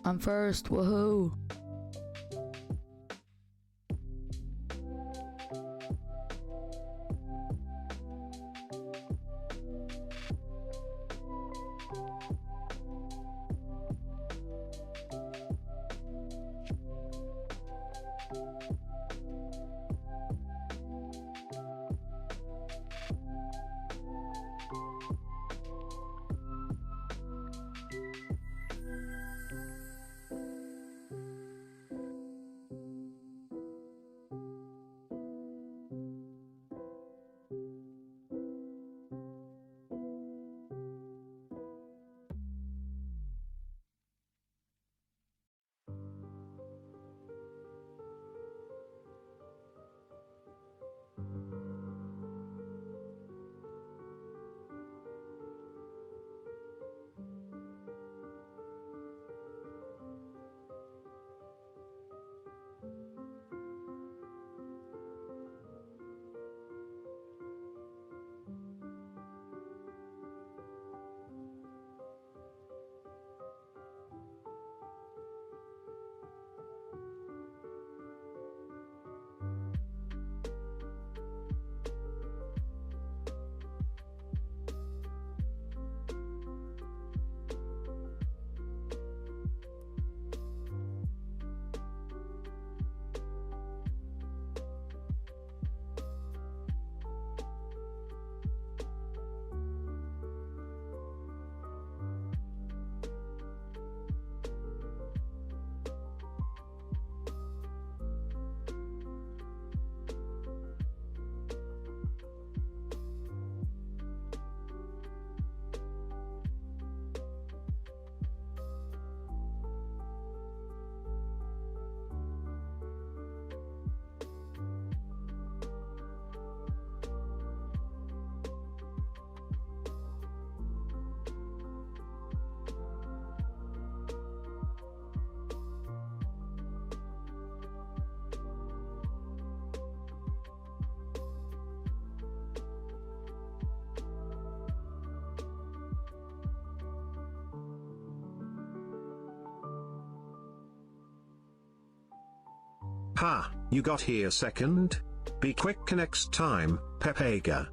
I'm first, woohoo! Ha, you got here second? Be quick next time, Pepega.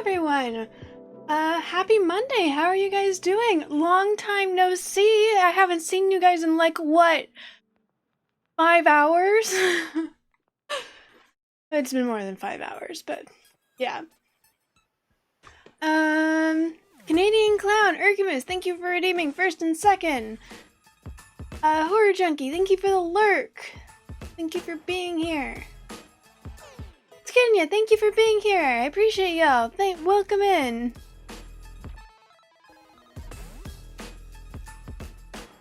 everyone! Happy Monday! How are you guys doing? Long time no see! I haven't seen you guys in like, what? 5 hours? It's been more than 5 hours, but yeah. Canadian Clown, Urgumus, thank you for redeeming first and second. Horror Junkie, thank you for the lurk. Thank you for being here. Kenya, thank you for being here. I appreciate y'all. Welcome in.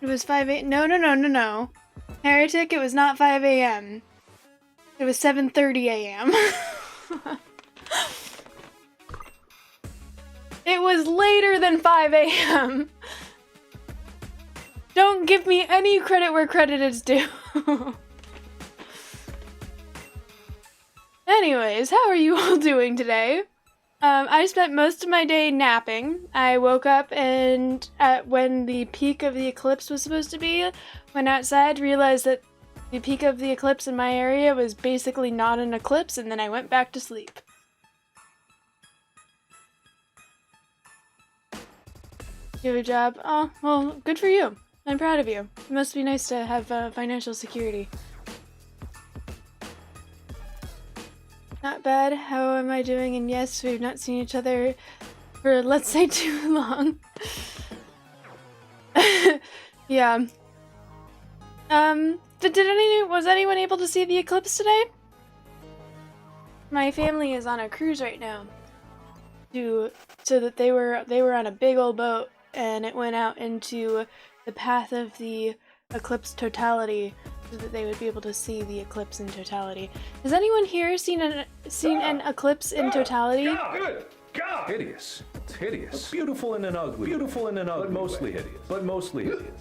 It was 5 a.m. No. Heretic, it was not 5 a.m. It was 7:30 a.m. It was later than 5 a.m. Don't give me any credit where credit is due. Anyways, how are you all doing today? I spent most of my day napping. I woke up and when the peak of the eclipse was supposed to be, went outside, realized that the peak of the eclipse in my area was basically not an eclipse, and then I went back to sleep. You have a job? Oh, well, good for you. I'm proud of you. It must be nice to have financial security. Not bad. How am I doing? And yes, we've not seen each other for, let's say, too long. Yeah. But was anyone able to see the eclipse today? My family is on a cruise right now. So that they were on a big old boat, and it went out into the path of the eclipse totality, so that they would be able to see the eclipse in totality. Has anyone here seen an eclipse in totality? God! Hideous. It's hideous. Beautiful and an ugly. Beautiful and an ugly. But mostly hideous.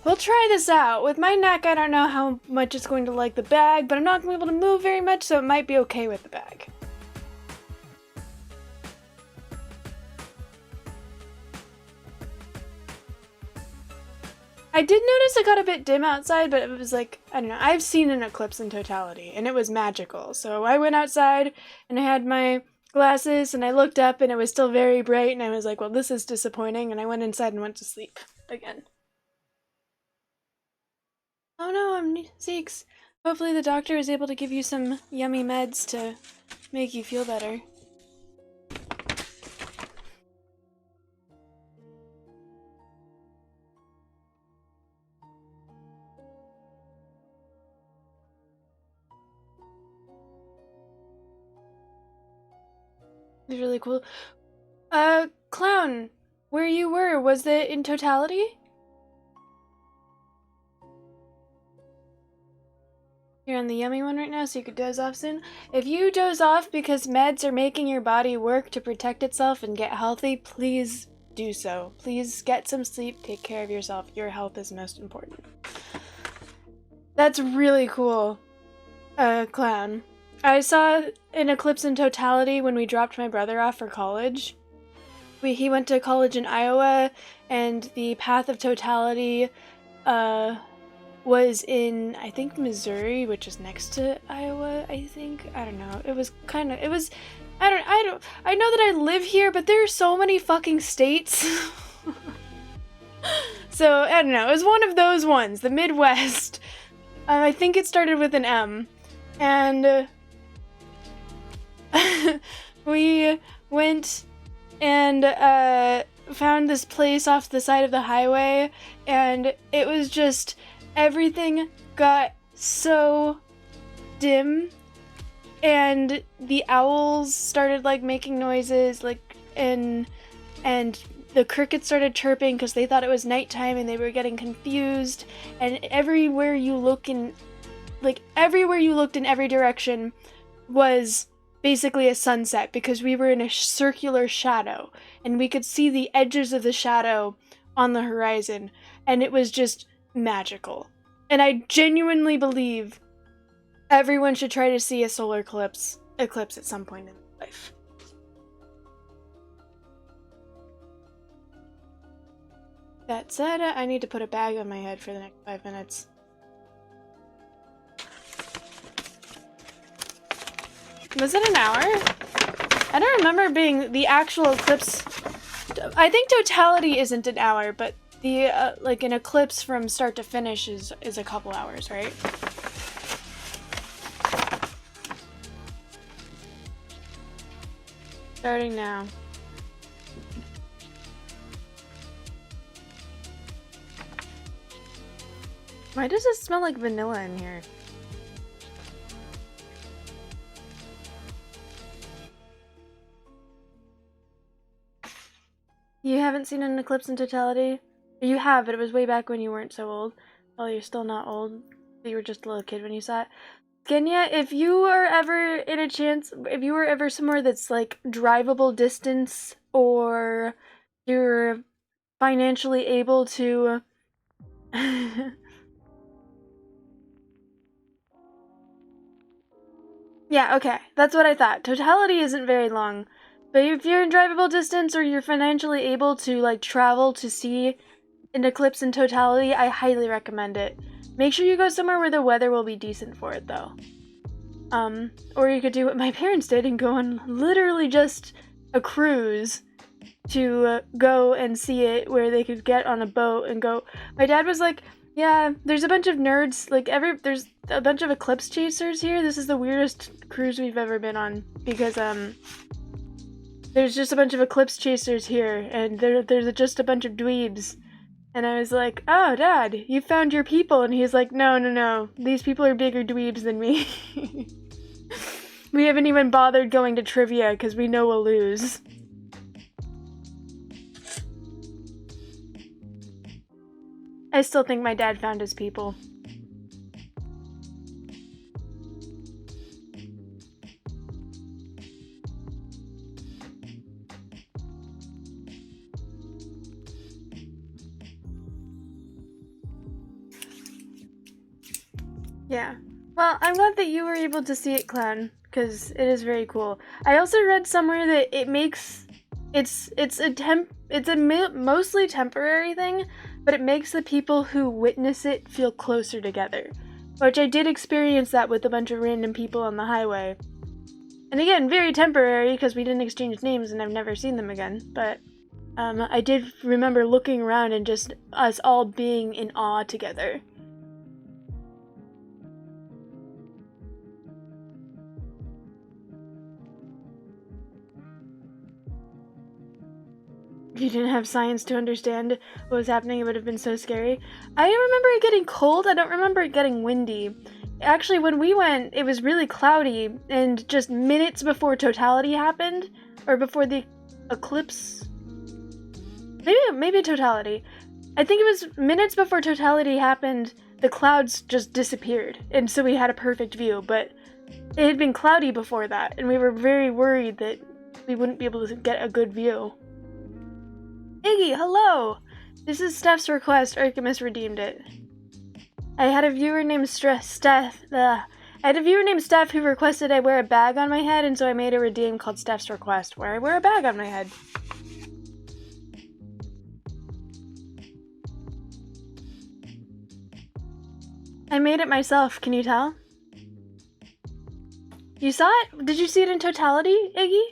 We'll try this out. With my neck, I don't know how much it's going to like the bag, but I'm not going to be able to move very much, so it might be okay with the bag. I did notice it got a bit dim outside, but it was like, I don't know, I've seen an eclipse in totality, and it was magical. So I went outside, and I had my glasses, and I looked up, and it was still very bright, and I was like, well, this is disappointing, and I went inside and went to sleep again. Oh no, Zeeks. Hopefully the doctor is able to give you some yummy meds to make you feel better. It's really cool. Clown, where you were, was it in totality? You're on the yummy one right now, so you could doze off soon. If you doze off because meds are making your body work to protect itself and get healthy, please do so. Please get some sleep, take care of yourself. Your health is most important. That's really cool, Clown. I saw an eclipse in totality when we dropped my brother off for college. He went to college in Iowa, and the path of totality, was in, I think, Missouri, which is next to Iowa, I think. I don't know. I know that I live here, but there are so many fucking states. So, I don't know. It was one of those ones, the Midwest. I think it started with an M. And we went and found this place off the side of the highway, and it was just, everything got so dim, and the owls started like making noises, like, and the crickets started chirping because they thought it was nighttime and they were getting confused, and everywhere you looked in every direction was basically a sunset, because we were in a circular shadow and we could see the edges of the shadow on the horizon, and it was just magical. And I genuinely believe everyone should try to see a solar eclipse at some point in their life. That said, I need to put a bag on my head for the next 5 minutes. Was it an hour? I don't remember being the actual eclipse. I think totality isn't an hour, but the like an eclipse from start to finish is a couple hours, right? Starting now. Why does it smell like vanilla in here? You haven't seen an eclipse in totality? You have, but it was way back when you weren't so old. Well, you're still not old. You were just a little kid when you saw it. Kenya, if you are ever in a chance, if you were ever somewhere that's like drivable distance, or you're financially able to yeah, okay. That's what I thought. Totality isn't very long. But if you're in drivable distance or you're financially able to like travel to see an eclipse in totality, I highly recommend it. Make sure you go somewhere where the weather will be decent for it though. Or you could do what my parents did and go on literally just a cruise to go and see it, where they could get on a boat and go. My dad was like, yeah, there's a bunch of nerds, like there's a bunch of eclipse chasers here. This is the weirdest cruise we've ever been on, because there's just a bunch of eclipse chasers here, and there's just a bunch of dweebs. And I was like, oh, Dad, you found your people. And he's like, no, these people are bigger dweebs than me. We haven't even bothered going to trivia because we know we'll lose. I still think my dad found his people. Yeah. Well, I'm glad that you were able to see it, Clown, because it is very cool. I also read somewhere that it makes... It's a mostly temporary thing, but it makes the people who witness it feel closer together. Which I did experience that with a bunch of random people on the highway. And again, very temporary, because we didn't exchange names and I've never seen them again, but I did remember looking around and just us all being in awe together. If you didn't have science to understand what was happening, it would have been so scary. I remember it getting cold. I don't remember it getting windy. Actually, when we went, it was really cloudy, and just minutes before totality happened, or before the eclipse, maybe totality. I think it was minutes before totality happened, the clouds just disappeared, and so we had a perfect view, but it had been cloudy before that, and we were very worried that we wouldn't be able to get a good view. Iggy, hello! This is Steph's request. Archimus redeemed it. I had a viewer named Steph who requested I wear a bag on my head, and so I made a redeem called Steph's Request, where I wear a bag on my head. I made it myself, can you tell? You saw it? Did you see it in totality, Iggy?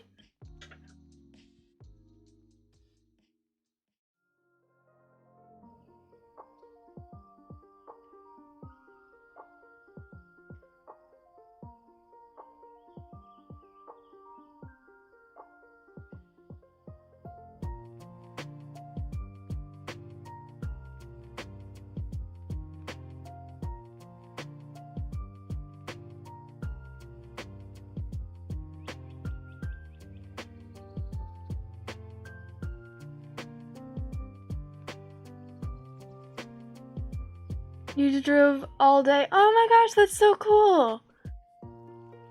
You drove all day. Oh my gosh, that's so cool.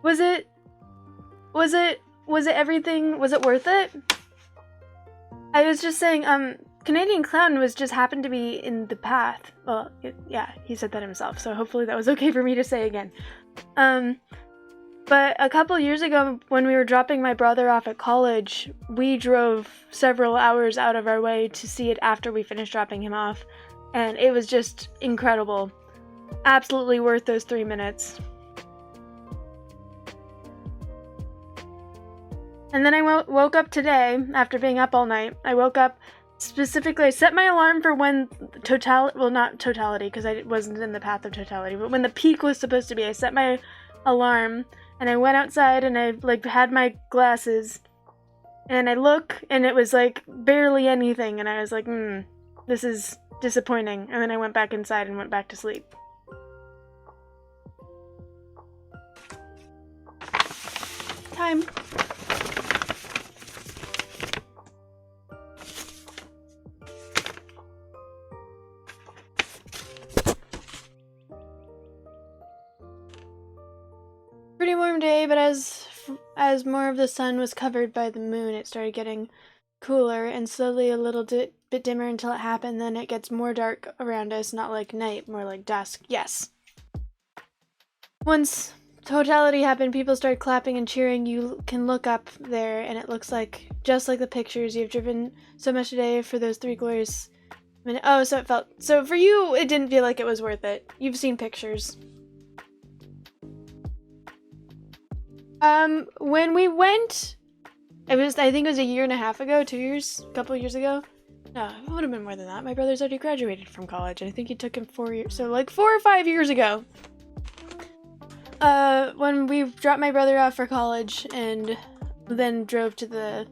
Was it everything? Was it worth it? I was just saying, Canadian Clown happened to be in the path. Well, yeah, he said that himself, so hopefully that was okay for me to say again. But a couple years ago, when we were dropping my brother off at college, we drove several hours out of our way to see it after we finished dropping him off. And it was just incredible. Absolutely worth those 3 minutes. And then I woke up today, after being up all night. I woke up specifically, I set my alarm for when not totality, because I wasn't in the path of totality, but when the peak was supposed to be. I set my alarm, and I went outside, and I, like, had my glasses, and I look, and it was, like, barely anything, and I was like, this is disappointing. And then I went back inside and went back to sleep. Time. Pretty warm day, but as more of the sun was covered by the moon, it started getting cooler and slowly a little bit dimmer until it happened. Then it gets more dark around us, not like night, more like dusk. Yes. Once totality happened, people started clapping and cheering. You can look up there, and it looks like just like the pictures. You've driven so much today for those 3 glorious minutes. Oh, so for you, it didn't feel like it was worth it. You've seen pictures. When we went, I think it was a year and a half ago, 2 years, a couple years ago. No, it would have been more than that. My brother's already graduated from college, and I think it took him 4 years, so like 4 or 5 years ago. When we dropped my brother off for college and then drove to the,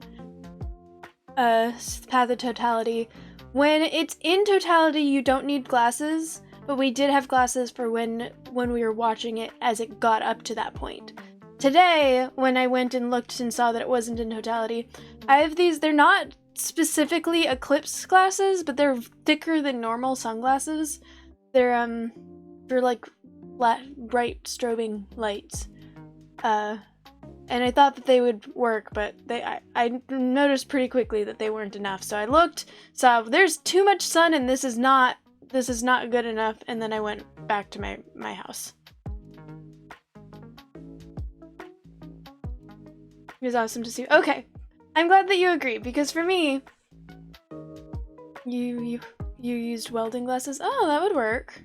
path of totality. When it's in totality, you don't need glasses, but we did have glasses for when we were watching it as it got up to that point. Today, when I went and looked and saw that it wasn't in totality, I have these, they're not specifically eclipse glasses, but they're thicker than normal sunglasses. They're, for like bright strobing lights. And I thought that they would work, but I noticed pretty quickly that they weren't enough. So I looked, saw there's too much sun and this is not good enough, and then I went back to my house. It was awesome to see. Okay, I'm glad that you agree, because for me, you used welding glasses. Oh, that would work.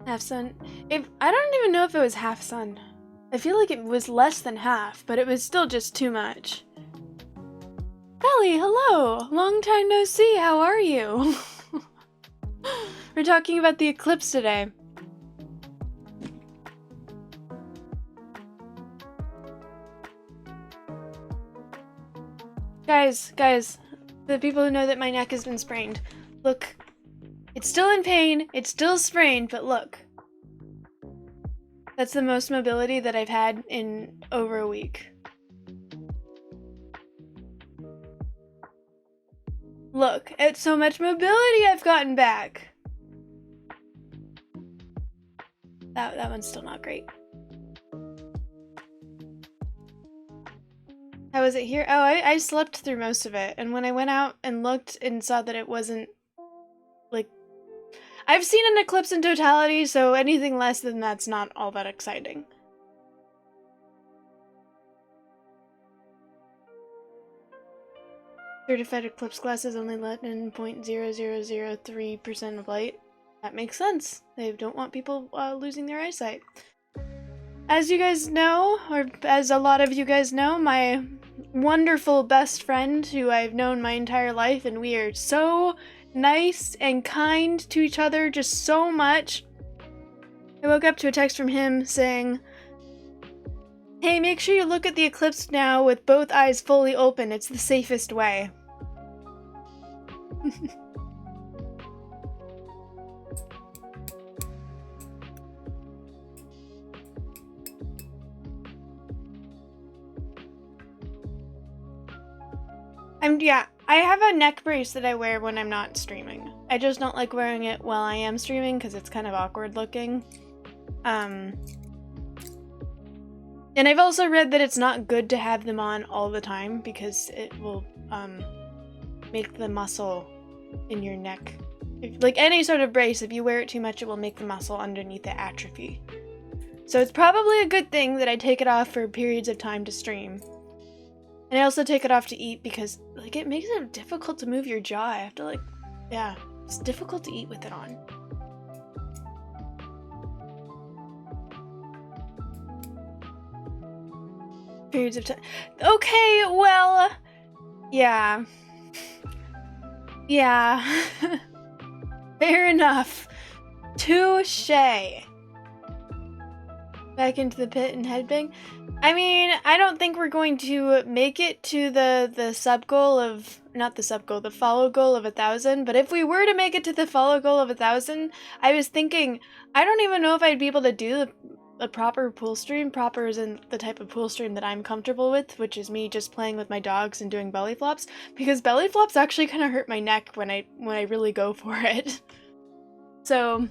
Half sun. I don't even know if it was half sun. I feel like it was less than half, but it was still just too much. Belly, hello! Long time no see, how are you? We're talking about the eclipse today. Guys, the people who know that my neck has been sprained, look. It's still in pain, it's still sprained, but look. That's the most mobility that I've had in over a week. Look at so much mobility I've gotten back. That one's still not great. How was it here? Oh, I slept through most of it, and when I went out and looked and saw that it wasn't, like, I've seen an eclipse in totality, so anything less than that's not all that exciting. Certified eclipse glasses only let in 0.0003% of light. That makes sense. They don't want people losing their eyesight. As you guys know, or as a lot of you guys know, my wonderful best friend who I've known my entire life, and we are so nice and kind to each other, just so much. I woke up to a text from him saying, "Hey, make sure you look at the eclipse now with both eyes fully open. It's the safest way." I have a neck brace that I wear when I'm not streaming. I just don't like wearing it while I am streaming because it's kind of awkward looking. And I've also read that it's not good to have them on all the time because it will make the muscle in your neck. Like any sort of brace, if you wear it too much, it will make the muscle underneath it atrophy. So it's probably a good thing that I take it off for periods of time to stream. And I also take it off to eat because, like, it makes it difficult to move your jaw. I have to, like, yeah, it's difficult to eat with it on. Periods of time. Okay, well, yeah. Yeah. Fair enough. Touché. Back into the pit and headbang. I mean, I don't think we're going to make it to the sub goal of, not the sub goal, the follow goal of 1,000, but if we were to make it to the follow goal of 1,000, I was thinking, I don't even know if I'd be able to do a proper pool stream. Proper is in the type of pool stream that I'm comfortable with, which is me just playing with my dogs and doing belly flops, because belly flops actually kind of hurt my neck when I really go for it. So,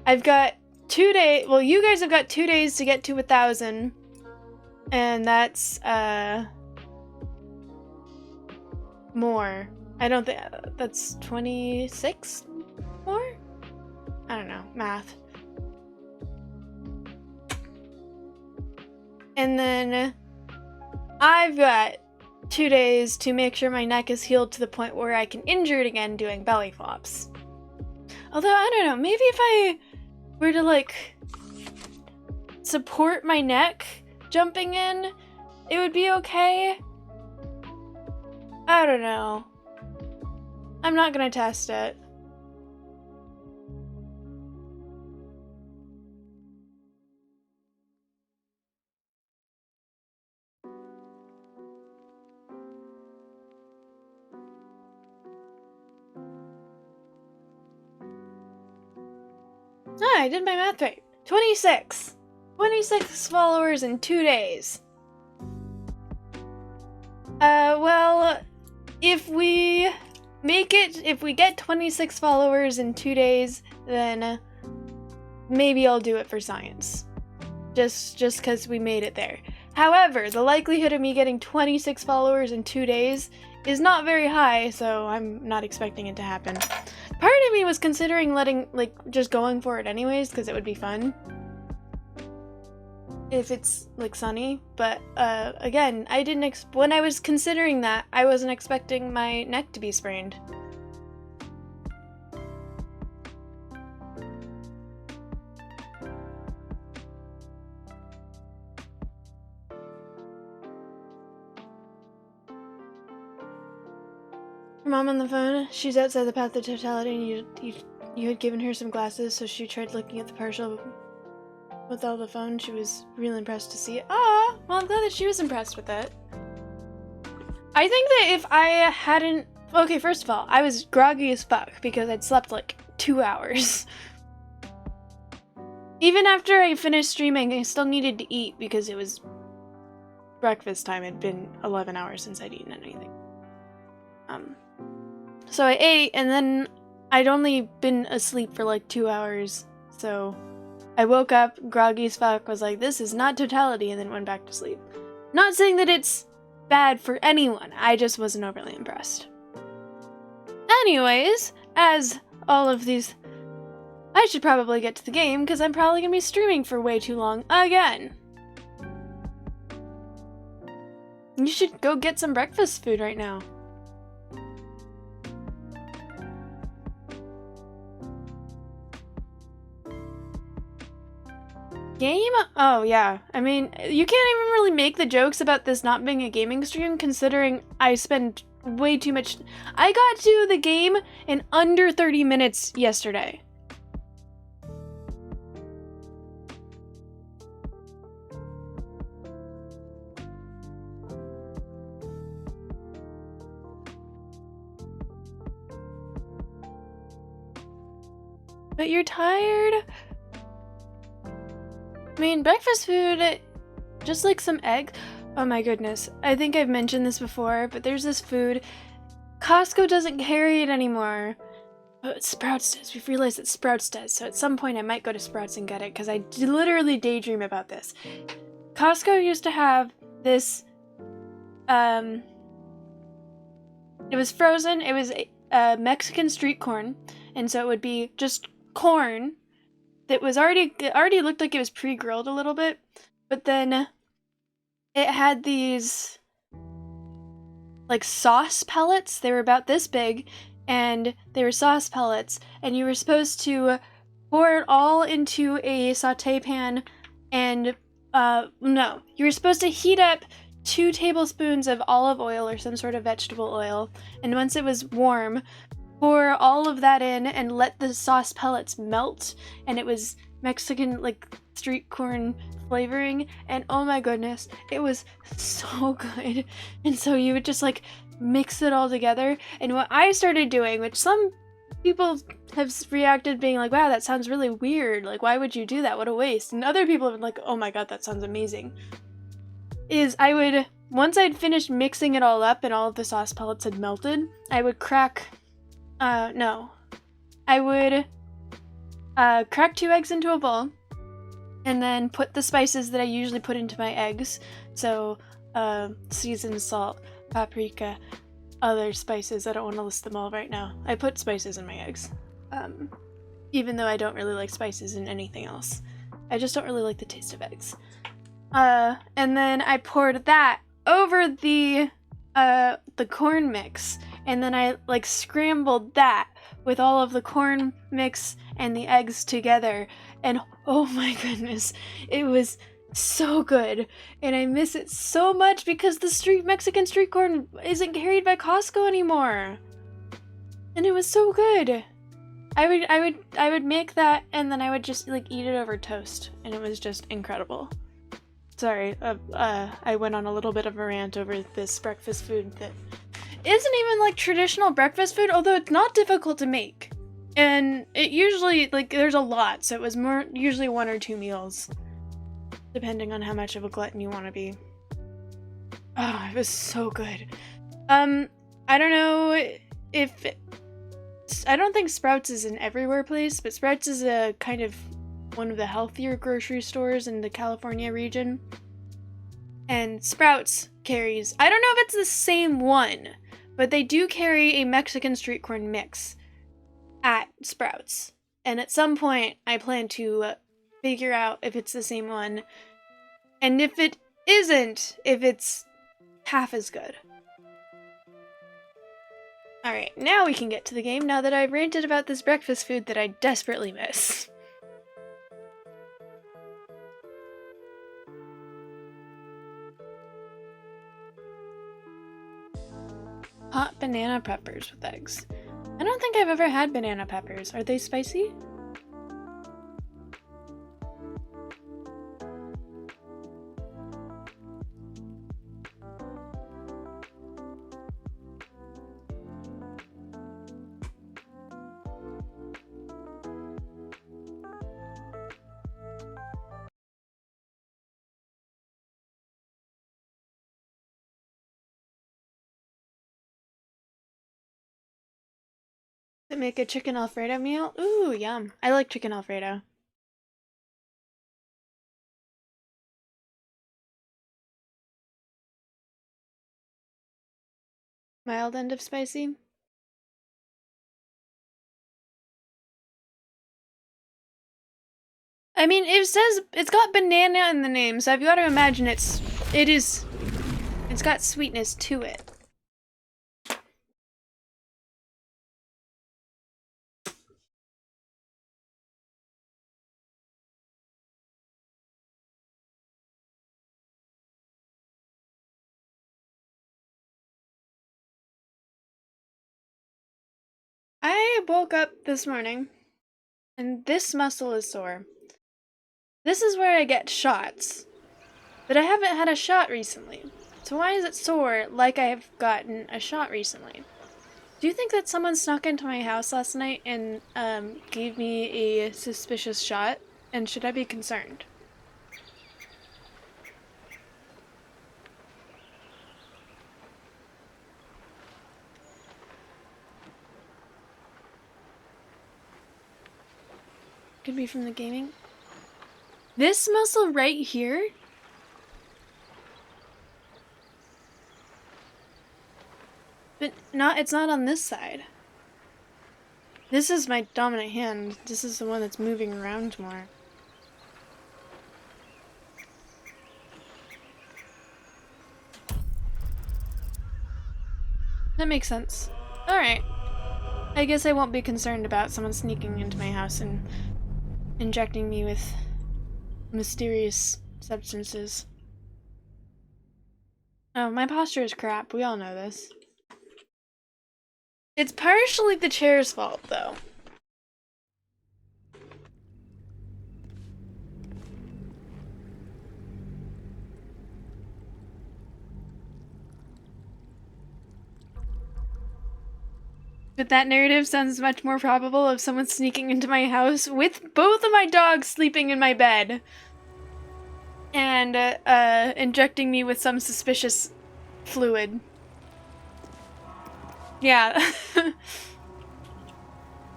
I've got 2 days, well, you guys have got 2 days to get to 1,000, and that's, more. I don't think, that's 26 more? I don't know, math. And then, I've got 2 days to make sure my neck is healed to the point where I can injure it again doing belly flops. Although, I don't know, maybe if I were to, like, support my neck jumping in, it would be okay. I don't know. I'm not gonna test it. Ah, I did my math right. 26. 26 followers in 2 days. Well, if we make it, if we get 26 followers in 2 days, then maybe I'll do it for science. Just because we made it there. However, the likelihood of me getting 26 followers in 2 days is not very high, so I'm not expecting it to happen. Part of me was considering just going for it anyways, because it would be fun. If it's, like, sunny. But, again, I didn't when I was considering that, I wasn't expecting my neck to be sprained. Your mom on the phone? She's outside the path of totality, and you had given her some glasses, so she tried looking at the partial with all the phone. She was really impressed to see it. Ah, well, I'm glad that she was impressed with it. I think that if I hadn't... Okay, first of all, I was groggy as fuck because I'd slept like 2 hours. Even after I finished streaming, I still needed to eat because it was breakfast time. It'd been 11 hours since I'd eaten anything. So I ate, and then I'd only been asleep for like 2 hours, so I woke up, groggy as fuck, was like, this is not totality, and then went back to sleep. Not saying that it's bad for anyone, I just wasn't overly impressed. Anyways, as all of these... I should probably get to the game, because I'm probably going to be streaming for way too long again. You should go get some breakfast food right now. Game? Oh, yeah. I mean, you can't even really make the jokes about this not being a gaming stream, considering I spend way too much... I got to the game in under 30 minutes yesterday. But you're tired? I mean, breakfast food, just like some eggs. Oh my goodness. I think I've mentioned this before, but there's this food. Costco doesn't carry it anymore. But Sprouts does. We've realized that Sprouts does. So at some point I might go to Sprouts and get it, because I literally daydream about this. Costco used to have this, it was frozen. It was Mexican street corn. And so it would be just corn that was already, it already looked like it was pre-grilled a little bit, but then it had these like sauce pellets. They were about this big, and they were sauce pellets, and you were supposed to pour it all into a saute pan, and no, you were supposed to heat up 2 tablespoons of olive oil or some sort of vegetable oil, and once it was warm, pour all of that in and let the sauce pellets melt, and it was Mexican like street corn flavoring, and oh my goodness, it was so good. And so you would just like mix it all together, and what I started doing, which some people have reacted being like, wow, that sounds really weird, like why would you do that, what a waste, and other people have been like, oh my god, that sounds amazing, is I would, once I'd finished mixing it all up and all of the sauce pellets had melted, I would crack 2 eggs into a bowl, and then put the spices that I usually put into my eggs. So, seasoned salt, paprika, other spices. I don't want to list them all right now. I put spices in my eggs. Even though I don't really like spices in anything else. I just don't really like the taste of eggs. And then I poured that over the corn mix, and then I like scrambled that with all of the corn mix and the eggs together, and oh my goodness, it was so good, and I miss it so much because the Mexican street corn isn't carried by Costco anymore, and it was so good. I would make that, and then I would just like eat it over toast, and it was just incredible. Sorry, I went on a little bit of a rant over this breakfast food that isn't even like traditional breakfast food, although it's not difficult to make. And it usually, like, there's a lot, so it was usually 1 or 2 meals, depending on how much of a glutton you want to be. Oh, it was so good. I don't know if I don't think Sprouts is an everywhere place, but Sprouts is a kind of one of the healthier grocery stores in the California region. And Sprouts carries, I don't know if it's the same one, but they do carry a Mexican street corn mix at Sprouts. And at some point, I plan to figure out if it's the same one. And if it isn't, if it's half as good. Alright, now we can get to the game, now that I've ranted about this breakfast food that I desperately miss. Hot banana peppers with eggs. I don't think I've ever had banana peppers. Are they spicy? To make a chicken Alfredo meal? Ooh, yum. I like chicken Alfredo. Mild end of spicy? I mean, it says it's got banana in the name, so I've got to imagine it's got sweetness to it. I woke up this morning, and this muscle is sore. This is where I get shots, but I haven't had a shot recently. So why is it sore like I have gotten a shot recently? Do you think that someone snuck into my house last night and gave me a suspicious shot? And should I be concerned? Could be from the gaming. This muscle right here? But it's not on this side. This is my dominant hand. This is the one that's moving around more. That makes sense. Alright. I guess I won't be concerned about someone sneaking into my house and injecting me with mysterious substances. Oh, my posture is crap. We all know this. It's partially the chair's fault, though. But that narrative sounds much more probable of someone sneaking into my house with both of my dogs sleeping in my bed and injecting me with some suspicious fluid. Yeah.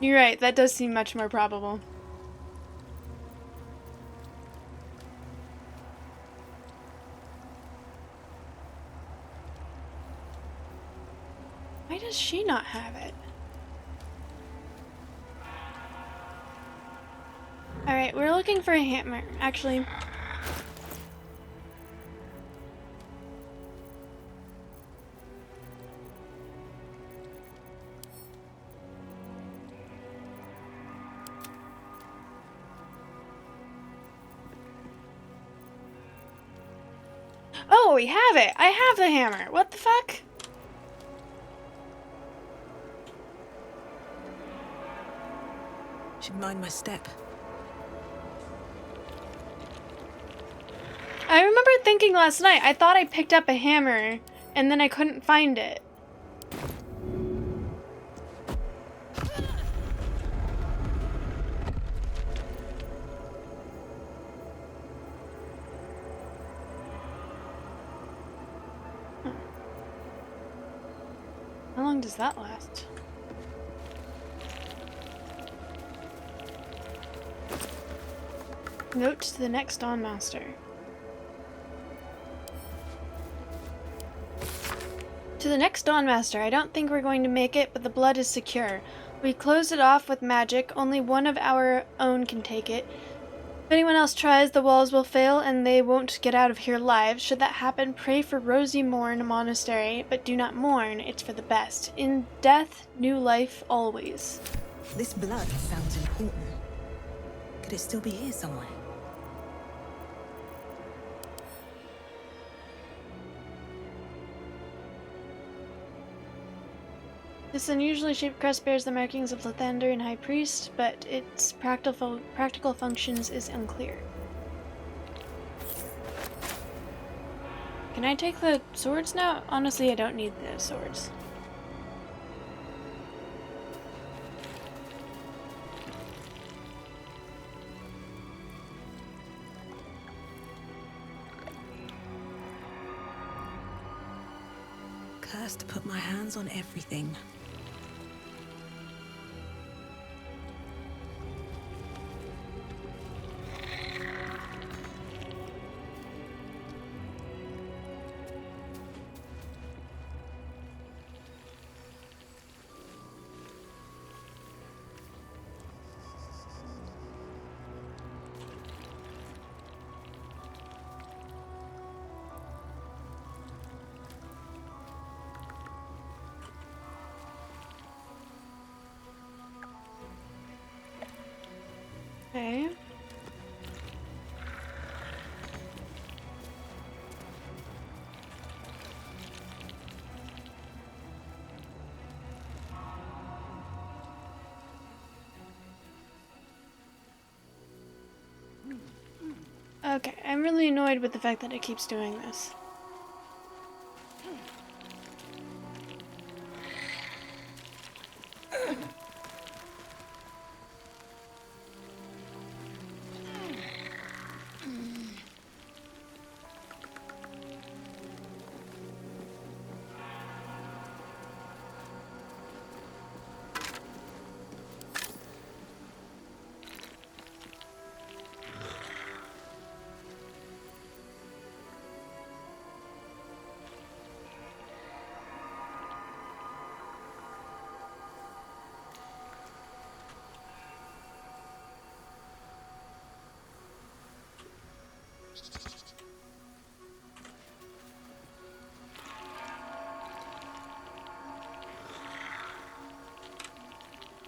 You're right, that does seem much more probable. Why does she not have it? Alright, we're looking for a hammer. Actually... Oh, we have it! I have the hammer! What the fuck? Should mind my step. I remember thinking last night, I thought I picked up a hammer, and then I couldn't find it. Huh. How long does that last? Note to the next Dawn Master. To the next Dawn Master, I don't think we're going to make it, but the blood is secure. We closed it off with magic, only one of our own can take it. If anyone else tries, the walls will fail and they won't get out of here alive. Should that happen, pray for Rosy Morn Monastery, but do not mourn, it's for the best. In death, new life always. This blood sounds important. Could it still be here somewhere? This unusually shaped crest bears the markings of Lathander and High Priest, but its practical functions is unclear. Can I take the swords now? Honestly, I don't need the swords. Cursed to put my hands on everything. Okay. Okay, I'm really annoyed with the fact that it keeps doing this.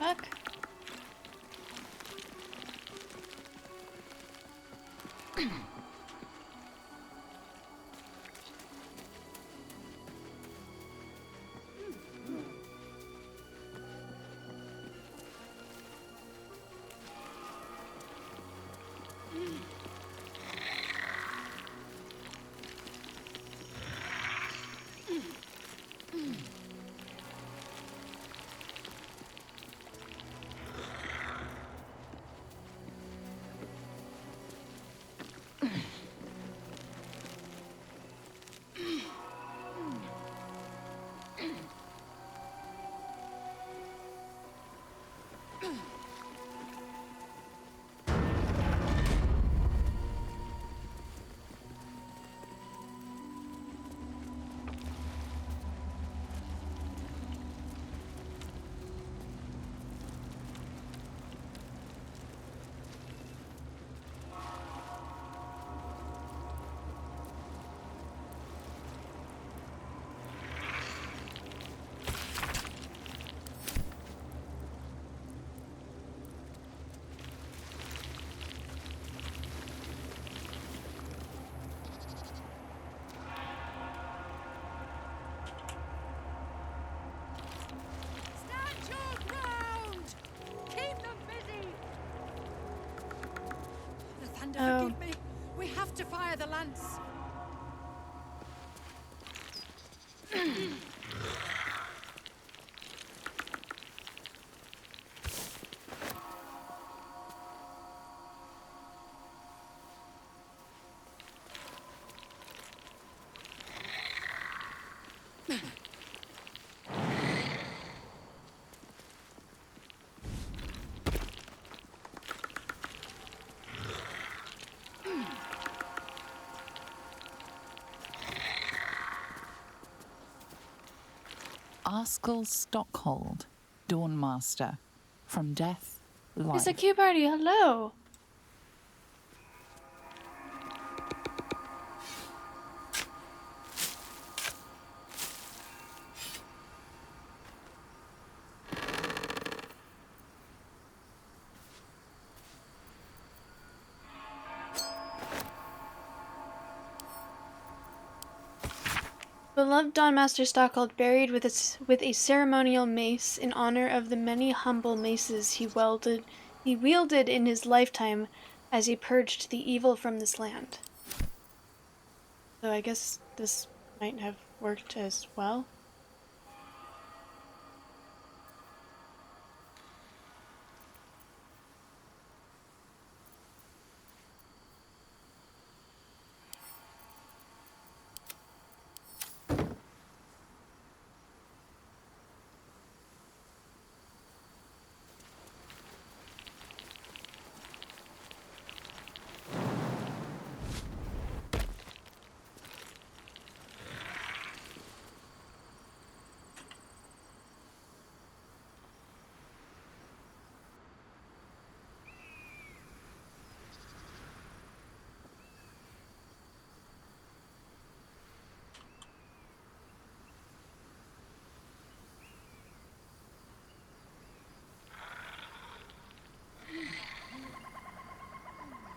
fuck? Stand your ground! Keep them busy! The thunder, forgive me. We have to fire the lance. Arskel Stockhold, Dawnmaster. From death, life. It's a Q party, hello! Beloved Dawnmaster Stockhold buried with a ceremonial mace in honor of the many humble maces he wielded in his lifetime as he purged the evil from this land. So I guess this might have worked as well.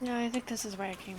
No, I think this is where I came.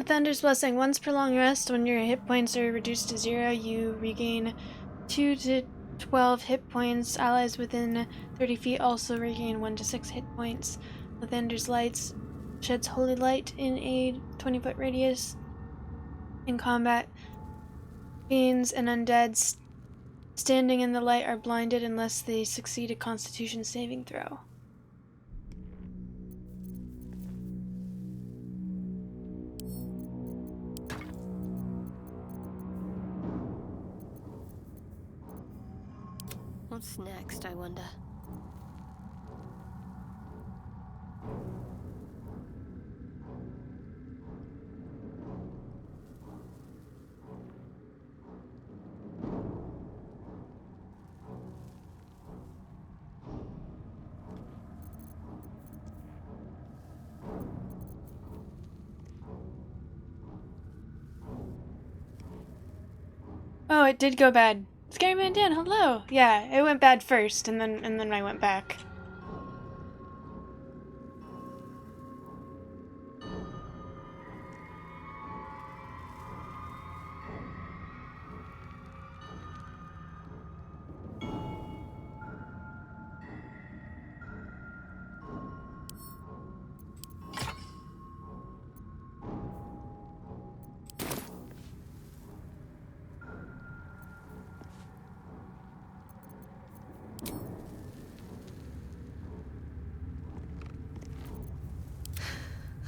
Lathander's Blessing. Once per long rest, when your hit points are reduced to 0, you regain 2 to 12 hit points. Allies within 30 feet also regain 1 to 6 hit points. Lathander's Lights sheds holy light in a 20-foot radius. In combat, fiends and undead standing in the light are blinded unless they succeed a Constitution saving throw. What's next, I wonder? Oh, it did go bad. Scary Man Dan, hello. Yeah, it went bad first, and then I went back.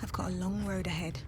I've got a long road ahead.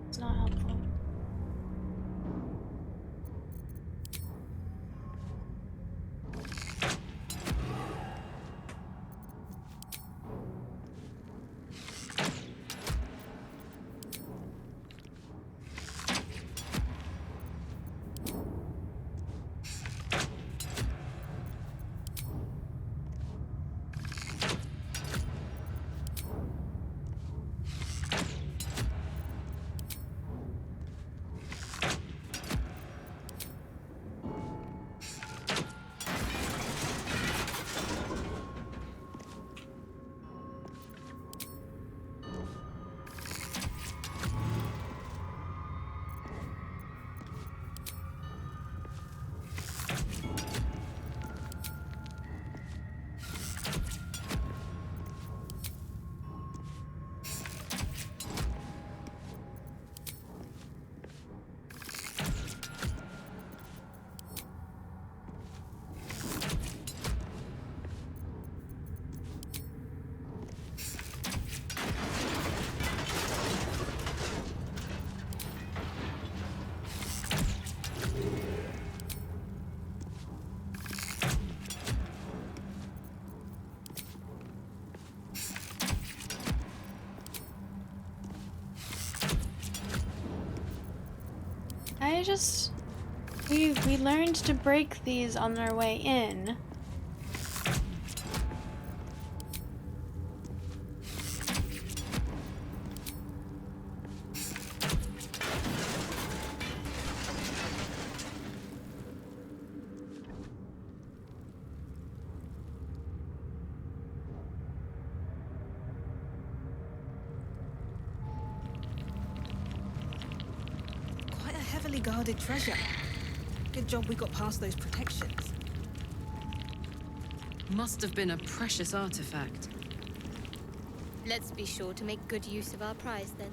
It's not helpful. We learned to break these on our way in. guarded treasure. Good job we got past those protections. Must have been a precious artifact. Let's be sure to make good use of our prize then.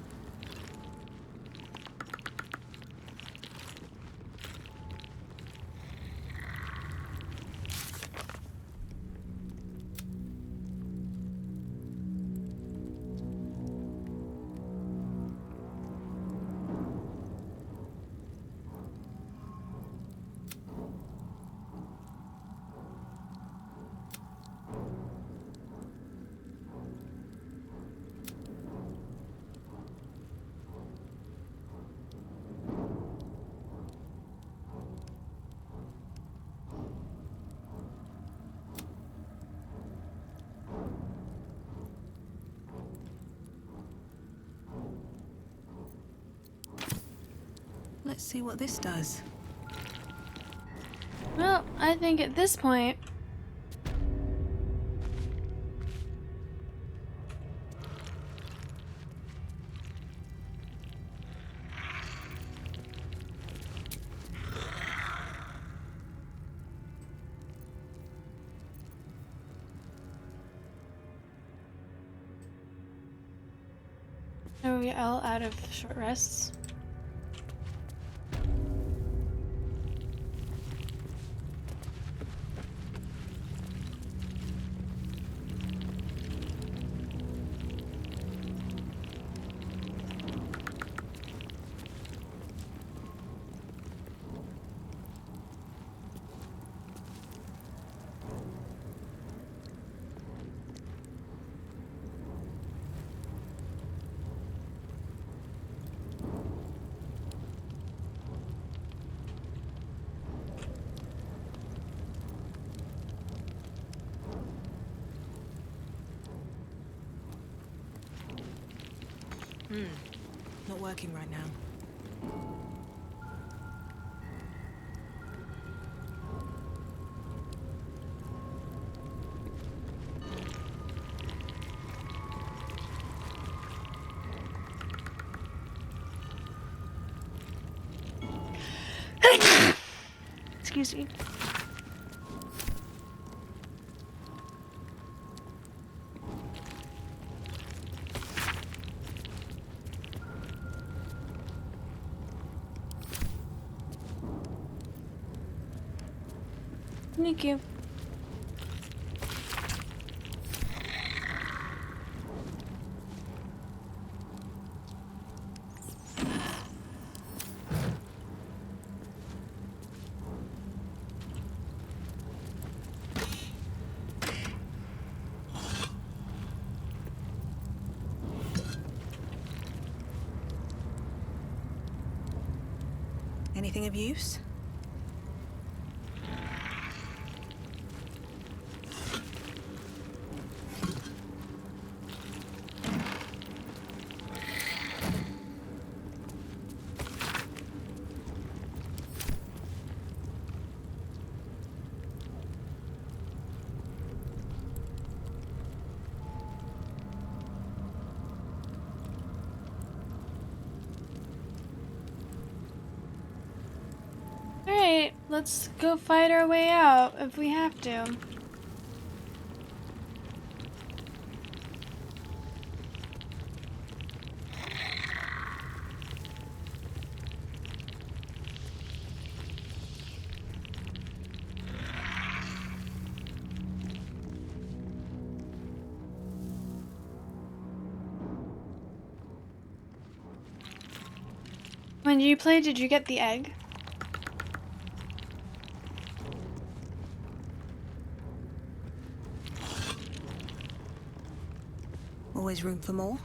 Let's see what this does. Well, I think at this point... Are we all out of short rests? Not working right now. Excuse me. Thank you. Anything of use? Alright, let's go fight our way out if we have to. When you played, did you get the egg? Always room for more?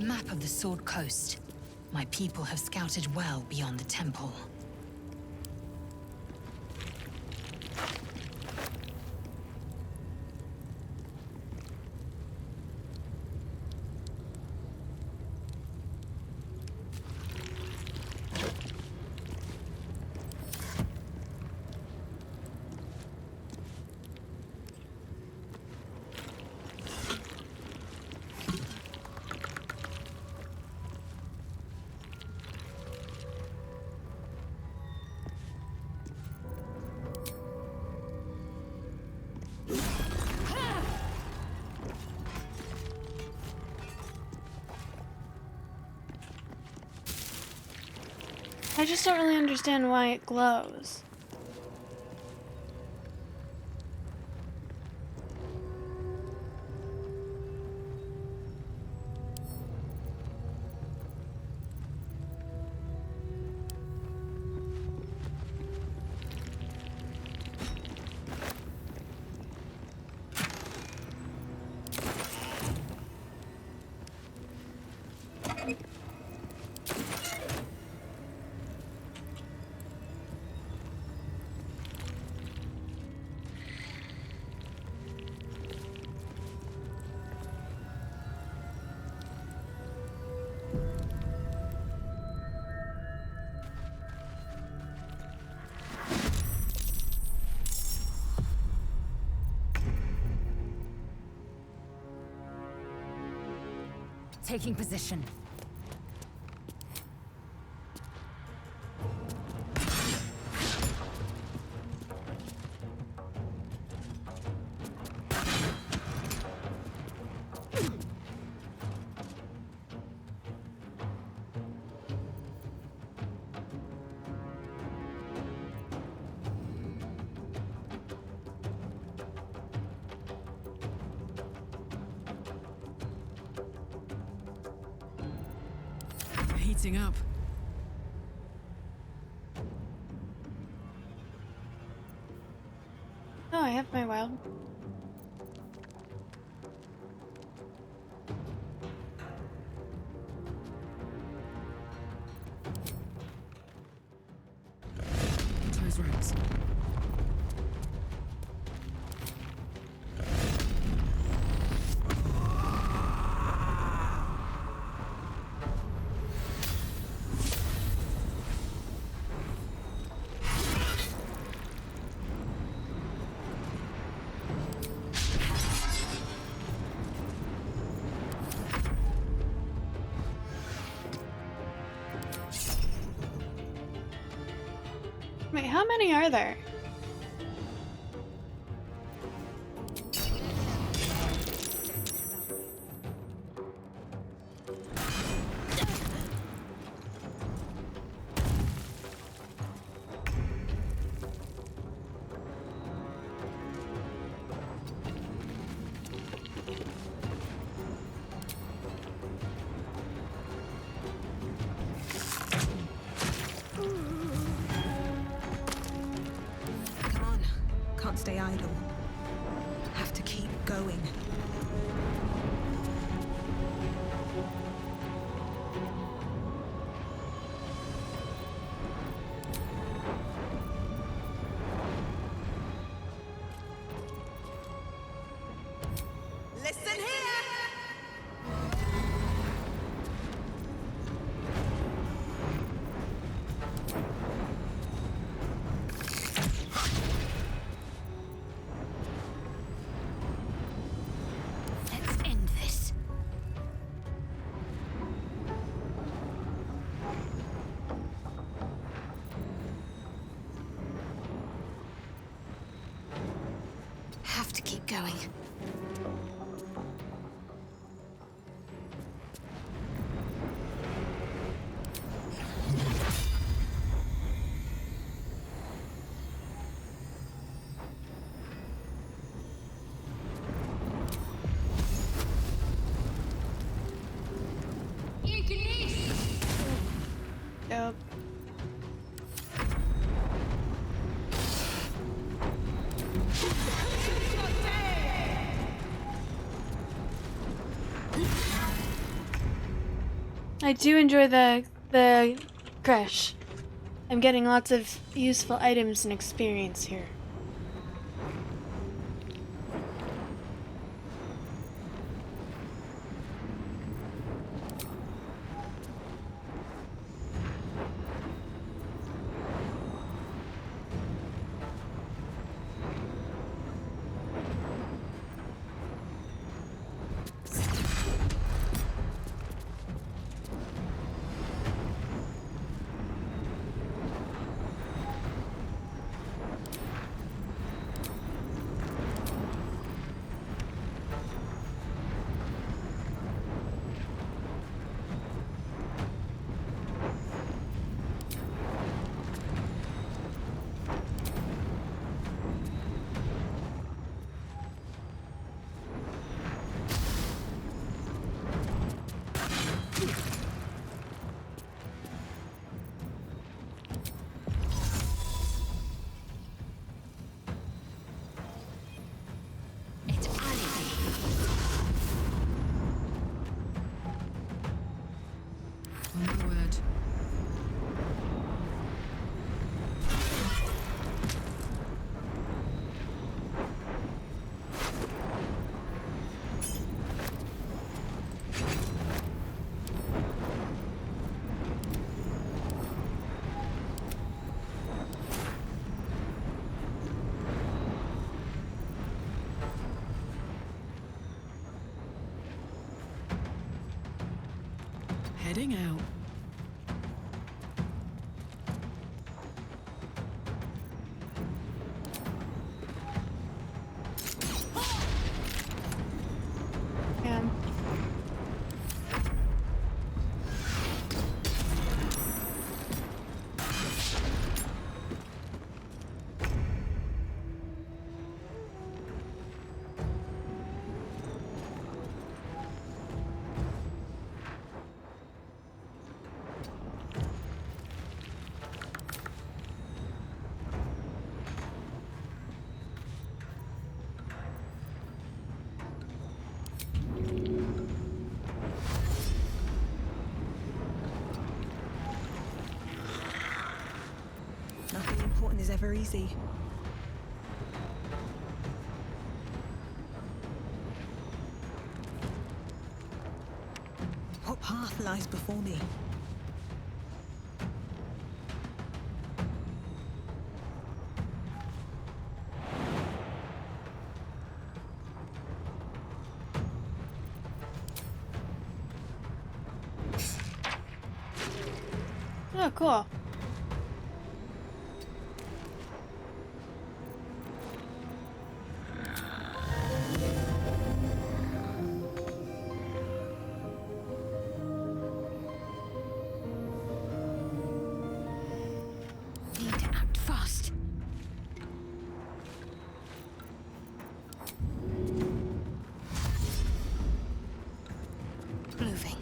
A map of the Sword Coast. My people have scouted well beyond the temple. I just don't really understand why it glows. Taking position. Heating up. Oh, I have my wild. Toes ranks. Wait, how many are there? Come on. Can't stay idle. Have to keep going. Listen here! Let's end this. Have to keep going. I do enjoy the crush. I'm getting lots of useful items and experience here. On my word. Heading out. Yeah. Nothing important is ever easy. What path lies before me? Oh, cool. Need to act fast. Moving.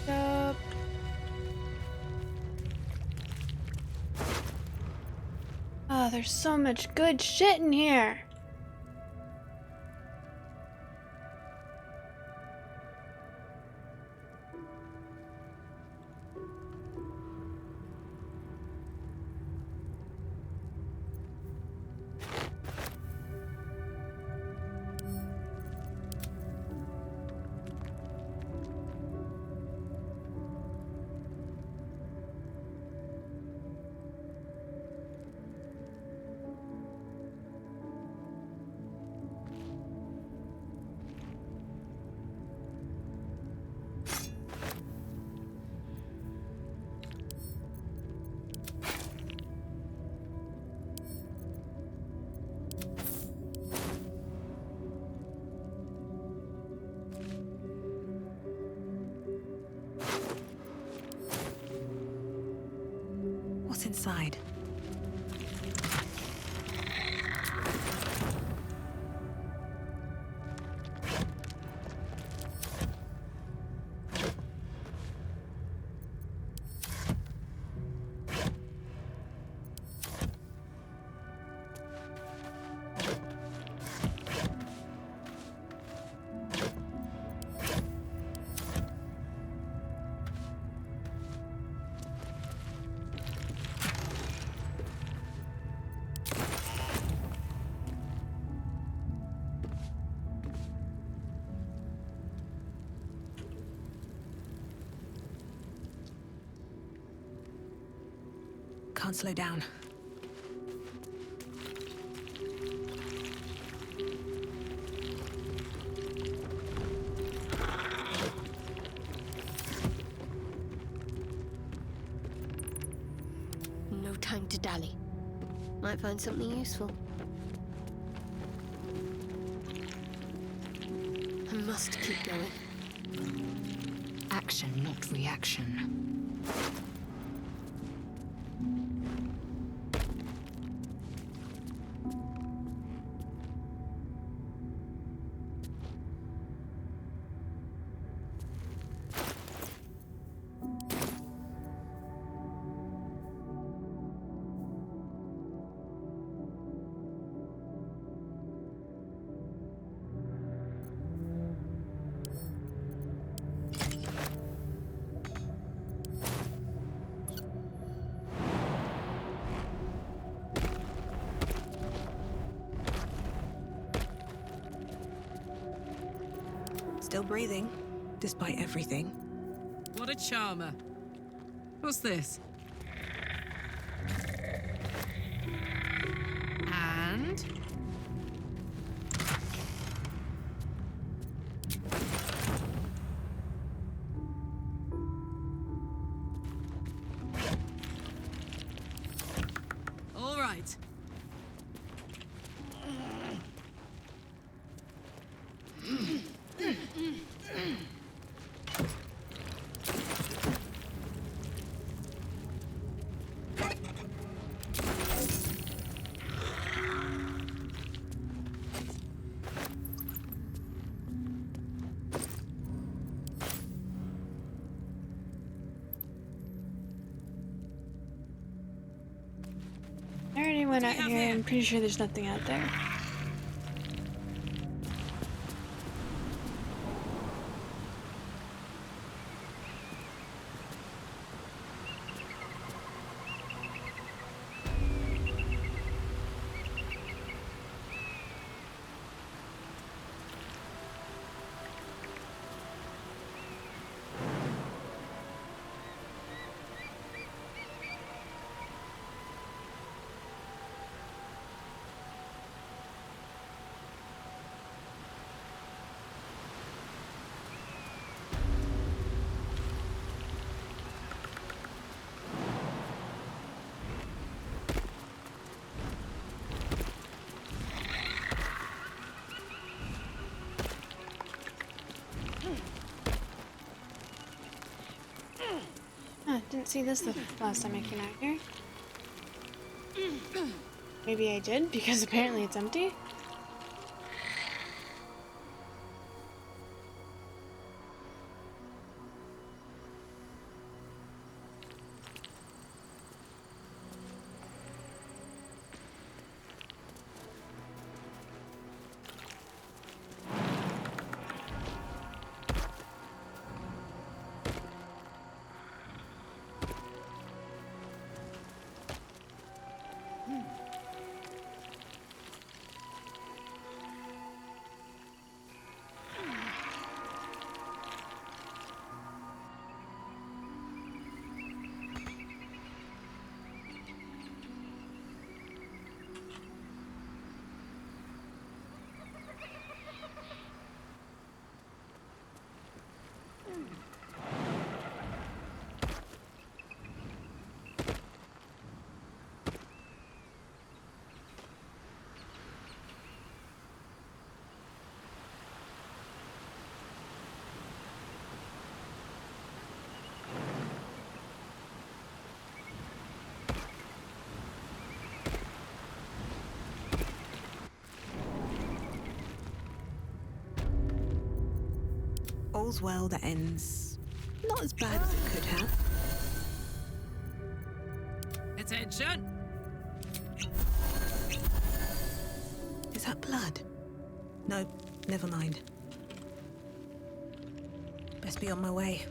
Yup. Oh, there's so much good shit in here. inside. Can't slow down. No time to dally. Might find something useful. I must keep going. Action, not reaction. Still breathing, despite everything. What a charmer. What's this? And? All right. I already went out here. I'm pretty sure there's nothing out there. Didn't see this the last time I came out here. Maybe I did, because apparently it's empty. All's well that ends not as bad as it could have. Attention! Is that blood? No, never mind. Best be on my way.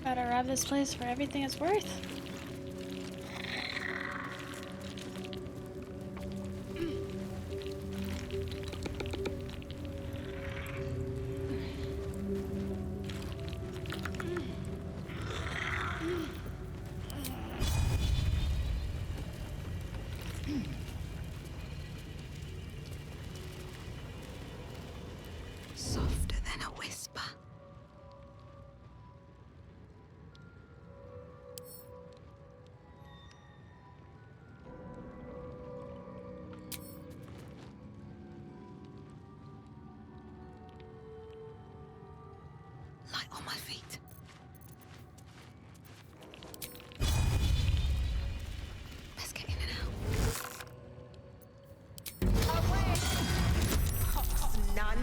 Gotta rob this place for everything it's worth. Softer than a whisper. Light on my feet. Let's get in and out. None.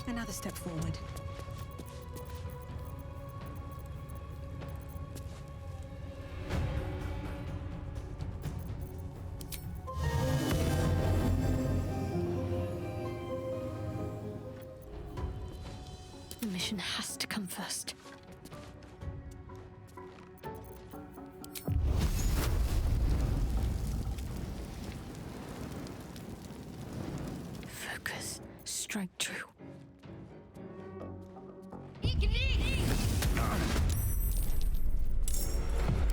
Another step forward. The mission has to come first. Focus. Strike true.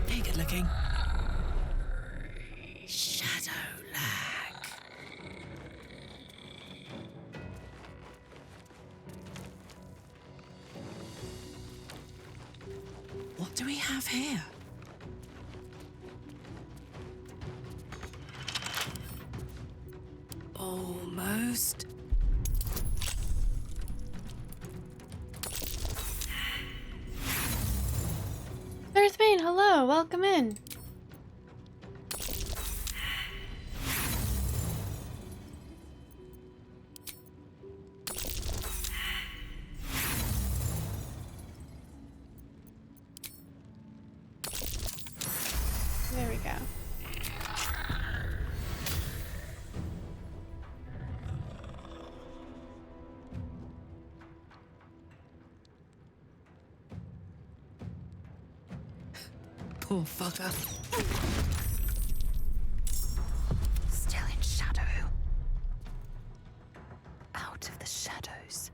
Hey, good looking. Shadow lag. What do we have here? Almost. Earthbane, hello, welcome in. There we go. Poor fucker. Still in shadow. Out of the shadows.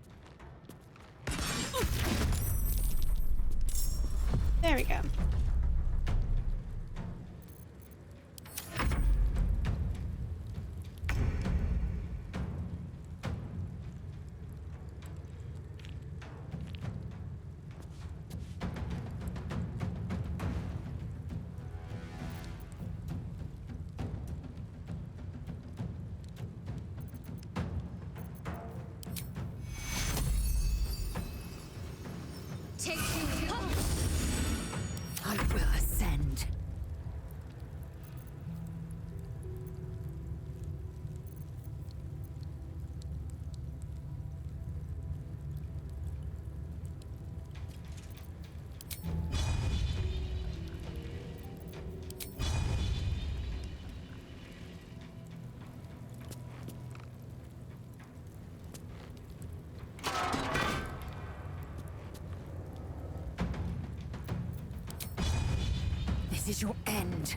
There we go. I will ascend. This is your end.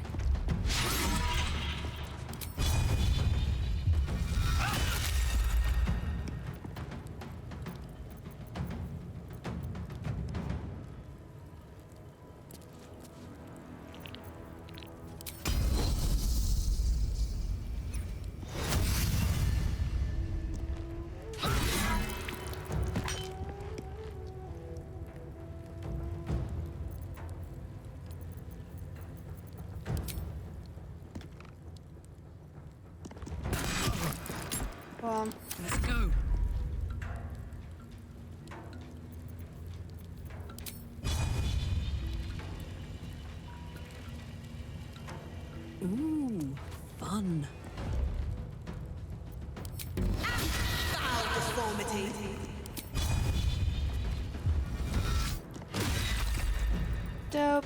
fun. Foul deformity. Dope.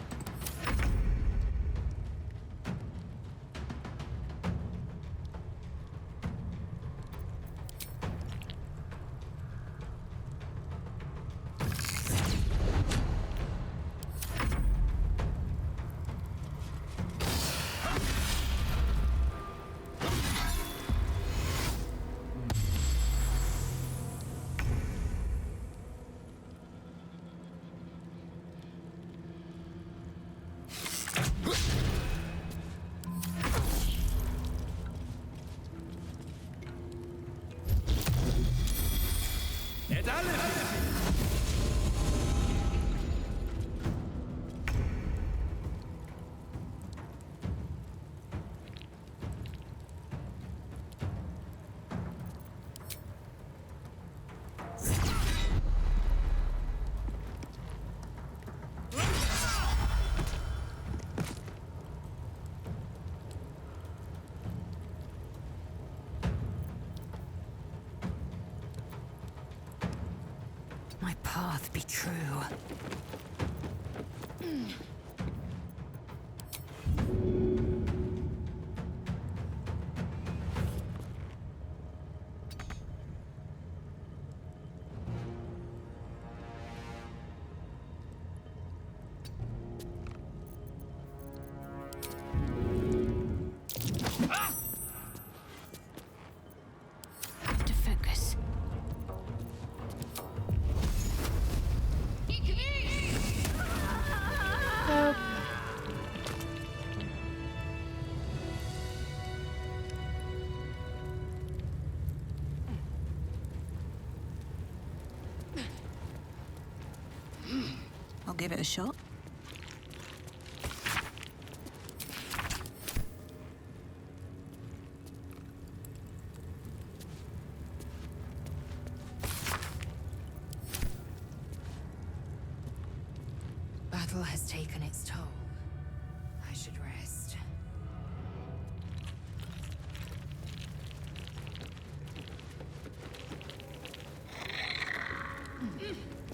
My path be true. Have to focus. Dope. I'll give it a shot. Battle has taken its toll. I should rest.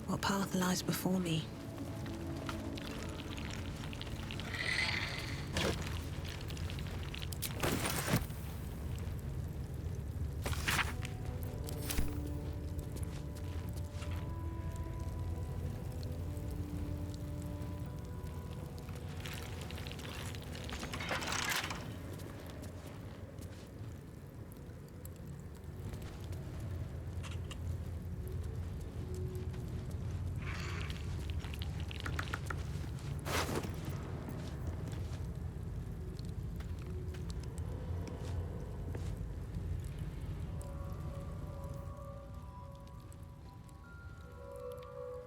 What path lies before me?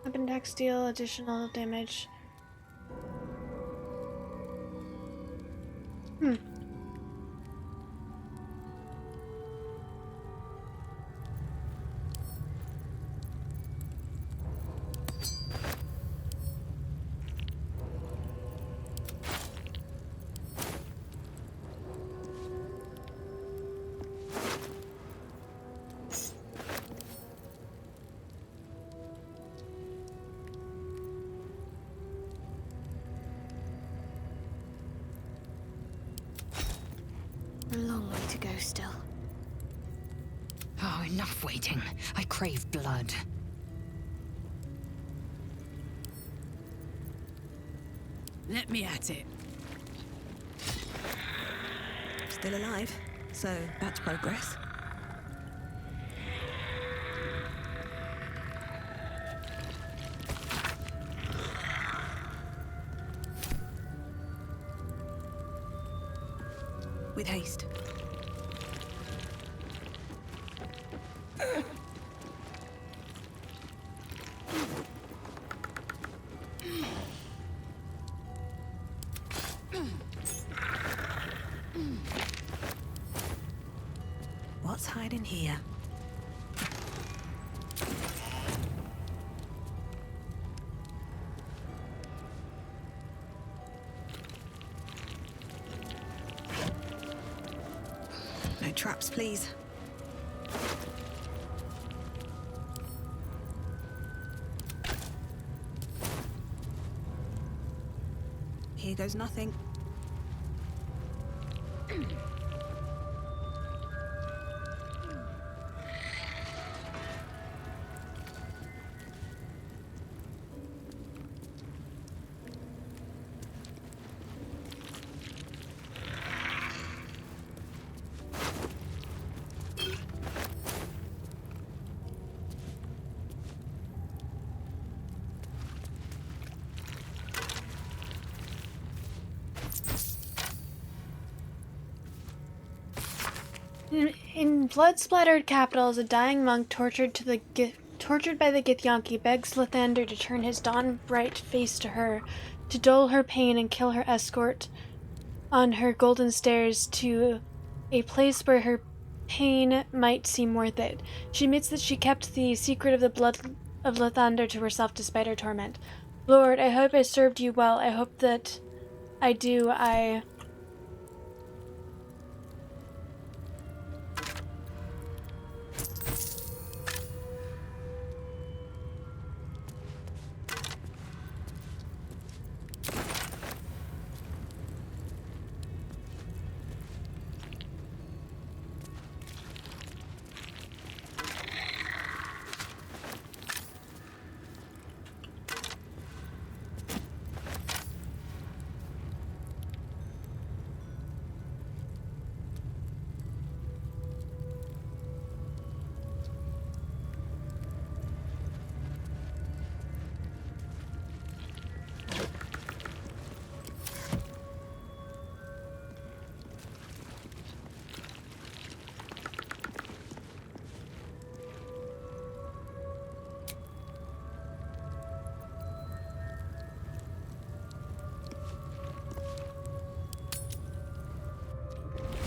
Weapon dex deal additional damage. A long way to go still. Oh, enough waiting. I crave blood. Let me at it. Still alive, so that's progress. With haste. What's hiding here? traps, please. Here goes nothing. In blood-splattered capitals, a dying monk tortured by the Githyanki begs Lathander to turn his dawn-bright face to her, to dull her pain and kill her escort on her golden stairs to a place where her pain might seem worth it. She admits that she kept the secret of the blood of Lathander to herself despite her torment. Lord, I hope I served you well. I hope that I do.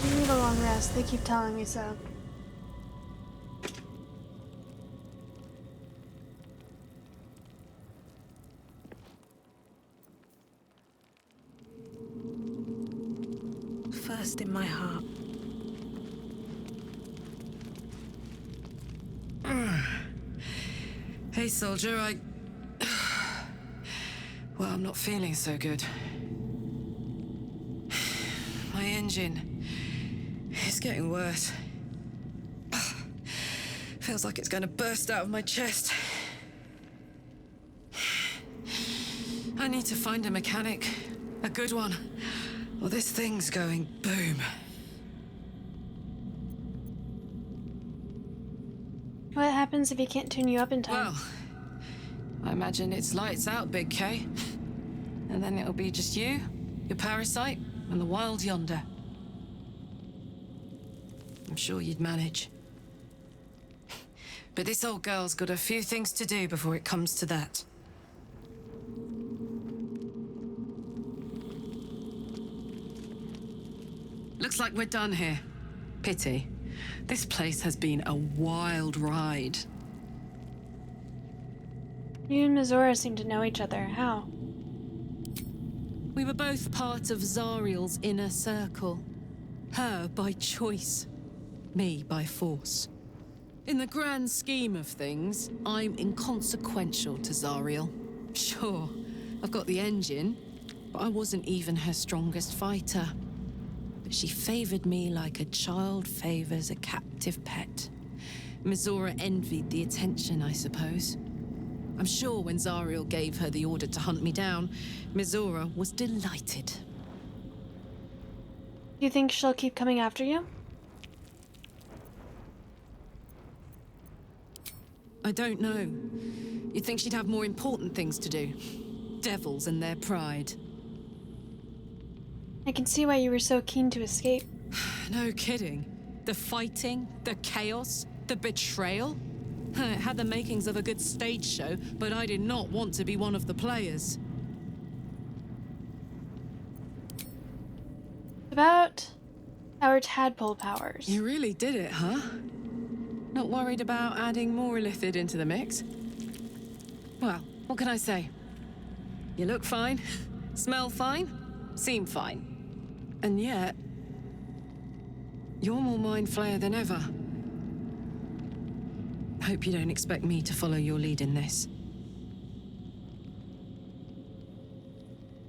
You need a long rest. They keep telling me so. First in my heart. Hey, soldier, well, I'm not feeling so good. My engine is getting worse. Feels like it's going to burst out of my chest. I need to find a mechanic. A good one. Well, this thing's going boom. What happens if he can't tune you up in time? Well, I imagine it's lights out, Big K. And then it'll be just you, your parasite, and the wild yonder. I'm sure you'd manage. But this old girl's got a few things to do before it comes to that. Looks like we're done here. Pity. This place has been a wild ride. You and Mizora seem to know each other. How? We were both part of Zariel's inner circle. Her by choice, me by force. In the grand scheme of things, I'm inconsequential to Zariel. Sure, I've got the engine, but I wasn't even her strongest fighter. But she favored me like a child favors a captive pet. Mizora envied the attention, I suppose. I'm sure when Zariel gave her the order to hunt me down, Mizora was delighted. Do you think she'll keep coming after you? I don't know. You'd think she'd have more important things to do. Devils and their pride. I can see why you were so keen to escape. No kidding. The fighting, the chaos, the betrayal. It had the makings of a good stage show, but I did not want to be one of the players. About our tadpole powers. You really did it, huh? Not worried about adding more illithid into the mix? Well, what can I say? You look fine, smell fine, seem fine. And yet... You're more mind flayer than ever. Hope you don't expect me to follow your lead in this.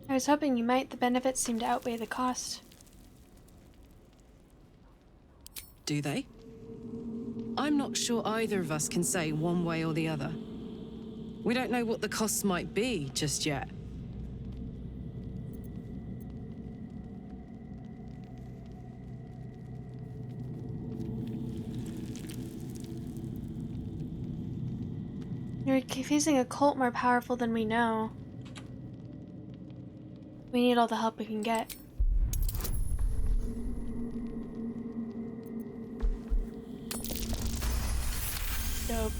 I was hoping you might. The benefits seem to outweigh the cost. Do they? I'm not sure either of us can say one way or the other. We don't know what the costs might be just yet. You're confusing a cult more powerful than we know. We need all the help we can get. Dope.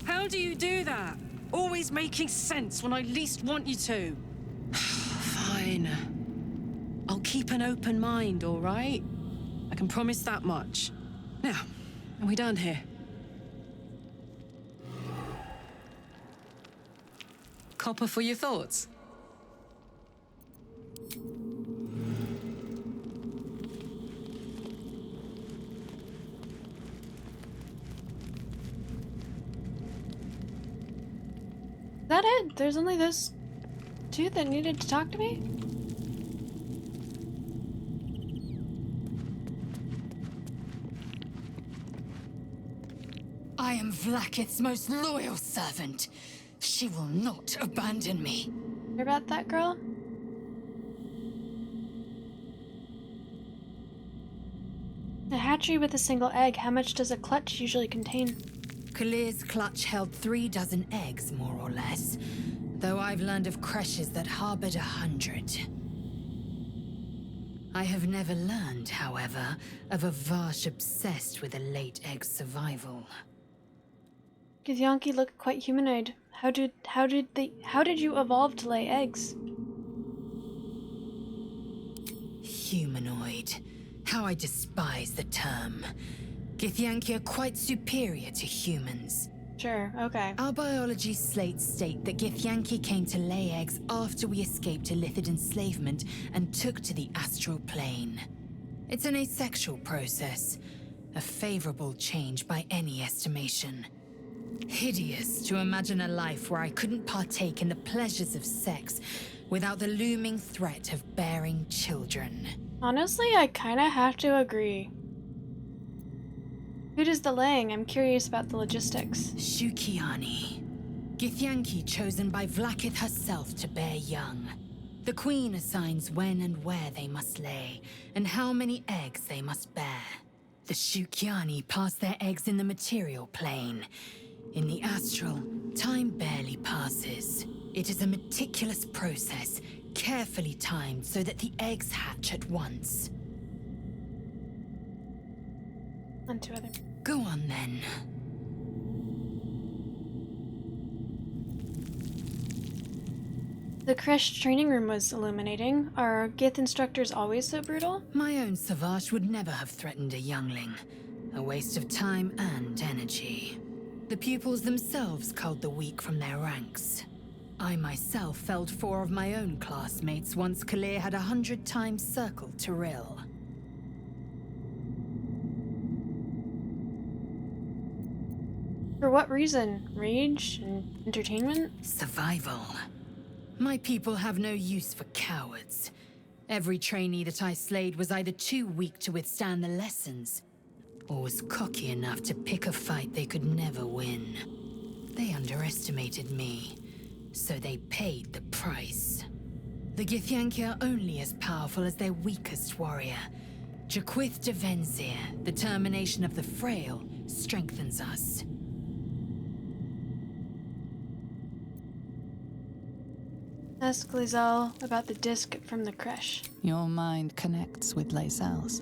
How do you do that? Always making sense when I least want you to. Fine. I'll keep an open mind, all right? I can promise that much. Now, are we done here? Copper for your thoughts? Is that it? There's only those two that needed to talk to me? I am Vlaakith's most loyal servant. She will not abandon me. Hear about that, girl? A hatchery with a single egg. How much does a clutch usually contain? Kalir's clutch held 3 dozen eggs, more or less. Though I've learned of creches that harbored 100. I have never learned, however, of a Varsh obsessed with a late egg survival. Githyanki look quite humanoid. How did you evolve to lay eggs? Humanoid. How I despise the term. Githyanki are quite superior to humans. Sure, okay. Our biology slates state that Githyanki came to lay eggs after we escaped Illithid enslavement and took to the astral plane. It's an asexual process, a favorable change by any estimation. Hideous to imagine a life where I couldn't partake in the pleasures of sex without the looming threat of bearing children. Honestly, I kinda have to agree. Who does the laying? I'm curious about the logistics. Shukiani. Githyanki chosen by Vlaakith herself to bear young. The Queen assigns when and where they must lay, and how many eggs they must bear. The Shukiani pass their eggs in the material plane. In the astral, time barely passes. It is a meticulous process, carefully timed so that the eggs hatch at once. On to other. Go on then. The Krish training room was illuminating. Are Gith instructors always so brutal? My own Savage would never have threatened a youngling. A waste of time and energy. The pupils themselves culled the weak from their ranks. I myself felled 4 of my own classmates once Kalir had 100 times circled Tyrell. For what reason? Rage and entertainment? Survival. My people have no use for cowards. Every trainee that I slayed was either too weak to withstand the lessons, or was cocky enough to pick a fight they could never win. They underestimated me, so they paid the price. The Githyanki are only as powerful as their weakest warrior. Jaquith de Venzir, the termination of the frail, strengthens us. Ask Lizelle about the disc from the creche. Your mind connects with Lae'zel's,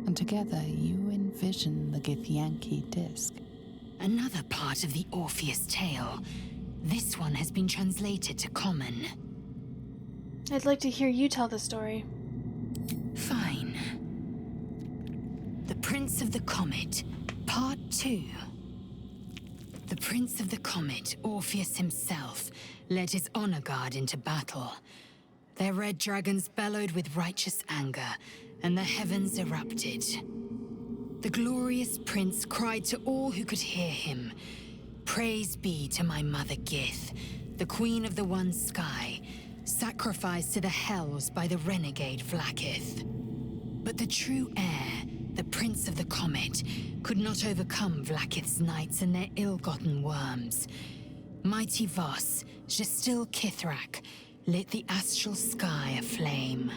and together you envision the Githyanki disc. Another part of the Orpheus tale. This one has been translated to Common. I'd like to hear you tell the story. Fine. The Prince of the Comet, Part 2. The Prince of the Comet, Orpheus himself, led his honor guard into battle. Their red dragons bellowed with righteous anger, and the heavens erupted. The glorious prince cried to all who could hear him, "Praise be to my mother Gith, the queen of the one sky, sacrificed to the hells by the renegade Vlaakith." But the true heir, the prince of the comet, could not overcome Vlaakith's knights and their ill-gotten worms. Mighty Voss, Gestil Kithrak, lit the astral sky aflame.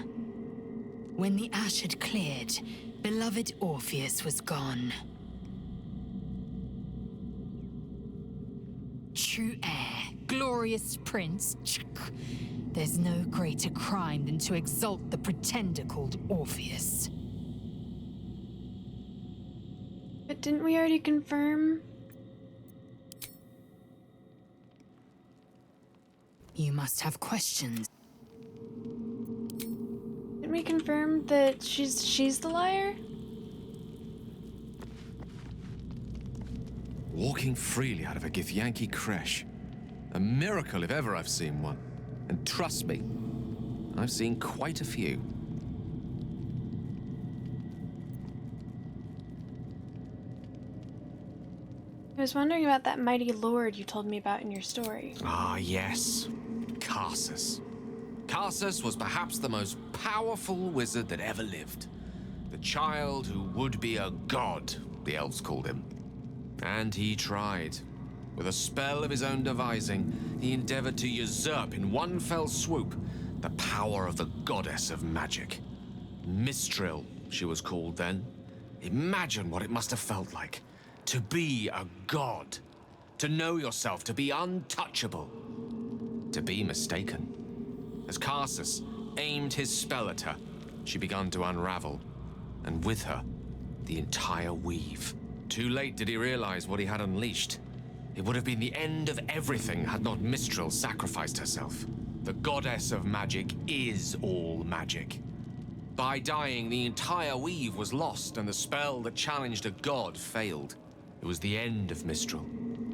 When the ash had cleared, beloved Orpheus was gone. True heir, glorious prince, there's no greater crime than to exalt the pretender called Orpheus. But didn't we already confirm? You must have questions. Didn't we confirm that she's the liar? Walking freely out of a Githyanki creche. A miracle if ever I've seen one. And trust me, I've seen quite a few. I was wondering about that mighty lord you told me about in your story. Ah, yes. Karsus. Karsus was perhaps the most powerful wizard that ever lived. The child who would be a god, the elves called him. And he tried. With a spell of his own devising, he endeavored to usurp in one fell swoop the power of the goddess of magic. Mistril, she was called then. Imagine what it must have felt like. To be a god. To know yourself, to be untouchable. To be mistaken. As Karsus aimed his spell at her, she began to unravel. And with her, the entire weave. Too late did he realize what he had unleashed. It would have been the end of everything had not Mistril sacrificed herself. The goddess of magic is all magic. By dying, the entire weave was lost, and the spell that challenged a god failed. It was the end of Mistril,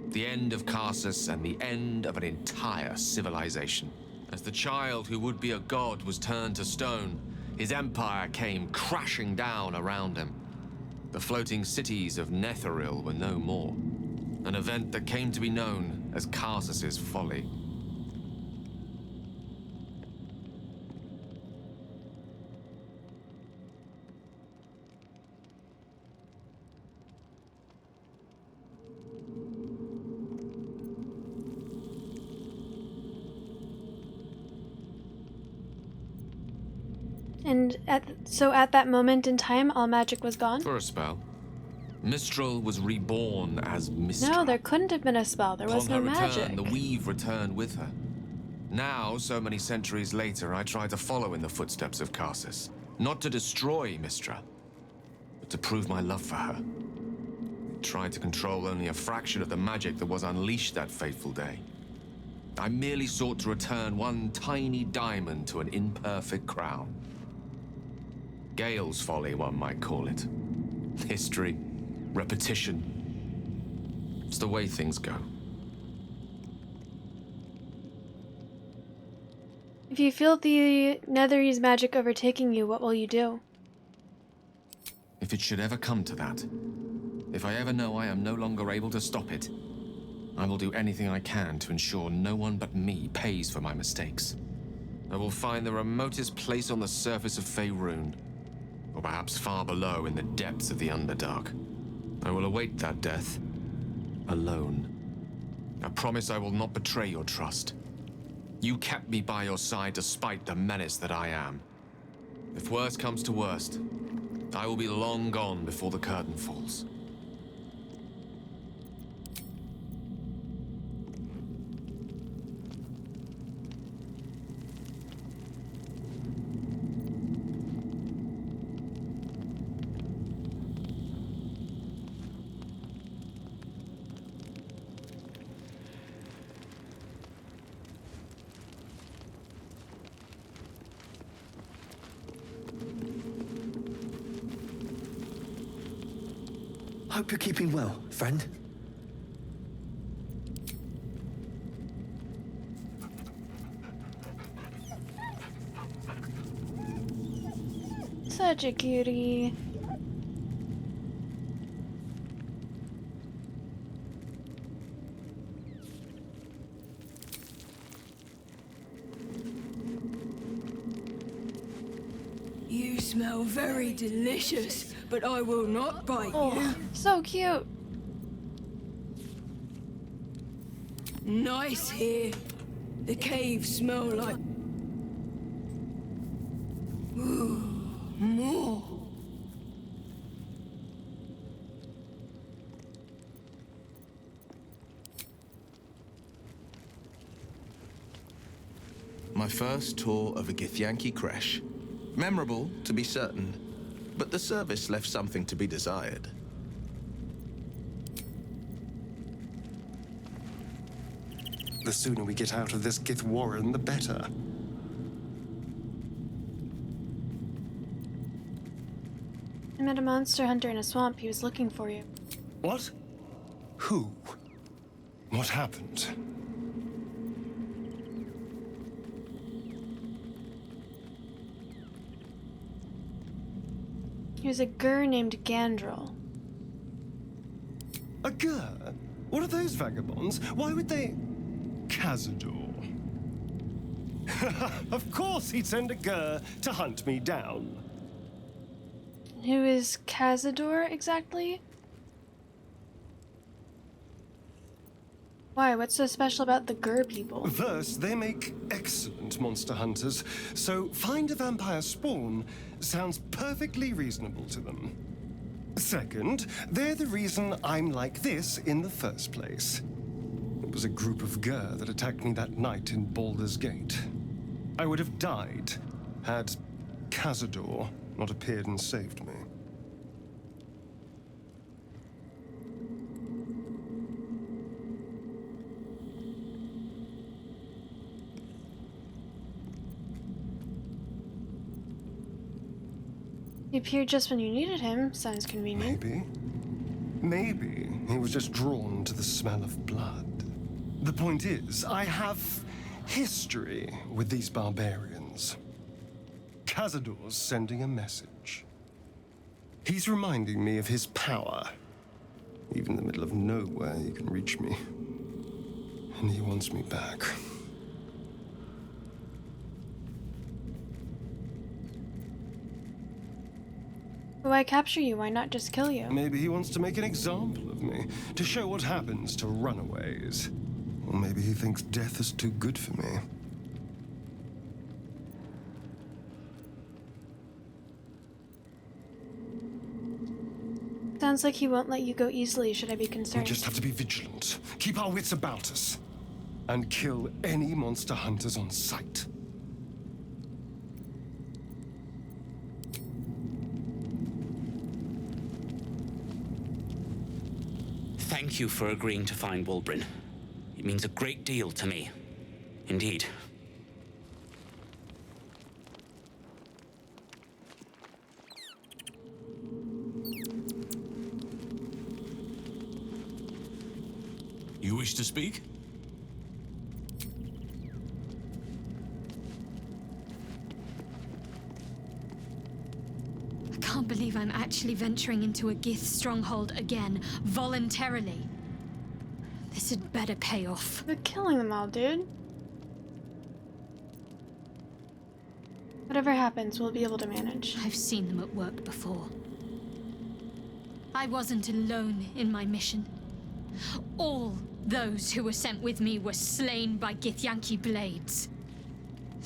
the end of Karsus, and the end of an entire civilization. As the child who would be a god was turned to stone, his empire came crashing down around him. The floating cities of Netheril were no more, an event that came to be known as Karsus's folly. And at that moment in time, all magic was gone? For a spell. Mistril was reborn as Mistril. No, there couldn't have been a spell. There was no Upon her magic. return, the weave returned with her. Now, so many centuries later, I try to follow in the footsteps of Karsus. Not to destroy Mistra, but to prove my love for her. I tried to control only a fraction of the magic that was unleashed that fateful day. I merely sought to return one tiny diamond to an imperfect crown. Gale's folly, one might call it. History, repetition. It's the way things go. If you feel the Netherese magic overtaking you, what will you do? If it should ever come to that, if I ever know I am no longer able to stop it, I will do anything I can to ensure no one but me pays for my mistakes. I will find the remotest place on the surface of Faerun, or perhaps far below in the depths of the Underdark. I will await that death, alone. I promise I will not betray your trust. You kept me by your side despite the menace that I am. If worst comes to worst, I will be long gone before the curtain falls. Hope you're keeping well, friend. Such a cutie. You smell very delicious, but I will not bite you. So cute. Nice here. The caves smell like... Ooh, more. My first tour of a Githyanki creche. Memorable, to be certain, but the service left something to be desired. The sooner we get out of this Gith Warren, the better. I met a monster hunter in a swamp. He was looking for you. What? Who? What happened? He was a Gur named Gandrel. A Gur? What are those vagabonds? Why would they... Cazador. Of course he'd send a Gur to hunt me down. Who is Cazador exactly? Why? What's so special about the Gur people? First, they make excellent monster hunters, so find a vampire spawn sounds perfectly reasonable to them. Second, they're the reason I'm like this in the first place. It was a group of Gur that attacked me that night in Baldurs Gate. I would have died had Cazador not appeared and saved me. He appeared just when you needed him. Sounds convenient. Maybe he was just drawn to the smell of blood. The point is, I have history with these barbarians. Cazador's sending a message. He's reminding me of his power. Even in the middle of nowhere, he can reach me. And he wants me back. Why capture you? Why not just kill you? Maybe he wants to make an example of me, to show what happens to runaways. Or maybe he thinks death is too good for me. Sounds like he won't let you go easily. Should I be We concerned? just have to be vigilant, keep our wits about us, and kill any monster hunters on sight. Thank you for agreeing to find Wulbren. It means a great deal to me. Indeed. You wish to speak? I can't believe I'm actually venturing into a Gith stronghold again, voluntarily. This had better pay off. You're killing them all, dude. Whatever happens, we'll be able to manage. I've seen them at work before. I wasn't alone in my mission. All those who were sent with me were slain by Githyanki blades.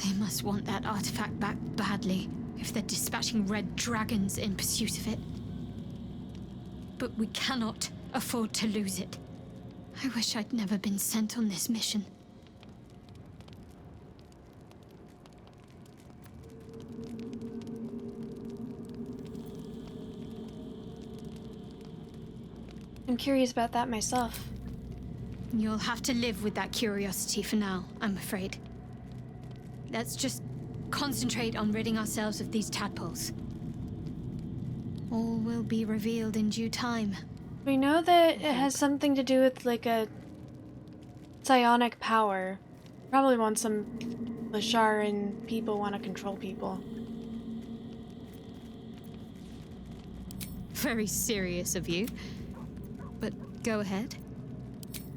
They must want that artifact back badly if they're dispatching red dragons in pursuit of it. But we cannot afford to lose it. I wish I'd never been sent on this mission. I'm curious about that myself. You'll have to live with that curiosity for now, I'm afraid. Let's just concentrate on ridding ourselves of these tadpoles. All will be revealed in due time. We know that it has something to do with, like, a psionic power. Probably want some Lasharan people want to control people. Very serious of you. But go ahead.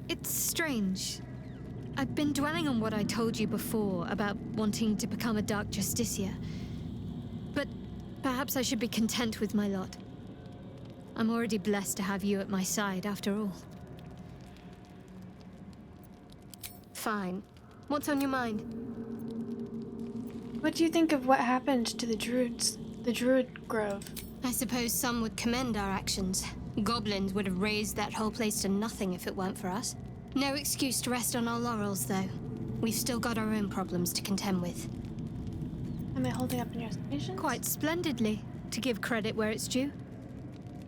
It's strange. I've been dwelling on what I told you before about wanting to become a Dark Justicia. But perhaps I should be content with my lot. I'm already blessed to have you at my side, after all. Fine. What's on your mind? What do you think of what happened to the Druids? The Druid Grove? I suppose some would commend our actions. Goblins would have razed that whole place to nothing if it weren't for us. No excuse to rest on our laurels, though. We've still got our own problems to contend with. Am I holding up in your estimations? Quite splendidly, to give credit where it's due.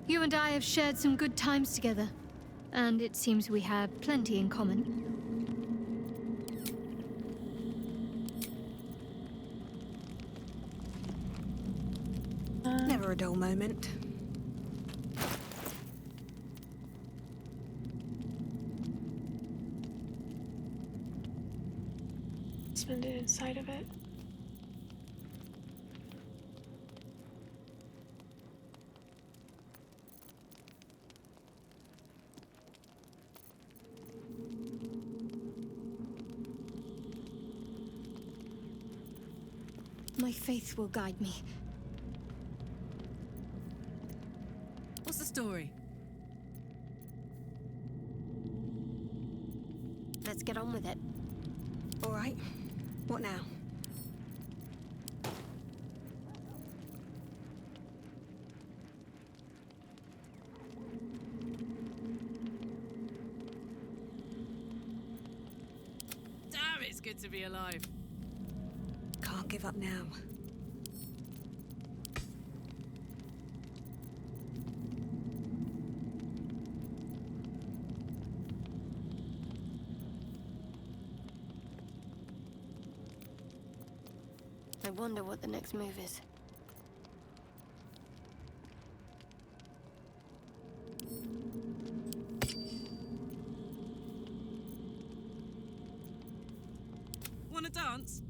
You and I have shared some good times together, and it seems we have plenty in common. Never a dull moment. Spend it inside of it. My faith will guide me. What's the story? Let's get on with it. All right. What now? Damn, it's good to be alive. Can't give up now. I wonder what the next move is. Wanna dance?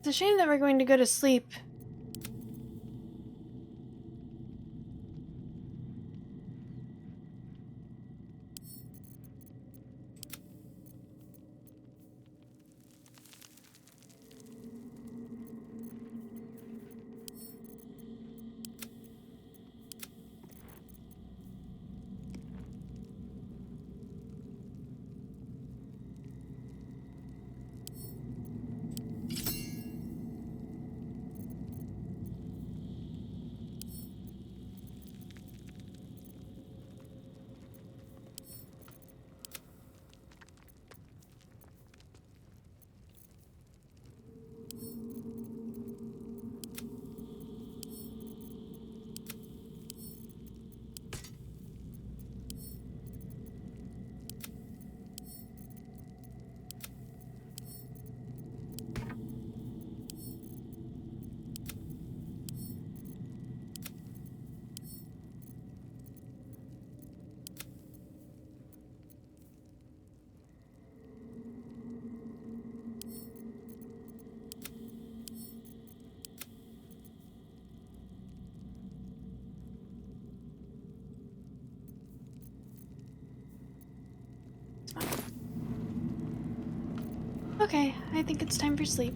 It's a shame that we're going to go to sleep. Okay, I think it's time for sleep.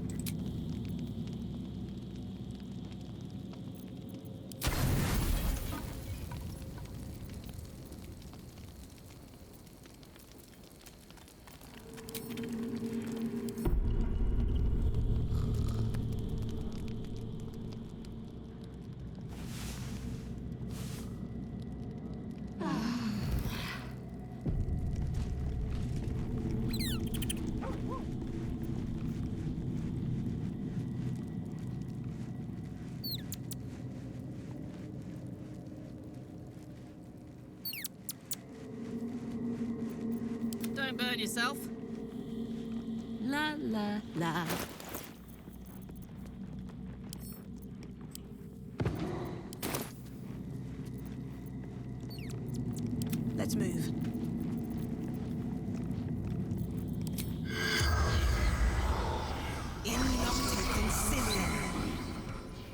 don't burn yourself. La la la. Let's move.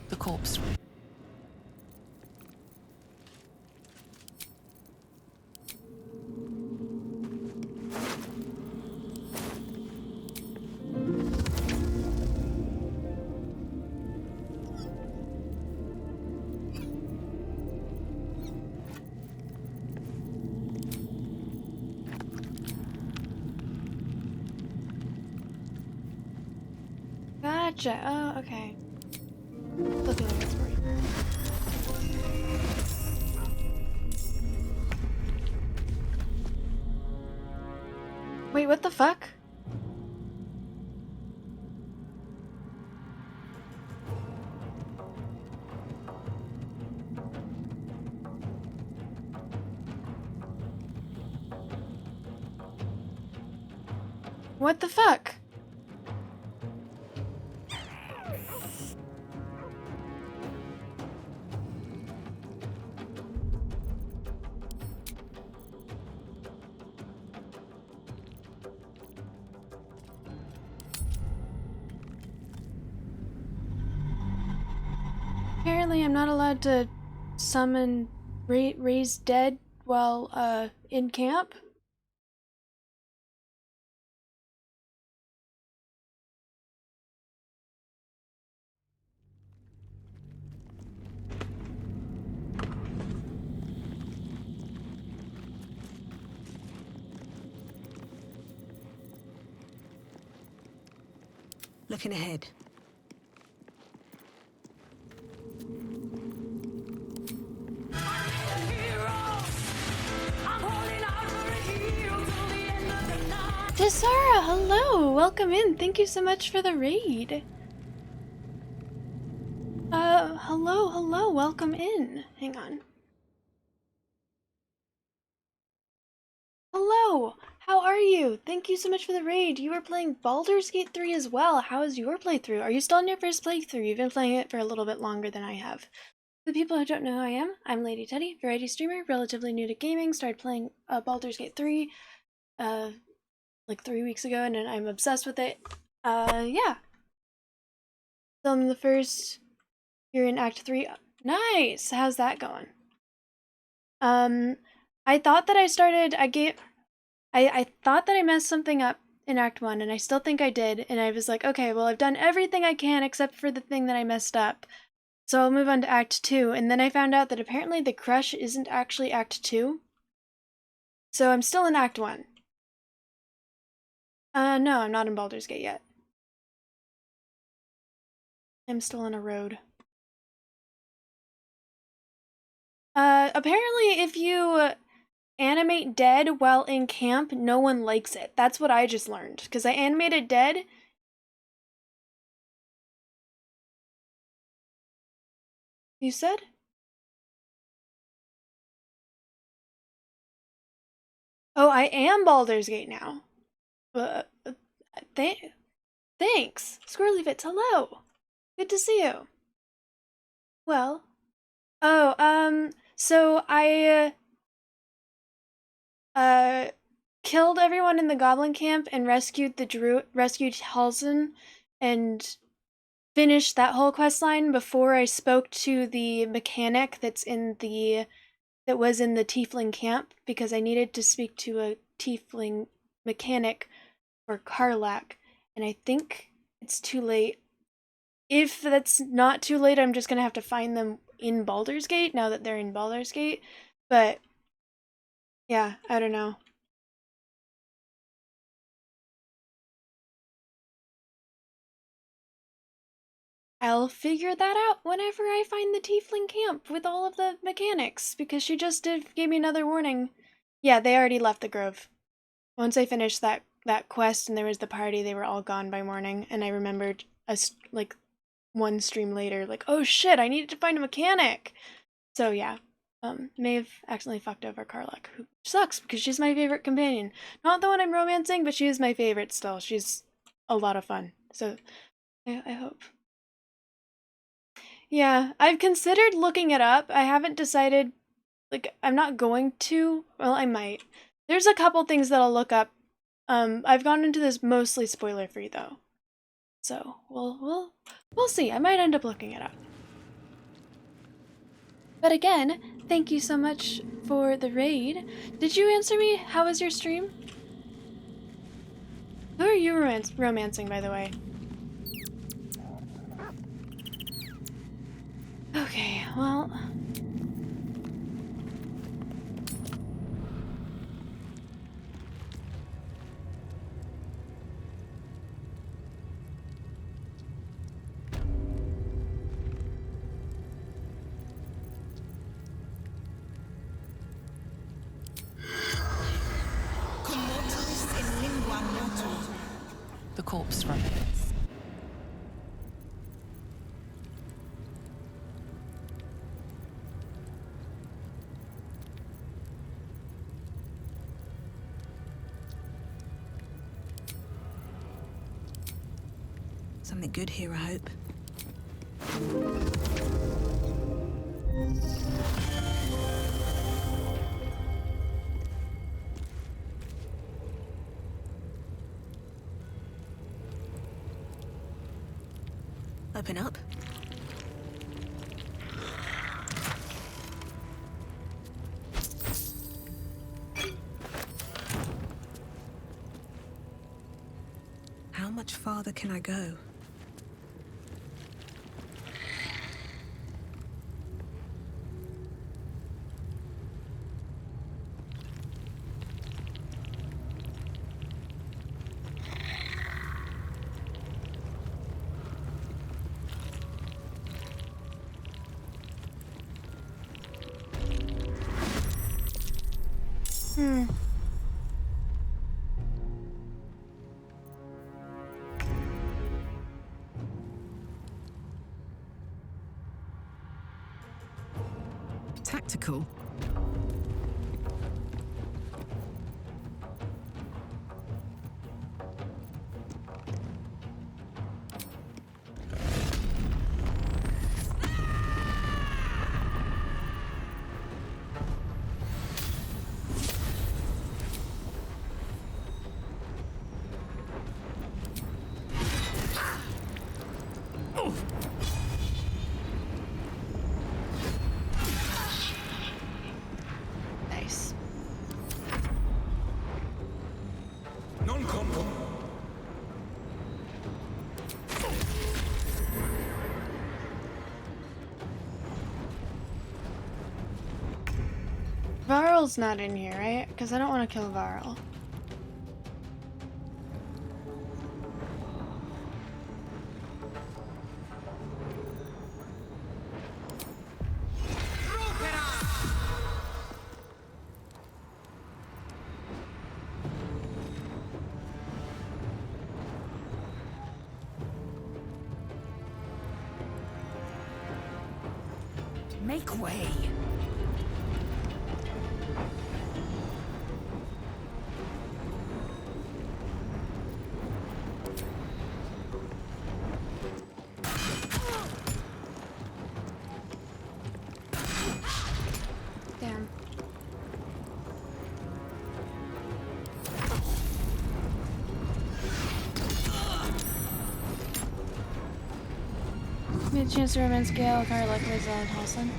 The corpse. Gotcha. Oh, okay. Still feeling this for you. Wait, what the fuck? What the fuck? Apparently I'm not allowed to summon raise dead while in camp. Looking ahead. Tessara, hello! Welcome in. Thank you so much for the raid. Hello, welcome in. Hang on. Hello! How are you? Thank you so much for the raid. You are playing Baldur's Gate 3 as well. How is your playthrough? Are you still in your first playthrough? You've been playing it for a little bit longer than I have. For the people who don't know who I am, I'm Lady Teddy, variety streamer, relatively new to gaming, started playing Baldur's Gate 3 like 3 weeks ago, and I'm obsessed with it. Yeah. Still in the first, you're in Act 3. Nice! How's that going? I thought that I thought that I messed something up in Act 1, and I still think I did, and I was like, okay, well, I've done everything I can except for the thing that I messed up. So I'll move on to Act 2, and then I found out that apparently the crush isn't actually Act 2. So I'm still in Act 1. No, I'm not in Baldur's Gate yet. I'm still on a road. Apparently if you animate dead while in camp, no one likes it. That's what I just learned, because I animated dead. You said? Oh, I am Baldur's Gate now. Thanks. Squirrely Fits, hello. Good to see you. Well, so I, killed everyone in the goblin camp and rescued Halsin and finished that whole quest line before I spoke to the mechanic that was in the tiefling camp, because I needed to speak to a tiefling mechanic for Karlak, and I think it's too late. If that's not too late, I'm just gonna have to find them in Baldur's Gate now that they're in Baldur's Gate. But yeah, I don't know. I'll figure that out whenever I find the tiefling camp with all of the mechanics, because she just gave me another warning. Yeah, they already left the grove. Once I finished that quest and there was the party, they were all gone by morning, and I remembered like one stream later, like, oh shit, I needed to find a mechanic. So yeah, Maeve accidentally fucked over Karlach, who sucks because she's my favorite companion. Not the one I'm romancing, but she is my favorite still. She's a lot of fun. So, I hope. Yeah, I've considered looking it up. I haven't decided, like, I'm not going to. Well, I might. There's a couple things that I'll look up. I've gone into this mostly spoiler-free, though. So, we'll see. I might end up looking it up. But again, thank you so much for the raid. Did you answer me? How was your stream? Who are you romancing, by the way? Okay, well... The corpse remains. Something good here, I hope. Open up. How much farther can I go? Tactical. Nice. Non-combo. Varl's not in here, right? Because I don't want to kill Varl. Make way. Damn. Made a chance to romance Gale, Karlach, Rizal, and Halson.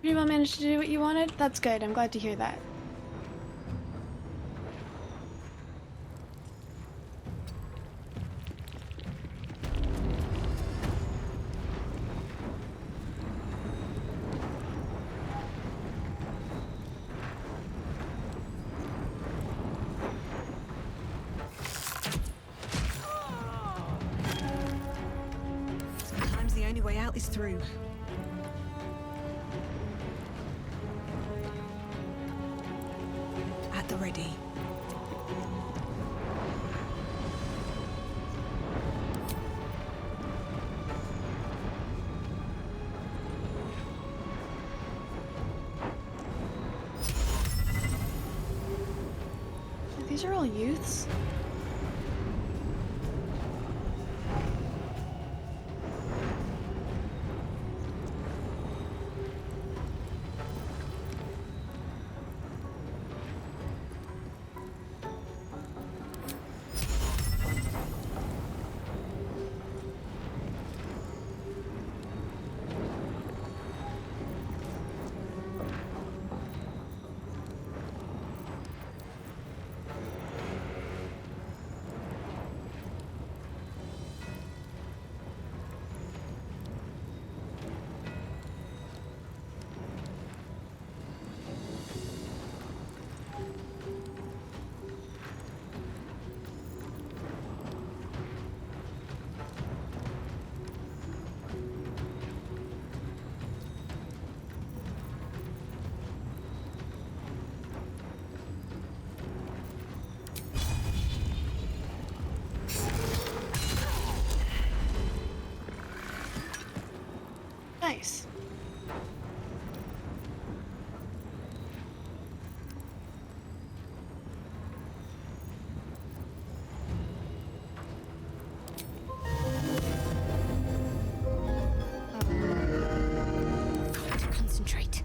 Pretty well managed to do what you wanted? That's good, I'm glad to hear that. Sometimes the only way out is through. At the ready. These are all youths. Nice. Got to concentrate.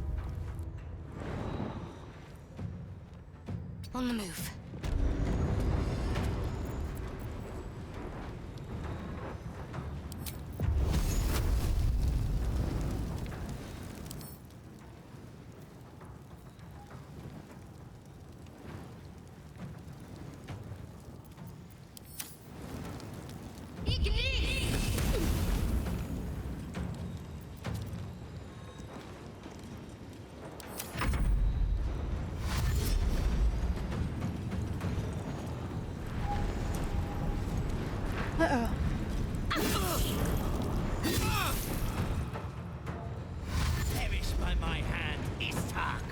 On the move. Uh-oh. Perish by my hand, Istark.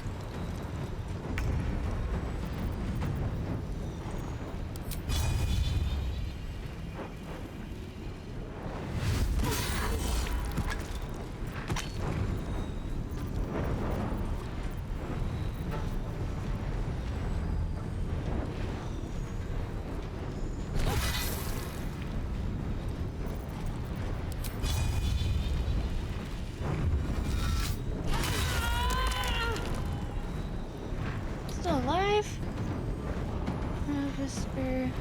Still alive? Whisper.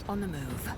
On the move.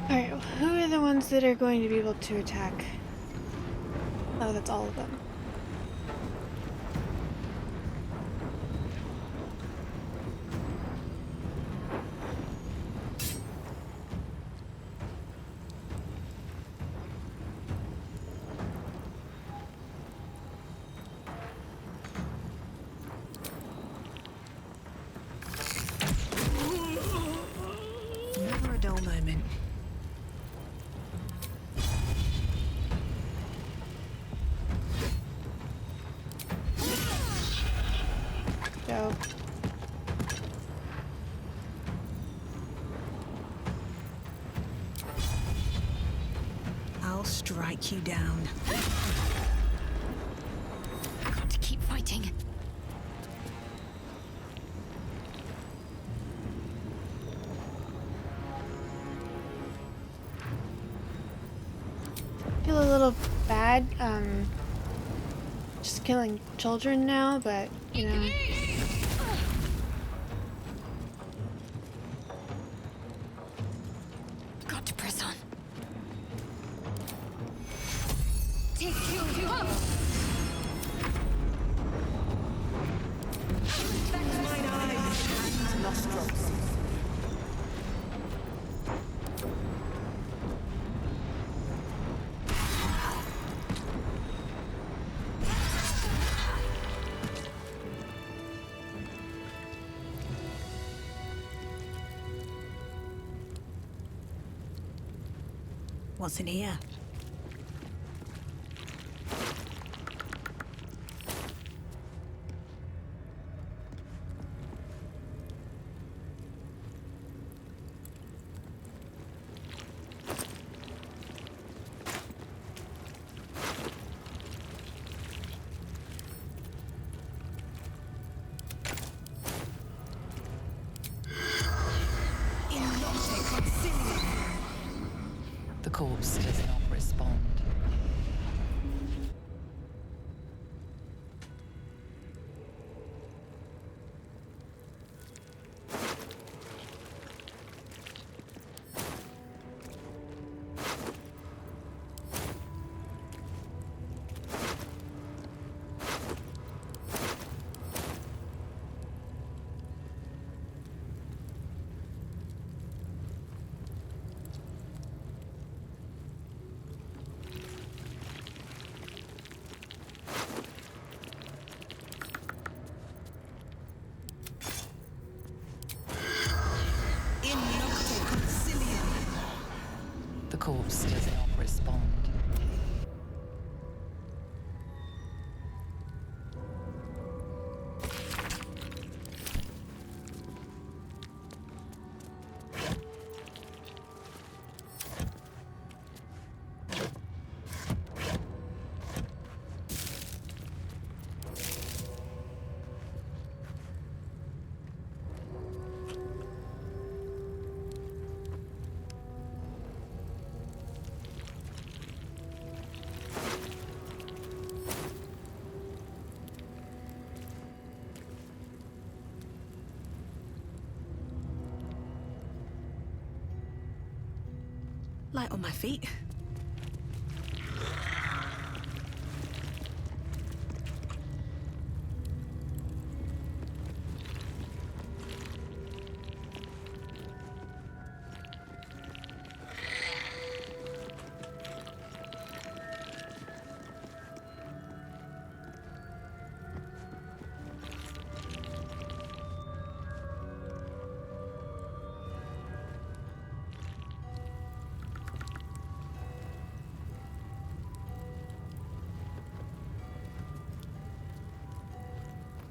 Alright, who are the ones that are going to be able to attack? Oh, that's all of them. Never a dull moment. Go. take you down. I've got to keep fighting. I feel a little bad, just killing children now, but, you know. Got to press on. Take you up! Mine eyes and nostrils. What's in here? The corpse does not respond. The corpse does not respond. Light on my feet.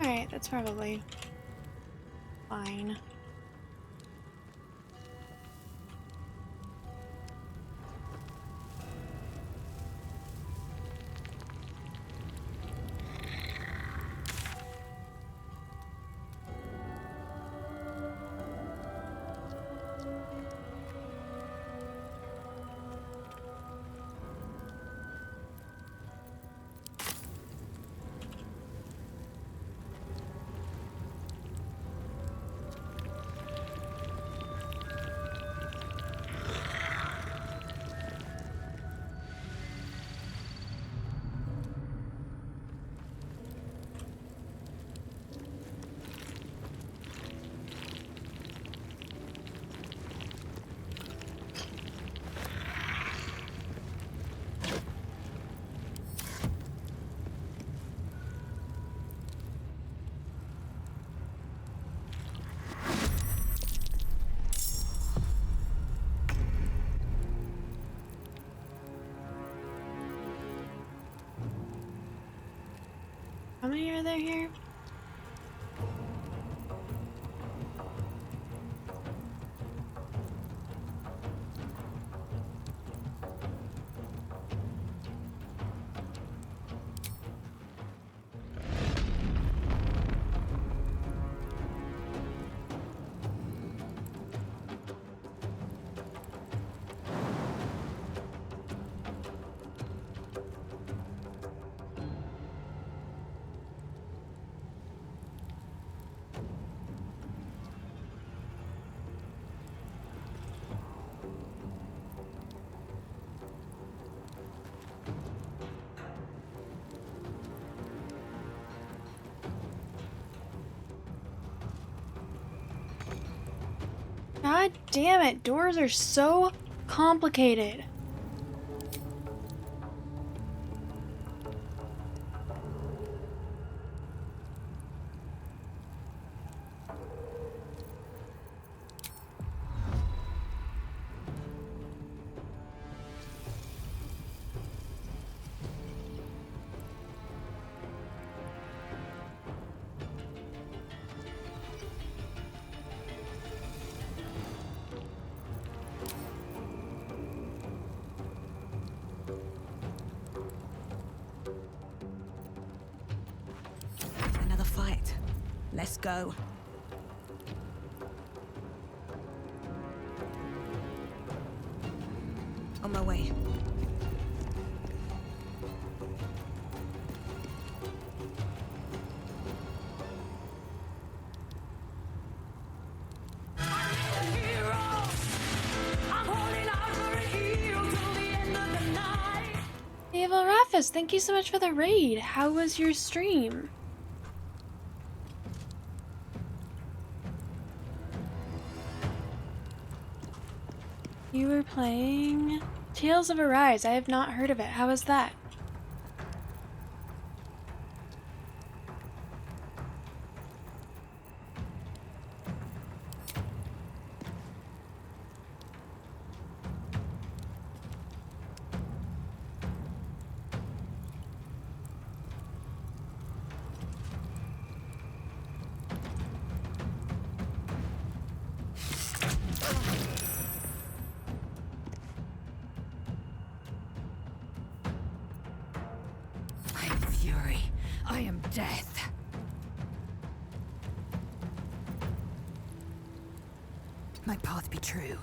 Alright, that's probably fine. How many are there here? God damn it, doors are so complicated. Another fight. Let's go. On my way. Evil Rafis, thank you so much for the raid. How was your stream? You were playing Tales of Arise. I have not heard of it. How was that? I am fury. I am death. My path be true.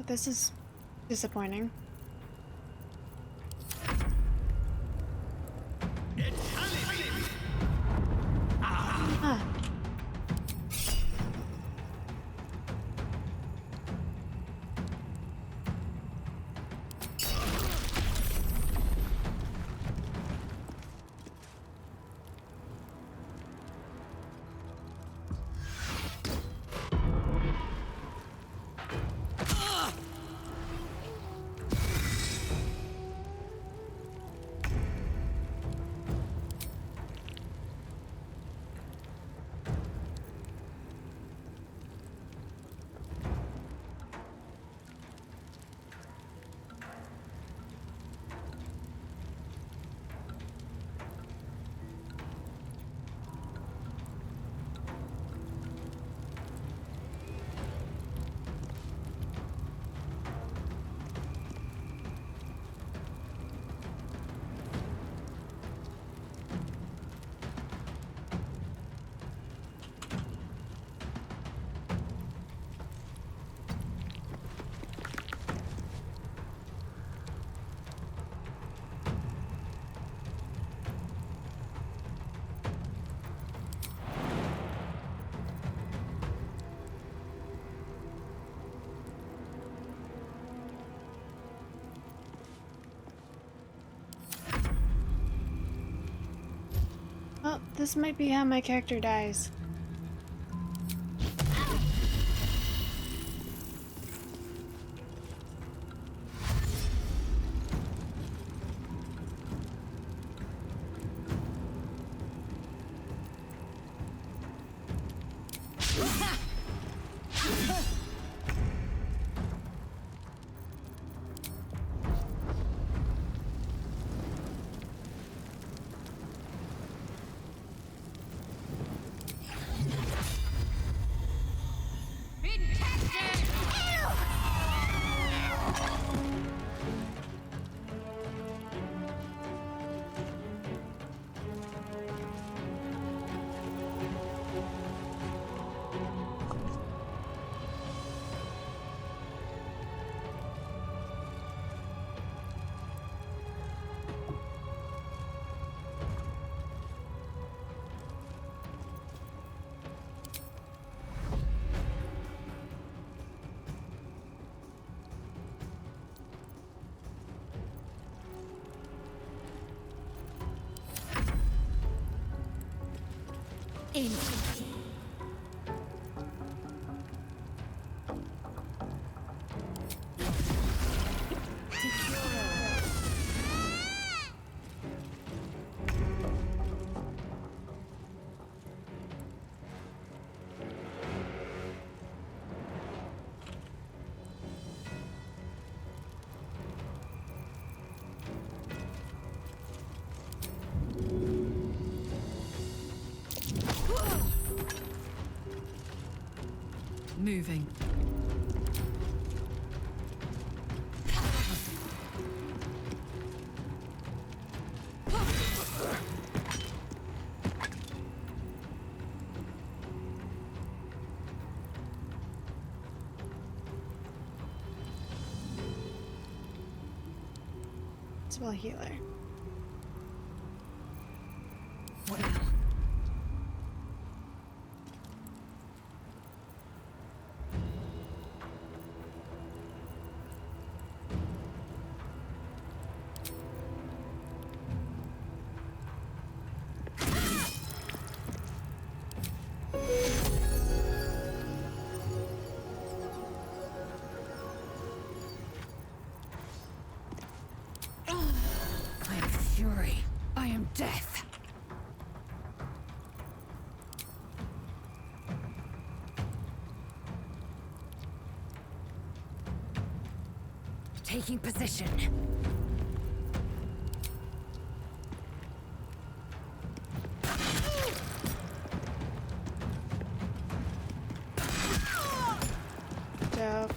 This is disappointing. Ah. Well, this might be how my character dies. in. Moving. Spell healer. What now? I am fury. I am death. Taking position. Dope.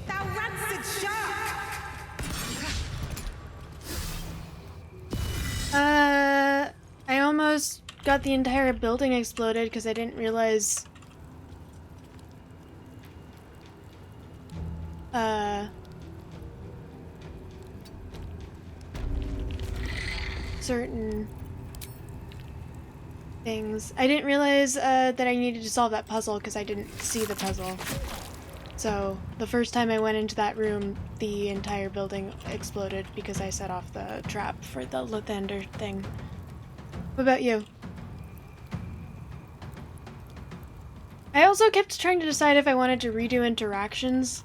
Thou rancid shark! I almost got the entire building exploded because I didn't realize certain things. I didn't realize that I needed to solve that puzzle because I didn't see the puzzle. So the first time I went into that room, the entire building exploded because I set off the trap for the Lathander thing. What about you? I also kept trying to decide if I wanted to redo interactions.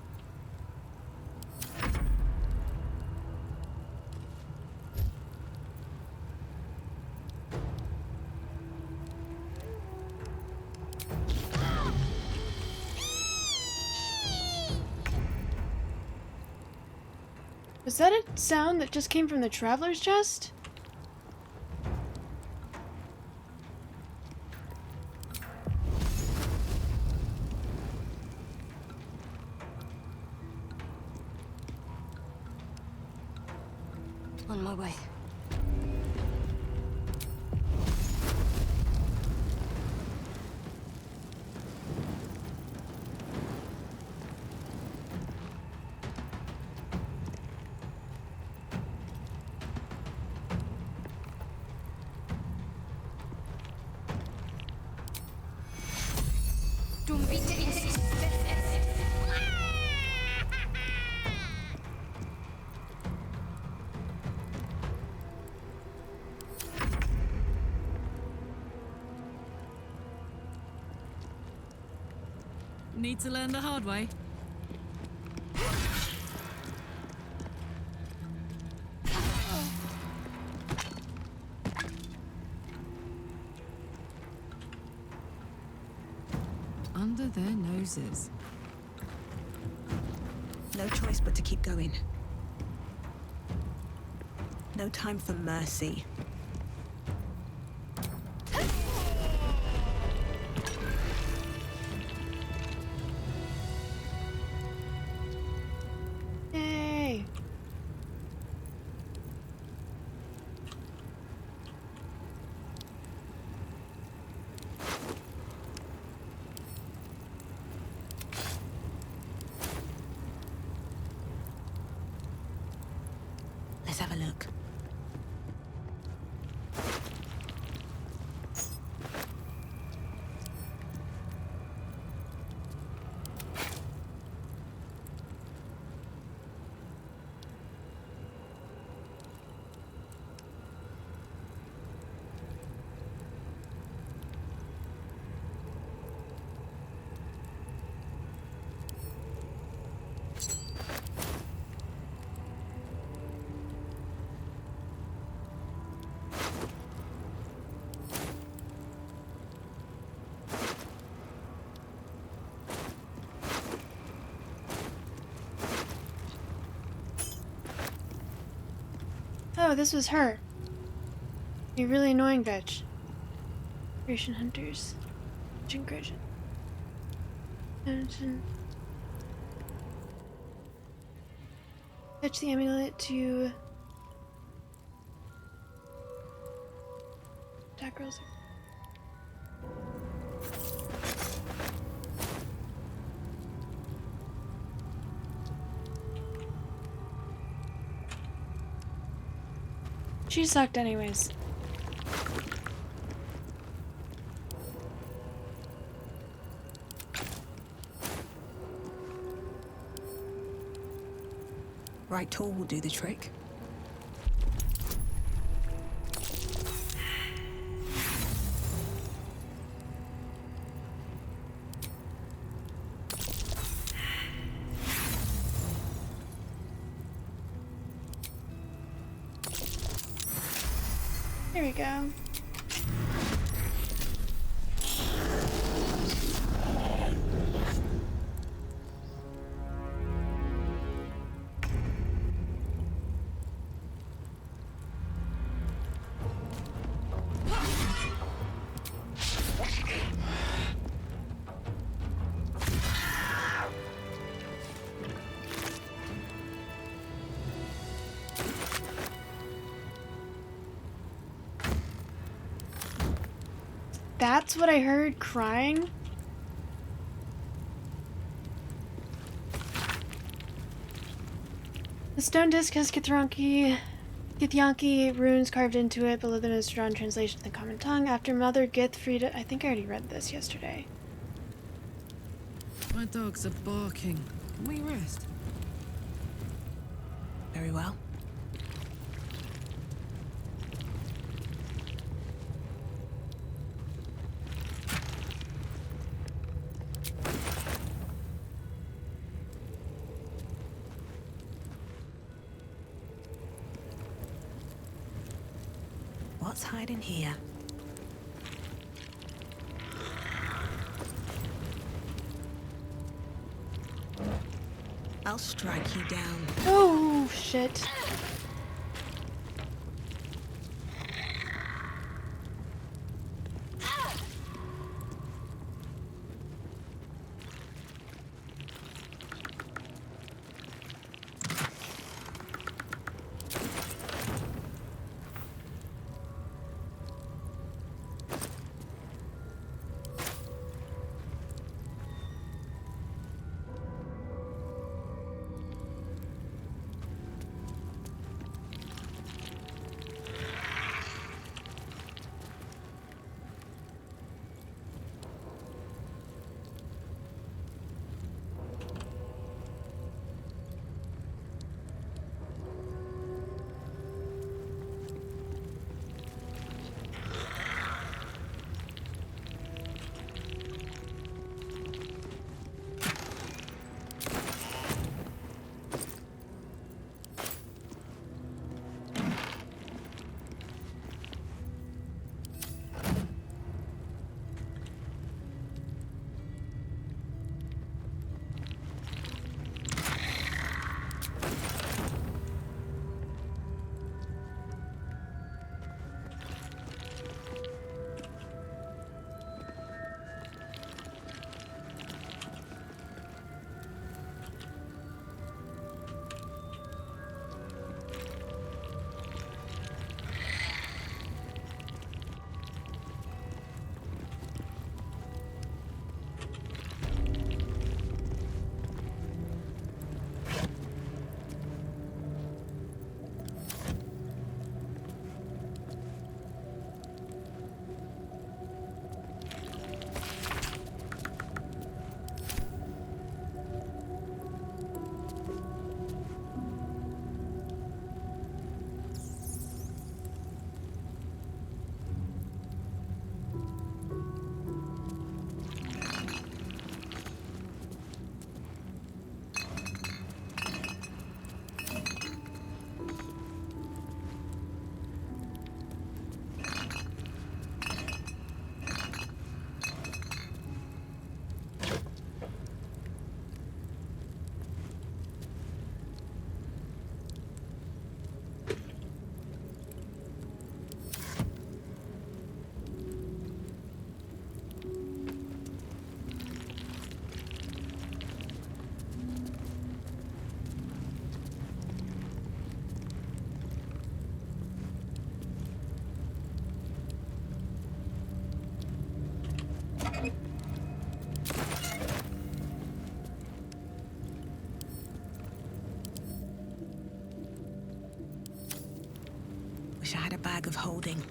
Was that a sound that just came from the Traveler's Chest? On my way. Need to learn the hard way. Under their noses. No choice but to keep going. No time for mercy. Yay! Let's have a look. Oh, this was her. You really annoying bitch. Creation hunters. Creation. Fetch the amulet to attack girls. She sucked anyways. Right tool will do the trick. There we go. That's what I heard crying. The stone disc has Githyanki runes carved into it. Below them is drawn translation in the common tongue. After Mother Gith freed it. I think I already read this yesterday. My dogs are barking. Can we rest? Very well. What's hiding here? I'll strike you down. Oh, shit. of holding.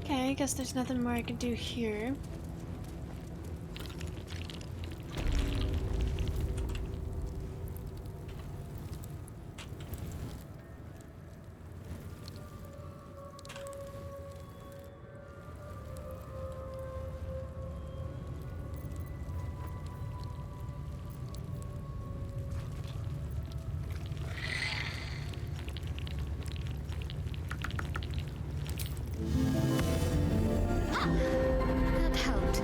Okay, I guess there's nothing more I can do here. That helped.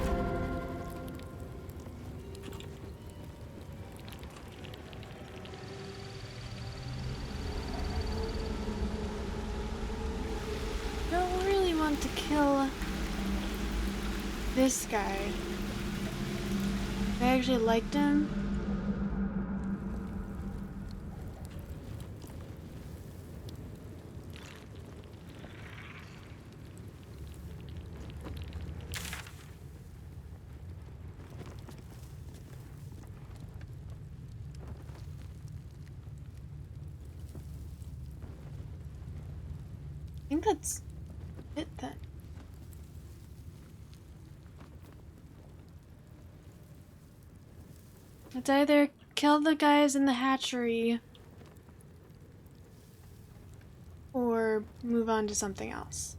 Don't really want to kill this guy. I actually liked him. I think that's it then. Let's either kill the guys in the hatchery or move on to something else.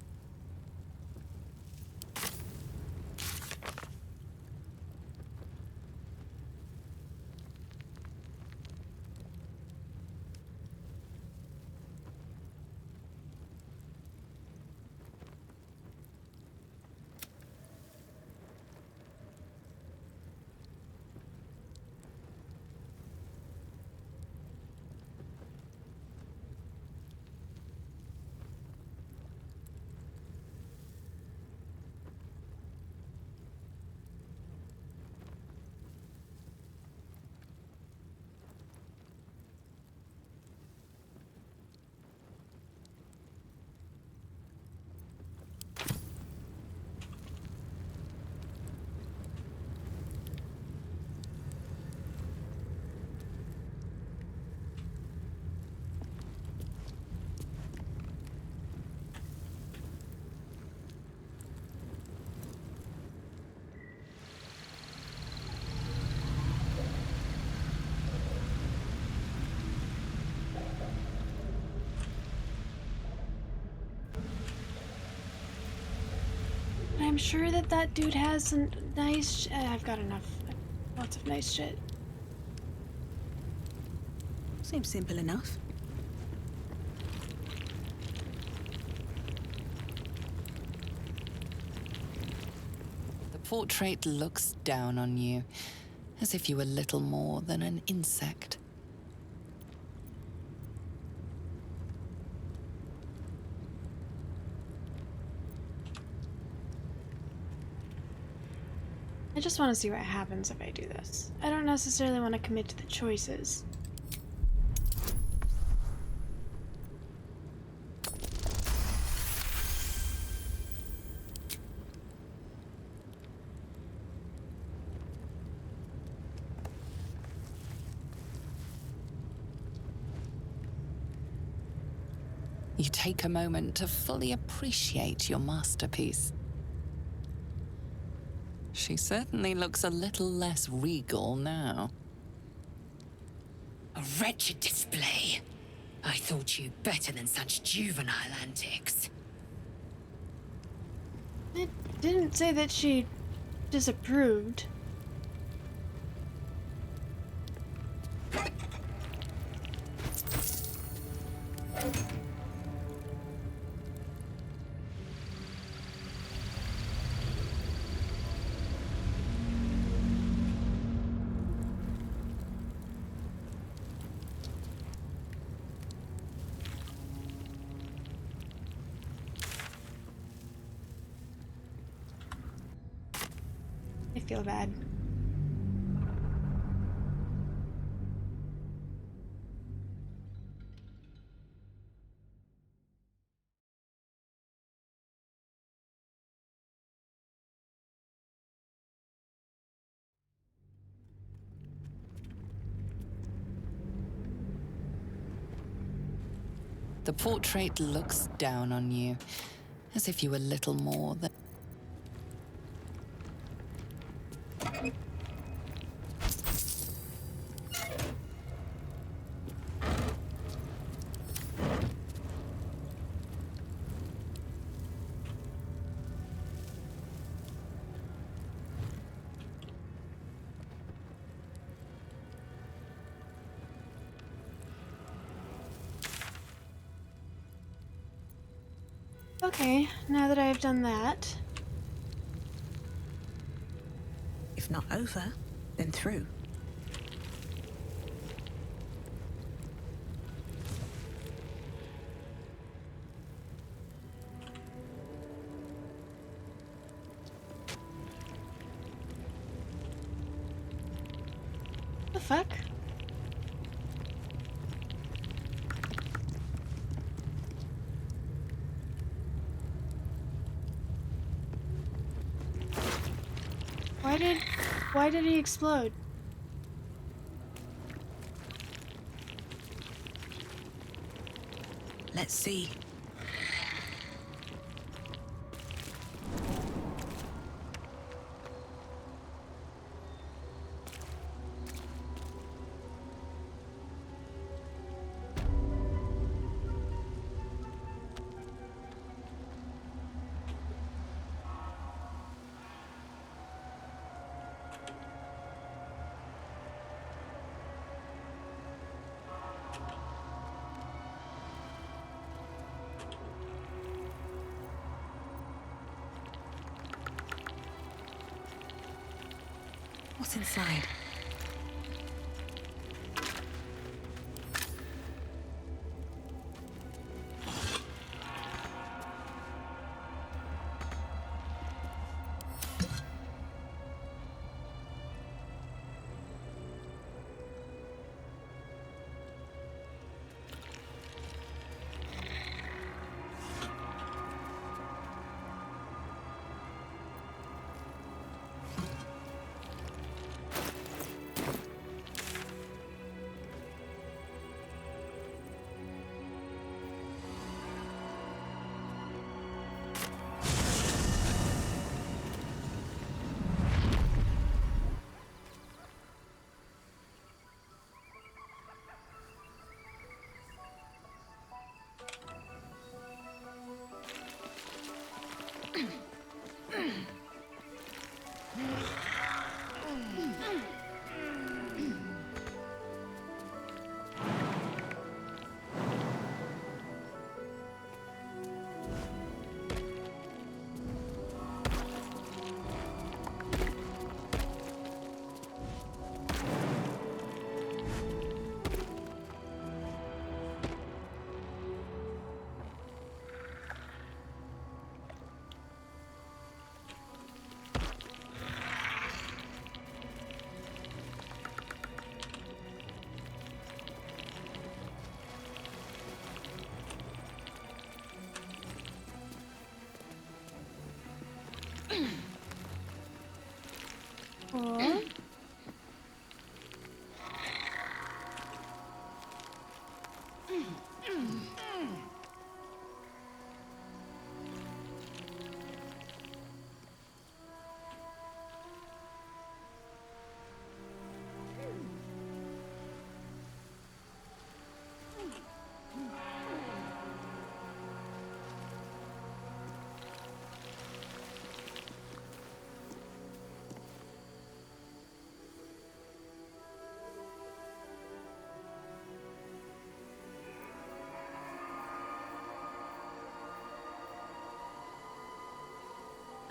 I'm sure that that dude has some nice I've got enough. Lots of nice shit. Seems simple enough. The portrait looks down on you, as if you were little more than an insect. I just want to see what happens if I do this. I don't necessarily want to commit to the choices. You take a moment to fully appreciate your masterpiece. She certainly looks a little less regal now. A wretched display. I thought you better than such juvenile antics. It didn't say that she disapproved. feel bad. The portrait looks down on you, as if you were little more than... Okay, now that I've done that... If not over, then through. The fuck? Why did he explode? Let's see. What's inside? Cool.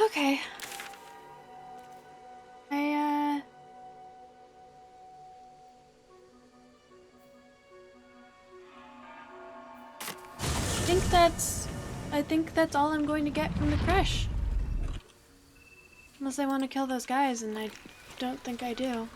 Okay. I think that's all I'm going to get from the crush. Unless I want to kill those guys, and I don't think I do.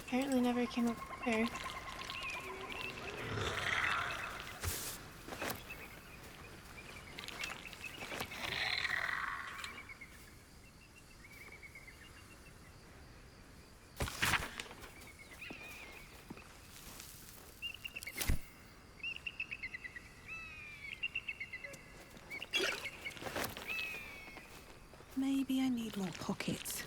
Apparently never came up here. Maybe I need more pockets.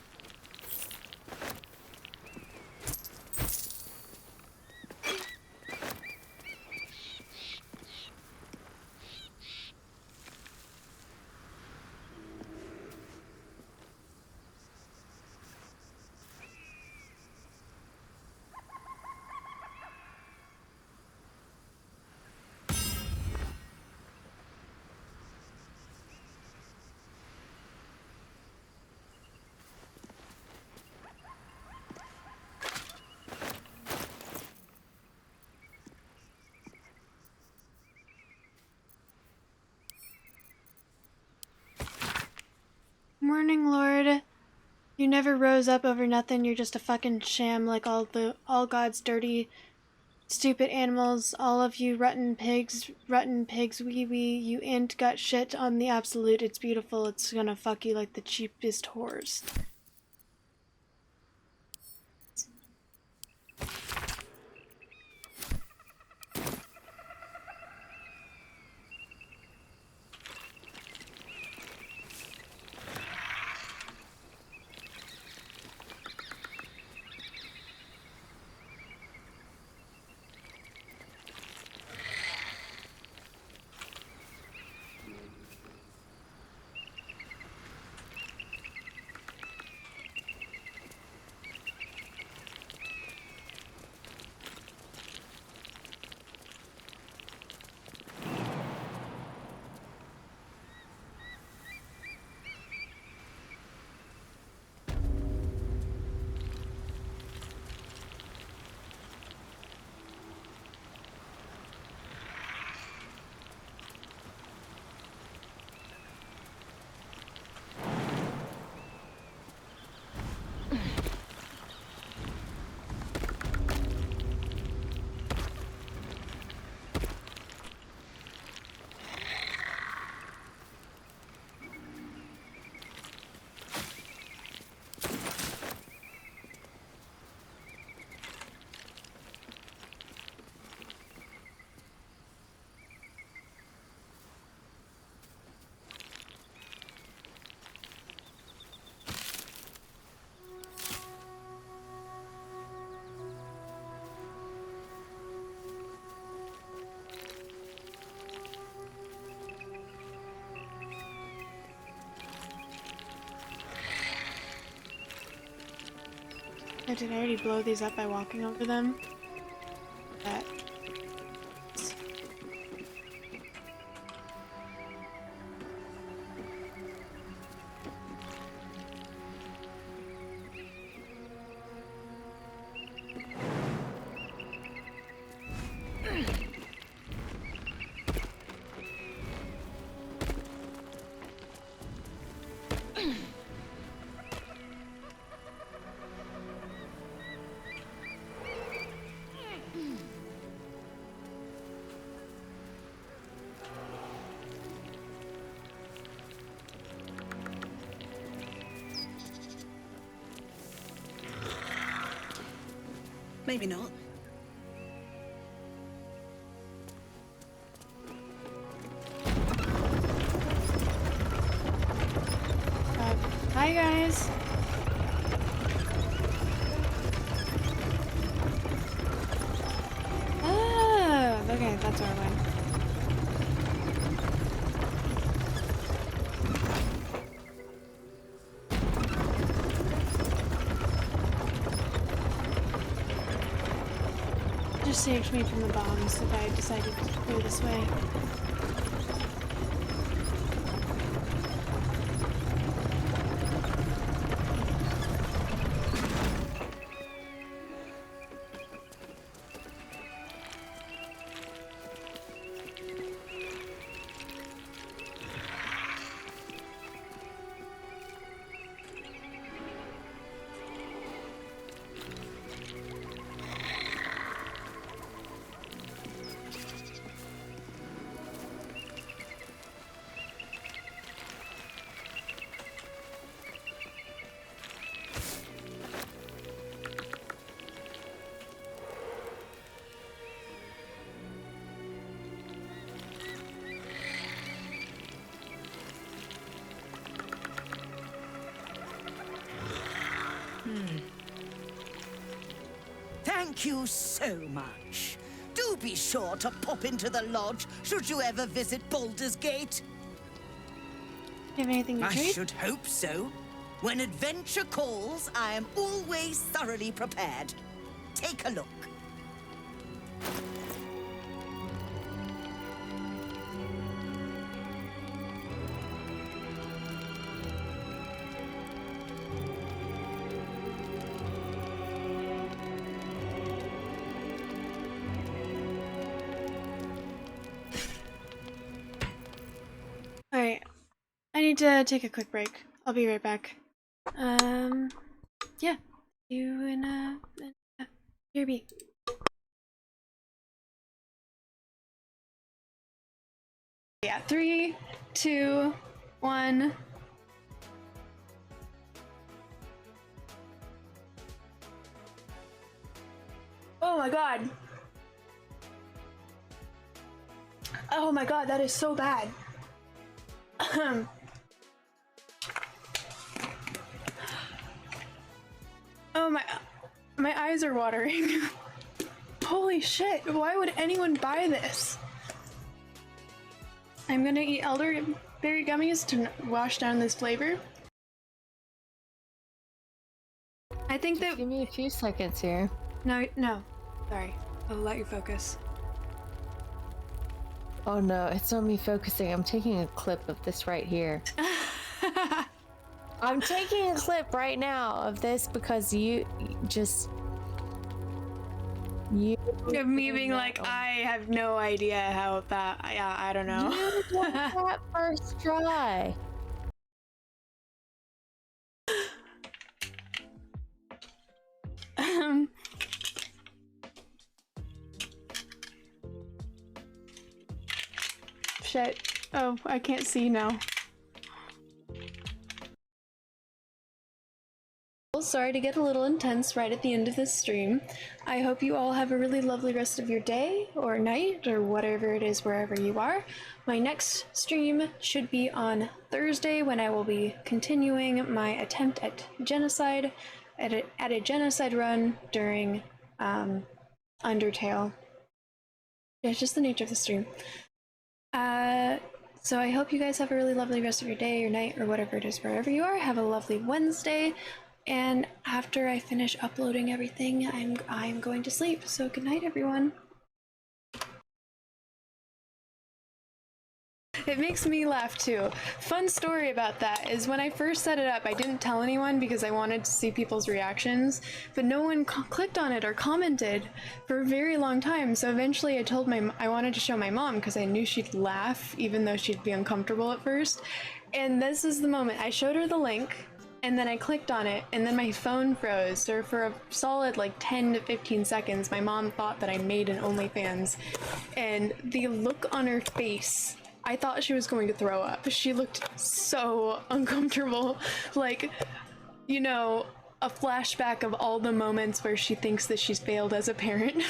Morning, Lord. You never rose up over nothing. You're just a fucking sham like all God's dirty, stupid animals. All of you rotten pigs, wee wee. You ain't got shit on the absolute. It's beautiful. It's gonna fuck you like the cheapest whores. Or did I already blow these up by walking over them? That. Maybe not. Hi guys. Ah, okay, that's where I went. Just saved me from the bombs if I decided to go this way. Thank you so much. Do be sure to pop into the lodge should you ever visit Baldurs Gate. You have anything to I drink? should hope so. When adventure calls, I am always thoroughly prepared. Take a look. Alright, I need to take a quick break. I'll be right back. Yeah, you and here be. Yeah, 3, 2, 1. Oh my god. Oh my god, that is so bad. Oh my eyes are watering. Holy shit, why would anyone buy this? I'm gonna eat elderberry gummies to wash down this flavor. I think that— give me a few seconds here. No, sorry. I'll let you focus. Oh no, it's not me focusing. I'm taking a clip of this right here. I'm taking a clip right now of this because you Of me being like, I have no idea how that. I don't know. You did that first try. Shit. Oh, I can't see now. Sorry to get a little intense right at the end of this stream. I hope you all have a really lovely rest of your day or night or whatever it is wherever you are. My next stream should be on Thursday when I will be continuing my attempt at genocide at a genocide run during Undertale. Yeah, it's just the nature of the stream. So I hope you guys have a really lovely rest of your day or night or whatever it is wherever you are. Have a lovely Wednesday. And after I finish uploading everything, I'm going to sleep. So good night, everyone. It makes me laugh too. Fun story about that is when I first set it up, I didn't tell anyone because I wanted to see people's reactions, but no one clicked on it or commented for a very long time. So eventually I wanted to show my mom because I knew she'd laugh even though she'd be uncomfortable at first. And this is the moment. I showed her the link and then I clicked on it and then my phone froze. So for a solid like 10 to 15 seconds, my mom thought that I made an OnlyFans, and the look on her face, I thought she was going to throw up. She looked so uncomfortable. Like, you know, a flashback of all the moments where she thinks that she's failed as a parent.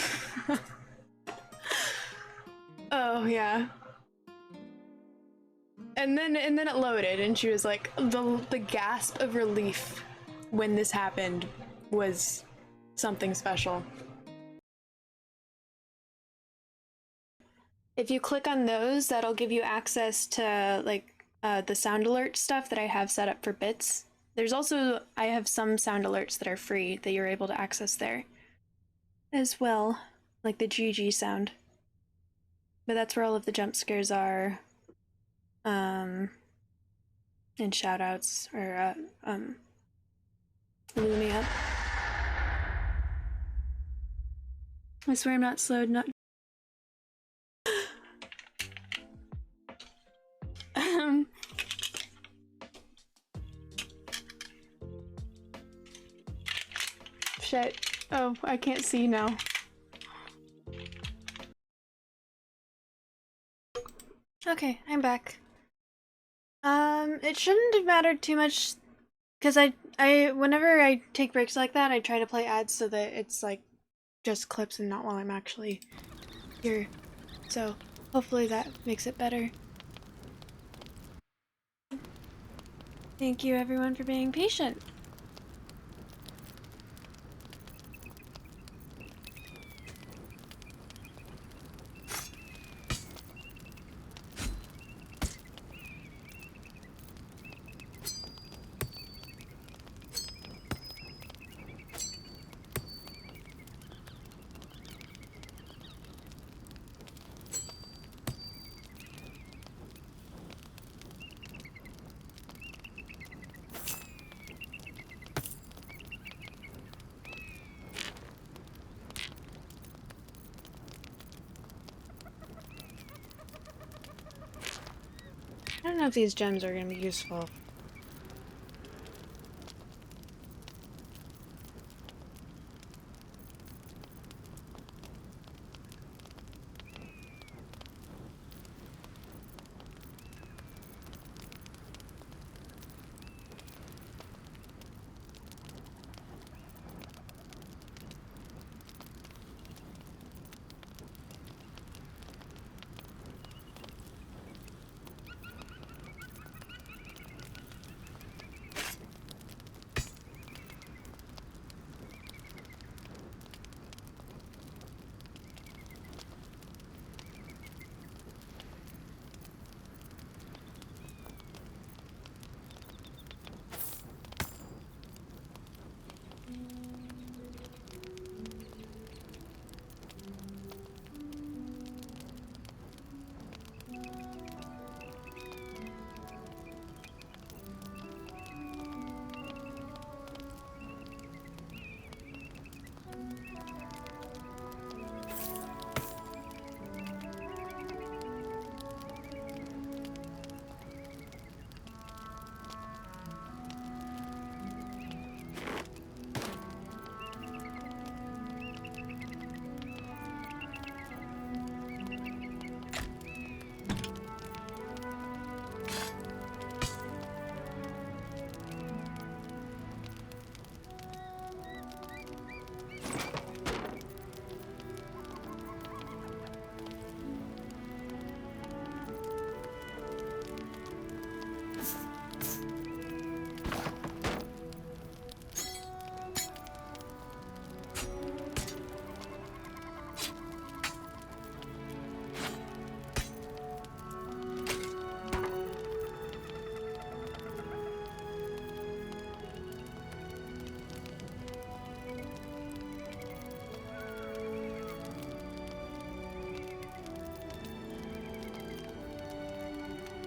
Oh yeah. And then it loaded, and she was like, the gasp of relief when this happened was something special. If you click on those, that'll give you access to like the sound alert stuff that I have set up for bits. There's also, I have some sound alerts that are free that you're able to access there as well, like the GG sound. But that's where all of the jump scares are, and shoutouts or Lumia. I swear I'm not slowed, not. Shit. Oh, I can't see now. Okay, I'm back. It shouldn't have mattered too much, because whenever I take breaks like that, I try to play ads so that it's like just clips and not while I'm actually here. So hopefully that makes it better. Thank you everyone for being patient. I don't know if these gems are going to be useful.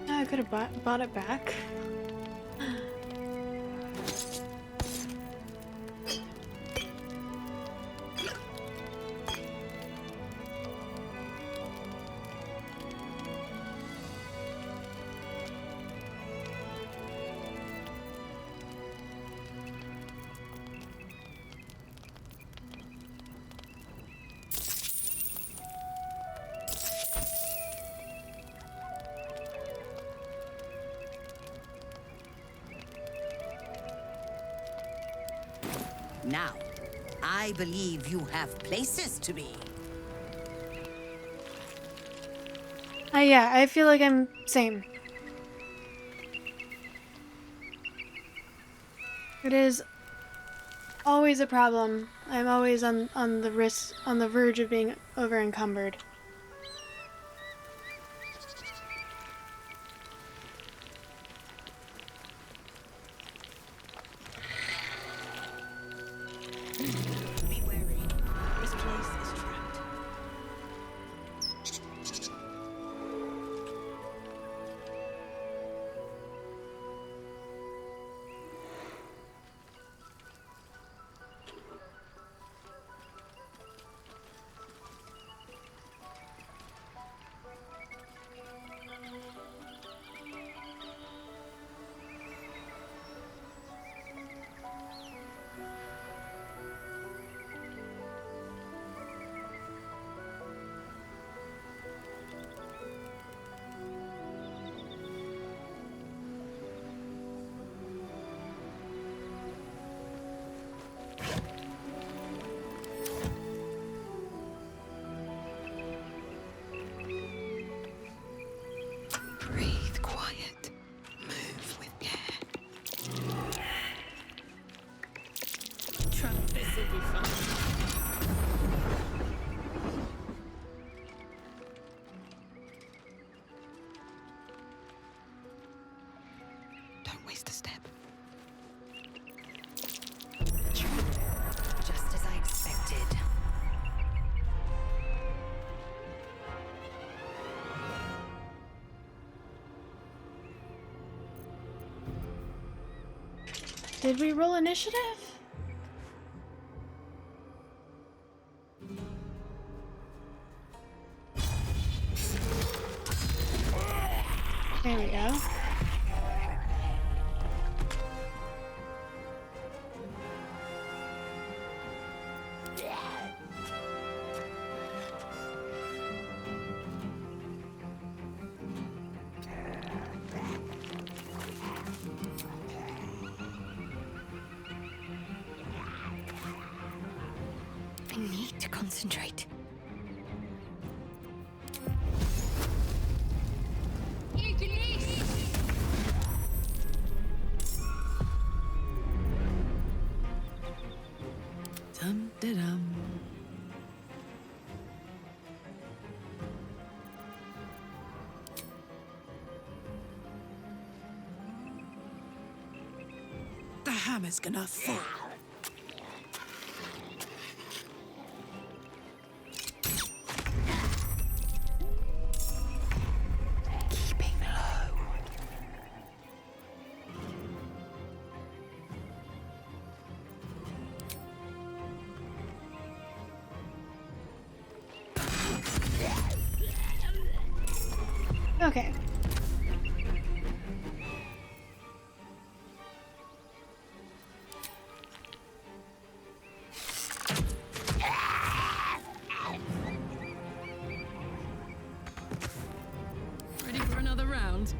I could have bought it back. Now, I believe you have places to be. Yeah, I feel like I'm same. It is always a problem. I'm always on the verge of being over encumbered. Be wary. This place is trapped. Breathe quiet. Move with care. This will be fun. Don't waste a step. Just as I expected. Did we roll initiative? There we go. I need to concentrate. Dum-da-dum. The hammer's gonna fall. Keeping low. Okay. Ready for another round?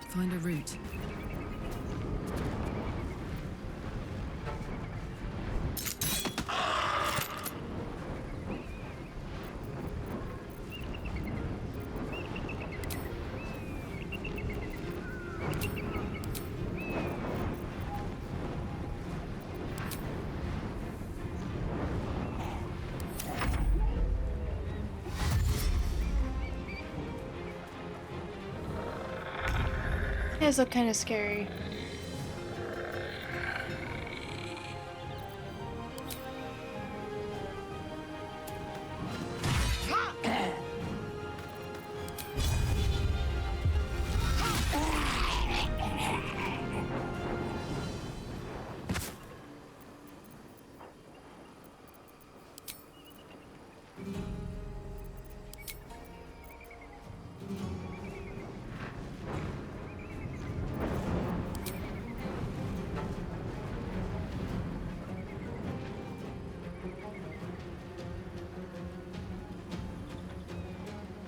Find a route. These look kind of scary.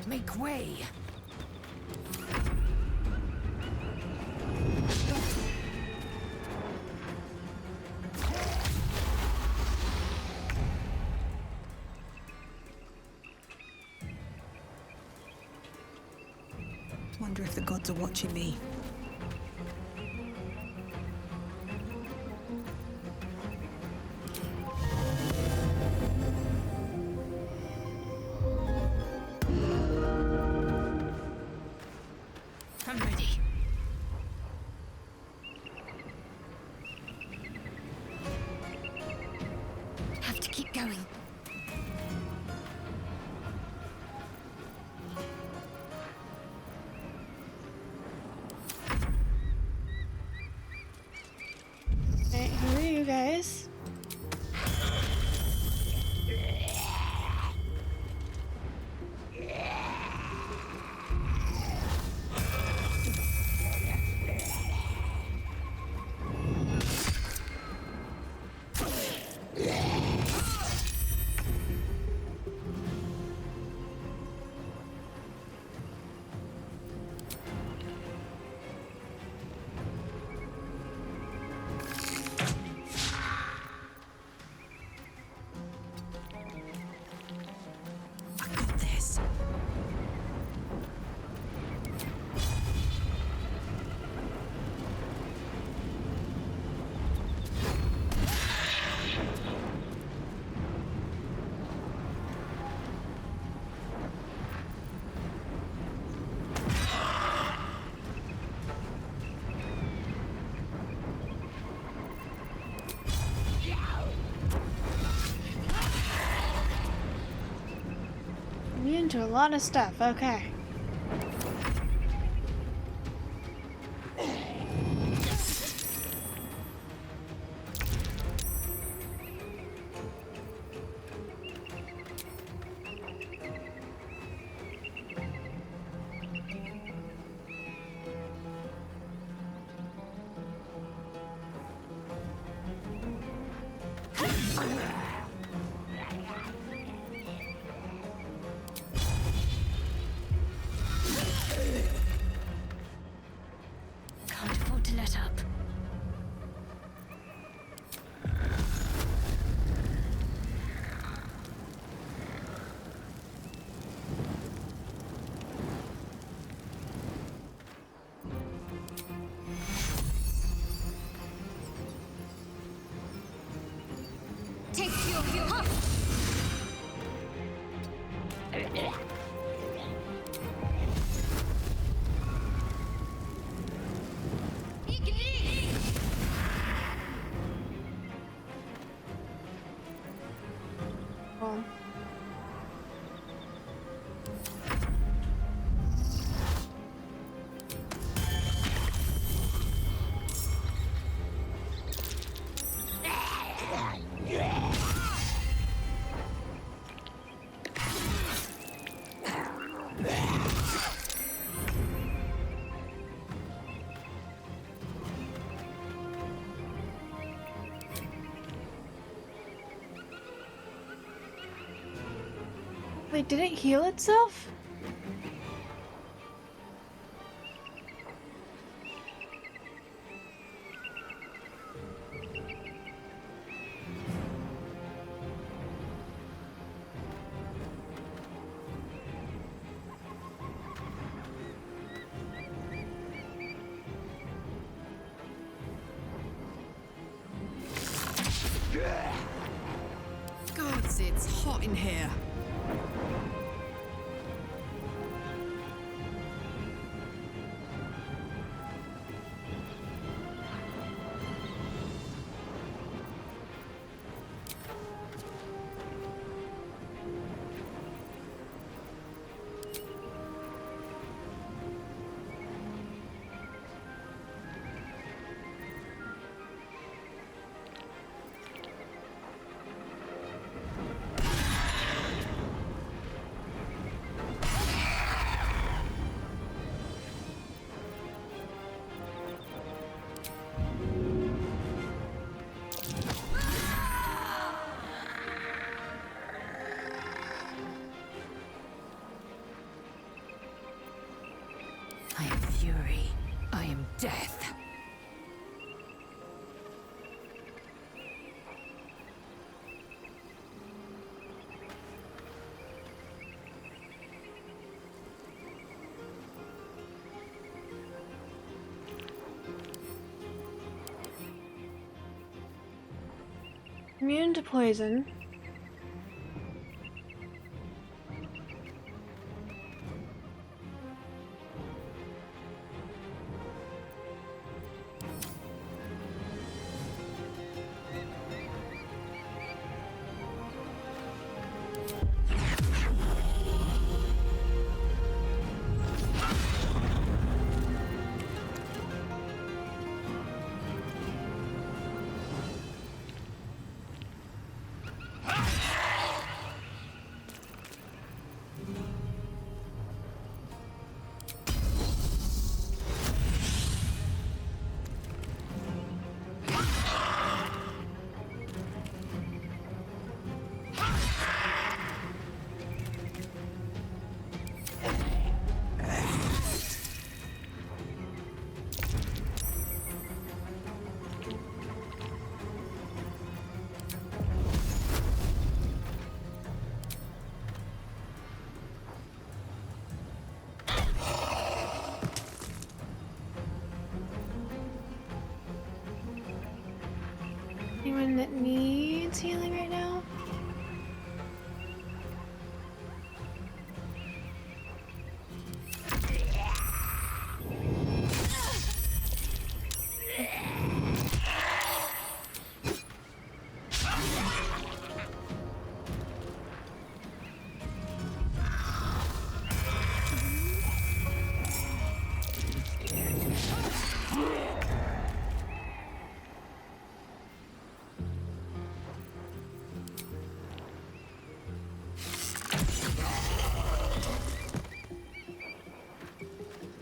Make way. Wonder if the gods are watching me. I'm ready. Have to keep going. Alright, who are you guys? I'm into a lot of stuff, okay. Can't afford to let up. Take your huh. Well, wait, did it heal itself? Gods, it's hot in here. death. Immune to poison. Anyone that needs healing right now?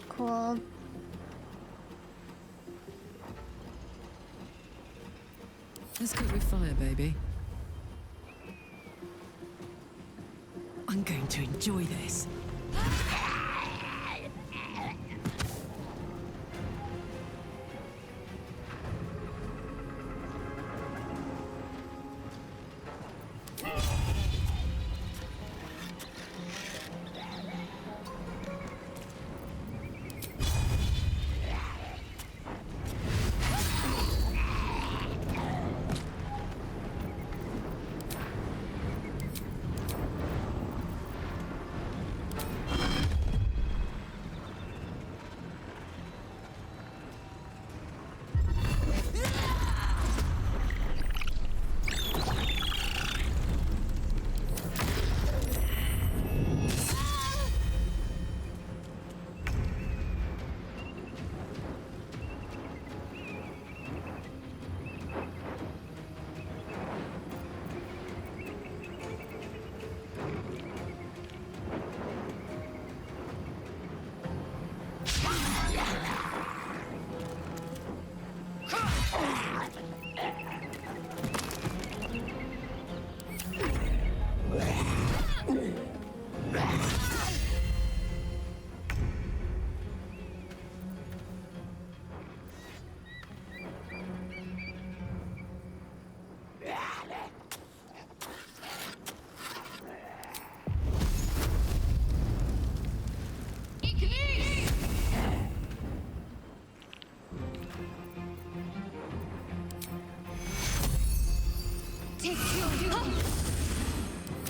Cool. Let's cook with fire, baby. I'm going to enjoy this.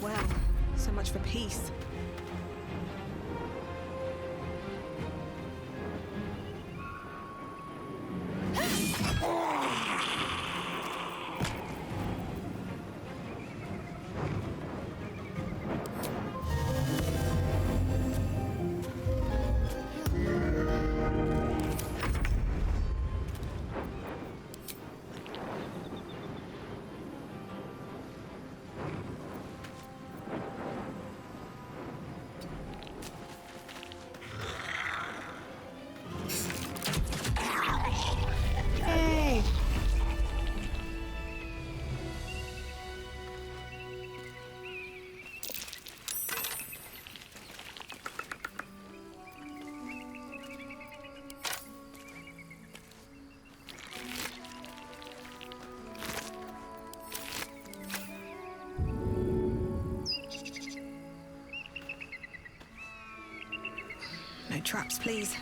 Well, so much for peace. Maps, please.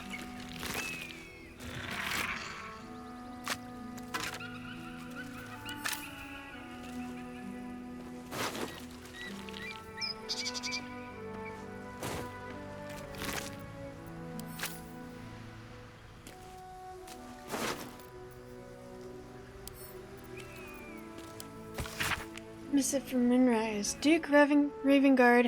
Missive from Moonrise. Duke Ravengard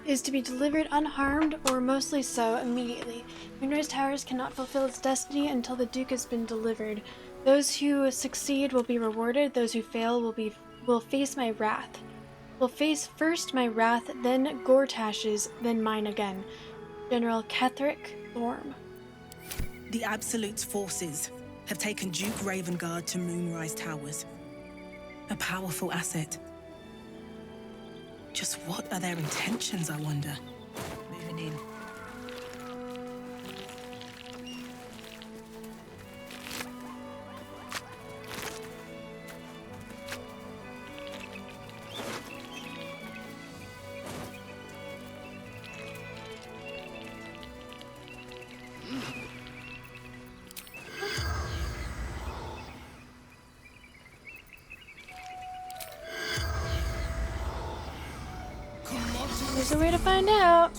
is to be delivered unharmed, or mostly so, immediately. Moonrise Towers cannot fulfill its destiny until the Duke has been delivered. Those who succeed will be rewarded. Those who fail will face my wrath. Will face first my wrath, then Gortash's, then mine again. General Ketherick Thorm. The Absolute's forces have taken Duke Ravengard to Moonrise Towers. A powerful asset. Just what are their intentions, I wonder? Moving in. There's a way to find out.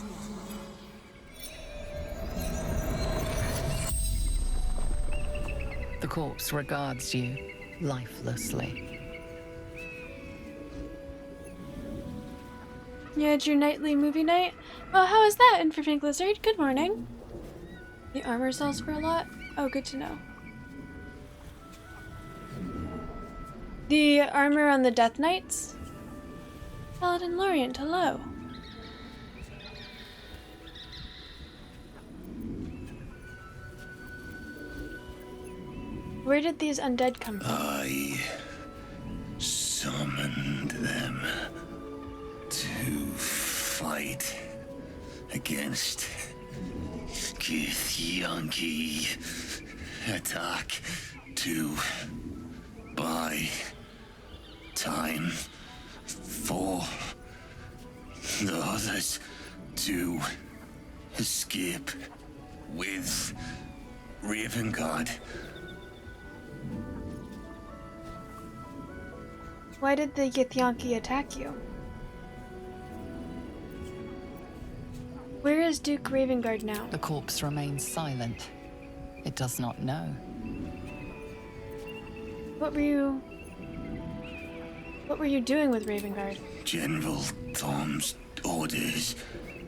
The corpse regards you lifelessly. You had your nightly movie night? Well, how is that, Inframed Lizard? Good morning. The armor sells for a lot? Oh, good to know. The armor on the Death Knights? Paladin Lorient, hello. Where did these undead come from? I summoned them to fight against Githyanki. Attack to buy time for the others to escape with Ravengard. Why did the Githyanki attack you? Where is Duke Ravengard now? The corpse remains silent. It does not know. What were you doing with Ravengard? General Tom's orders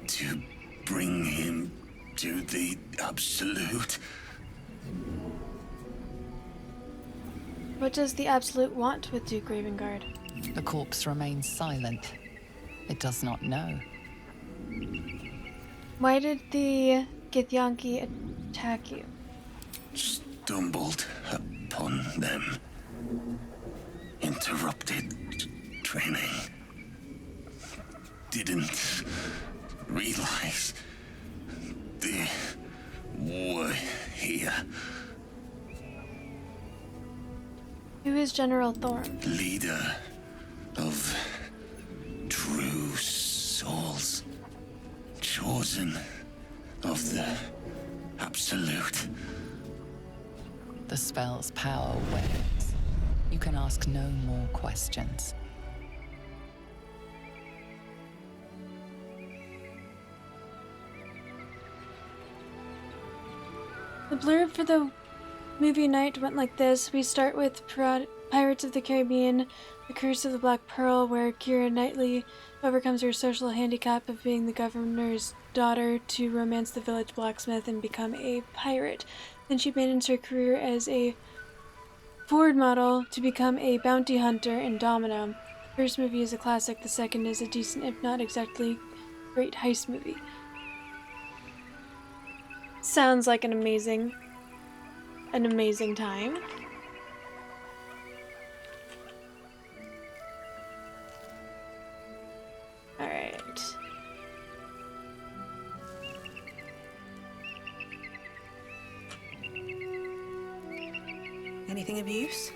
to bring him to the Absolute. What does the Absolute want with Duke Ravengard? The corpse remains silent. It does not know. Why did the Githyanki attack you? Stumbled upon them. Interrupted training. Didn't realize they were here. Who is General Thorm? Leader of true souls. Chosen of the Absolute. The spell's power wanes. You can ask no more questions. The blurb for the movie night went like this. We start with Pirates of the Caribbean, The Curse of the Black Pearl, where Keira Knightley overcomes her social handicap of being the governor's daughter to romance the village blacksmith and become a pirate. Then she abandons her career as a Ford model to become a bounty hunter in Domino. The first movie is a classic, the second is a decent, if not exactly great, heist movie. Sounds like an amazing time. Alright. Anything of use?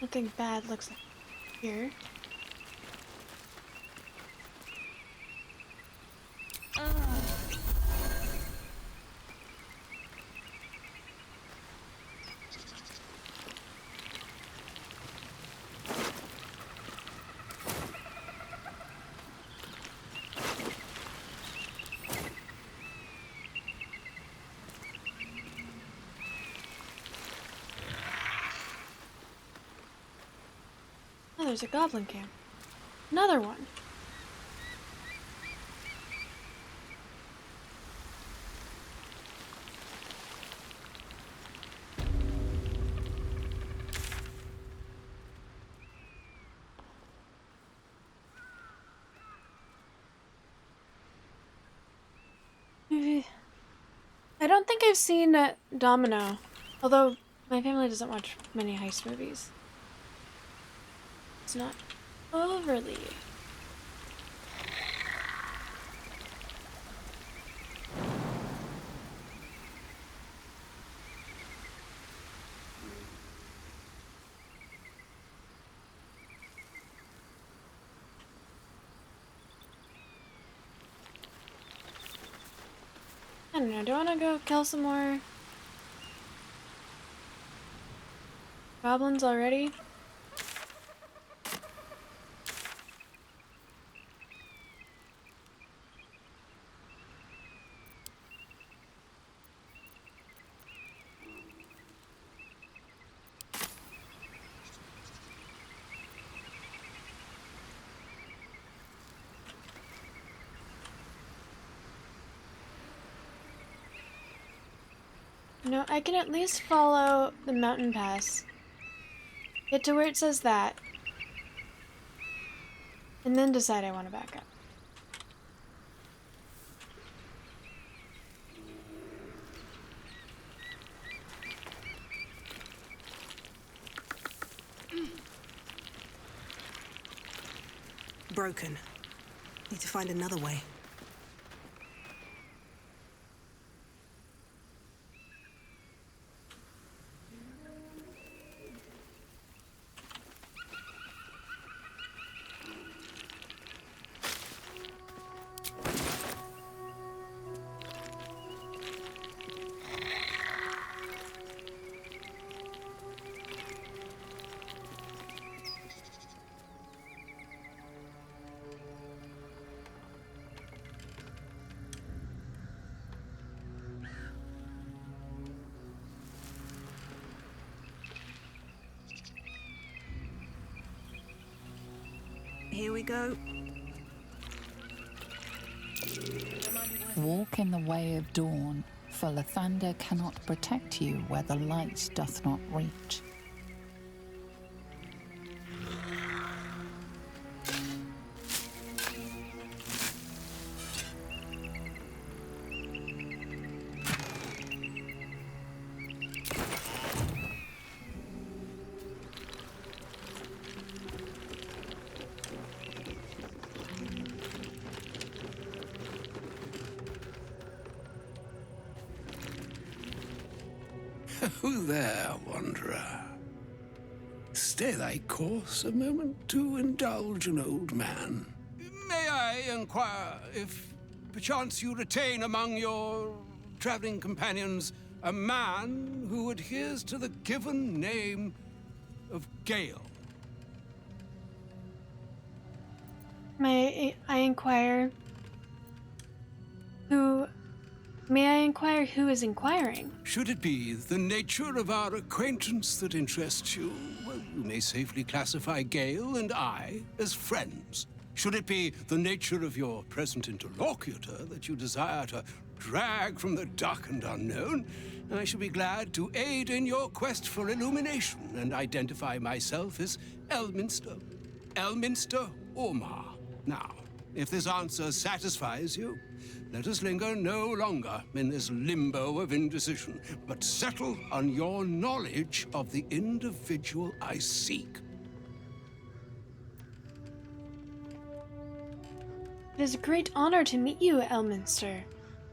Nothing bad looks like here. Oh, there's a goblin camp. Another one. I don't think I've seen Domino, although my family doesn't watch many heist movies. It's not overly. I don't know, do I want to go kill some more goblins already? No, I can at least follow the mountain pass. Get to where it says that. And then decide I want to back up. Broken. Need to find another way. Here we go. Walk in the way of dawn, for Lathander cannot protect you where the light doth not reach. Who there, wanderer? Stay thy course a moment to indulge an old man. May I inquire if perchance you retain among your traveling companions a man who adheres to the given name of Gale? May I inquire who... May I inquire who is inquiring? Should it be the nature of our acquaintance that interests you, well, you may safely classify Gale and I as friends. Should it be the nature of your present interlocutor that you desire to drag from the dark and unknown, I shall be glad to aid in your quest for illumination and identify myself as Elminster. Elminster Ormar. Now, if this answer satisfies you, let us linger no longer in this limbo of indecision, but settle on your knowledge of the individual I seek. It is a great honor to meet you, Elminster.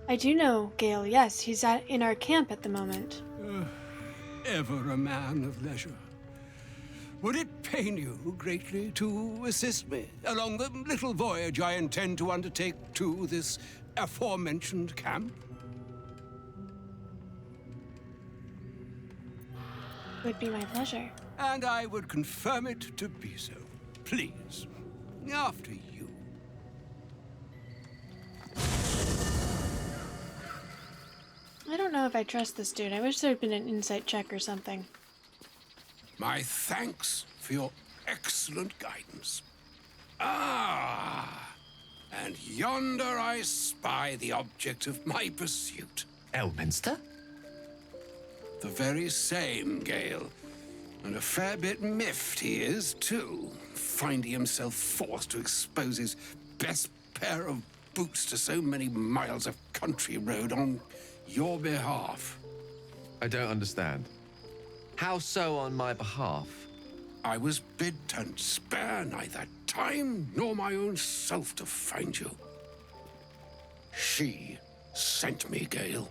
I do know Gale, yes, he's in our camp at the moment. Ever a man of leisure. Would it pain you greatly to assist me along the little voyage I intend to undertake to this aforementioned camp? Would be my pleasure. And I would confirm it to be so. Please, after you. I don't know if I trust this dude. I wish there had been an insight check or something. My thanks for your excellent guidance. Ah, and yonder I spy the object of my pursuit. Elminster? The very same, Gale. And a fair bit miffed he is, too, finding himself forced to expose his best pair of boots to so many miles of country road on your behalf. I don't understand. How so on my behalf? I was bid to spare neither time nor my own self to find you. She sent me, Gale.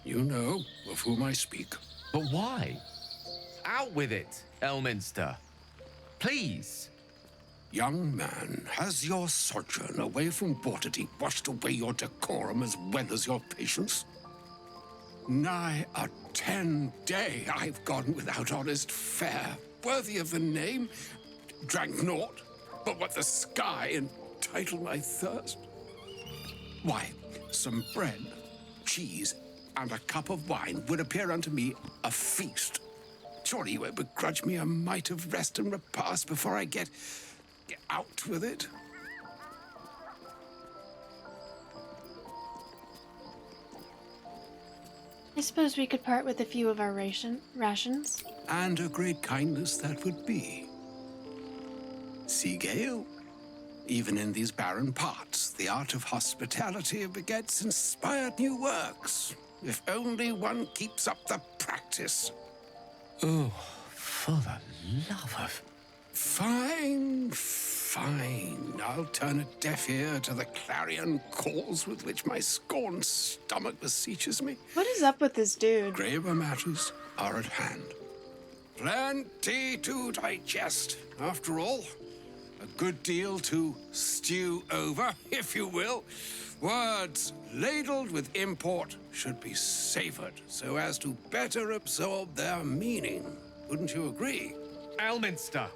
You know of whom I speak. But why? Out with it, Elminster. Please. Young man, has your sojourn away from Bortity washed away your decorum as well as your patience? Nigh a 10-day I've gone without honest fare, worthy of the name. Drank naught, but what the sky entitled my thirst. Why, some bread, cheese, and a cup of wine would appear unto me a feast. Surely you won't begrudge me a mite of rest and repast before I get out with it? I suppose we could part with a few of our rations. And a great kindness that would be. See, Gale? Even in these barren parts, the art of hospitality begets inspired new works. If only one keeps up the practice. Oh, for the love of... Fine, fine. I'll turn a deaf ear to the clarion calls with which my scorned stomach beseeches me. What is up with this dude? Graver matters are at hand. Plenty to digest, after all. A good deal to stew over, if you will. Words ladled with import should be savored so as to better absorb their meaning. Wouldn't you agree? Elminster.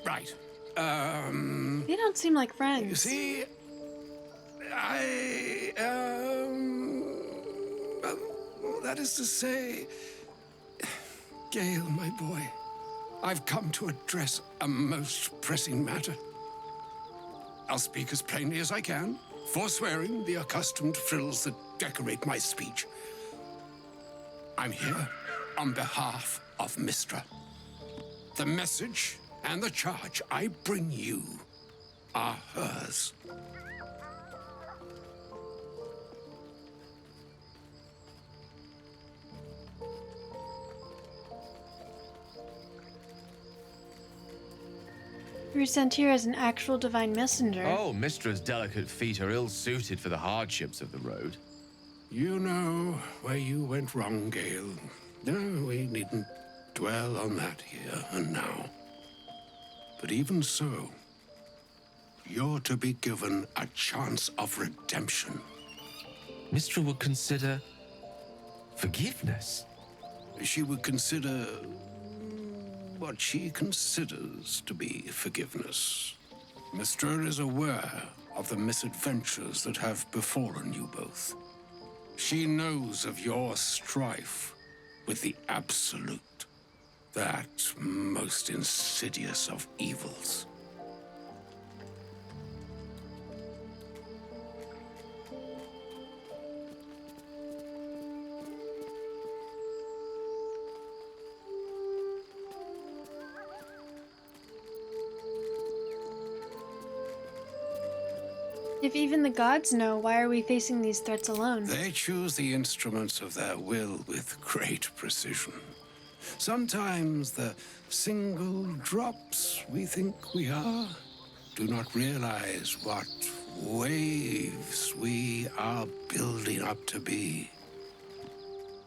Right. They don't seem like friends. You see, that is to say, Gale, my boy, I've come to address a most pressing matter. I'll speak as plainly as I can, forswearing the accustomed frills that decorate my speech. I'm here on behalf of Mystra. The message and the charge I bring you are hers. You were sent here as an actual divine messenger. Oh, Mistra's delicate feet are ill-suited for the hardships of the road. You know where you went wrong, Gale. No, we needn't dwell on that here and now. But even so, you're to be given a chance of redemption. Mistra would consider forgiveness. She would consider what she considers to be forgiveness. Mystra is aware of the misadventures that have befallen you both. She knows of your strife with the Absolute, that most insidious of evils. If even the gods know, why are we facing these threats alone? They choose the instruments of their will with great precision. Sometimes the single drops we think we are do not realize what waves we are building up to be.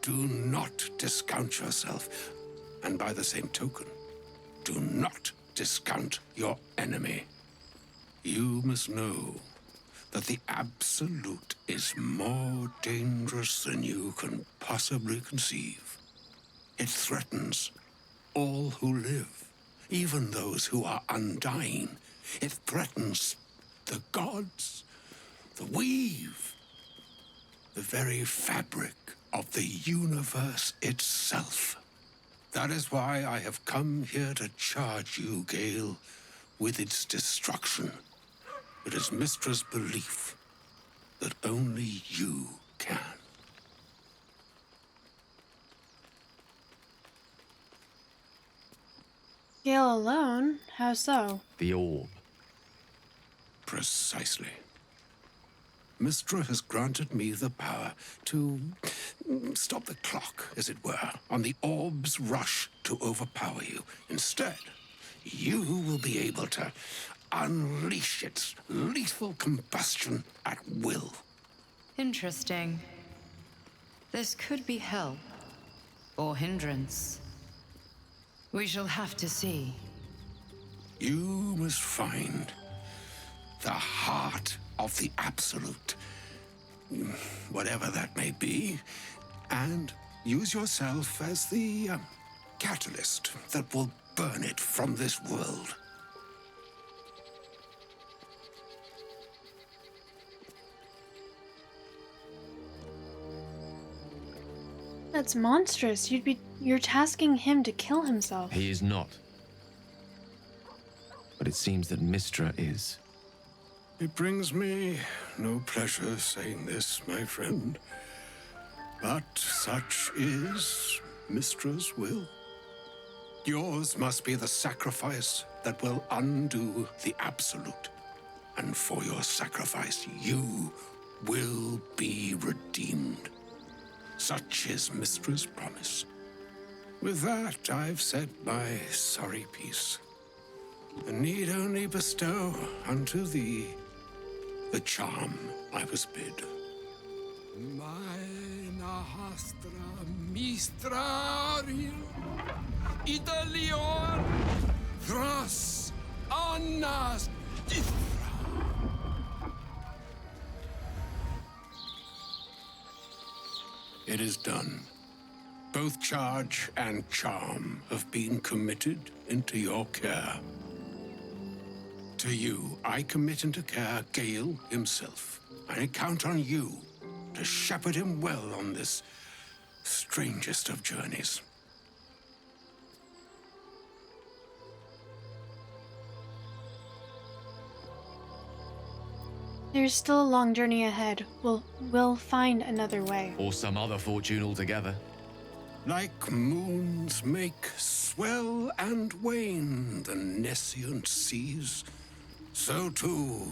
Do not discount yourself. And by the same token, do not discount your enemy. You must know that the Absolute is more dangerous than you can possibly conceive. It threatens all who live, even those who are undying. It threatens the gods, the weave, the very fabric of the universe itself. That is why I have come here to charge you, Gale, with its destruction. It is Mystra's belief that only you can. Gale alone? How so? The orb. Precisely. Mystra has granted me the power to stop the clock, as it were, on the orb's rush to overpower you. Instead, you will be able to unleash its lethal combustion at will. Interesting. This could be help. Or hindrance. We shall have to see. You must find the heart of the Absolute, whatever that may be, and use yourself as the catalyst that will burn it from this world. That's monstrous. You're tasking him to kill himself. He is not. But it seems that Mystra is. It brings me no pleasure saying this, my friend, but such is Mystra's will. Yours must be the sacrifice that will undo the Absolute. And for your sacrifice, you will be redeemed. Such is Mystra's promise. With that, I've said my sorry piece, and need only bestow unto thee the charm I was bid. Maena hastra mistrarium Italion thras annas It is done. Both charge and charm have been committed into your care. To you, I commit into care Gale himself. I count on you to shepherd him well on this strangest of journeys. There's still a long journey ahead. We'll find another way. Or some other fortune altogether. Like moons make swell and wane the nescient seas, so too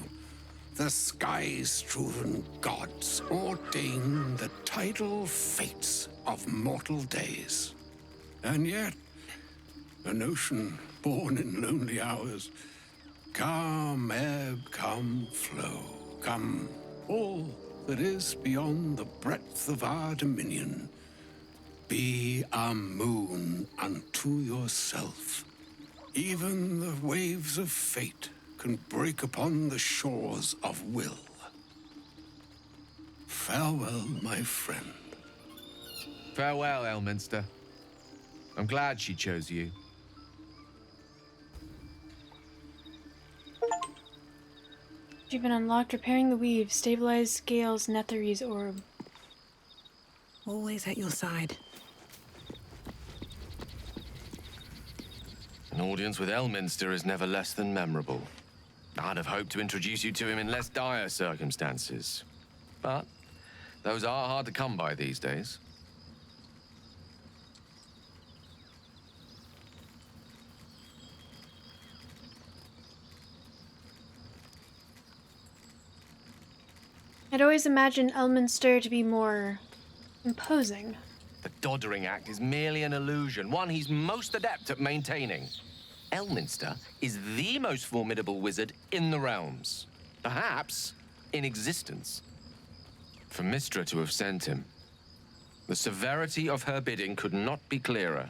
the sky-strewn gods ordain the tidal fates of mortal days. And yet, an ocean born in lonely hours, come ebb, come flow, come all that is beyond the breadth of our dominion. Be a moon unto yourself. Even the waves of fate can break upon the shores of will. Farewell, my friend. Farewell, Elminster. I'm glad she chose you. You've been unlocked. Repairing the weave. Stabilize Gale's Netherese orb. Always at your side. An audience with Elminster is never less than memorable. I'd have hoped to introduce you to him in less dire circumstances. But those are hard to come by these days. I'd always imagined Elminster to be more imposing. The doddering act is merely an illusion, one he's most adept at maintaining. Elminster is the most formidable wizard in the realms, perhaps in existence. For Mystra to have sent him, the severity of her bidding could not be clearer.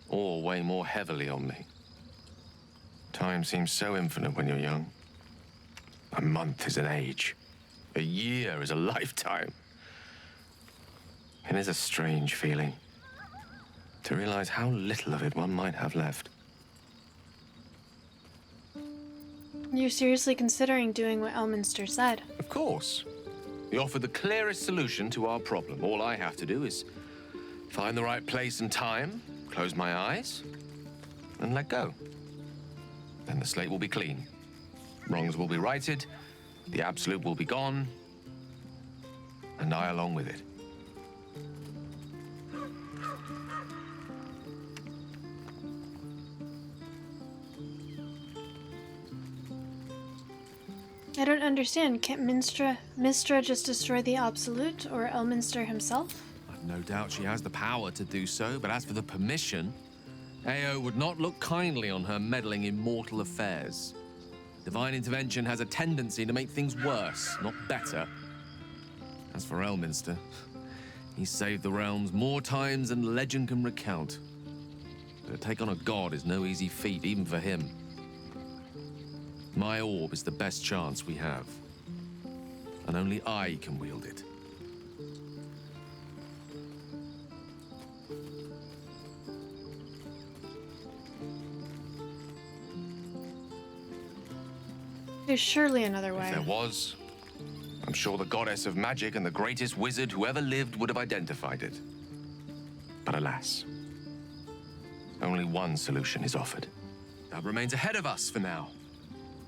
all weigh more heavily on me. Time seems so infinite when you're young. A month is an age. A year is a lifetime. It is a strange feeling to realize how little of it one might have left. You're seriously considering doing what Elminster said? Of course. He offered the clearest solution to our problem. All I have to do is find the right place and time, close my eyes, and let go. Then the slate will be clean. Wrongs will be righted, the Absolute will be gone, and I along with it. I don't understand. Can't Mistra just destroy the Absolute, or Elminster himself? I've no doubt she has the power to do so, but as for the permission, Ao would not look kindly on her meddling in mortal affairs. Divine intervention has a tendency to make things worse, not better. As for Elminster, he's saved the realms more times than legend can recount. But to take on a god is no easy feat, even for him. My orb is the best chance we have, and only I can wield it. There's surely another way. If there was, I'm sure the goddess of magic and the greatest wizard who ever lived would have identified it. But alas, only one solution is offered. That remains ahead of us for now.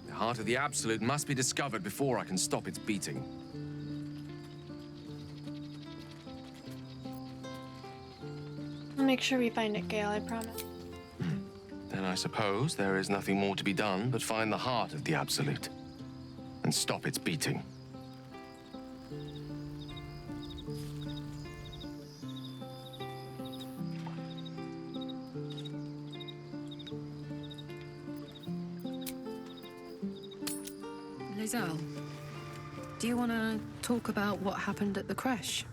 The heart of the Absolute must be discovered before I can stop its beating. I'll make sure we find it, Gale, I promise. Then I suppose there is nothing more to be done but find the heart of the Absolute and stop its beating. Lizelle, do you want to talk about what happened at the creche?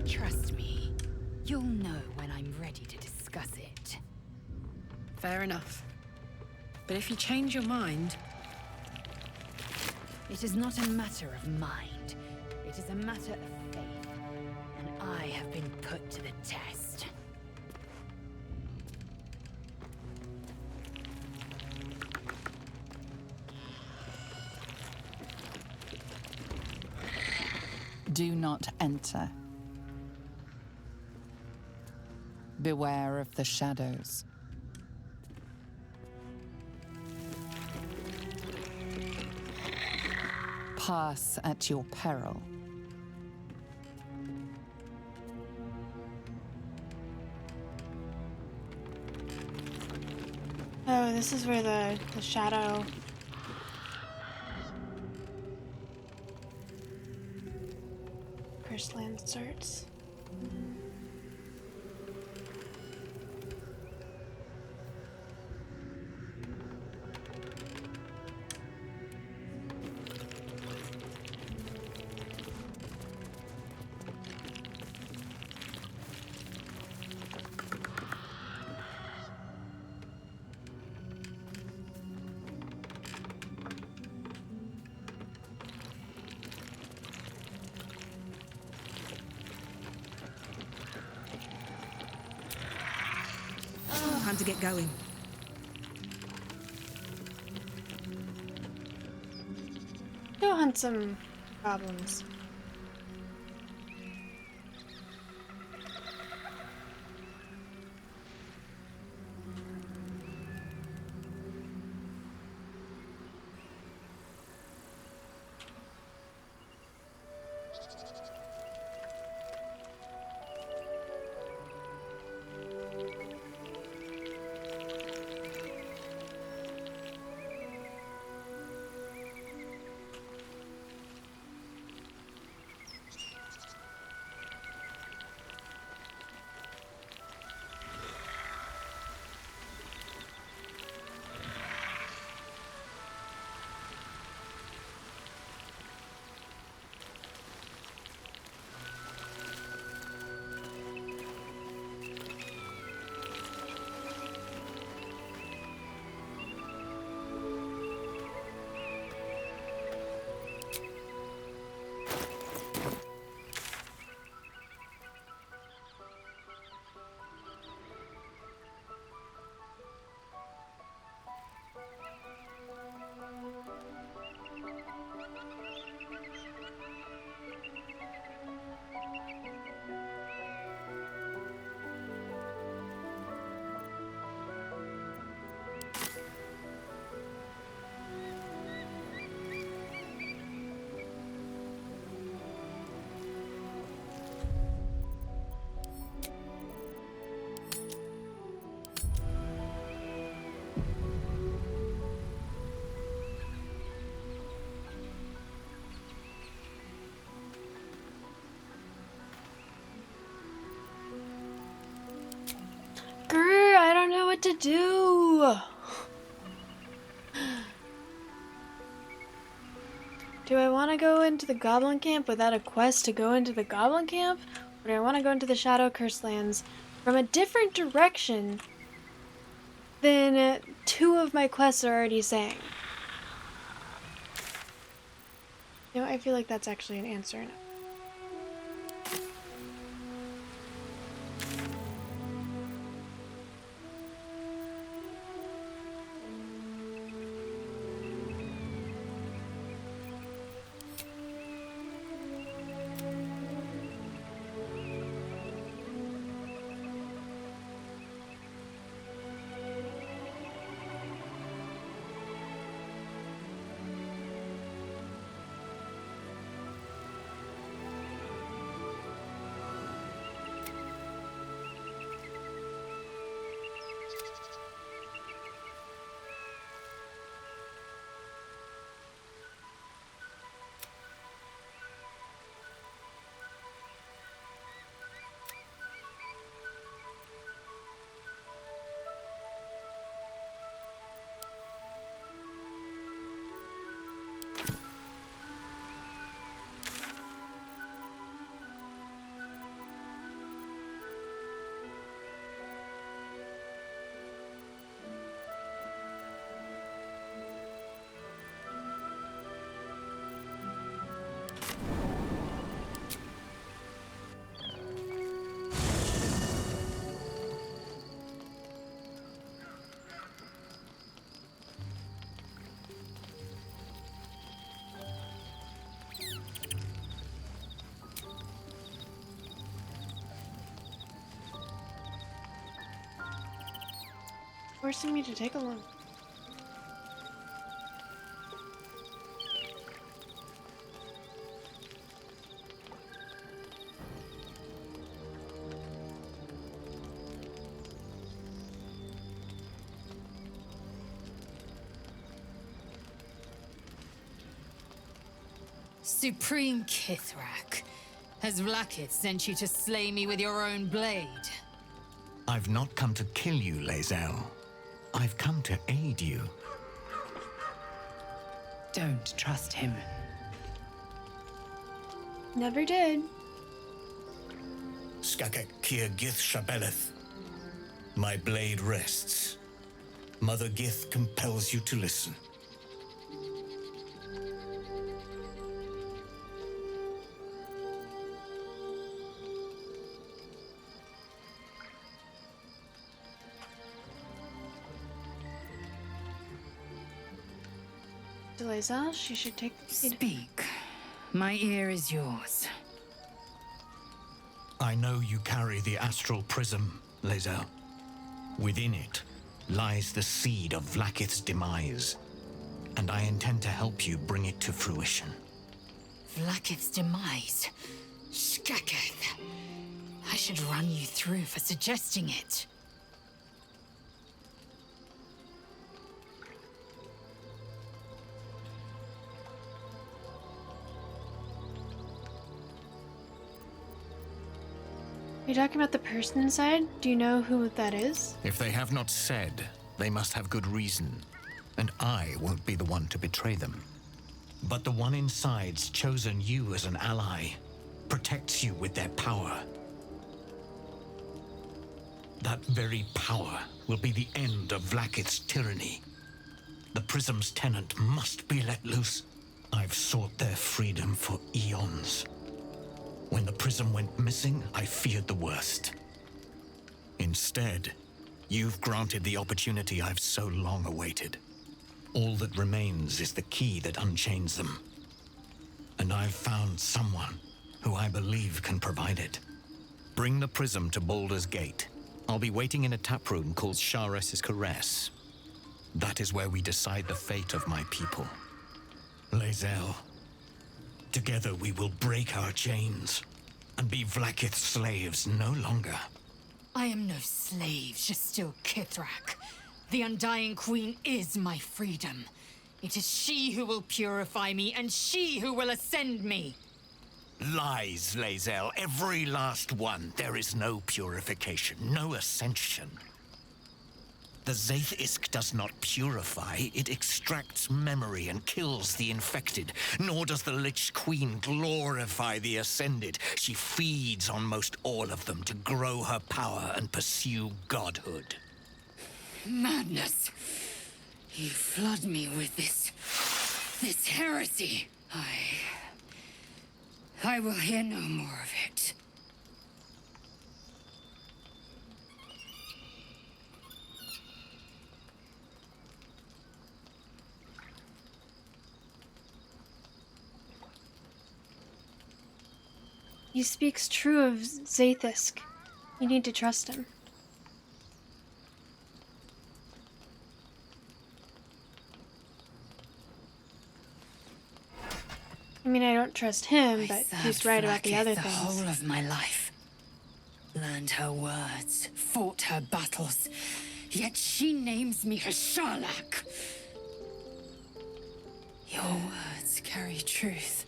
Trust me, you'll know when I'm ready to discuss it. Fair enough. But if you change your mind... It is not a matter of mind. It is a matter of faith. And I have been put to the test. Do not enter. Beware of the shadows. Pass at your peril. Oh, this is where the shadow... Cursed land starts. Time to get going. Go hunt some problems. what to do. Do I want to go into the Goblin Camp without a quest to go into the Goblin Camp? Or do I want to go into the Shadow Curse lands from a different direction than 2 of my quests are already saying? You know, I feel like that's actually an answer enough. Forcing me to take a look. Supreme Kithrak, has Vlakith sent you to slay me with your own blade? I've not come to kill you, Lae'zel. I've come to aid you. Don't trust him. Never did. Skakek Kir Gith Shabeleth. My blade rests. Mother Gith compels you to listen. Lae'zel, she should take the lead. Speak. My ear is yours. I know you carry the astral prism, Lae'zel. Within it lies the seed of Vlakith's demise, and I intend to help you bring it to fruition. Vlakith's demise? Skaketh. I should run you through for suggesting it. Are you talking about the person inside? Do you know who that is? If they have not said, they must have good reason, and I won't be the one to betray them. But the one inside's chosen you as an ally, protects you with their power. That very power will be the end of Vlakith's tyranny. The prism's tenant must be let loose. I've sought their freedom for eons. When the prism went missing, I feared the worst. Instead, you've granted the opportunity I've so long awaited. All that remains is the key that unchains them. And I've found someone who I believe can provide it. Bring the prism to Baldurs Gate. I'll be waiting in a taproom called Shares's Caress. That is where we decide the fate of my people. Lae'zel, together we will break our chains and be Vlakith's slaves no longer. I am no slave, Jastil Kithrak. The Undying Queen is my freedom. It is she who will purify me, and she who will ascend me. Lies, Lae'zel, every last one. There is no purification, no ascension. The Zaithisk does not purify, it extracts memory and kills the infected. Nor does the Lich Queen glorify the Ascended. She feeds on most all of them to grow her power and pursue godhood. Madness! You flood me with this heresy. I will hear no more of it. He speaks true of Zaithisk. You need to trust him. I mean, I don't trust him, but he's right about the other the things. whole of my life. Learned her words, fought her battles, yet she names me her Sharlak. Your words carry truth.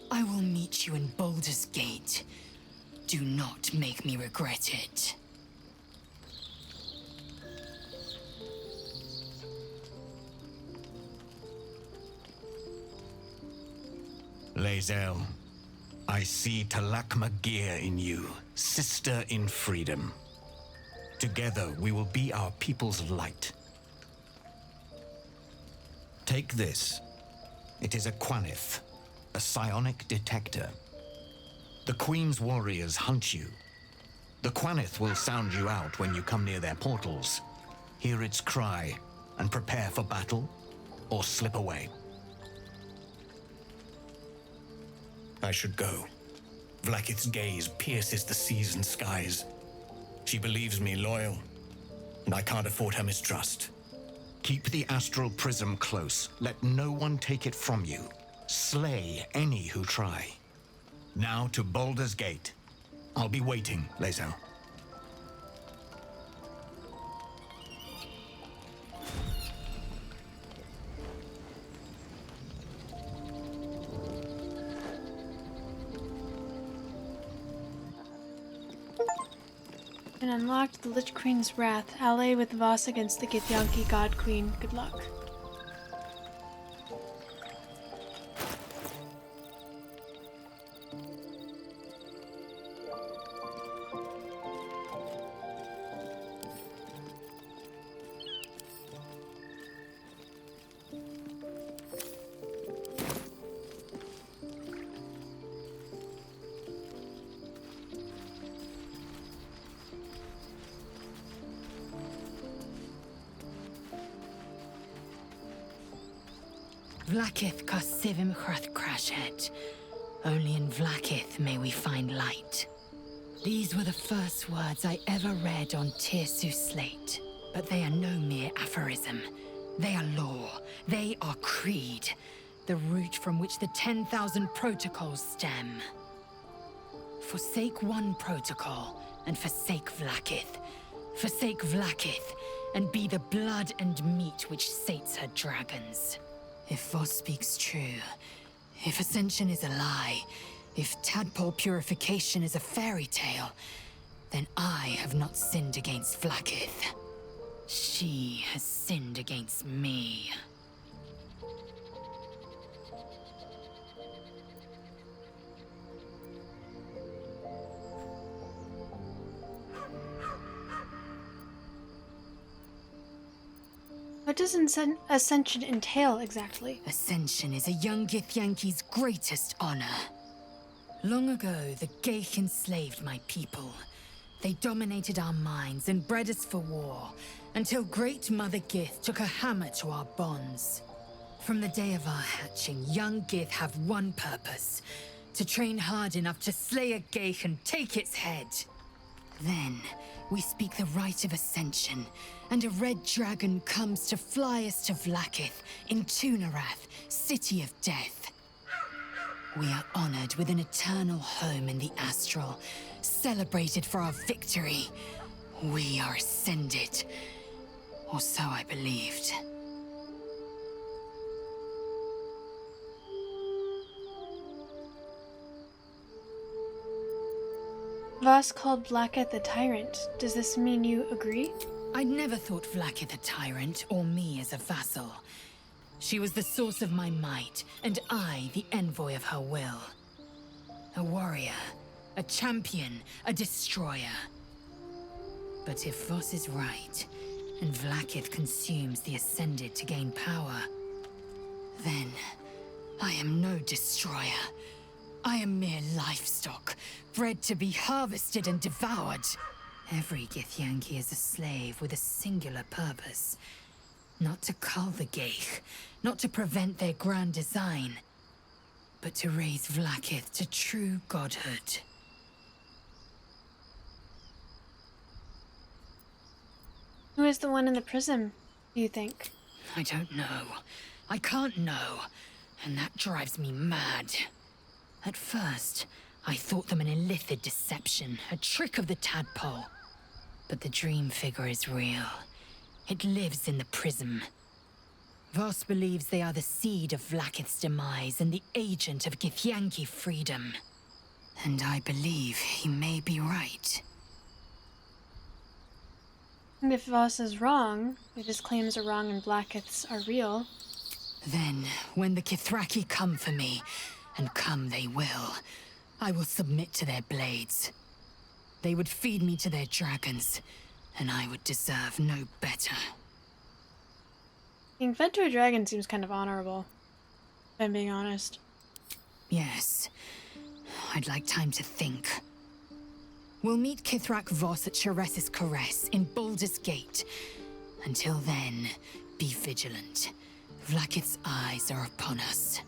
I will meet you in Baldurs Gate. Do not make me regret it. Lae'zel, I see Talakma Gear in you, sister in freedom. Together we will be our people's light. Take this. It is a Quanith, a psionic detector. The Queen's warriors hunt you. The Quanith will sound you out when you come near their portals. Hear its cry and prepare for battle, or slip away. I should go. Vlakith's gaze pierces the seas and skies. She believes me loyal, and I can't afford her mistrust. Keep the astral prism close. Let no one take it from you. Slay any who try. Now to Baldur's Gate. I'll be waiting, Lae'zel. And unlocked the Lich Queen's Wrath. Ally with Voss against the Githyanki God Queen. Good luck. Vlakith Kosivim Chrath Crashhead. Only in Vlakith may we find light. These were the first words I ever read on Tirsu slate. But they are no mere aphorism. They are law. They are creed. The root from which the 10,000 protocols stem. Forsake one protocol, and forsake Vlakith. Forsake Vlakith, and be the blood and meat which sates her dragons. If Voss speaks true, if Ascension is a lie, if tadpole purification is a fairy tale, then I have not sinned against Vlakith. She has sinned against me. What does Ascension entail exactly? Ascension is a young Githyanki's greatest honor. Long ago, the Geich enslaved my people. They dominated our minds and bred us for war, until Great Mother Gith took a hammer to our bonds. From the day of our hatching, young Gith have one purpose: to train hard enough to slay a Geich and take its head. Then, we speak the rite of Ascension, and a red dragon comes to fly us to Vlakith in Tunarath, City of Death. We are honored with an eternal home in the Astral, celebrated for our victory. We are ascended, or so I believed. Voss called Vlakith a tyrant. Does this mean you agree? I'd never thought Vlaakith a tyrant, or me as a vassal. She was the source of my might, and I the envoy of her will. A warrior, a champion, a destroyer. But if Voss is right, and Vlaakith consumes the Ascended to gain power, then I am no destroyer. I am mere livestock, bred to be harvested and devoured. Every Githyanki is a slave with a singular purpose. Not to cull the Geich, not to prevent their grand design, but to raise Vlaakith to true godhood. Who is the one in the prism, do you think? I don't know. I can't know. And that drives me mad. At first, I thought them an illithid deception, a trick of the tadpole. But the dream figure is real. It lives in the prism. Voss believes they are the seed of Vlaakith's demise and the agent of Githyanki freedom. And I believe he may be right. And if Voss is wrong, if his claims are wrong and Vlaakith's are real... Then, when the Kithraki come for me, and come they will, I will submit to their blades. They would feed me to their dragons, and I would deserve no better. Being fed to a dragon seems kind of honorable, if I'm being honest. Yes. I'd like time to think. We'll meet Kithrak Voss at Chares's Caress in Baldurs Gate. Until then, be vigilant. Vlaakith's eyes are upon us.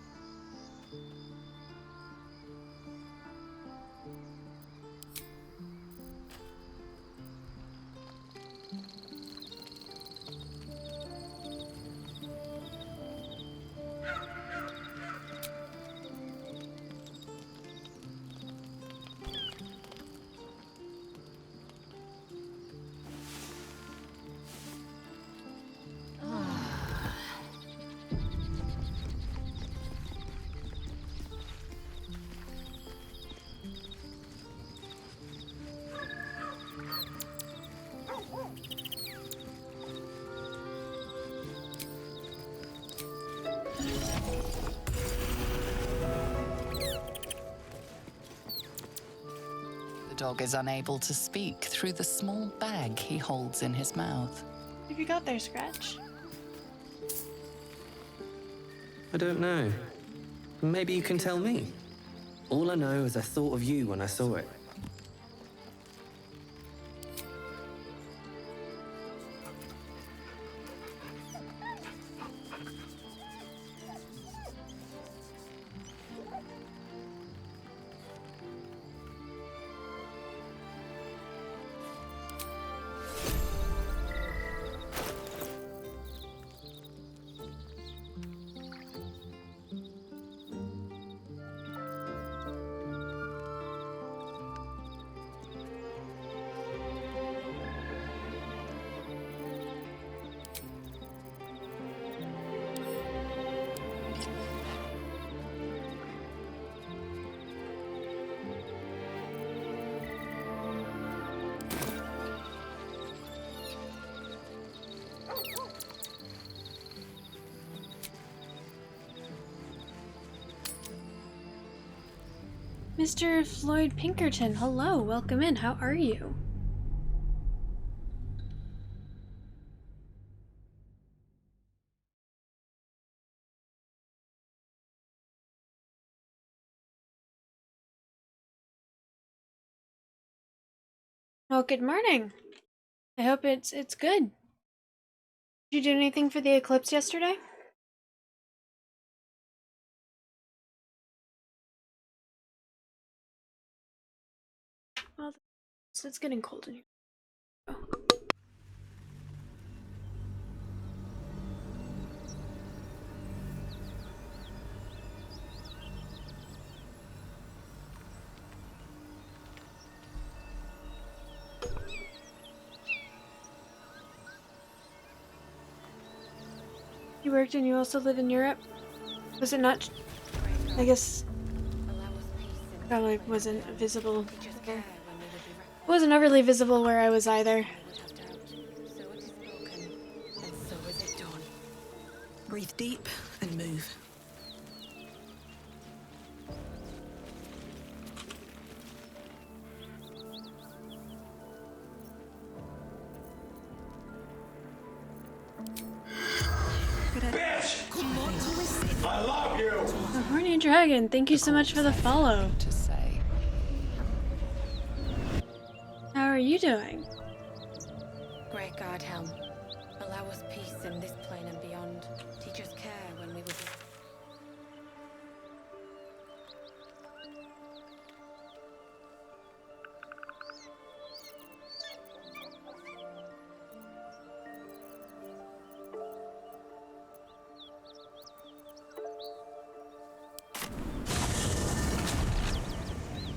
The dog is unable to speak through the small bag he holds in his mouth. What have you got there, Scratch? I don't know. Maybe you can tell me. All I know is I thought of you when I saw it. Mr. Floyd Pinkerton, hello, welcome in. How are you? Oh, good morning. I hope it's good. Did you do anything for the eclipse yesterday? Well, it's getting cold in here. Oh. You worked and you also live in Europe? Was it not? I guess probably wasn't visible. Wasn't overly visible where I was either. Breathe deep and move. I love you! The Horny Dragon, thank you so much for the follow. To say. How are you doing? Great God, Helm, allow us peace in this plane and beyond. Teach us care when we would.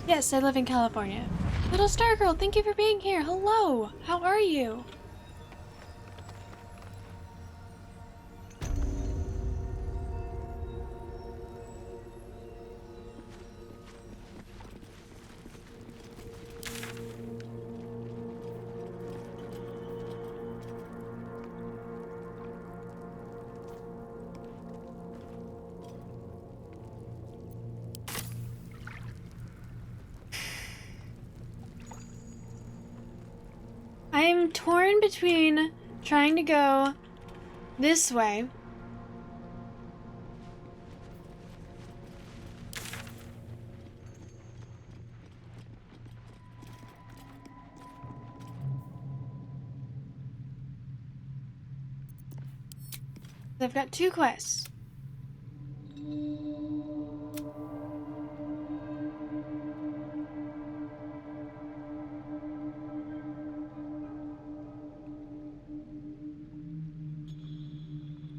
Yes, I live in California. Little Star Girl, thank you for being here. Hello, how are you? I am torn between trying to go this way I've got two quests.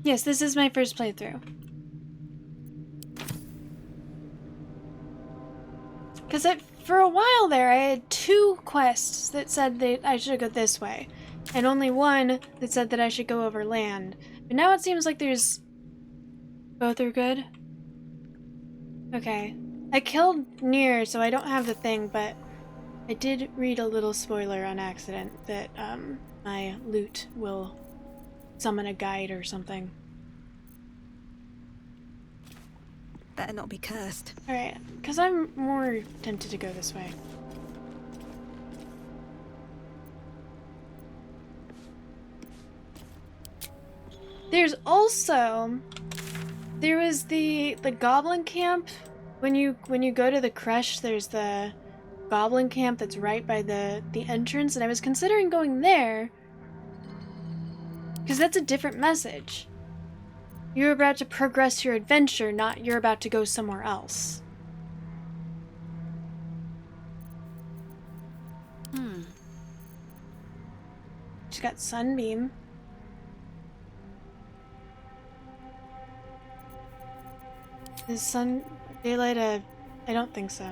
Yes, this is my first playthrough. Because for a while there, I had two quests that said that I should go this way, and only one that said that I should go over land. But now it seems like there's... both are good? Okay. I killed Nier, so I don't have the thing, but I did read a little spoiler on accident that my loot will summon a guide or something. Better not be cursed. Alright, because I'm more tempted to go this way. There's also... there was the goblin camp. When you go to the Crush, there's the goblin camp that's right by the entrance, and I was considering going there because that's a different message. You're about to progress your adventure, not you're about to go somewhere else. She's got Sunbeam. Is daylight I don't think so.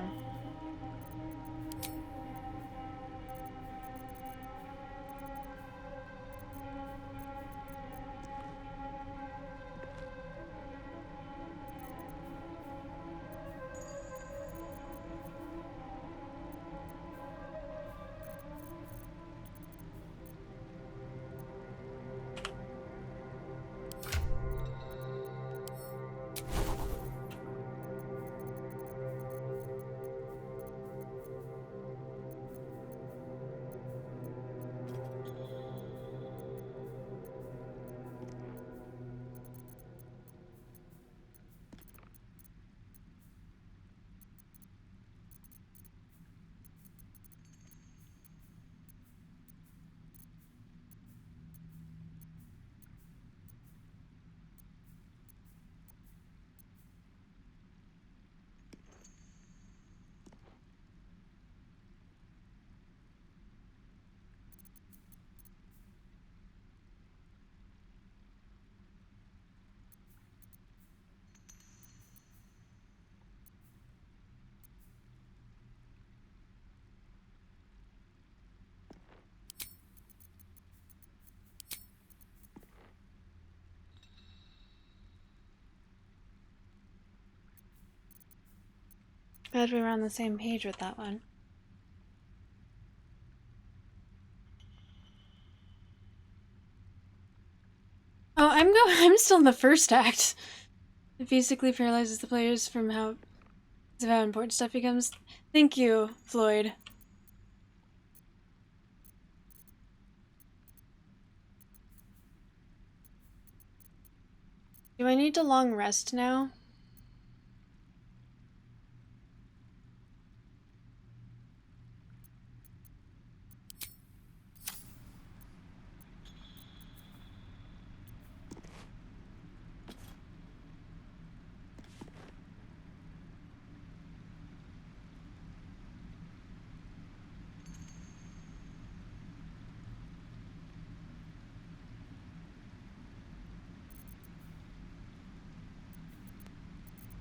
Glad we were on the same page with that one. Oh, I'm still in the first act. It basically paralyzes the players from how important stuff becomes. Thank you, Floyd. Do I need to long rest now?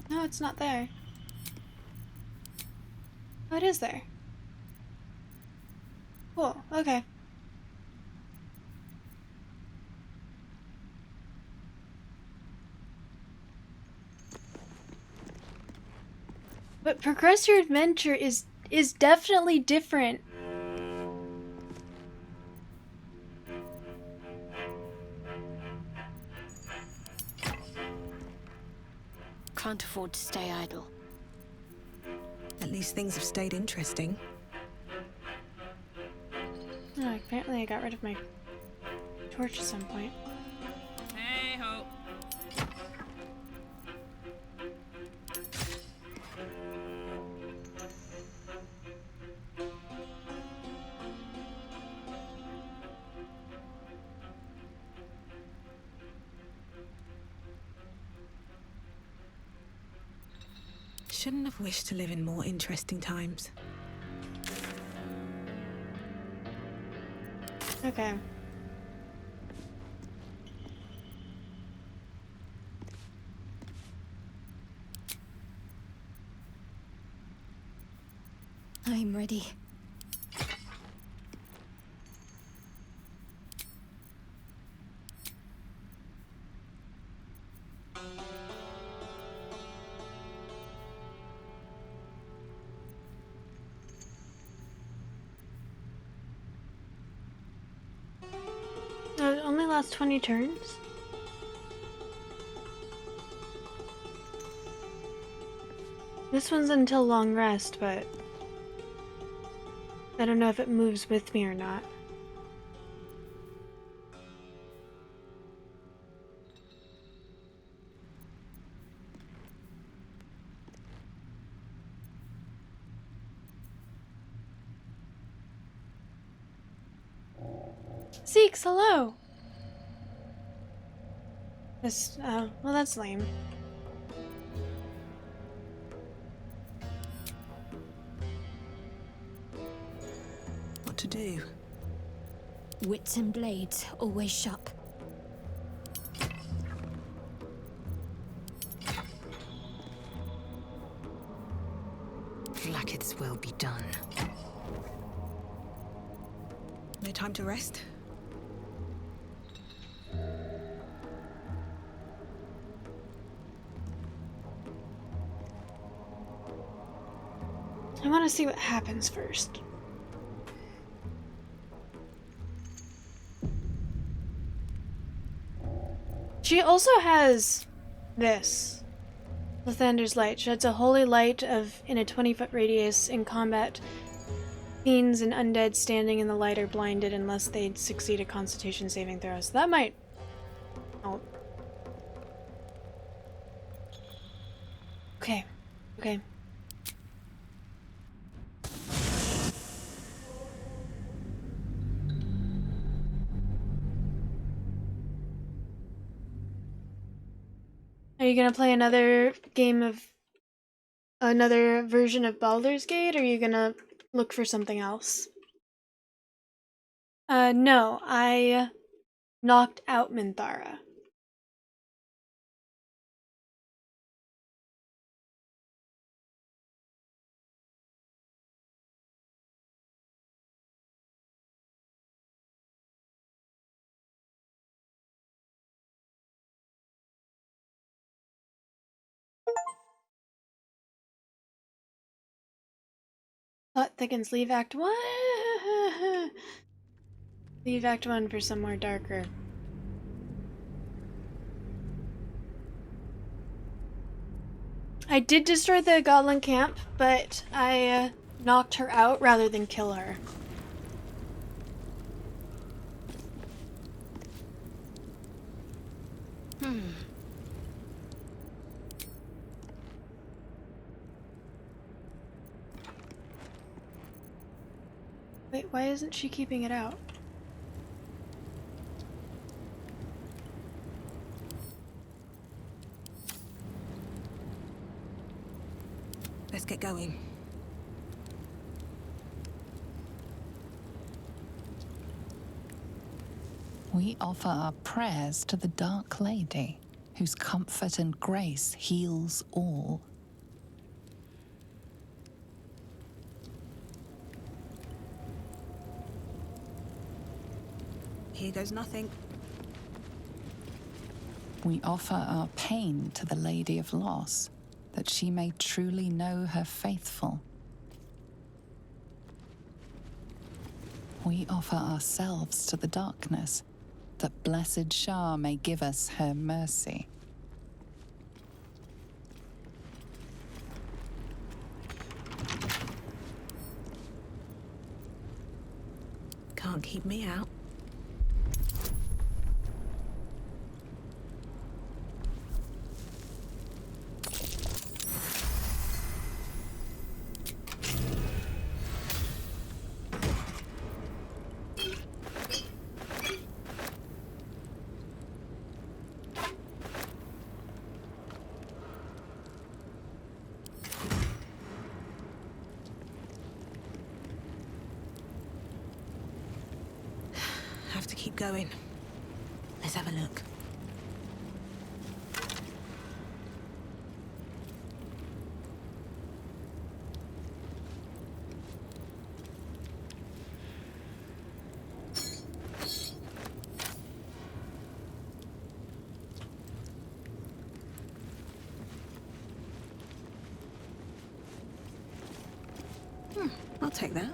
No, it's not there. Oh, it is there. Cool, okay. But progress your adventure is definitely different. Can't afford to stay idle. At least things have stayed interesting. Oh, apparently I got rid of my torch at some point. Hey ho. Shouldn't have wished to live in more interesting times. Okay. I'm ready. It only lasts 20 turns? This one's until long rest, but I don't know if it moves with me or not. Zeeks, hello! This, well that's lame. What to do? Wits and blades, always sharp. Blacketh's will be done. No time to rest? I want to see what happens first. She also has this. Lathander's Light sheds a holy light in a 20-foot radius in combat. Fiends and undead standing in the light are blinded unless they succeed a Constitution saving throw. So that might help. Okay. Okay. Are you gonna play another version of Baldur's Gate, or are you gonna look for something else? No, I knocked out Minthara. Plot thickens. Leave Act 1. Leave Act 1 for somewhere darker. I did destroy the goblin camp, but I knocked her out rather than kill her. Wait, why isn't she keeping it out? Let's get going. We offer our prayers to the Dark Lady, whose comfort and grace heals all. Here goes nothing. We offer our pain to the Lady of Loss, that she may truly know her faithful. We offer ourselves to the darkness, that blessed Shah may give us her mercy. Can't keep me out. Have to keep going. Let's have a look. I'll take that.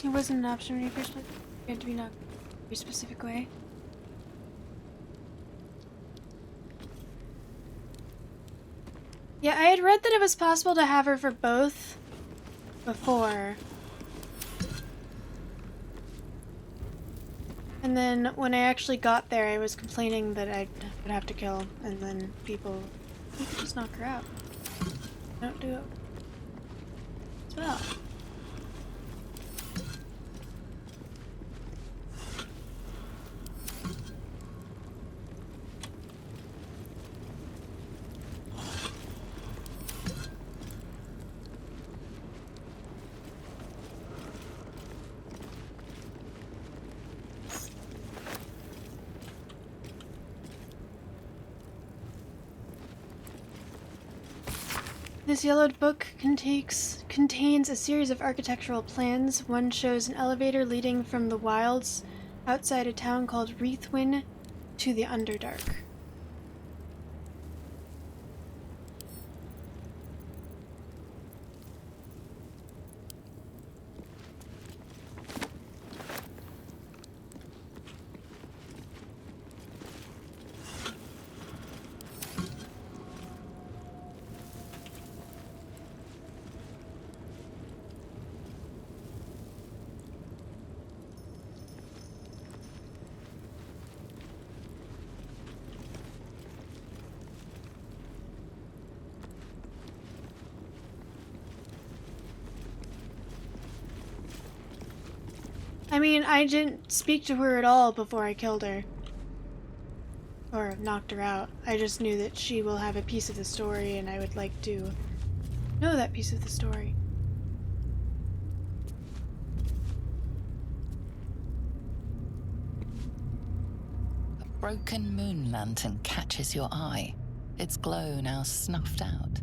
It wasn't an option when you first went. You had to be knocked a very specific way. Yeah, I had read that it was possible to have her for both before. And then when I actually got there, I was complaining that I would have to kill, and then people, you could just knock her out. Don't do it as well. This yellowed book contains a series of architectural plans. One shows an elevator leading from the wilds outside a town called Wreathwin to the Underdark. I mean, I didn't speak to her at all before I killed her. Or knocked her out. I just knew that she will have a piece of the story, and I would like to know that piece of the story. A broken moon lantern catches your eye, its glow now snuffed out.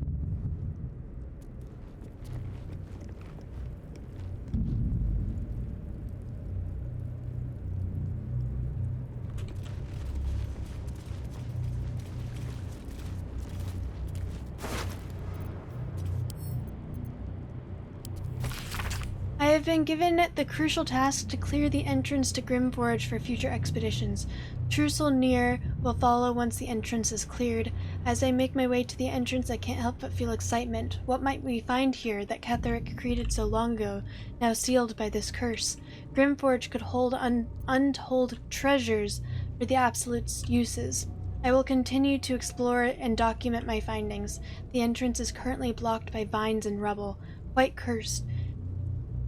I have been given the crucial task to clear the entrance to Grimforge for future expeditions. Trussel near will follow once the entrance is cleared. As I make my way to the entrance, I can't help but feel excitement. What might we find here that Catherick created so long ago, now sealed by this curse? Grimforge could hold untold treasures for the Absolute's uses. I will continue to explore and document my findings. The entrance is currently blocked by vines and rubble, quite cursed.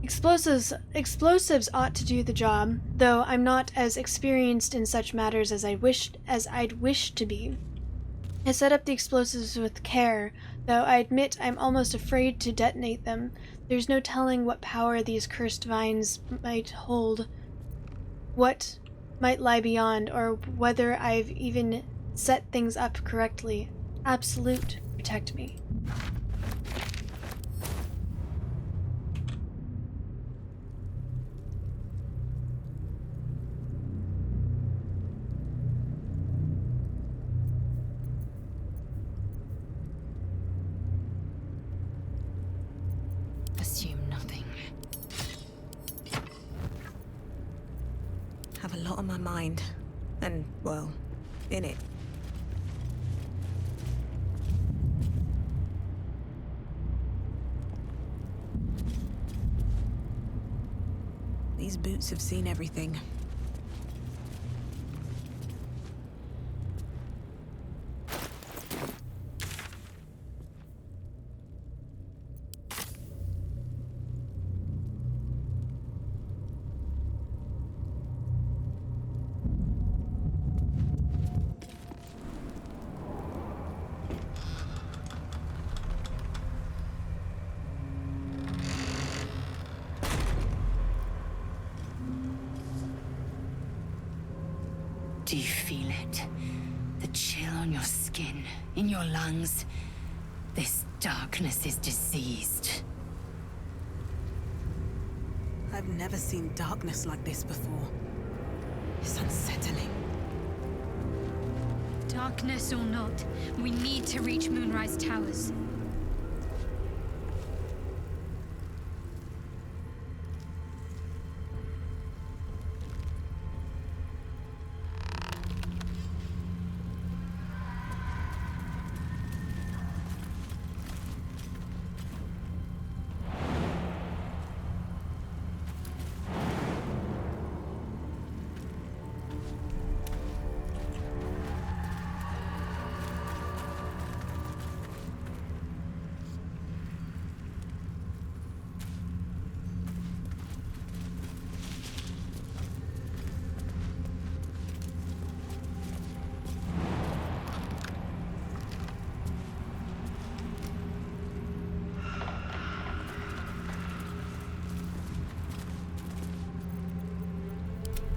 Explosives ought to do the job, though I'm not as experienced in such matters as I'd wish to be. I set up the explosives with care, though I admit I'm almost afraid to detonate them. There's no telling what power these cursed vines might hold, what might lie beyond, or whether I've even set things up correctly. Absolute, protect me. Assume nothing. Have a lot on my mind. And, well, in it. These boots have seen everything. Do you feel it? The chill on your skin, in your lungs. This darkness is diseased. I've never seen darkness like this before. It's unsettling. Darkness or not, we need to reach Moonrise Towers.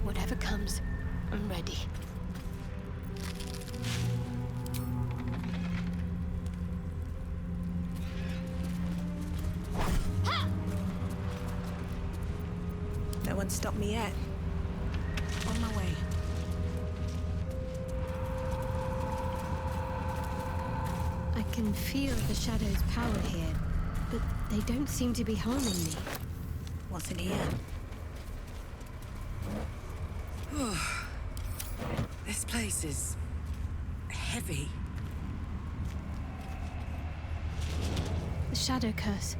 Whatever comes, I'm ready. No one stopped me yet. On my way. I can feel the shadow's power here, but they don't seem to be harming me. What's in here? This place is heavy. The shadow curse.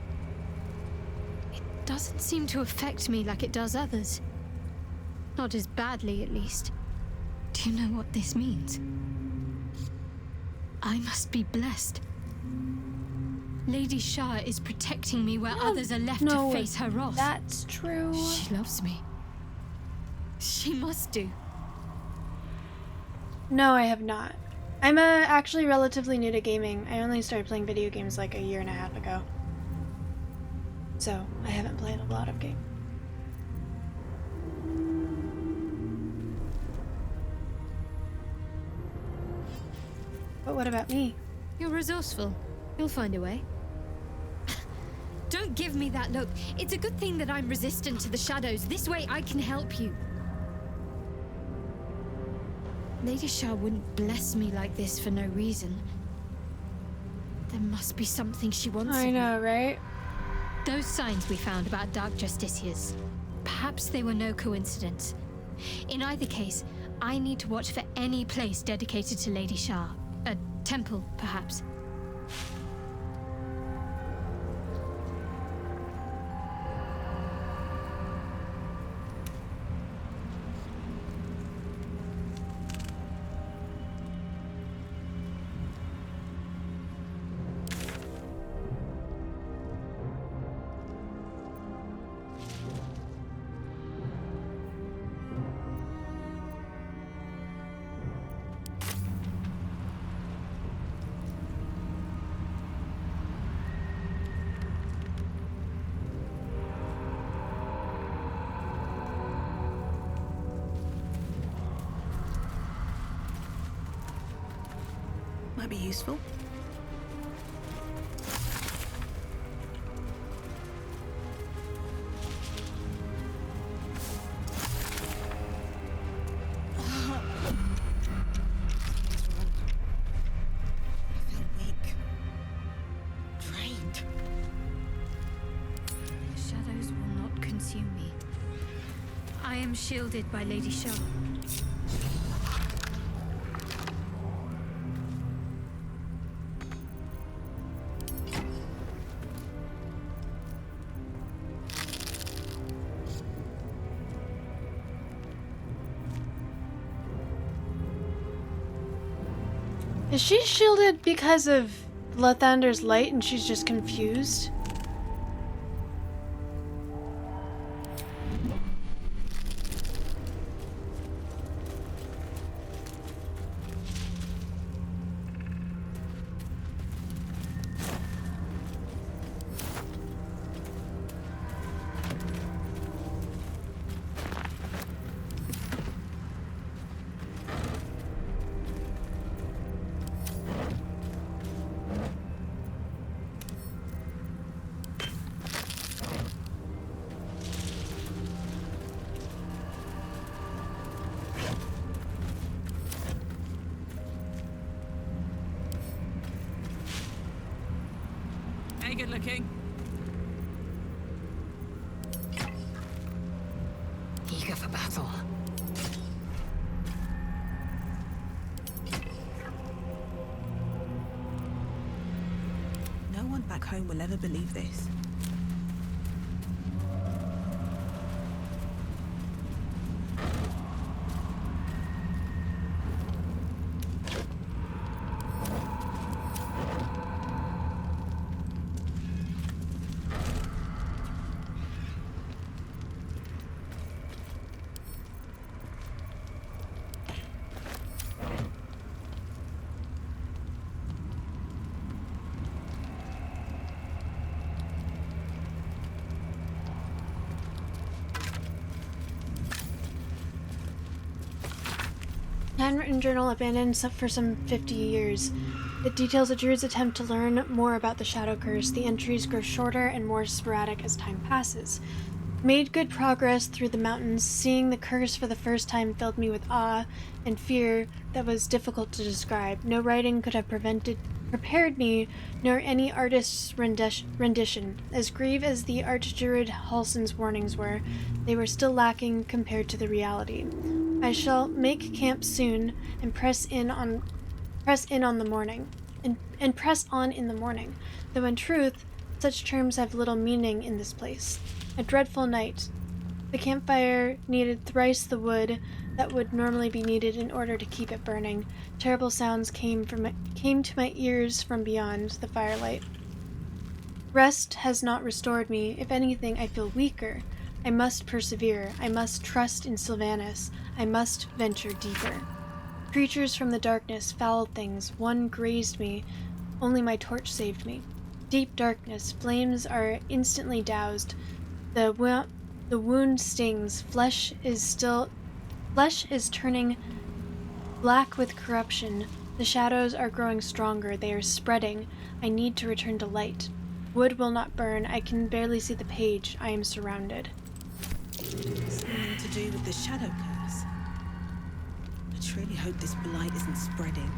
It doesn't seem to affect me like it does others. Not as badly, at least. Do you know what this means? I must be blessed. Lady Shah is protecting me where others are left to face her wrath. That's true. She loves me. She must do. No, I have not. I'm actually relatively new to gaming. I only started playing video games like a year and a half ago. So, I haven't played a lot of games. But what about me? You're resourceful. You'll find a way. Don't give me that look. It's a good thing that I'm resistant to the shadows. This way I can help you. Lady Shah wouldn't bless me like this for no reason. There must be something she wants. I know, right? Those signs we found about Dark Justiciars, perhaps they were no coincidence. In either case, I need to watch for any place dedicated to Lady Shah. A temple, perhaps. Might be useful. I feel weak. Drained. The shadows will not consume me. I am shielded by Lady Shah. Is she shielded because of Lathander's light and she's just confused? Hey, good looking. Eager for battle. No one back home will ever believe this. Handwritten journal abandoned for some 50 years. It details a druid's attempt to learn more about the Shadow Curse. The entries grow shorter and more sporadic as time passes. Made good progress through the mountains. Seeing the curse for the first time filled me with awe and fear that was difficult to describe. No writing could have prepared me, nor any artist's rendition. As grave as the Archdruid Halsin's warnings were, they were still lacking compared to the reality. I shall make camp soon and press on in the morning. Though in truth, such terms have little meaning in this place. A dreadful night. The campfire needed thrice the wood that would normally be needed in order to keep it burning. Terrible sounds came to my ears from beyond the firelight. Rest has not restored me. If anything, I feel weaker. I must persevere. I must trust in Sylvanas. I must venture deeper. Creatures from the darkness, foul things. One grazed me. Only my torch saved me. Deep darkness. Flames are instantly doused. The wound stings. Flesh is turning black with corruption. The shadows are growing stronger. They are spreading. I need to return to light. Wood will not burn. I can barely see the page. I am surrounded. Something to do with the Shadow Curse. I truly hope this blight isn't spreading.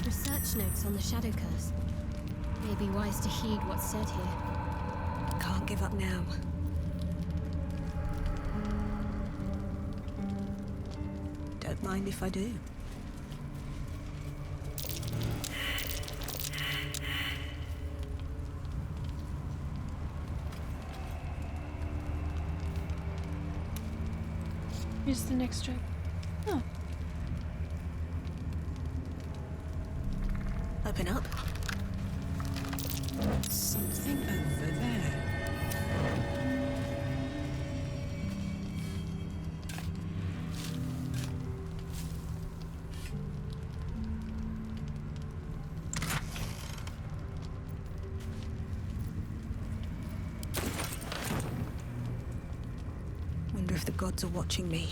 Research notes on the Shadow Curse. May be wise to heed what's said here. Can't give up now. Mind if I do? Here's the next trick. Oh. Open up. Something over there. Wonder if the gods are watching me.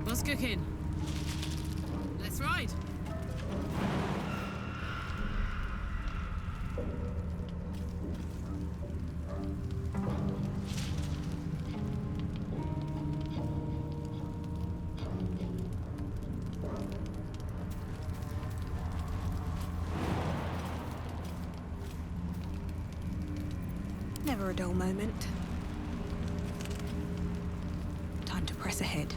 What's cooking? Let's ride. Never a dull moment. Time to press ahead.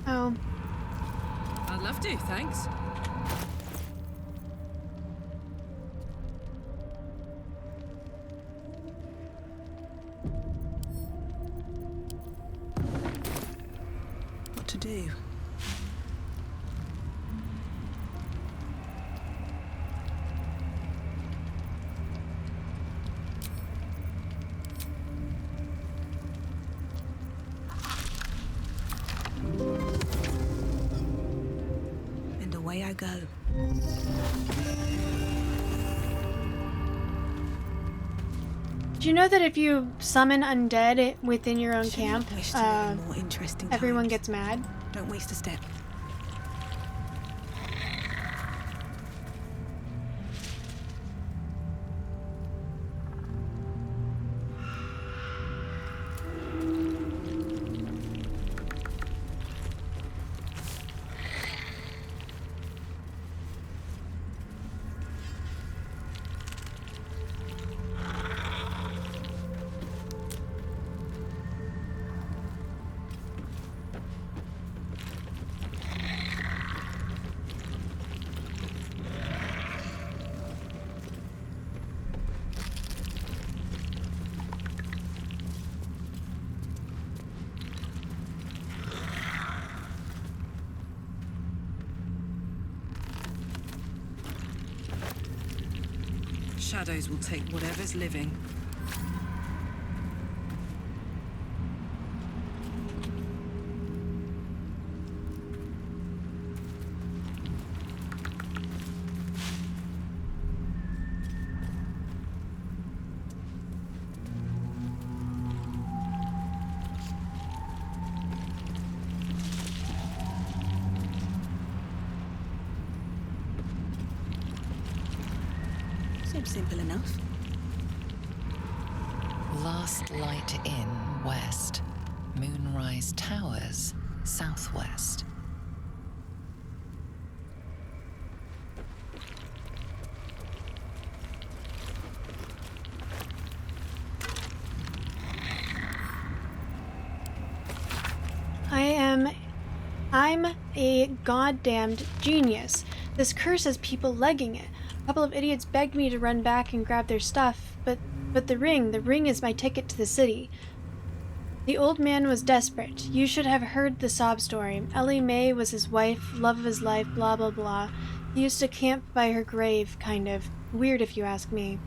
Oh. I'd love to, thanks. What to do? And away I go. Do you know that if you summon undead within your own camp, More interesting everyone times. gets mad? Don't waste a step. Shadows will take whatever's living. Seems simple enough. Last Light Inn, west. Moonrise Towers, southwest. I'm a goddamned genius. This curse has people legging it. A couple of idiots begged me to run back and grab their stuff, but the ring is my ticket to the city. The old man was desperate. You should have heard the sob story. Ellie Mae was his wife, love of his life, blah blah blah. He used to camp by her grave, kind of. Weird if you ask me.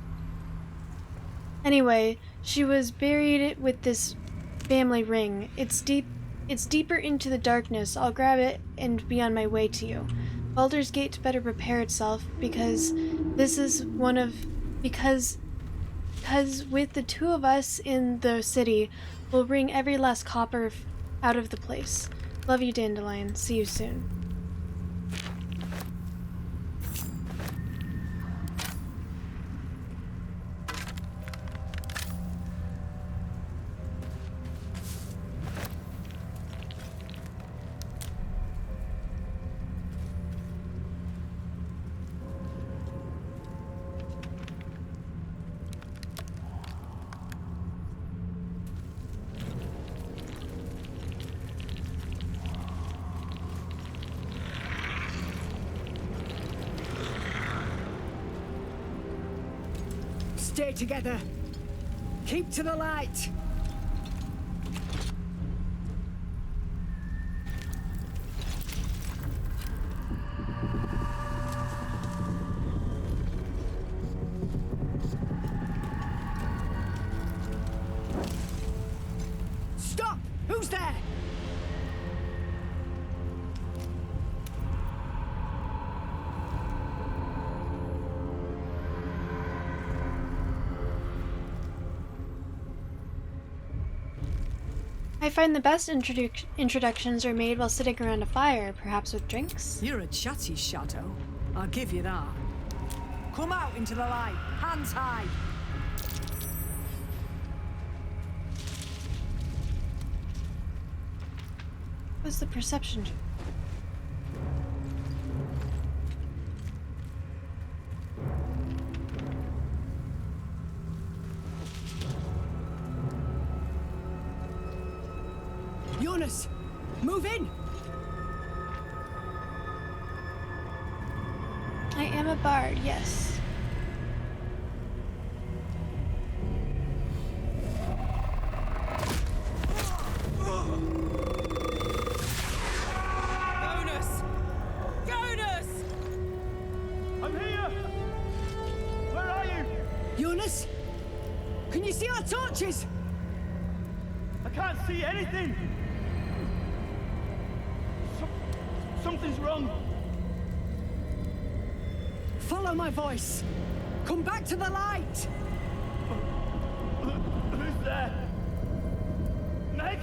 Anyway, she was buried with this family ring. It's deep It's deeper into the darkness. I'll grab it and be on my way to you. Baldur's Gate better prepare itself, because this is one of... Because with the two of us in the city, we'll bring every last copper out of the place. Love you, Dandelion. See you soon. Stay together. Keep to the light. Stop! Who's there? I find the best introductions are made while sitting around a fire, perhaps with drinks. You're a chatty shadow. I'll give you that. Come out into the light. Hands high. What's the perception? Jonas, move in! I am a bard, yes. Jonas! Jonas! I'm here! Where are you? Jonas? Can you see our torches? I can't see anything! Something's wrong. Follow my voice. Come back to the light. Who's there? Meg?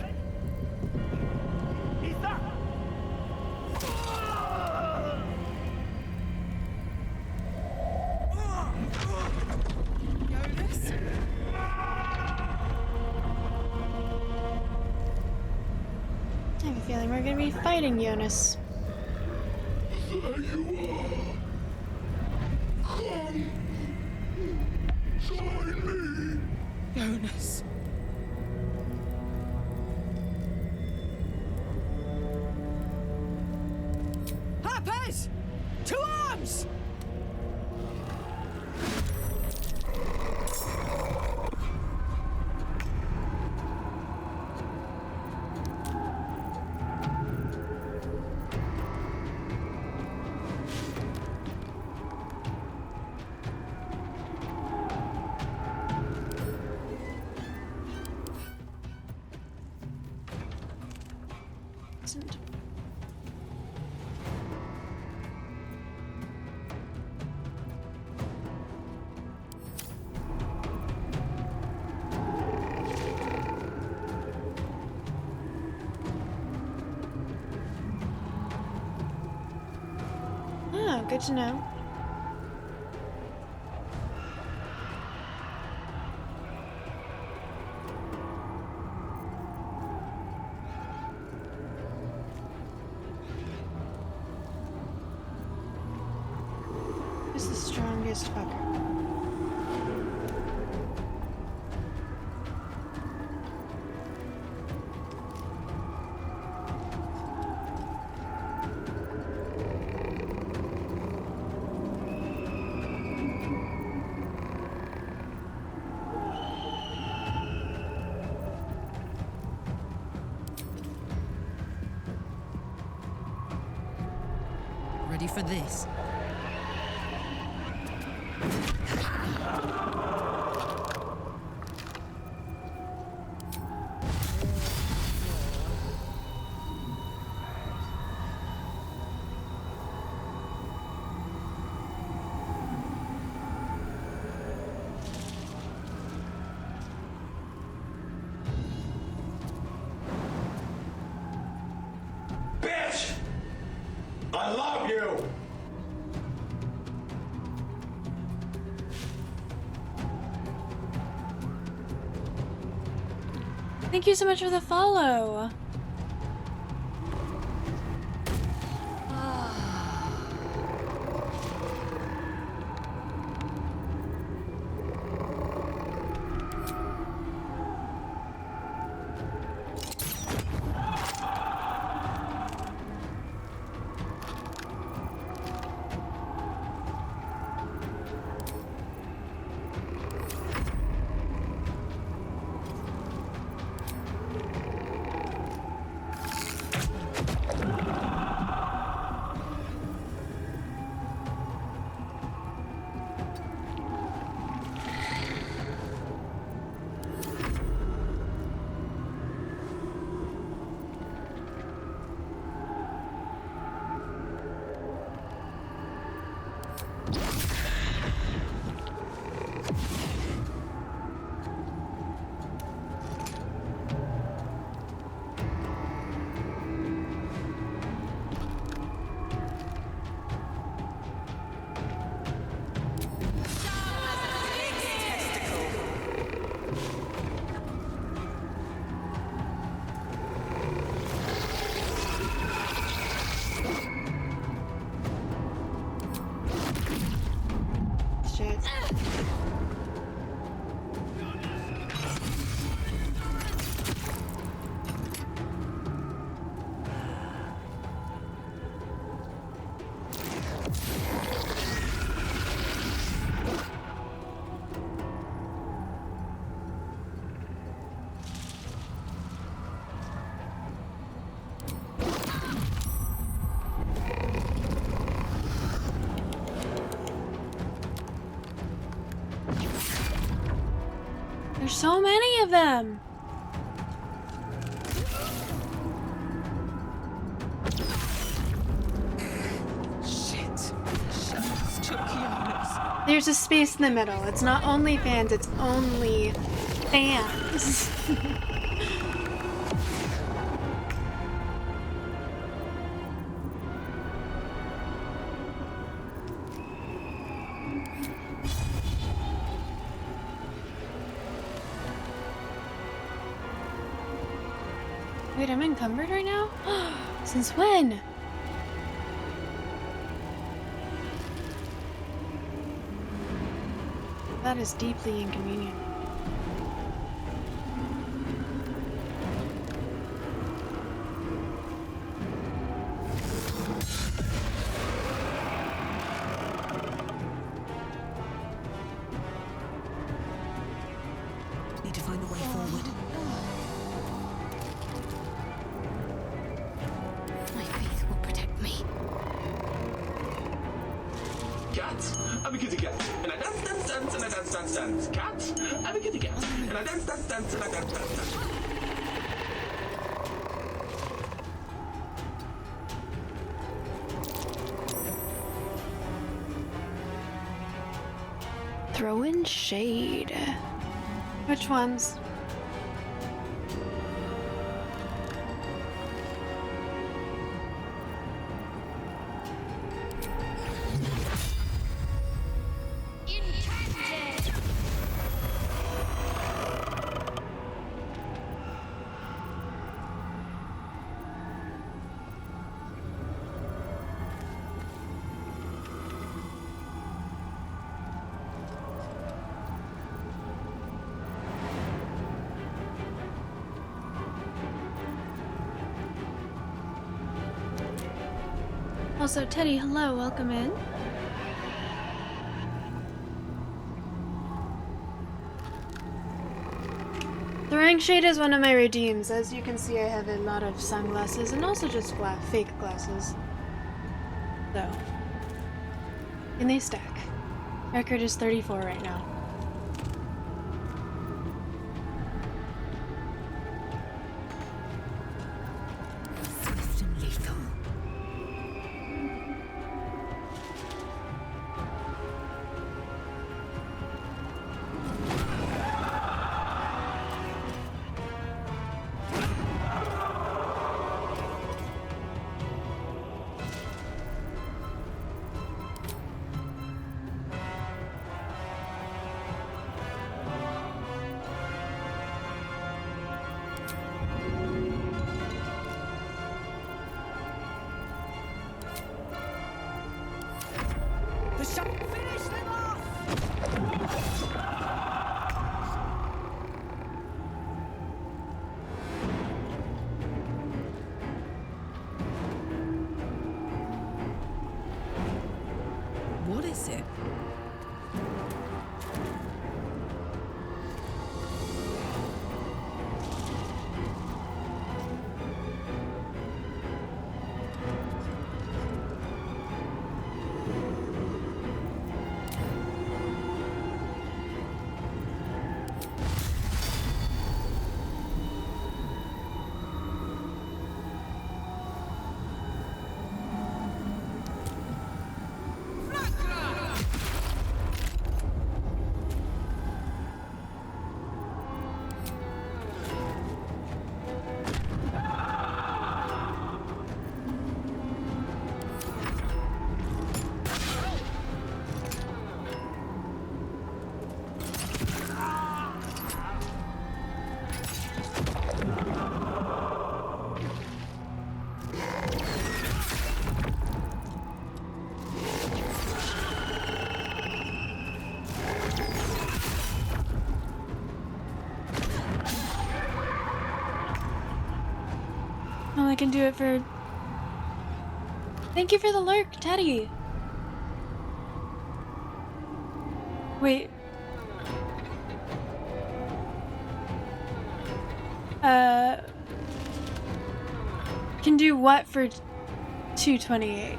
Is that? Jonas? I have a feeling we're gonna be fighting Jonas. There you are. Come. Join me. Jonas. Harpers! To arms! Oh, good to know. Who's the strongest fucker? Ready for this? Thank you so much for the follow. There's so many of them. Shit. There's a space in the middle. It's not only fans, it's only fans. Wait, I'm encumbered right now? Since when? That is deeply inconvenient. Need to find a way forward. My faith will protect me. Cat, I'm a kitty cat, and I dance, dance, dance, and I dance, dance, dance. Cat, I'm a kitty cat, and I dance, dance, dance, and I dance, dance, dance. Throw in shade. Which ones? Also, Teddy, hello, welcome in. Throwing shade is one of my redeems. As you can see, I have a lot of sunglasses and also just fake glasses. So, in they stack. Record is 34 right now. Swift and lethal. shall finish them off! What is it? Oh, I can do it for... Thank you for the lurk, Teddy. Wait. Can do what for 228?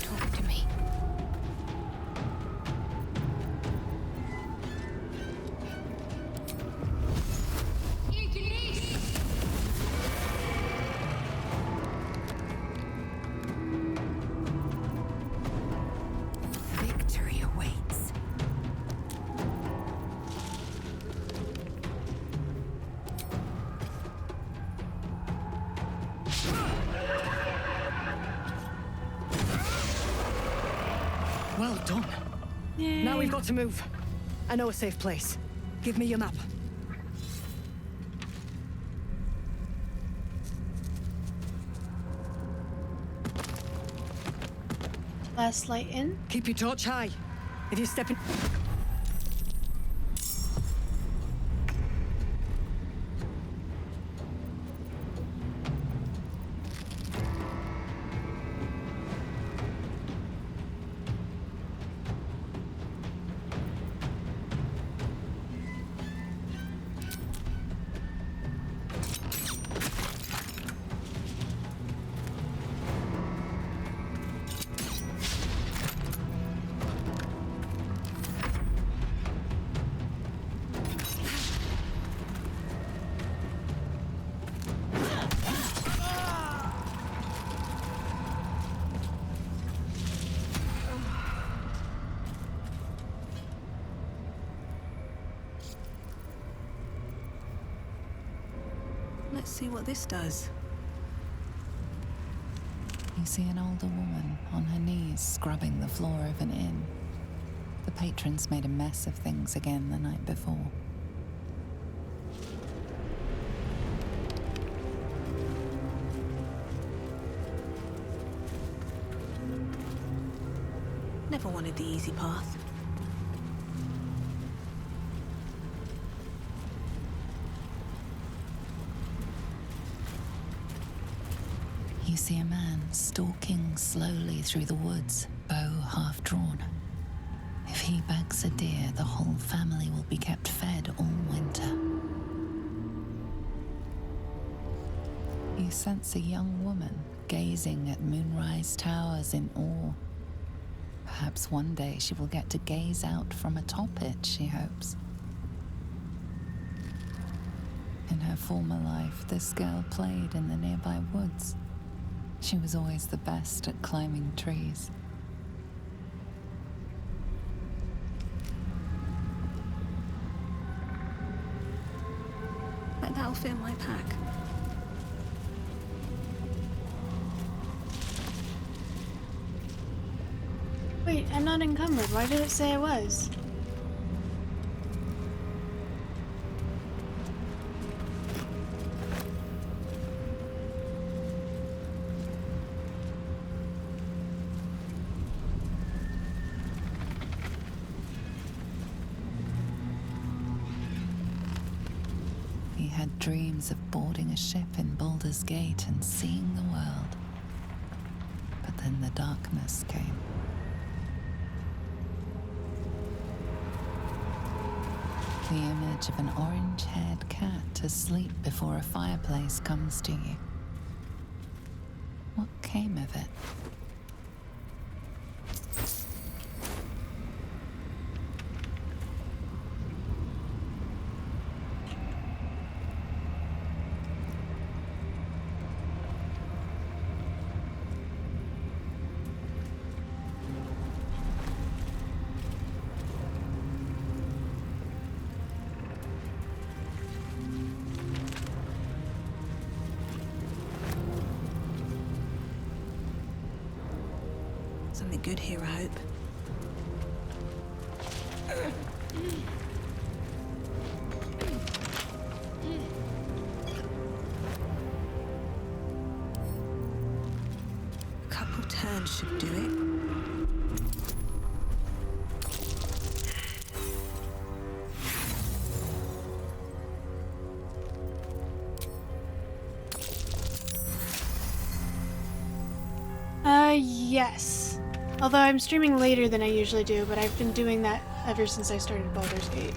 Talk to me. Victory awaits. Well done. Yay. Now we've got to move. I know a safe place. Give me your map. Last light in. Keep your torch high. If you step in... Let's see what this does. You see an older woman on her knees scrubbing the floor of an inn. The patrons made a mess of things again the night before. Never wanted the easy path. You see a man stalking slowly through the woods, bow half drawn. If he bags a deer, the whole family will be kept fed all winter. You sense a young woman gazing at Moonrise Towers in awe. Perhaps one day she will get to gaze out from atop it, she hopes. In her former life, this girl played in the nearby woods. She was always the best at climbing trees. Bet that'll fit in my pack. Wait, I'm not encumbered. Why did it say I was? He had dreams of boarding a ship in Baldurs Gate and seeing the world. But then the darkness came. The image of an orange-haired cat asleep before a fireplace comes to you. What came of it? Something good here, I hope. A couple turns should do it. Yes. Although I'm streaming later than I usually do, but I've been doing that ever since I started Baldur's Gate.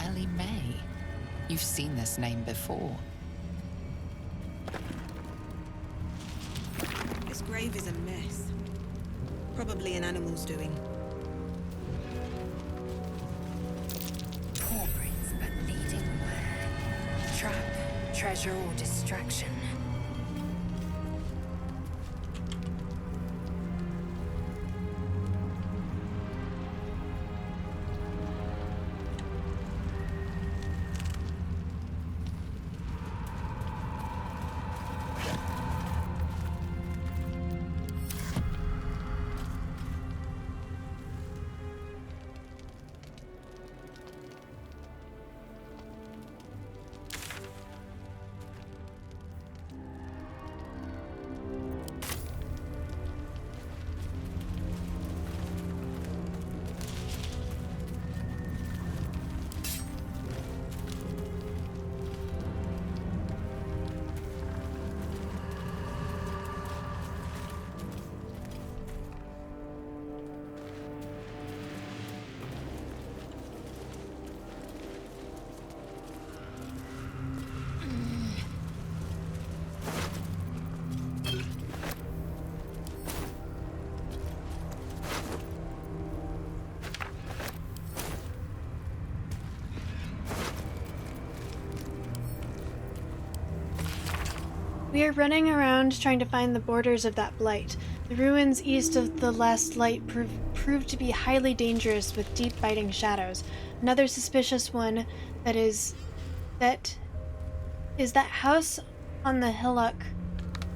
Ellie May. You've seen this name before. This grave is a mess. Probably an animal's doing. Footprints, but leading where? Trap, treasure, or distraction? We are running around trying to find the borders of that blight. The ruins east of the last light proved to be highly dangerous with deep biting shadows. Another suspicious one is that house on the hillock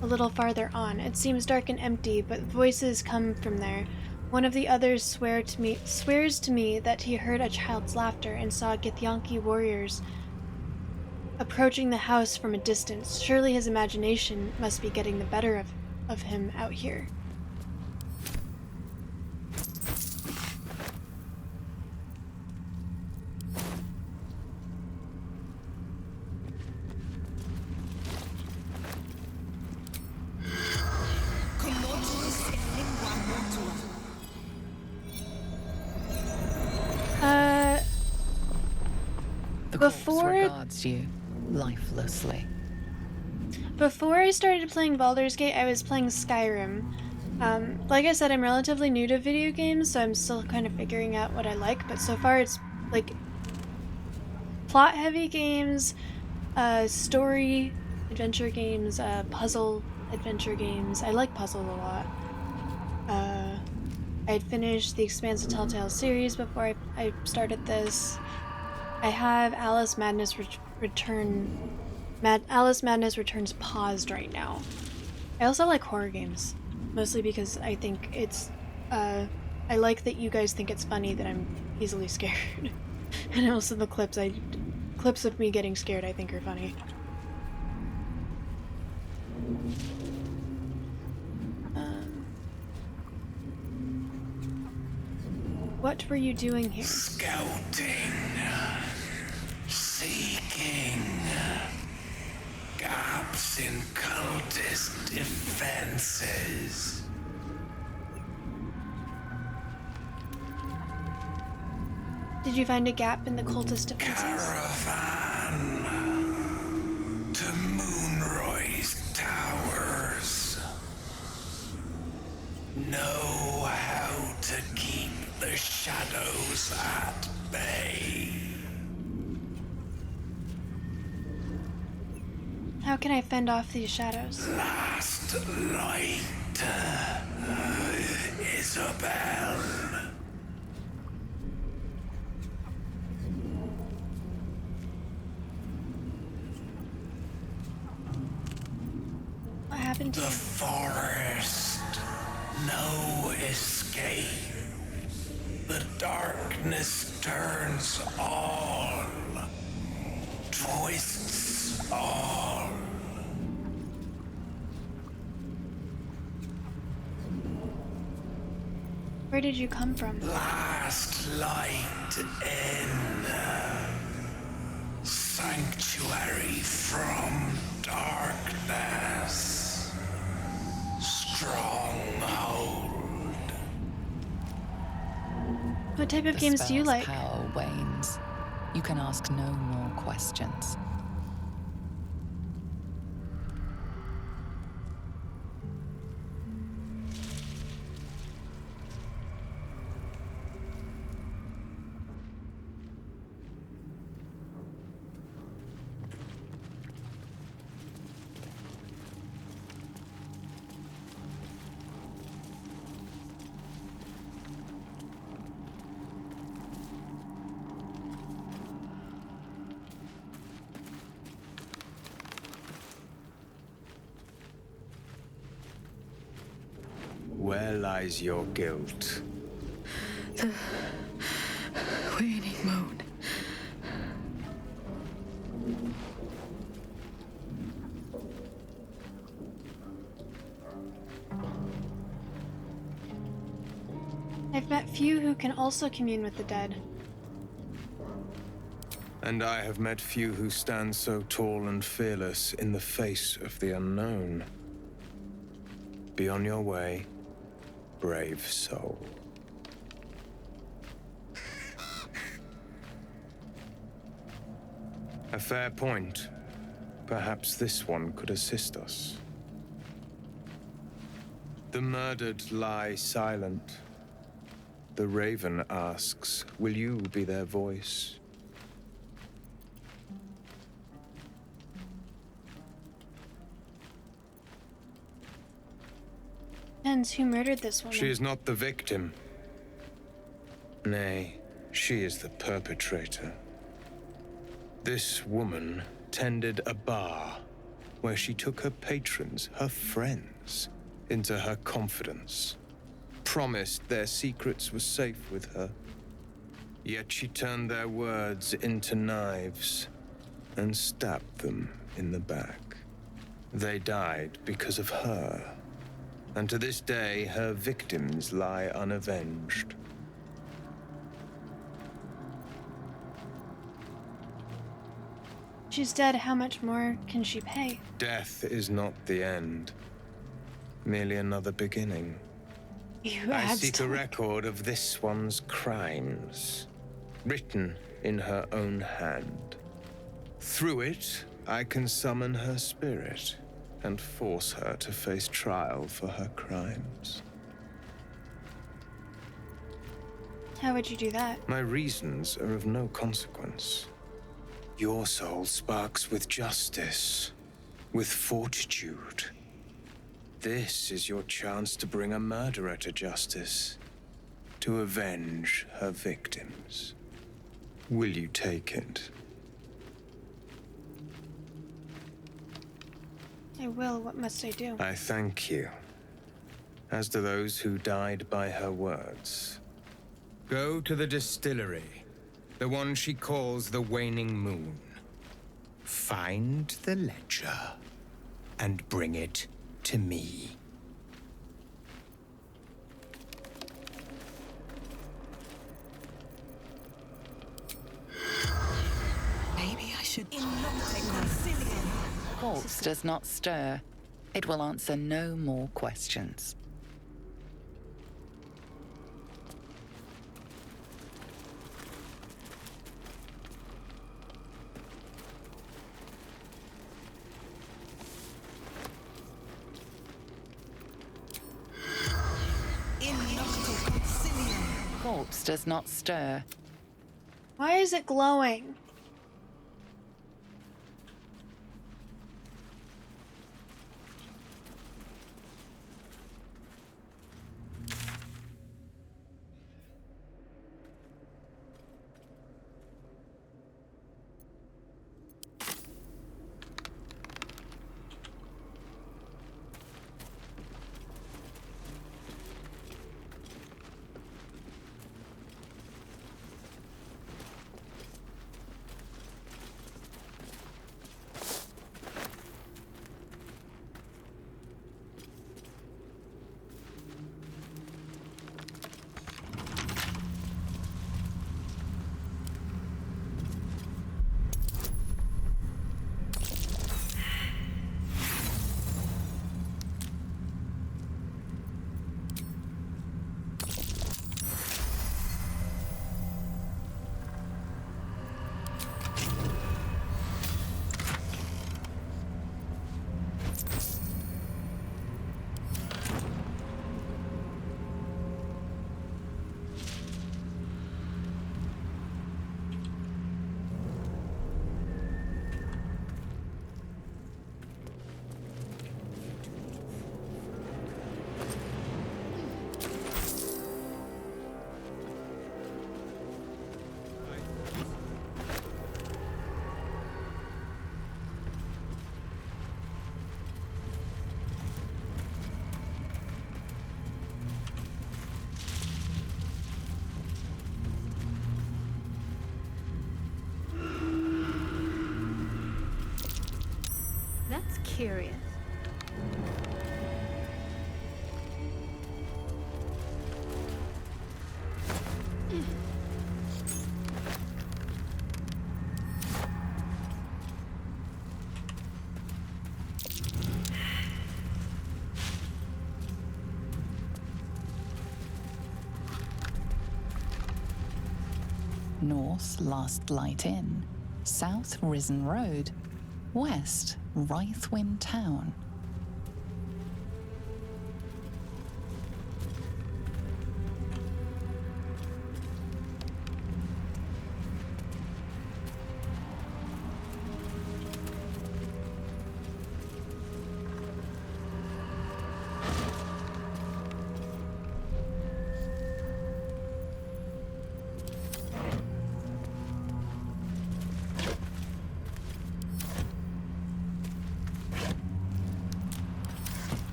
a little farther on. It seems dark and empty, but voices come from there. One of the others swears to me that he heard a child's laughter and saw Githyanki warriors approaching the house from a distance. Surely his imagination must be getting the better of him out here. The corpse regards you lifelessly. Before I started playing Baldur's Gate, I was playing Skyrim. Like I said, I'm relatively new to video games, so I'm still kind of figuring out what I like, but so far it's like plot-heavy games, story, adventure games, puzzle adventure games. I like puzzles a lot. I had finished the Expanse of Telltale series before I started this. I have Alice Madness Alice Madness Returns paused right now. I also like horror games, mostly because I think it's, I like that you guys think it's funny that I'm easily scared. And also the clips of me getting scared I think are funny. What were you doing here? Scouting. Seeking. Gaps in cultist defenses. Did you find a gap in the cultist defenses? Caravan to Moonrise Towers. Know how to keep the shadows at bay. How can I fend off these shadows? Last light, Isabel. What happened to the forest? No escape. The darkness turns all, twists all. Where did you come from? Last light in sanctuary from darkness. Stronghold. What type of games do you like? The spell's power wanes. You can ask no more questions. Where lies your guilt? The waning moon. I've met few who can also commune with the dead. And I have met few who stand so tall and fearless in the face of the unknown. Be on your way, brave soul. A fair point. Perhaps this one could assist us. The murdered lie silent. The raven asks, will you be their voice? Depends who murdered this woman. She is not the victim. Nay, she is the perpetrator. This woman tended a bar where she took her patrons, her friends, into her confidence. Promised their secrets were safe with her. Yet she turned their words into knives and stabbed them in the back. They died because of her. And to this day, her victims lie unavenged. She's dead. How much more can she pay? Death is not the end, merely another beginning. I seek a record of this one's crimes, written in her own hand. Through it, I can summon her spirit and force her to face trial for her crimes. How would you do that? My reasons are of no consequence. Your soul sparks with justice, with fortitude, this is your chance to bring a murderer to justice, to avenge her victims. Will you take it? I will. What must I do? I thank you, as do those who died by her words. Go to the distillery, the one she calls the Waning Moon. Find the ledger and bring it to me. Maybe I should... Corpse does not stir. It will answer no more questions. Corpse does not stir. Why is it glowing? That's curious. North, Last Light Inn. South, Risen Road. West, Rythwin Town.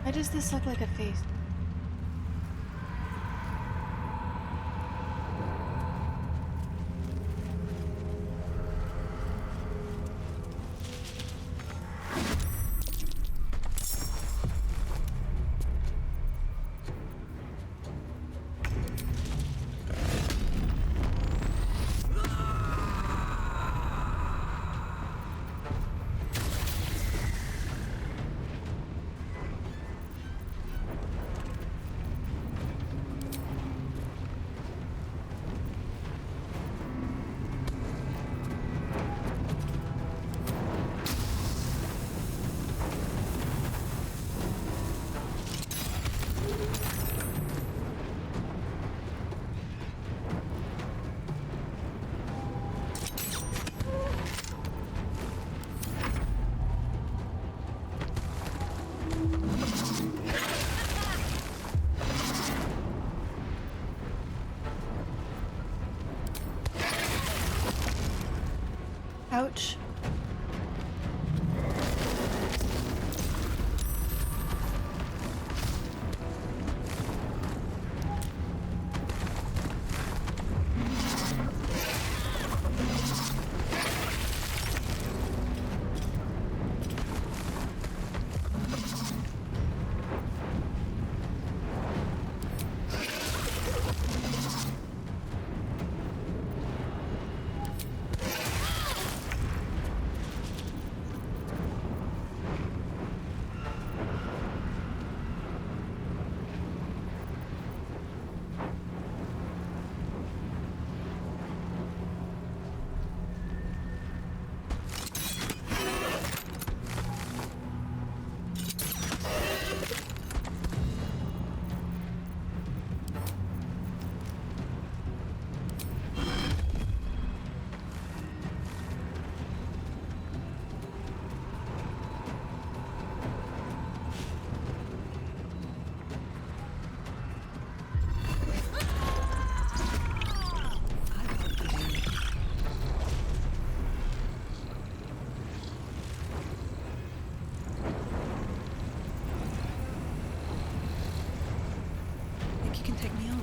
Why does this look like a face? Ouch. Think you can take me on?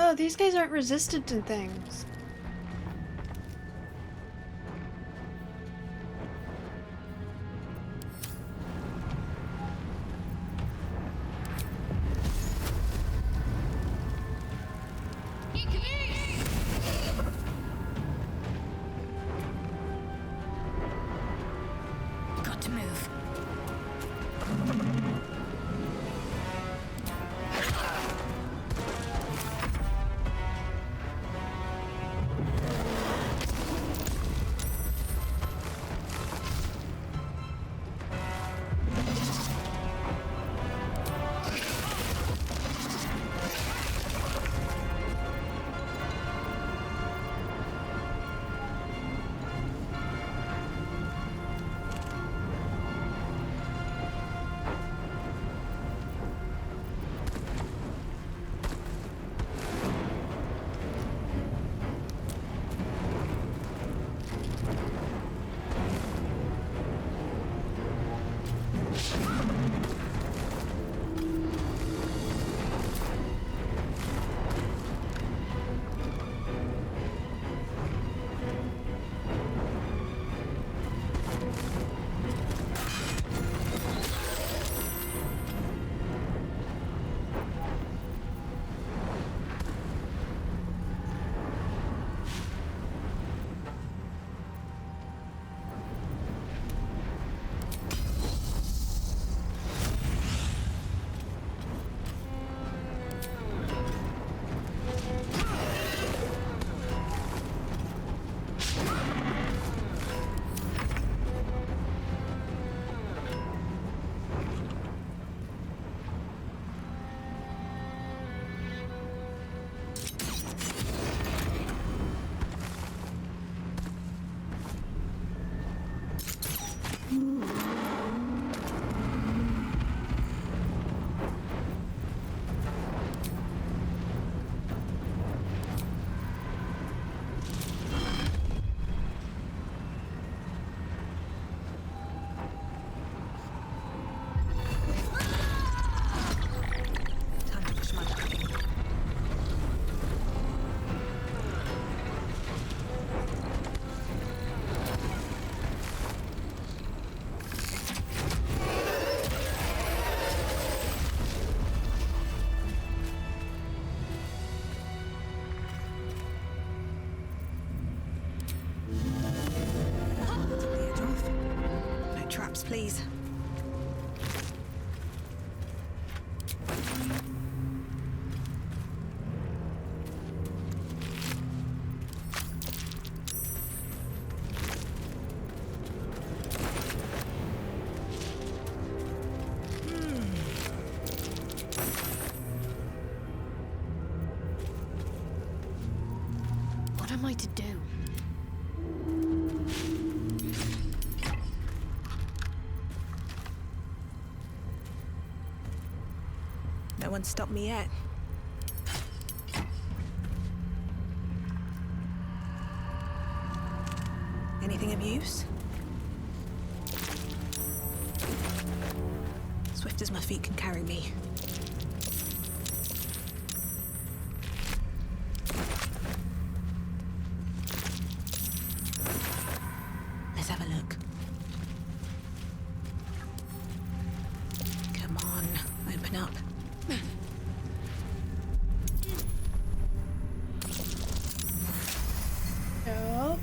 Oh, these guys aren't resistant to things. Got to move. traps, please. What am I to do? No one stopped me yet. Anything of use? Swift as my feet can carry me. Let's have a look. Come on, open up. Nope.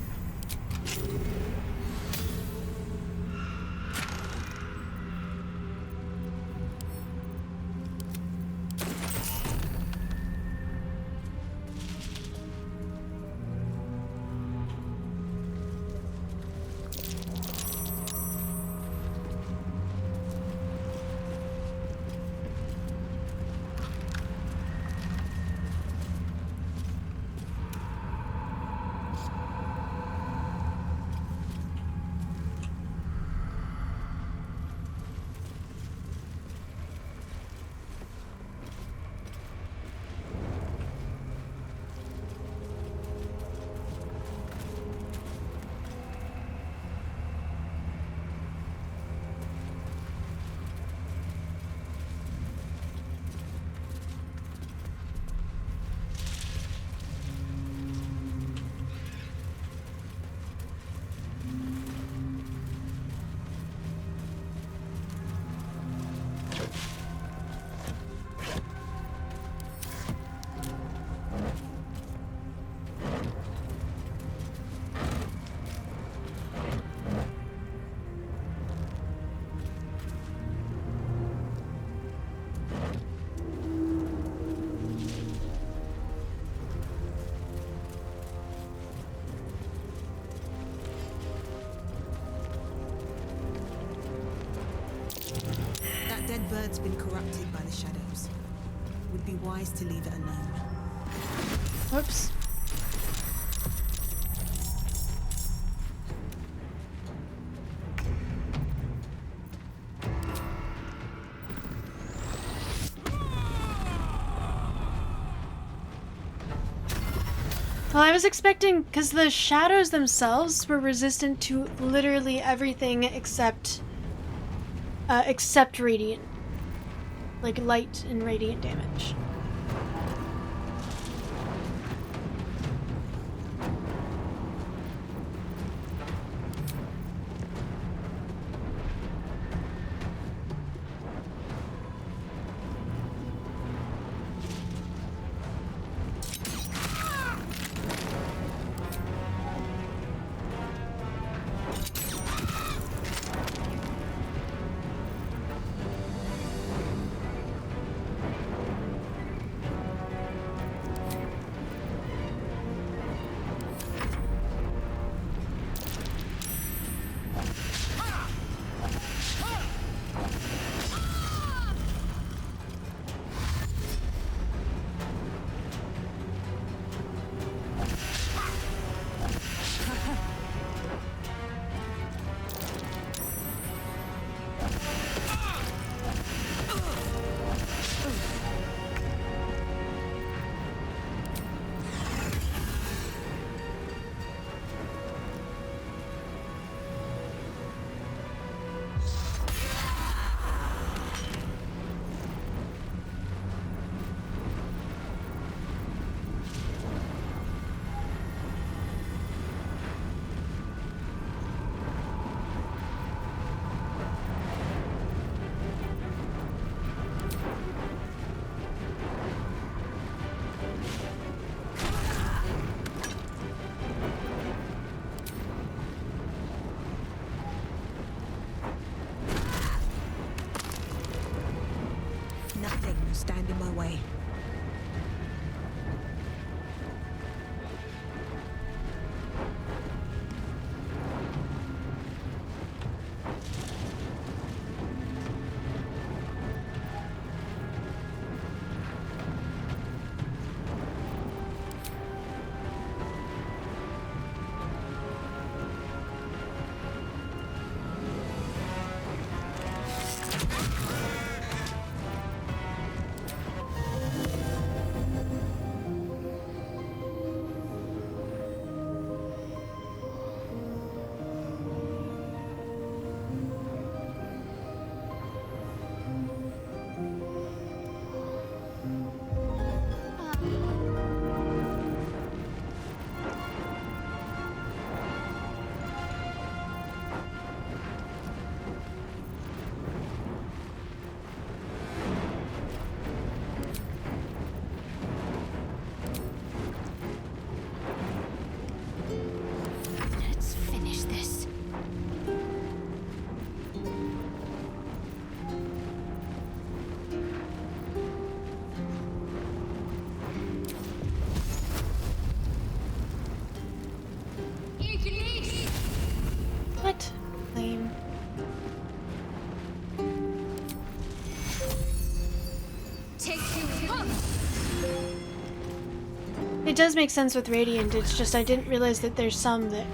That dead bird's been corrupted by the shadows. Would be wise to leave it alone. Whoops. Well, I was expecting, because the shadows themselves were resistant to literally everything except radiant. Like light and radiant damage. stand in my way. Let's finish this. What? Lame. Take you. It does make sense with Radiant, it's just I didn't realize that there's some that...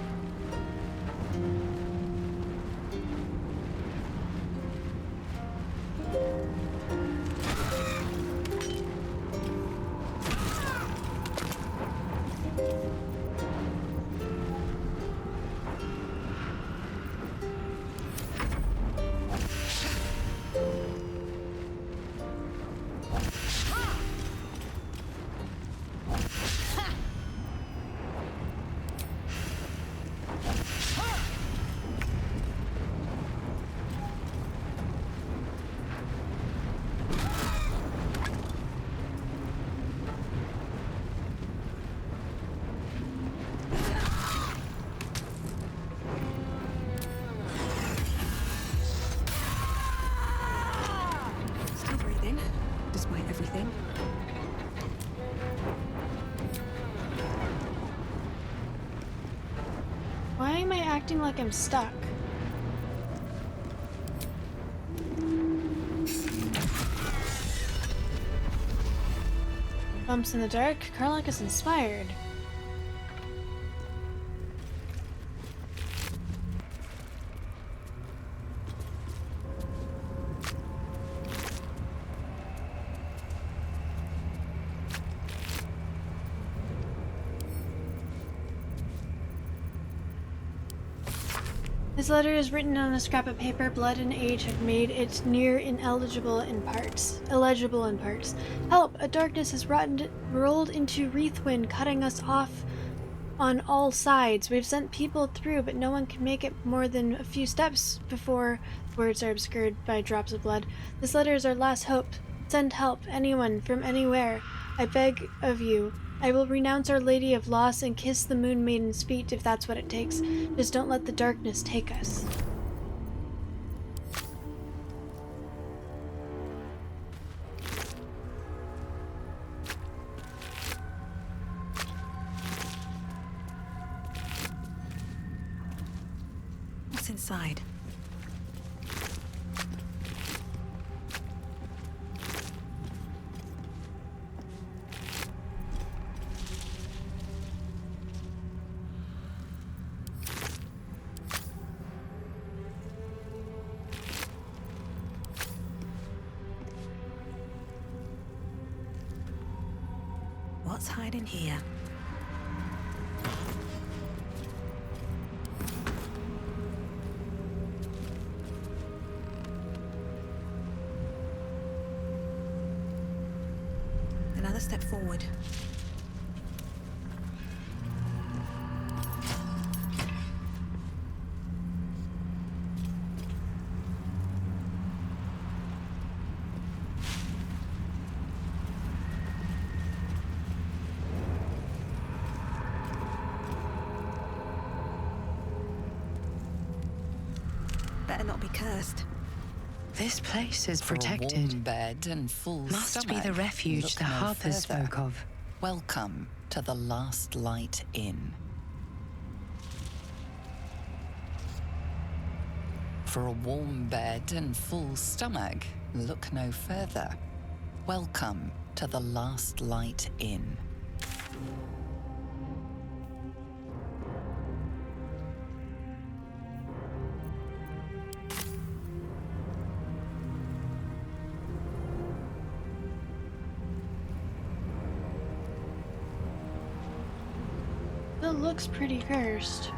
Still breathing, despite everything. Why am I acting like I'm stuck? Bumps in the dark, Karlach is inspired. This letter is written on a scrap of paper. Blood and age have made it near illegible in parts. Help! A darkness has rolled into Wreathwind, cutting us off on all sides. We've sent people through, but no one can make it more than a few steps before words are obscured by drops of blood. This letter is our last hope. Send help, anyone, from anywhere. I beg of you. I will renounce Our Lady of Loss and kiss the Moon Maiden's feet if that's what it takes. Just don't let the darkness take us. What's inside? What's hiding here? Another step forward. Better not be cursed. This place is For a protected. warm bed and full Must stomach, be the refuge look the no Harpers further. spoke of. Welcome to the Last Light Inn. For a warm bed and full stomach, look no further. Welcome to the Last Light Inn. It looks pretty cursed.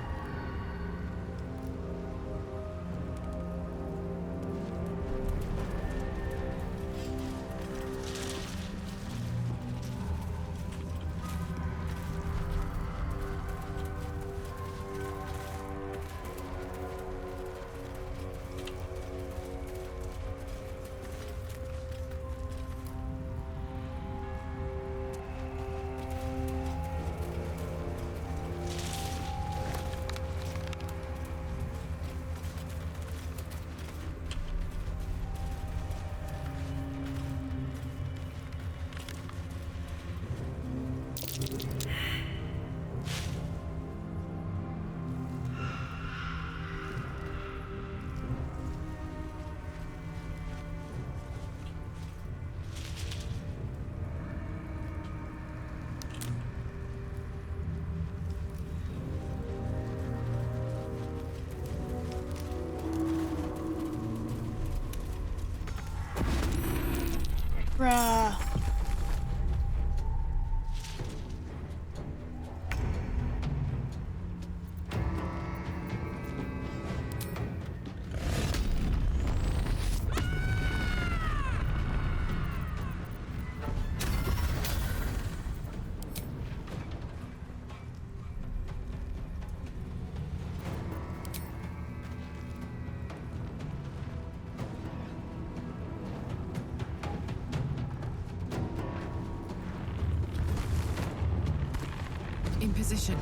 Bruh. In position.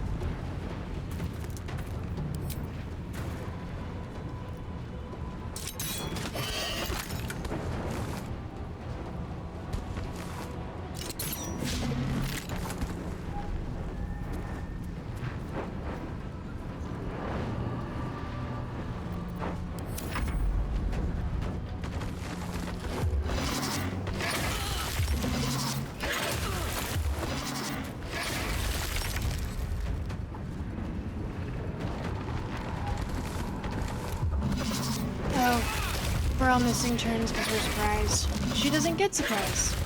We're all missing turns because we're surprised. She doesn't get surprised.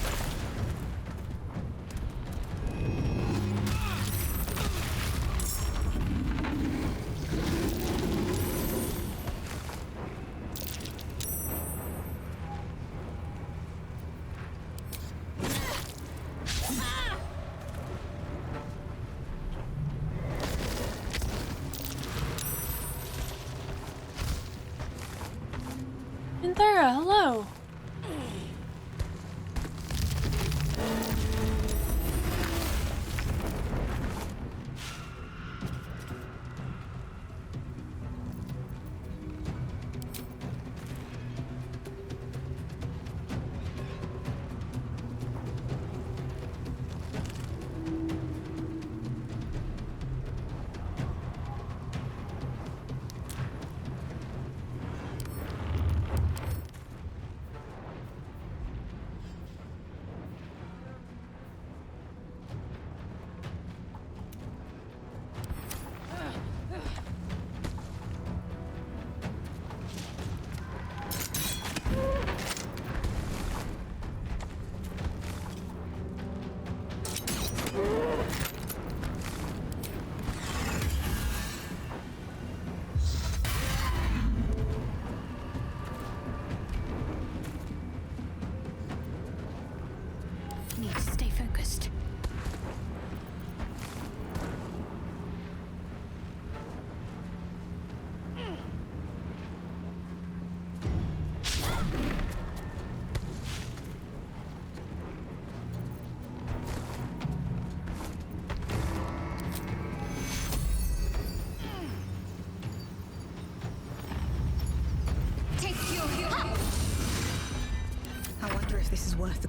Anthera, hello.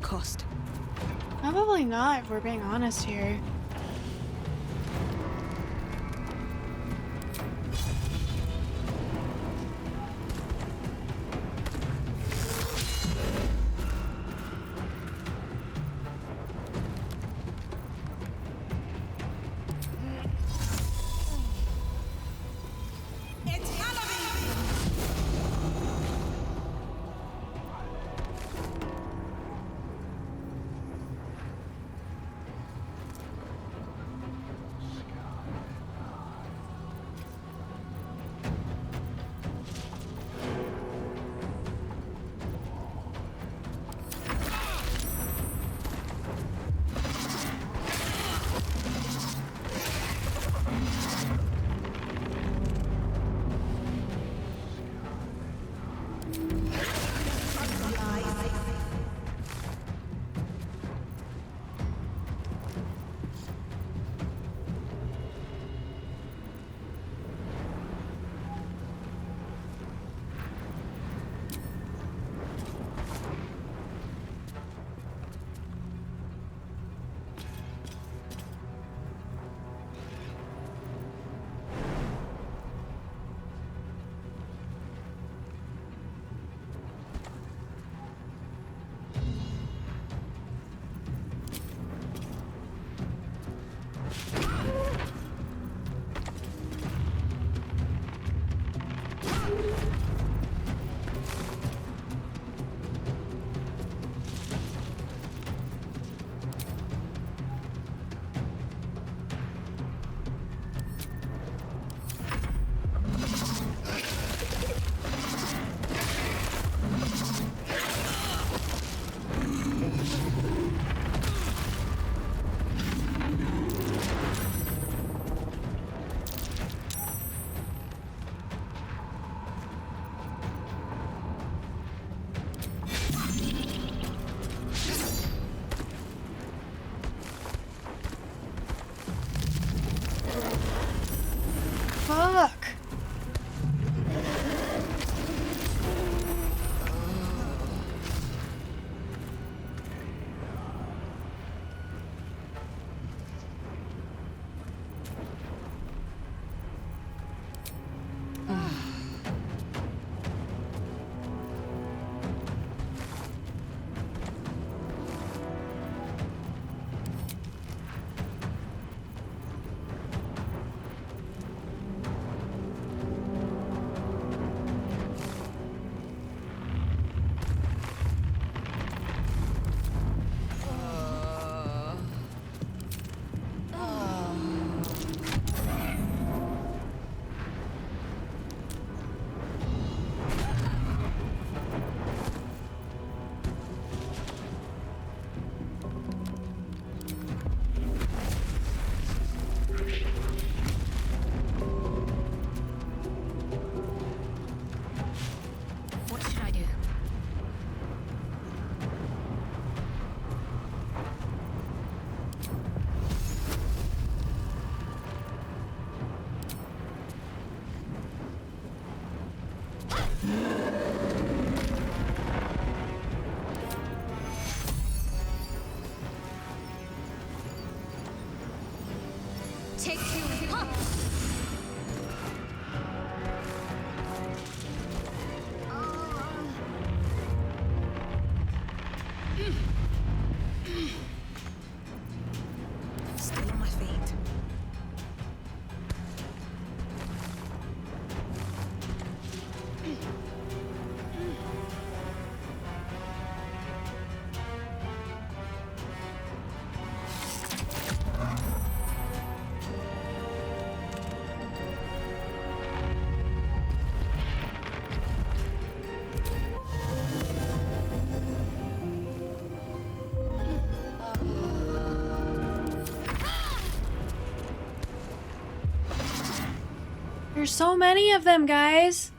cost. Probably not, if we're being honest here. Fuck! Take two, hop! Still on my feet. There's so many of them, guys.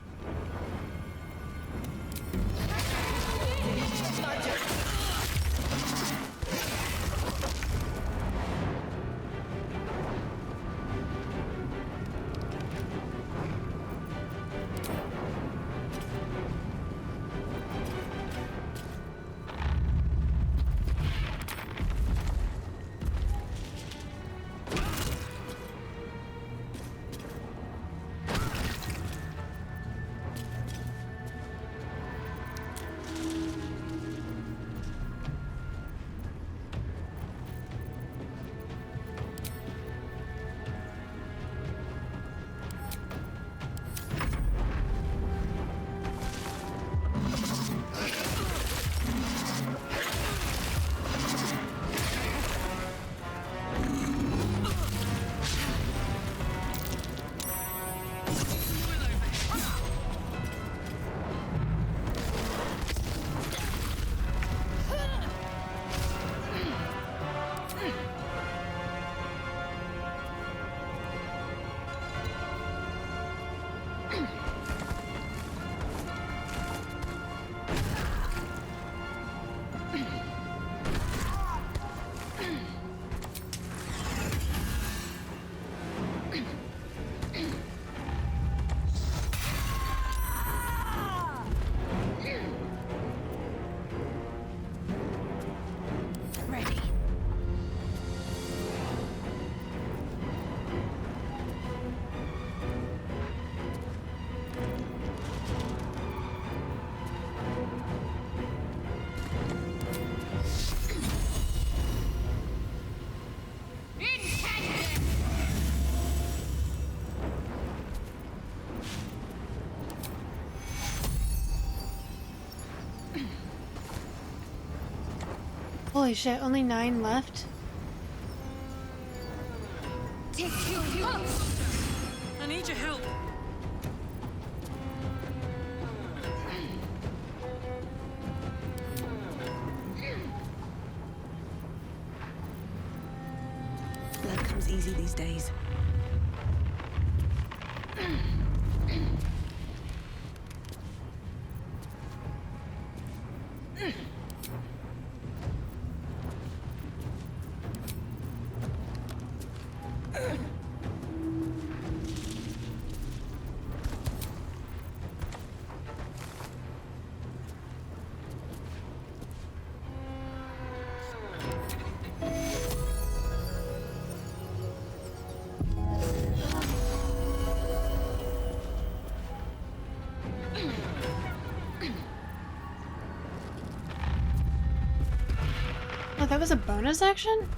Holy shit, only 9 left? I need your help. Blood comes easy these days. Oh, that was a bonus action?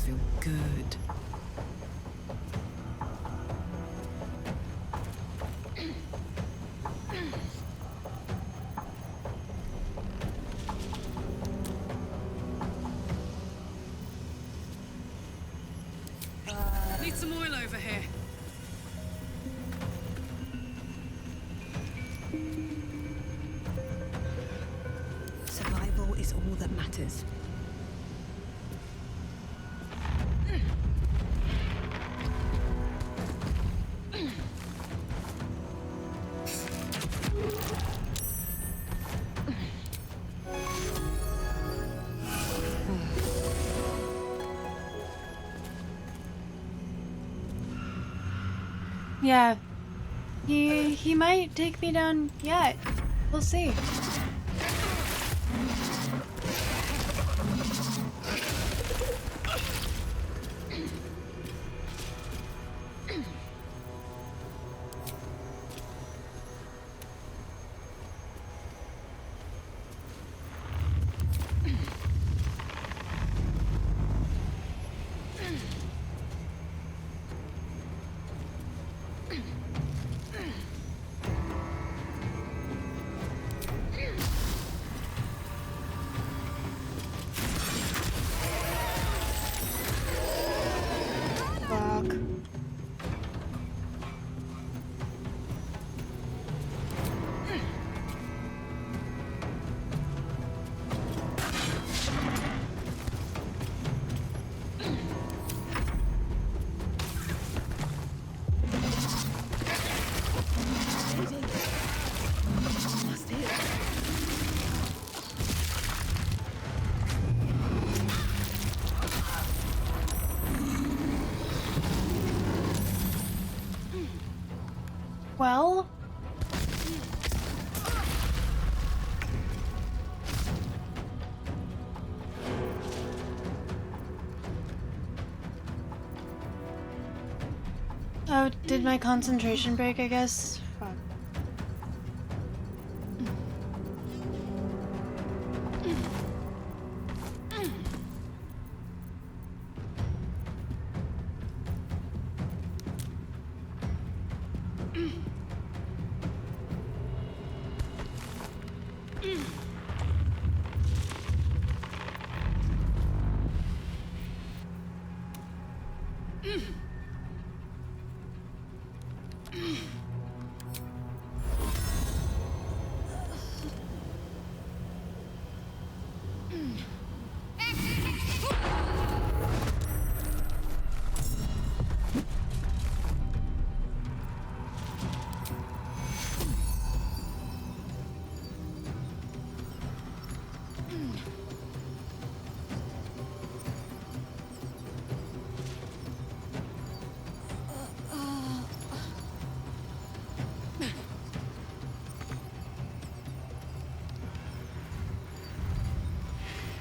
feel good. Need some oil over here. Survival is all that matters. Yeah. He might take me down yet. We'll see. Well? Oh, did my concentration break, I guess? Fuck.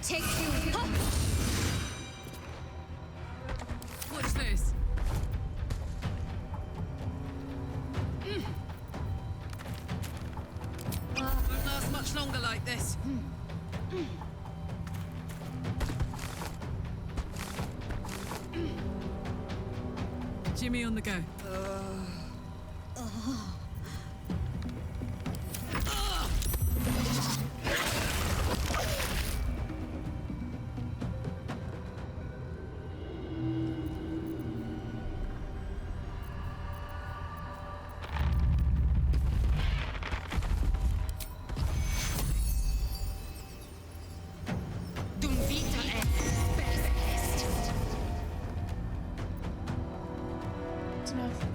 Take you. What's this? Won't last much longer like this. Jimmy on the go. That's enough.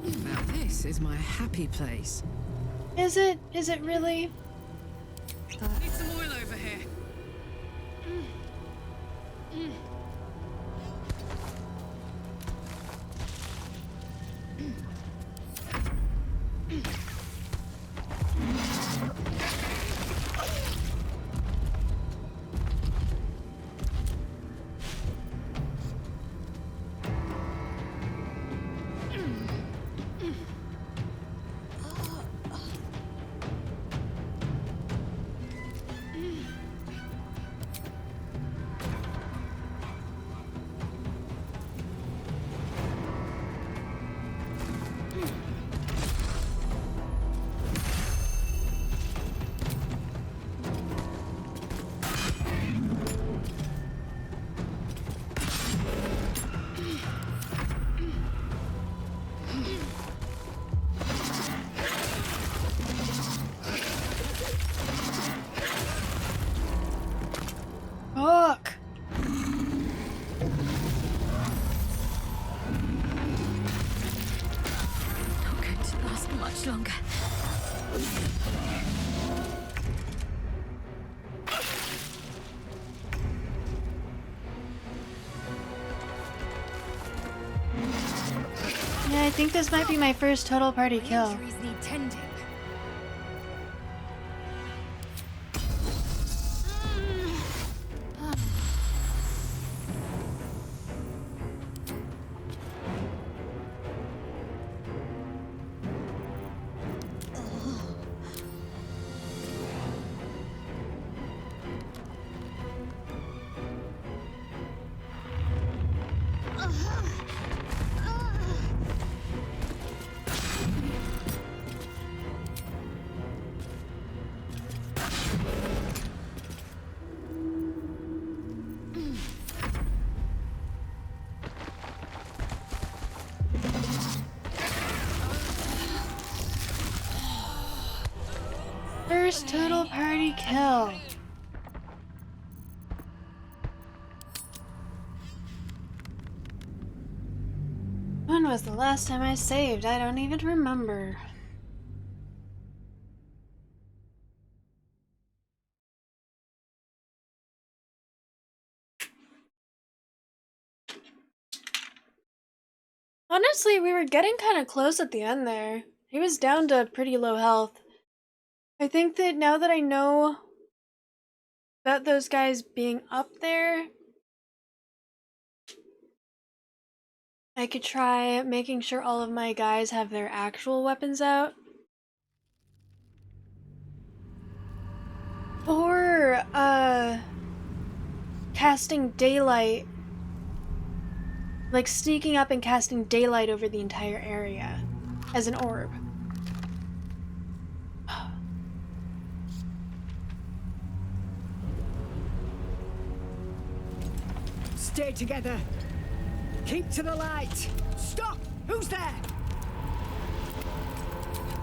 Now this is my happy place. Is it? Is it really? Need some oil over here. Fuck. Not going to last much longer. Yeah, I think this might be my first total party kill. Injuries need tending. First total party kill. When was the last time I saved? I don't even remember. Honestly, we were getting kind of close at the end there. He was down to pretty low health. I think that now that I know about those guys being up there, I could try making sure all of my guys have their actual weapons out. Or, casting daylight. Like sneaking up and casting daylight over the entire area as an orb. Stay together. Keep to the light. Stop! Who's there?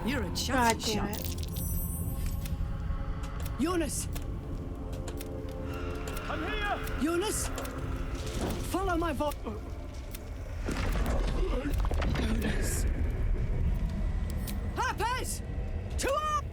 You're a God chatty damn shop. it. Jonas! I'm here! Jonas! Follow my voice. Jonas. Harpers! To up!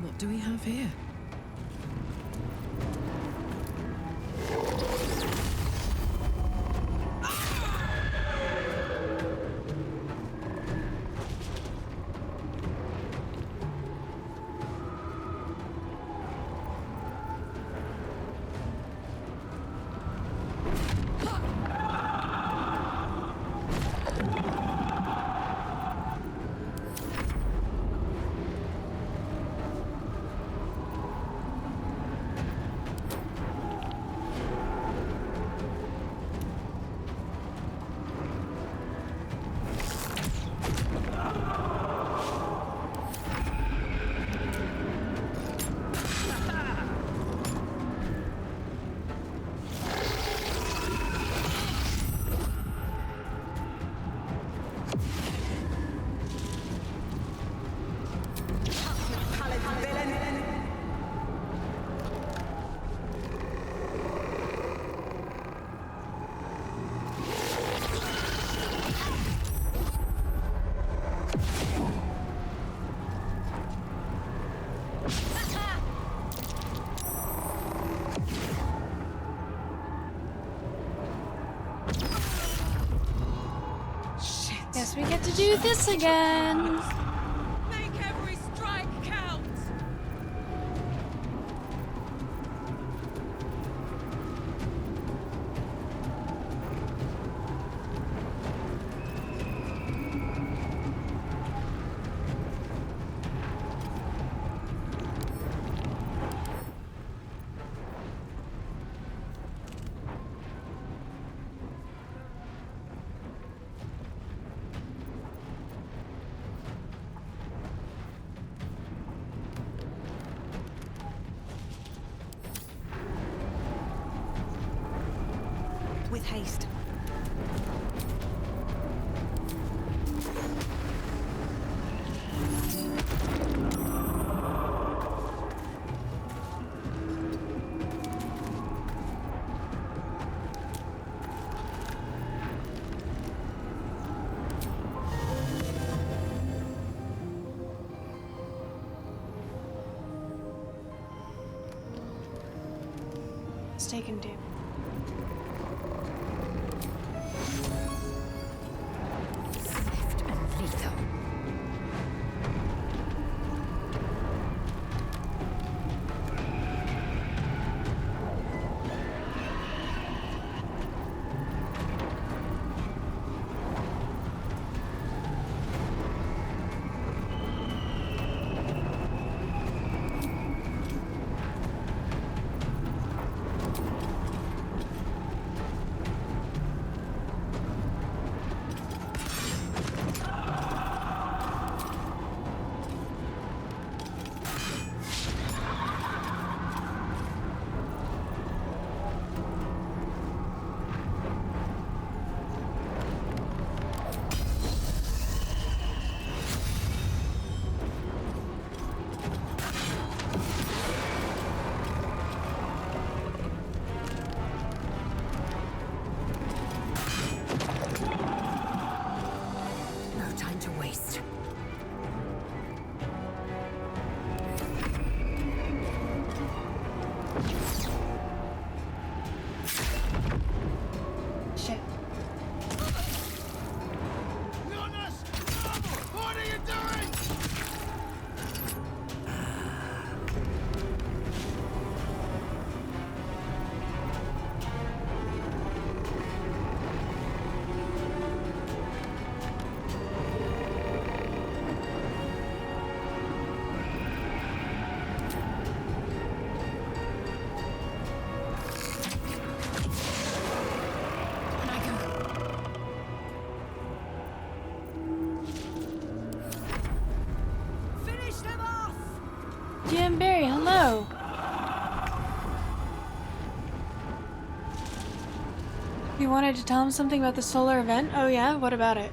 What do we have here? Guess we get to do this again. Make every strike count! With haste. It's taken, dude. Swift and lethal. No time to waste. Shit. What are you doing? Finish them off! GM Barry, hello. You wanted to tell him something about the solar event? Oh yeah? What about it?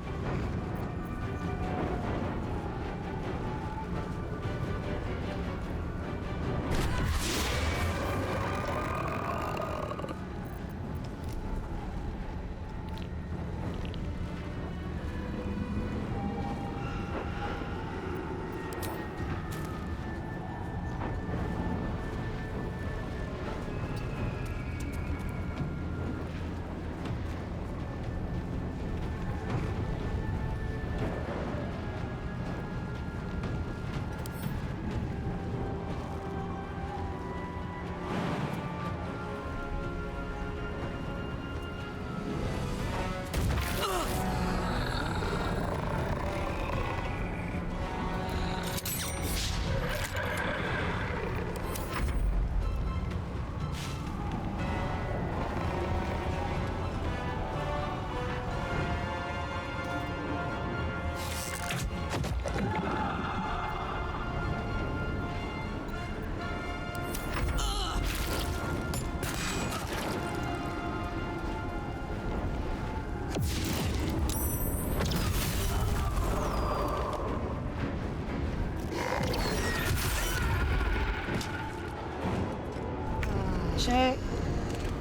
Shit.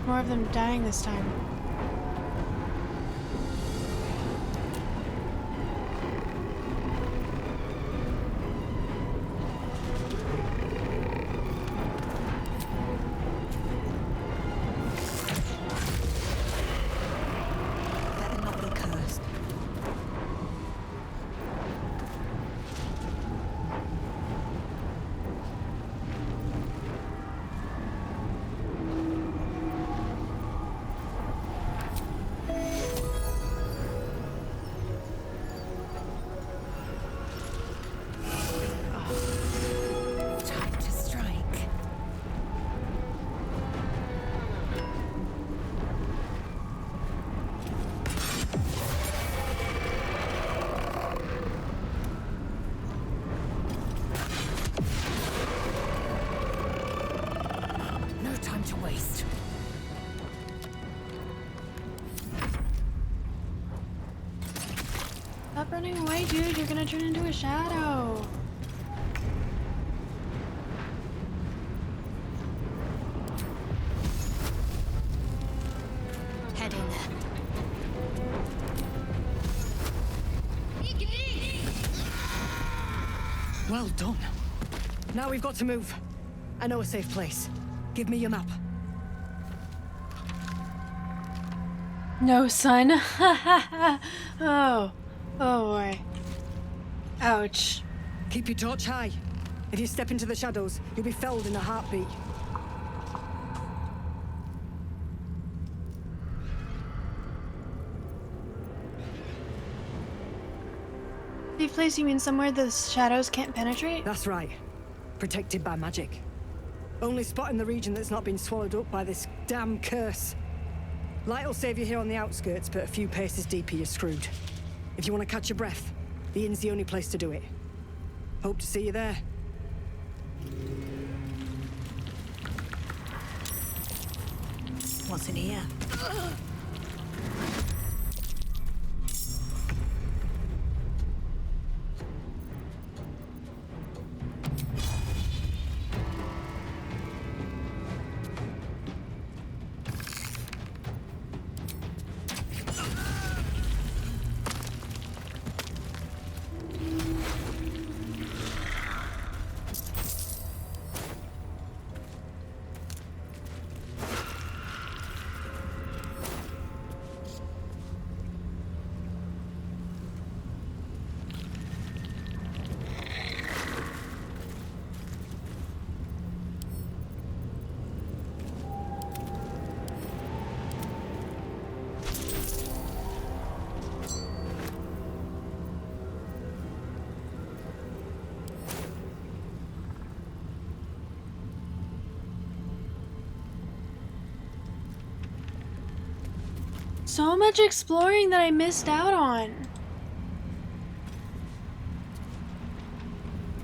More of them dying this time. Better not be cursed. running away, dude. You're gonna turn into a shadow. Head in there. Well done. Now we've got to move. I know a safe place. Give me your map. No, son. Oh. Oh boy. Ouch. Keep your torch high. If you step into the shadows, you'll be felled in a heartbeat. Safe place, you mean somewhere the shadows can't penetrate? That's right. Protected by magic. Only spot in the region that's not been swallowed up by this damn curse. Light will save you here on the outskirts, but a few paces deeper you're screwed. If you want to catch your breath, the inn's the only place to do it. Hope to see you there. What's in here? So much exploring that I missed out on.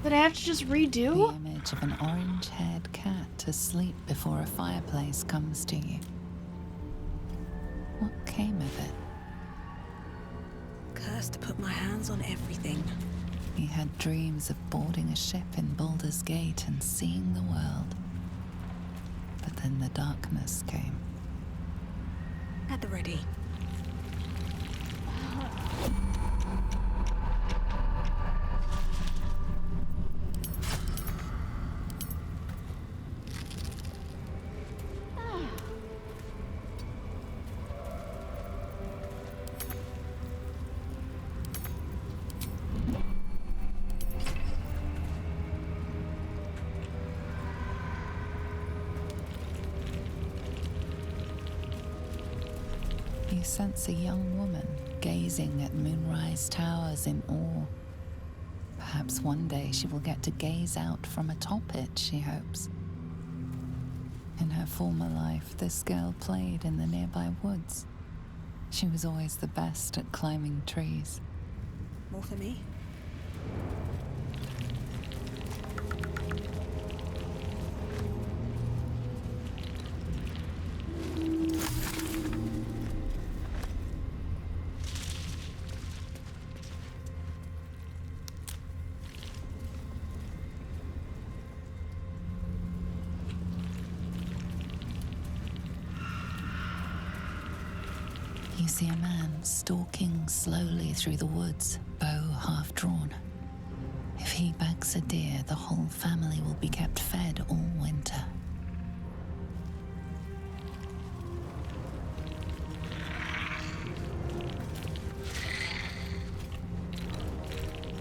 That I have to just redo? The image of an orange-haired cat asleep before a fireplace comes to you. What came of it? Cursed to put my hands on everything. He had dreams of boarding a ship in Baldurs Gate and seeing the world. But then the darkness came. At the ready. You sense a young woman gazing at Moonrise Towers in awe. Perhaps one day she will get to gaze out from atop it, she hopes. In her former life, this girl played in the nearby woods. She was always the best at climbing trees. More for me? You see a man stalking slowly through the woods, bow half drawn. If he bags a deer, the whole family will be kept fed all winter.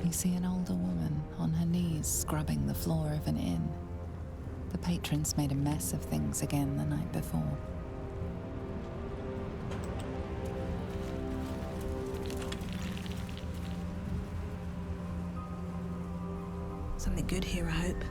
You see an older woman on her knees scrubbing the floor of an inn. The patrons made a mess of things again the night before. Something good here, I hope.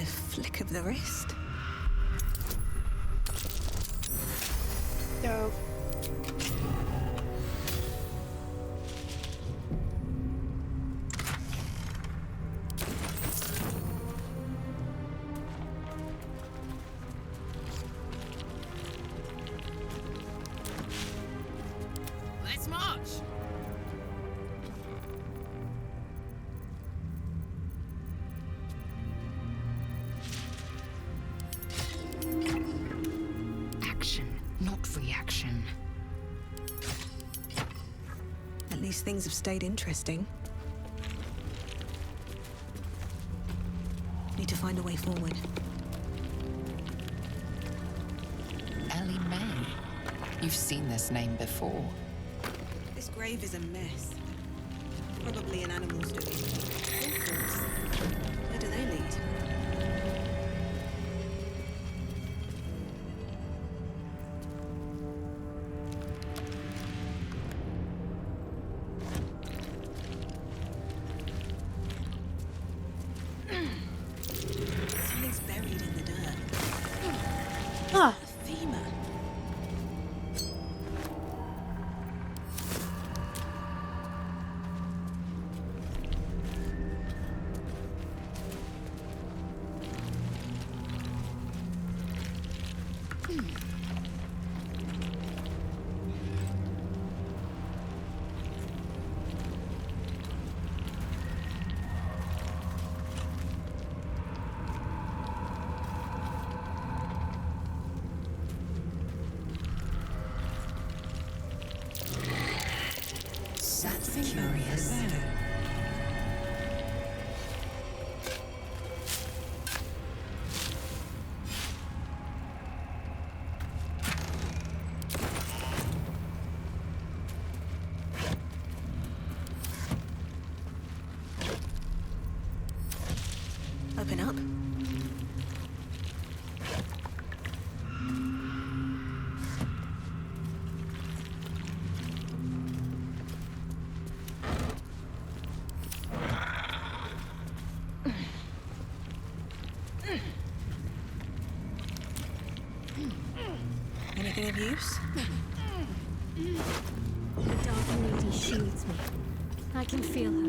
a flick of the wrist. Dope. Let's march! Action, not reaction. At least things have stayed interesting. Need to find a way forward. Ellie May. You've seen this name before. This grave is a mess. Probably an animal's doing. Footprints. Where do they lead? Something's buried in the dirt. Huh. A femur. That's curious. Open up. Anything of use? The Dark Lady shields me. I can feel her.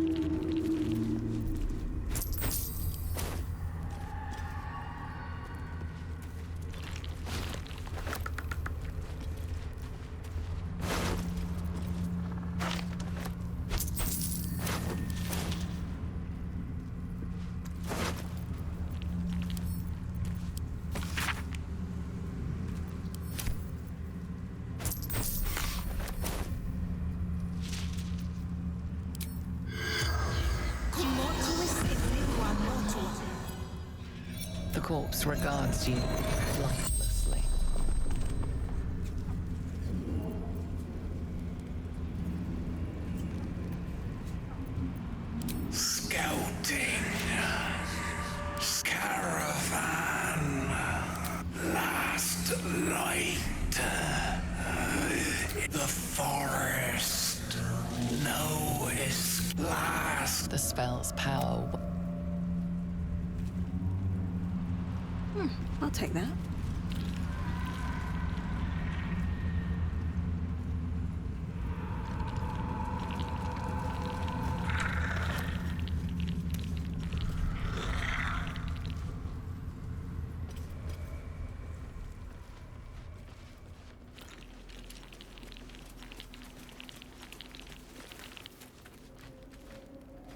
The corpse regards you lifelessly. Scouting. Caravan. Last light. The forest. No is last. The spell's power. I'll take that.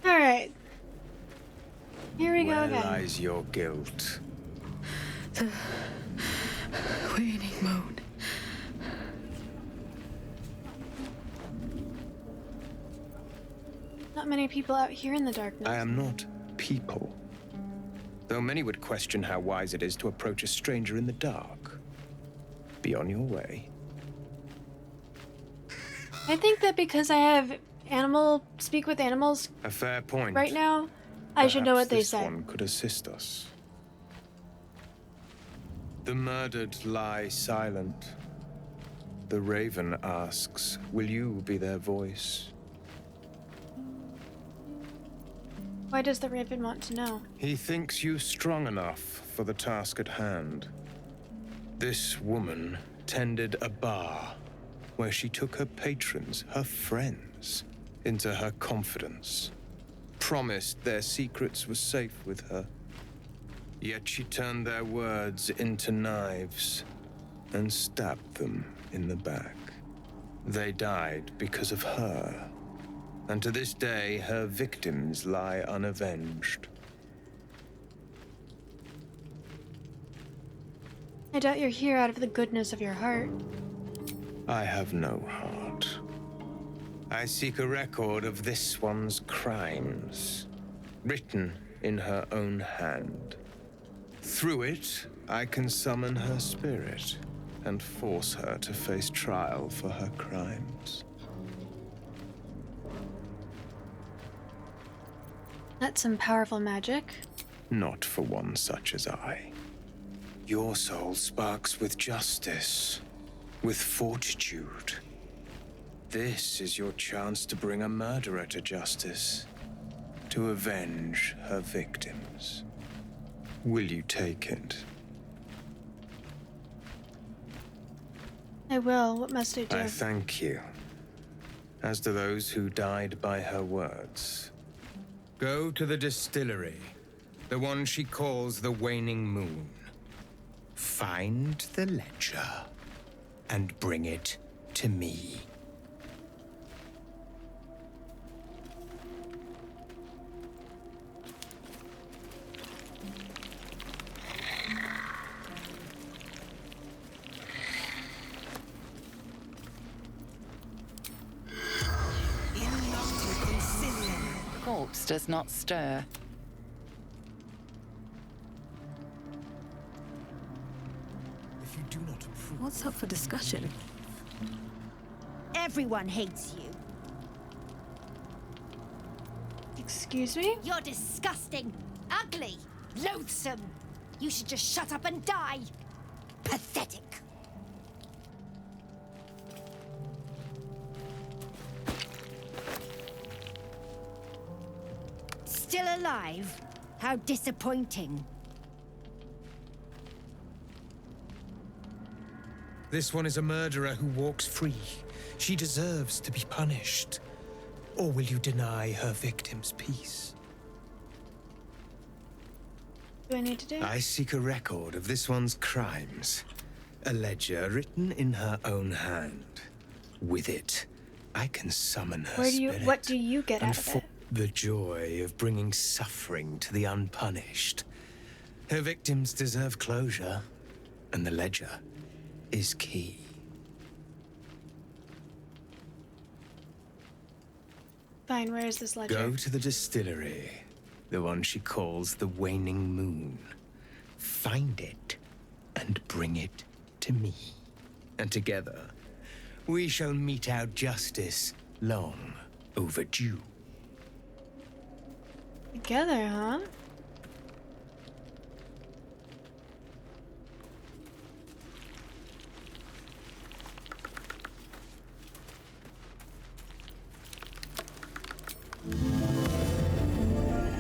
All right. Here we go Where again. lies your guilt? The wailing moan. Not many people out here in the darkness. I am not people. Though many would question how wise it is to approach a stranger in the dark. Be on your way. I think that because I have speak with animals A fair point. right now, I should know what they Perhaps say. this one could assist us. The murdered lie silent. The raven asks, will you be their voice? Why does the Raven want to know? He thinks you strong enough for the task at hand. This woman tended a bar where she took her patrons, her friends, into her confidence. Promised their secrets were safe with her. Yet she turned their words into knives and stabbed them in the back. They died because of her. And to this day, her victims lie unavenged. I doubt you're here out of the goodness of your heart. I have no heart. I seek a record of this one's crimes, written in her own hand. Through it, I can summon her spirit and force her to face trial for her crimes. That's some powerful magic. Not for one such as I. Your soul sparks with justice, with fortitude. This is your chance to bring a murderer to justice, to avenge her victims. Will you take it? I will. What must I do? I thank you, as do those who died by her words. Go to the distillery, the one she calls the Waning Moon. Find the ledger and bring it to me. Corpse does not stir. If you do not approve... What's up for discussion? Everyone hates you. Excuse me? You're disgusting, ugly, loathsome. You should just shut up and die. Pathetic. Still alive? How disappointing. This one is a murderer who walks free. She deserves to be punished. Or will you deny her victims peace? What do I need to do? I seek a record of this one's crimes. A ledger written in her own hand. With it, I can summon her spirit. What do you get out of it? The joy of bringing suffering to the unpunished. Her victims deserve closure, and the ledger is key. Fine, where is this ledger? Go to the distillery, the one she calls the Waning Moon. Find it, and bring it to me. And together, we shall mete out justice long overdue. Together, huh?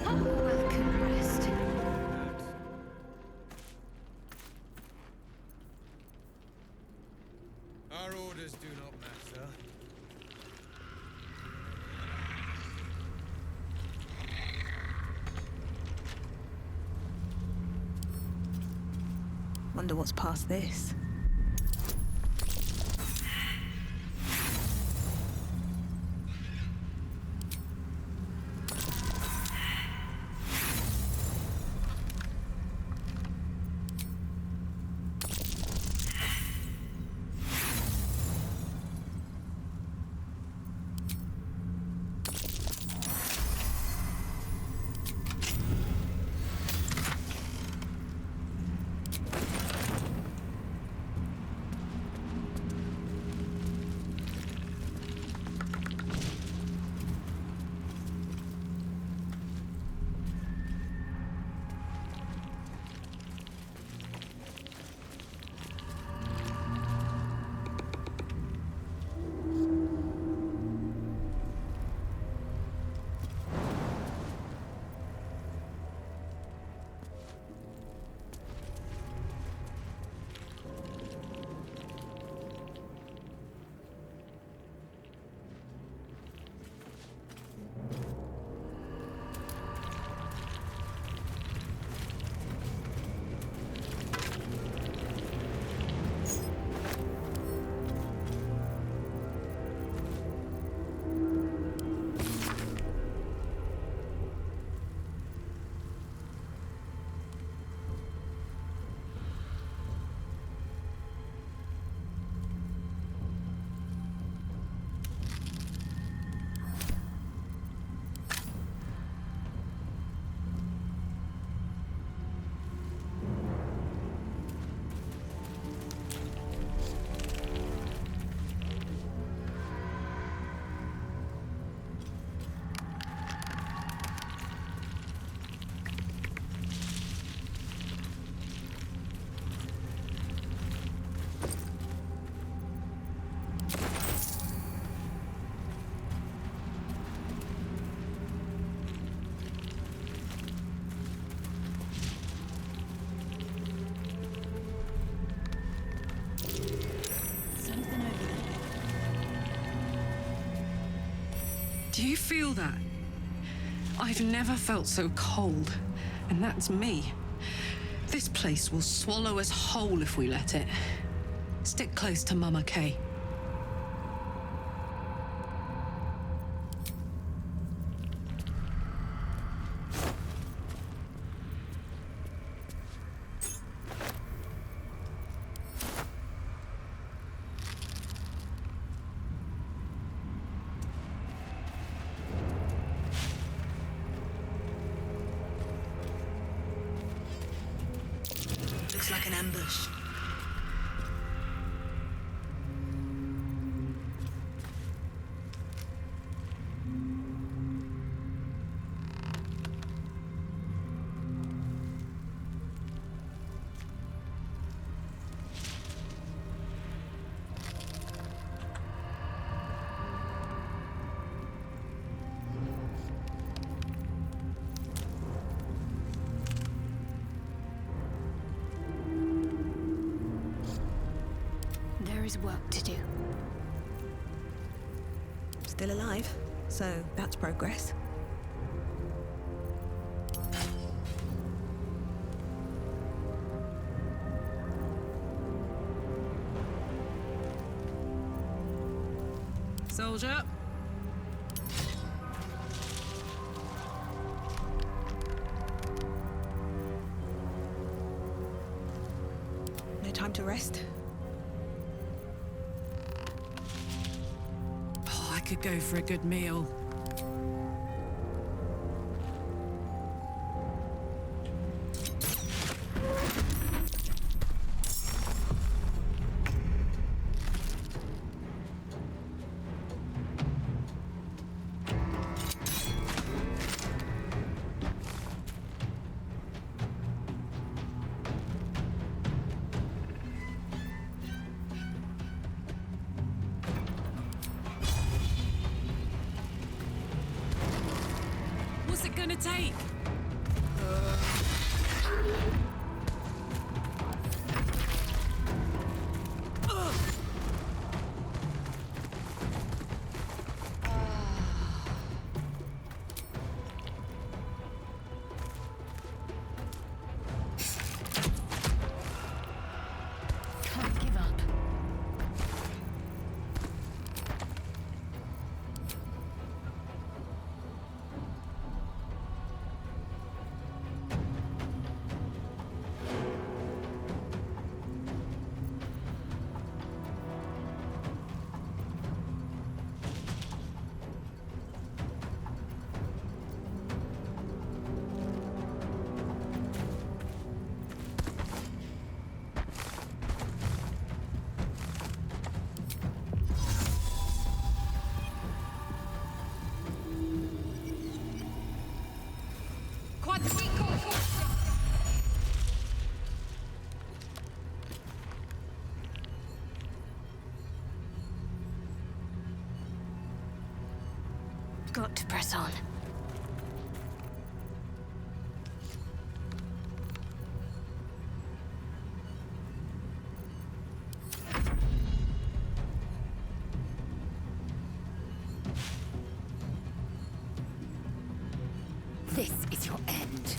Welcome, rest. Our orders do not matter. Wonder what's past this. feel that? I've never felt so cold, and that's me. This place will swallow us whole if we let it. Stick close to Mama Kay. Looks like an ambush. There is work to do. Still alive, so that's progress. Soldier. No time to rest. Oh, I could go for a good meal. What's it gonna take? Can't give up. Got to press on. This is your end.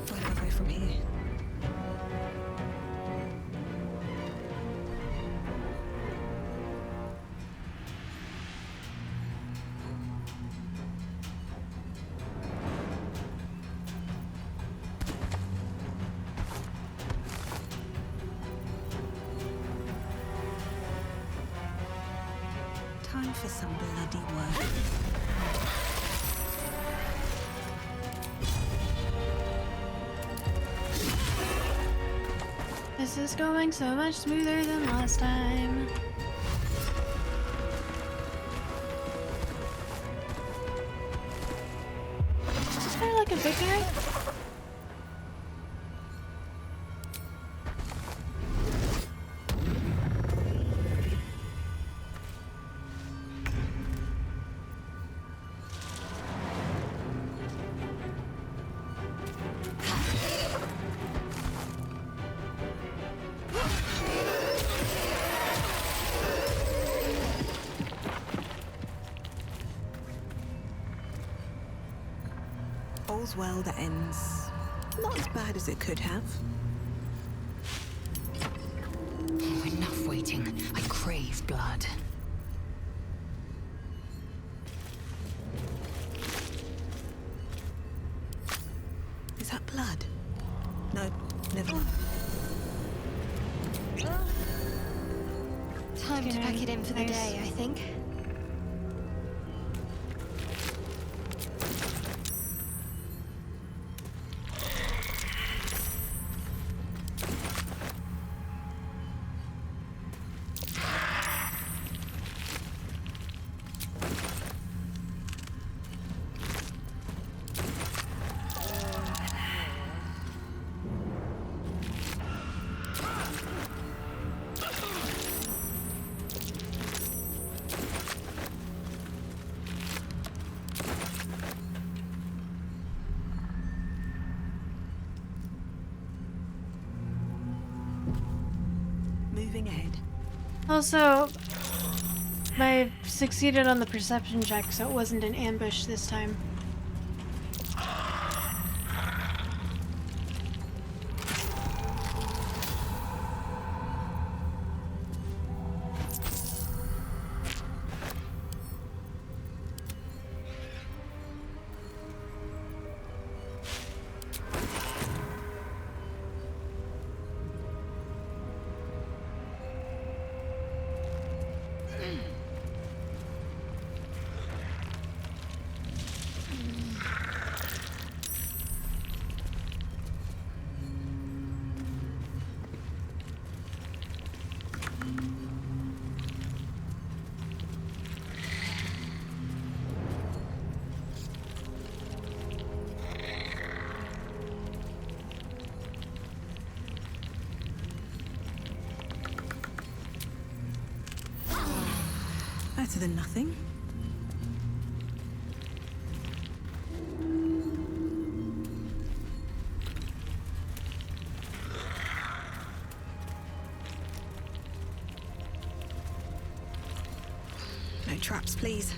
Where do I go from here? Time for some bloody work. This is going so much smoother than last time. Is there like a big guy? All's well that ends not as bad as it could have. Oh, enough waiting. I crave blood. Is that blood? No, never. Time to pack it in for the day, I think. Moving ahead. Also, I succeeded on the perception check, so it wasn't an ambush this time. Better than nothing. No traps, please.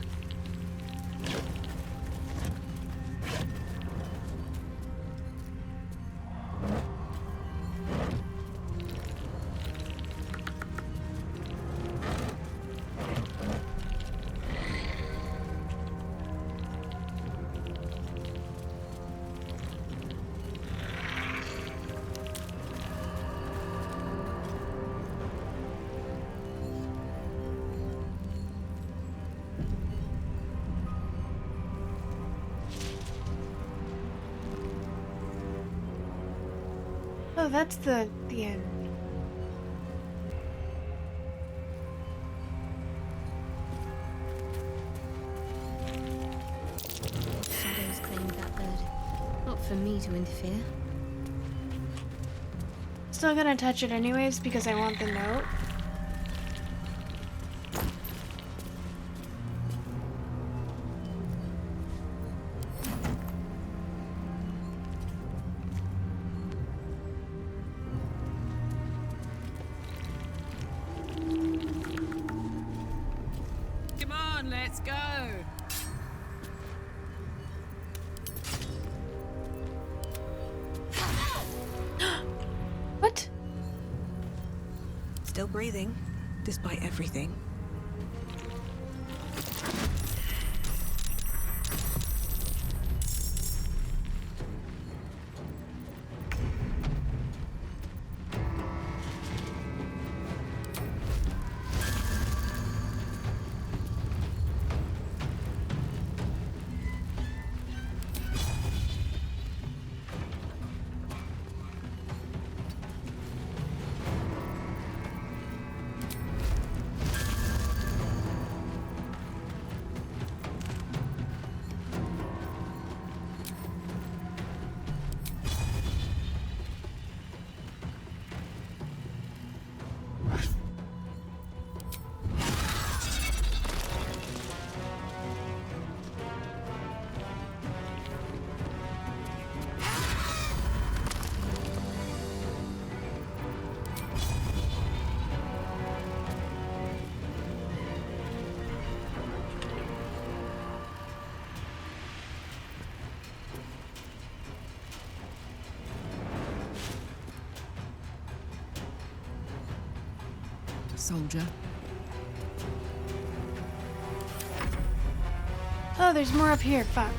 Oh, that's the end. Shadows claimed that bird. Not for me to interfere. Still gonna touch it anyways because I want the note. Come on, let's go. What? Still breathing, despite everything. soldier. Oh, there's more up here. Fuck.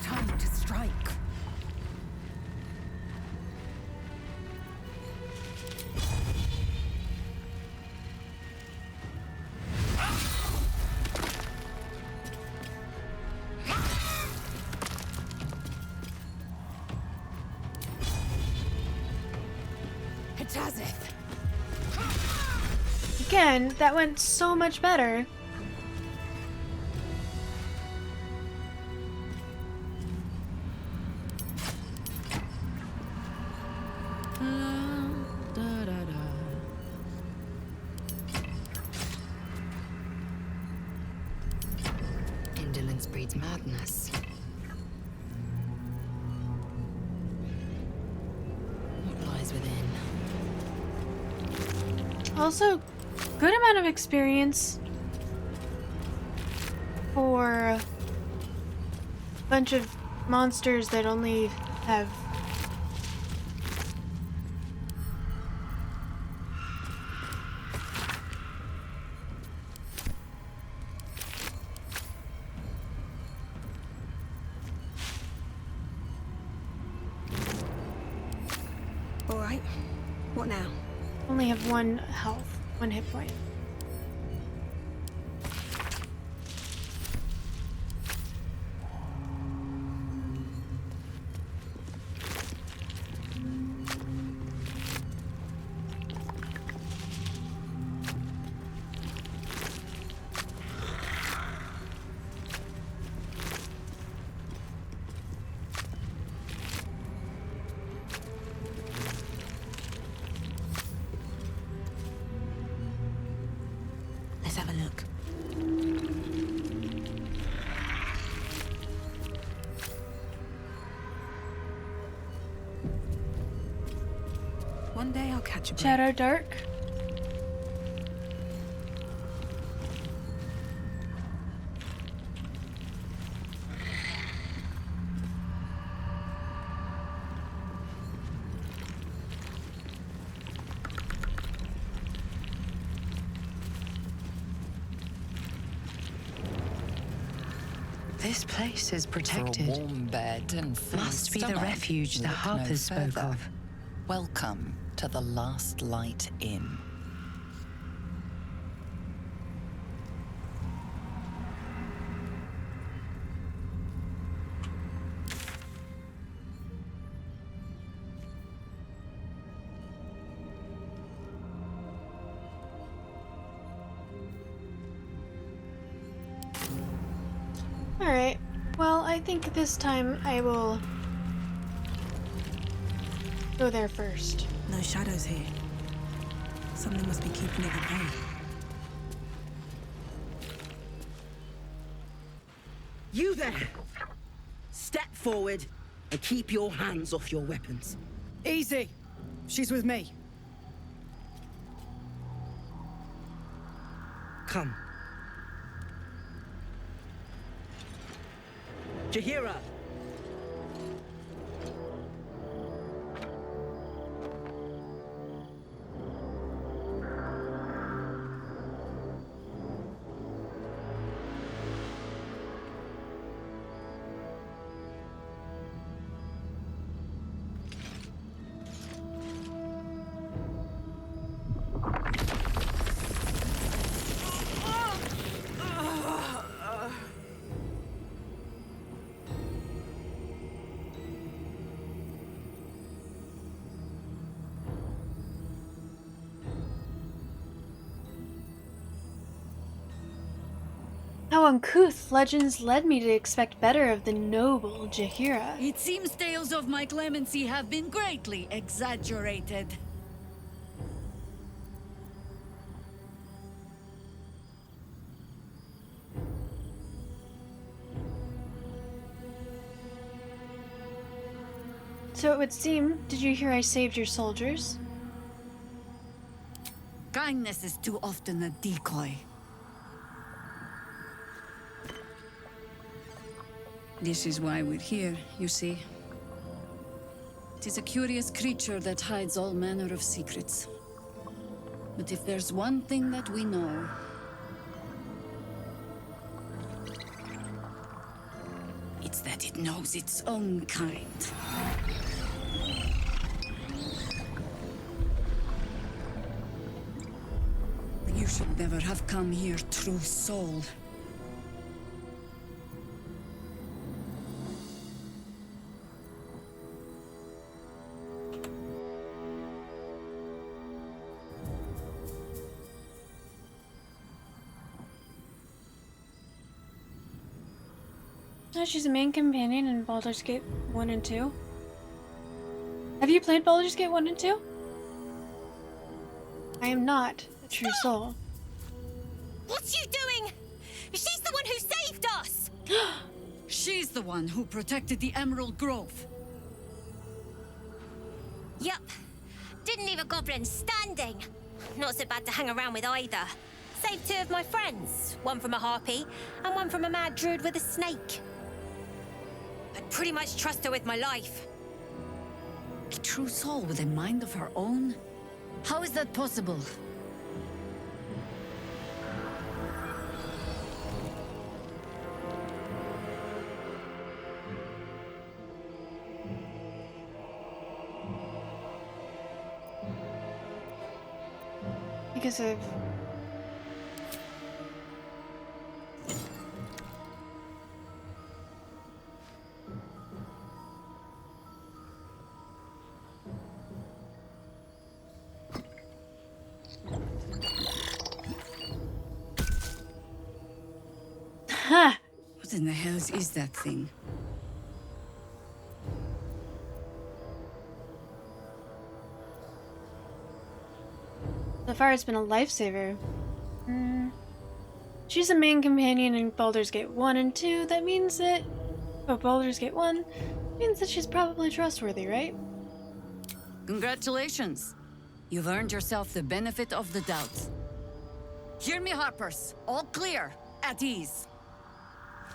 Time to strike. Again, that went so much better. Indolence breeds madness. What lies within? Also, good amount of experience for a bunch of monsters that only have All right. What now? only have one health, one hit point. Let's have a look. One day I'll catch a break. Shadow Dark. This place is protected. For a warm bed and full Must be the stomach, refuge the look no Harpers spoke further. of. Welcome to the Last Light Inn. Alright. Well, I think this time I will go there first. No shadows here. Something must be keeping it at bay. You there! Step forward and keep your hands off your weapons. Easy. She's with me. Come. Jahira! How uncouth. Legends led me to expect better of the noble Jaheira. It seems tales of my clemency have been greatly exaggerated. So it would seem, did you hear I saved your soldiers? Kindness is too often a decoy. This is why we're here, you see. It is a curious creature that hides all manner of secrets. But if there's one thing that we know, it's that it knows its own kind. You should never have come here, true soul. Oh, she's a main companion in Baldur's Gate 1 and 2. Have you played Baldur's Gate 1 and 2? I am not a true soul. What's you doing? She's the one who saved us! She's the one who protected the Emerald Grove. Yup. Didn't leave a goblin standing. Not so bad to hang around with either. Saved two of my friends. One from a harpy, and one from a mad druid with a snake. I'd pretty much trust her with my life. A true soul with a mind of her own? How is that possible? Because of... Huh. What in the hells is that thing? So far, it's been a lifesaver. She's a main companion in Baldur's Gate 1 and 2. That means that... Oh, Baldur's Gate 1 means that she's probably trustworthy, right? Congratulations. You've earned yourself the benefit of the doubt. Hear me, Harpers. All clear. At ease.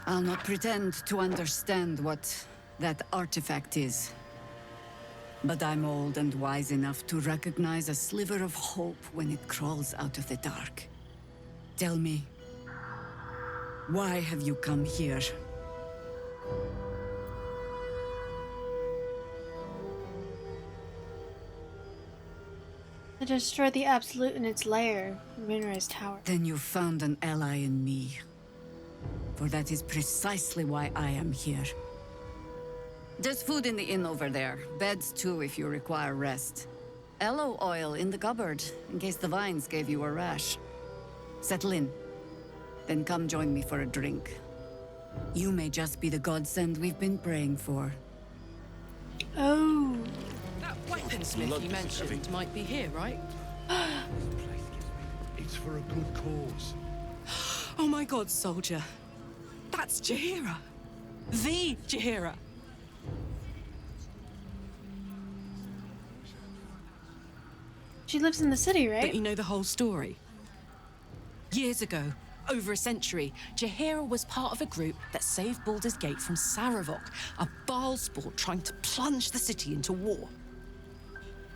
I'll not pretend to understand what that artifact is. But I'm old and wise enough to recognize a sliver of hope when it crawls out of the dark. Tell me, why have you come here? To destroy the Absolute in its lair, Moonrise Tower. Then you found an ally in me. For that is precisely why I am here. There's food in the inn over there. Beds too if you require rest. Aloe oil in the cupboard, in case the vines gave you a rash. Settle in. Then come join me for a drink. You may just be the godsend we've been praying for. Oh. That weaponsmith you mentioned might be here, right? It's for a good cause. Oh my god, soldier. That's Jaheira. The Jaheira. She lives in the city, right? Don't you know the whole story? Years ago, over a century, Jaheira was part of a group that saved Baldur's Gate from Saravok, a Baalsport trying to plunge the city into war.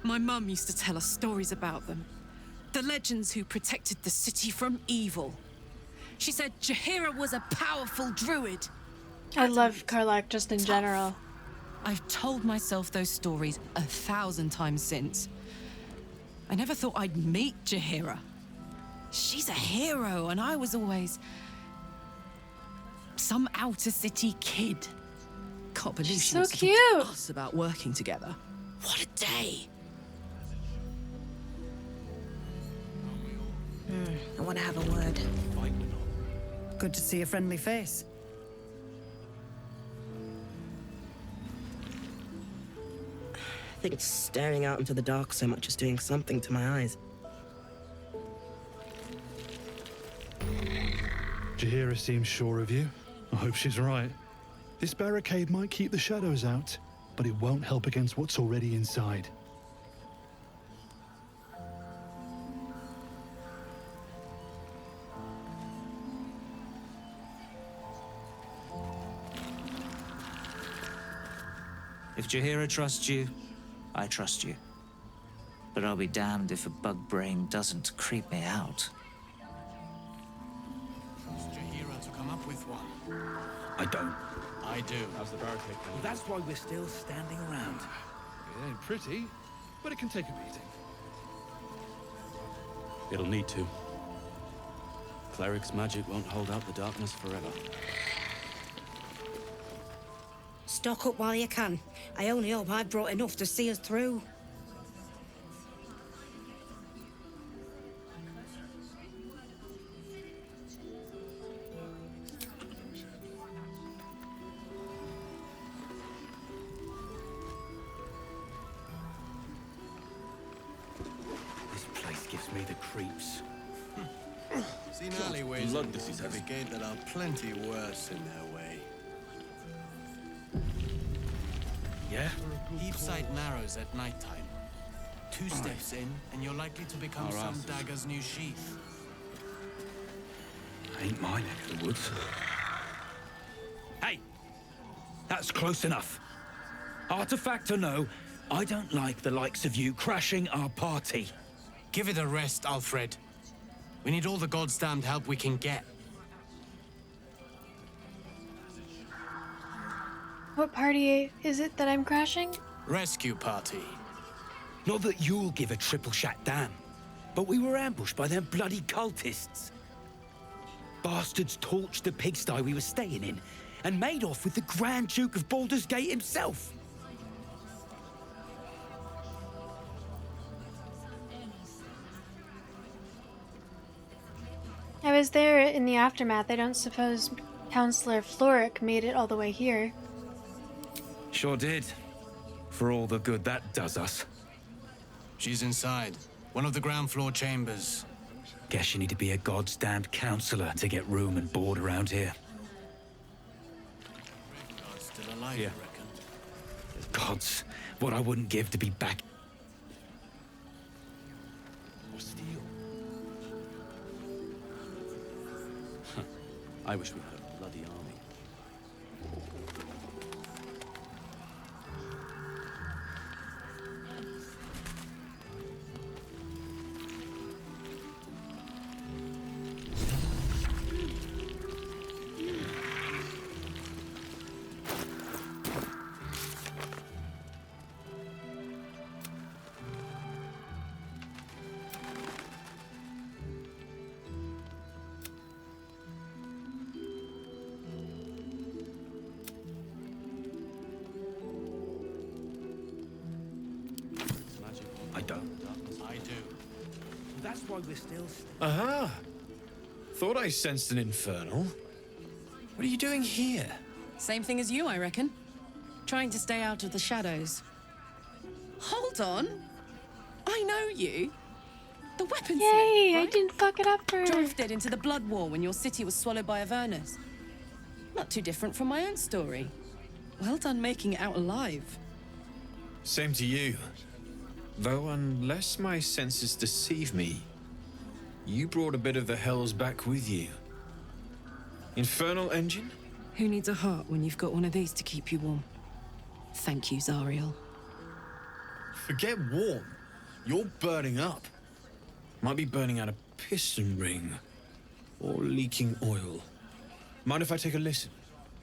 My mum used to tell us stories about them. The legends who protected the city from evil. She said Jaheira was a powerful druid. I love Karlach just in general. I've told myself those stories 1,000 times since. I never thought I'd meet Jaheira. She's a hero, and I was always... some outer city kid. Can't believe She's she so wants to cute. talk to us about working together. What a day! I want to have a word. Good to see a friendly face. I think staring out into the dark so much is doing something to my eyes. Jaheira seems sure of you. I hope she's right. This barricade might keep the shadows out, but it won't help against what's already inside. If Jaheira trusts you, I trust you. But I'll be damned if a bug brain doesn't creep me out. Jaheira to come up with one. I don't. I do. How's the barricade? That's why we're still standing around. It ain't pretty, but it can take a beating. It'll need to. Cleric's magic won't hold out the darkness forever. Stock up while you can. I only hope I've brought enough to see us through. This place gives me the creeps. Seen alleyways in Baldurs Gate that are plenty worse in their way. Yeah? Heapside narrows at nighttime. 2 steps in, and you're likely to become Our some asses. dagger's new sheath. Ain't my neck of the woods. Hey! That's close enough. Artifact or no, I don't like the likes of you crashing our party. Give it a rest, Alfred. We need all the goddamned help we can get. What party is it that I'm crashing? Rescue party. Not that you'll give a triple shot damn, but we were ambushed by them bloody cultists. Bastards torched the pigsty we were staying in and made off with the Grand Duke of Baldurs Gate himself. I was there in the aftermath. I don't suppose Counselor Floric made it all the way here. Sure did. For all the good that does us. She's inside. One of the ground floor chambers. Guess you need to be a goddamned counselor to get room and board around here. Still alive, Yeah. you reckon? Gods, what I wouldn't give to be back. I wish we had a bloody army. I don't. I do. That's why we're still. Aha! Thought I sensed an infernal. What are you doing here? Same thing as you, I reckon. Trying to stay out of the shadows. Hold on. I know you. The weaponsmith. Yay! I right? didn't fuck it up for her. Drafted into the Blood War when your city was swallowed by Avernus. Not too different from my own story. Well done making it out alive. Same to you. Though unless my senses deceive me, you brought a bit of the hells back with you. Infernal engine? Who needs a heart when you've got one of these to keep you warm? Thank you, Zariel. Forget warm. You're burning up. Might be burning out a piston ring. Or leaking oil. Mind if I take a listen?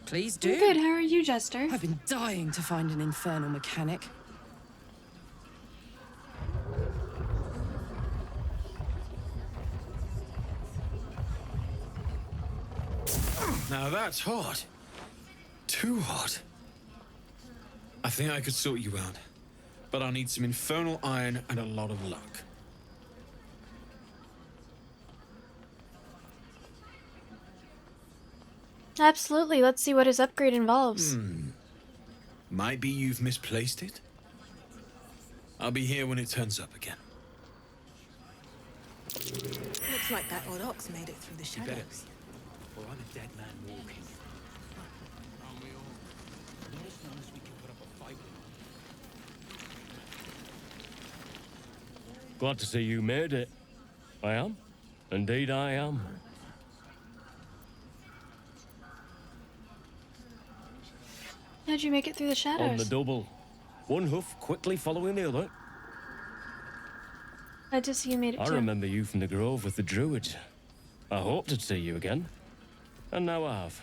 Please do. Good, how are you, Jester? I've been dying to find an infernal mechanic. Now that's hot. Too hot. I think I could sort you out. But I'll need some infernal iron and a lot of luck. Absolutely. Let's see what his upgrade involves. Maybe you've misplaced it? I'll be here when it turns up again. Looks like that odd ox made it through the shadows. Or I'm a dead man walking. Glad to see you made it. I am. Indeed I am. How'd you make it through the shadows? On the double. One hoof quickly following the other. Glad to see you made it I too. remember you from the grove with the druids. I hoped to see you again. And now I have.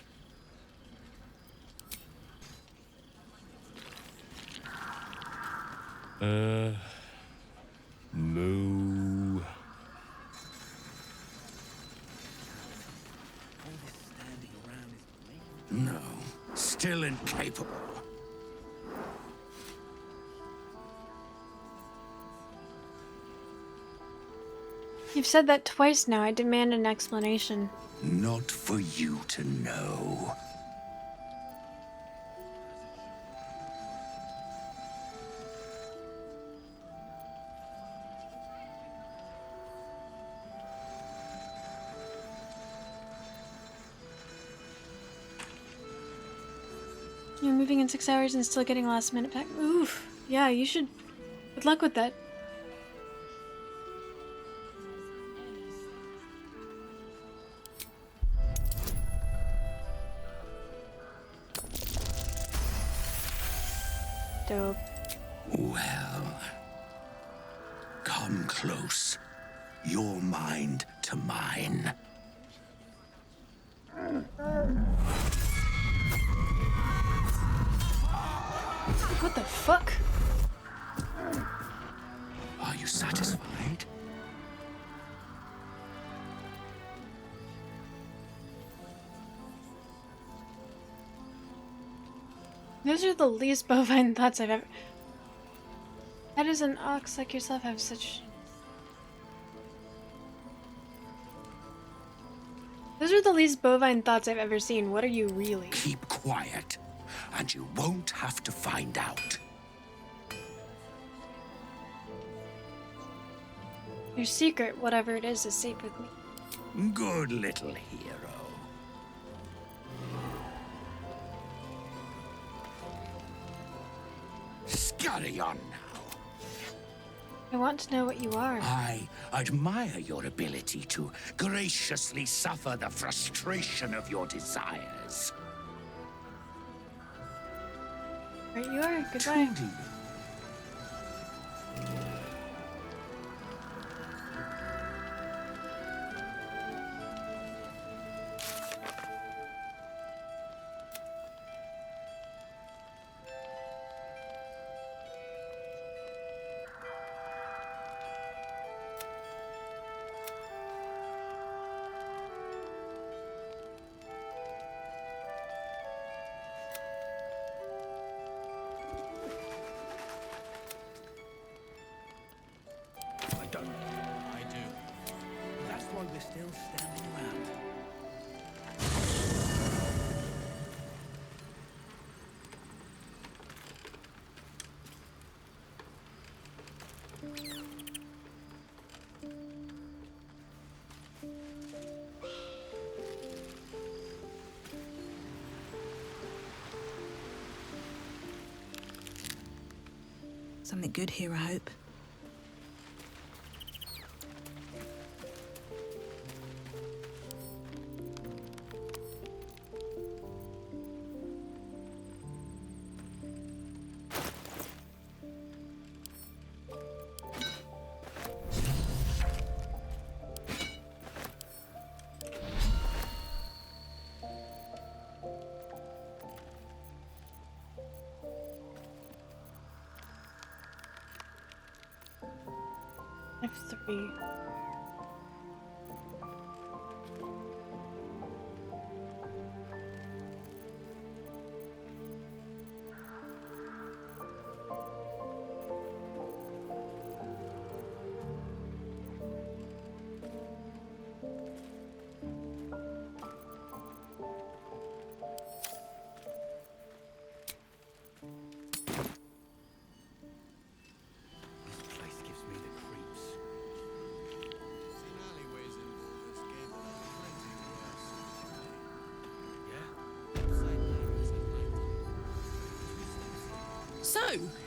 Moo. No, still incapable. You've said that twice now. I demand an explanation. Not for you to know. You're moving in 6 hours and still getting last minute back. Oof. Yeah, you should. Good luck with that. Dope. Well, come close. Your mind to mine. What the fuck? Are you satisfied? Those are the least bovine thoughts I've ever. How does an ox like yourself have such. Those are the least bovine thoughts I've ever seen. What are you really? Keep quiet, and you won't have to find out. Your secret, whatever it is safe with me. Good little hero. Scurry on now. I want to know what you are. I admire your ability to graciously suffer the frustration of your desires. Right you are. Goodbye. I don't. I do. That's why we're still standing around. Something good here, I hope. F3.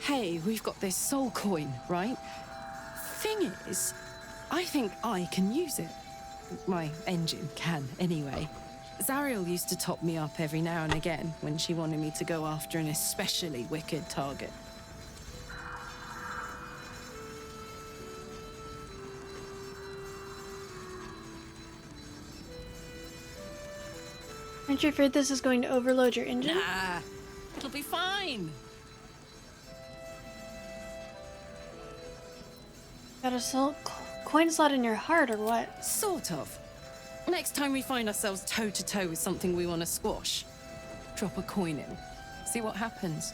hey, we've got this soul coin, right? Thing is, I think I can use it. My engine can, anyway. Zariel used to top me up every now and again when she wanted me to go after an especially wicked target. Aren't you afraid this is going to overload your engine? Nah, it'll be fine. Got a soul coin slot in your heart or what? Sort of. Next time we find ourselves toe-to-toe with something we want to squash, drop a coin in. See what happens.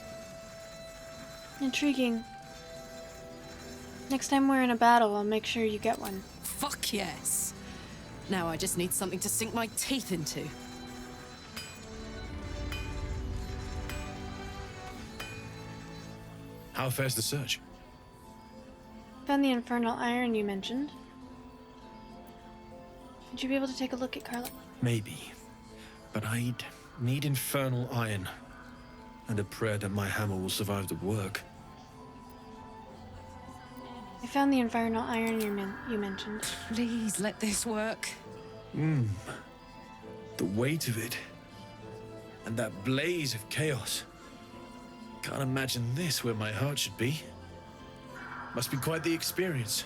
Intriguing. Next time we're in a battle, I'll make sure you get one. Fuck yes. Now I just need something to sink my teeth into. How fares the search? Found the infernal iron you mentioned. Would you be able to take a look at Carla? Maybe. But I'd need infernal iron. And a prayer that my hammer will survive the work. I found the infernal iron you mentioned. Please let this work. The weight of it. And that blaze of chaos. Can't imagine this where my heart should be. Must be quite the experience.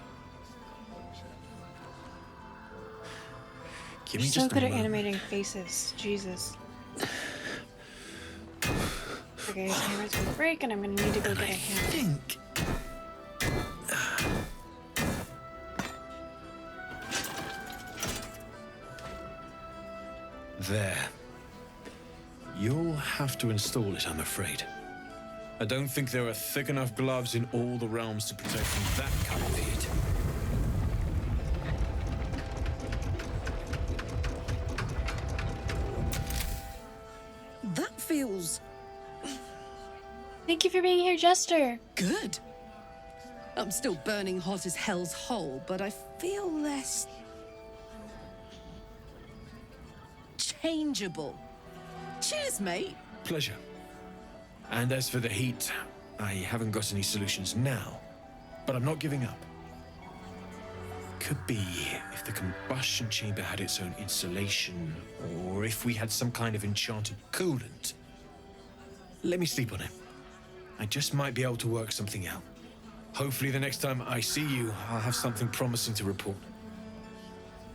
Give You're me so just good a at moment. animating faces. Jesus. Okay, his camera's gonna break and I'm gonna need to go get a hammer. There. You'll have to install it, I'm afraid. I don't think there are thick enough gloves in all the realms to protect from that kind of heat. That feels Thank you for being here, Jester. good. I'm still burning hot as hell's hole, but I feel less changeable. Cheers, mate. Pleasure. And as for the heat, I haven't got any solutions now, but I'm not giving up. Could be if the combustion chamber had its own insulation, or if we had some kind of enchanted coolant. Let me sleep on it. I just might be able to work something out. Hopefully the next time I see you, I'll have something promising to report.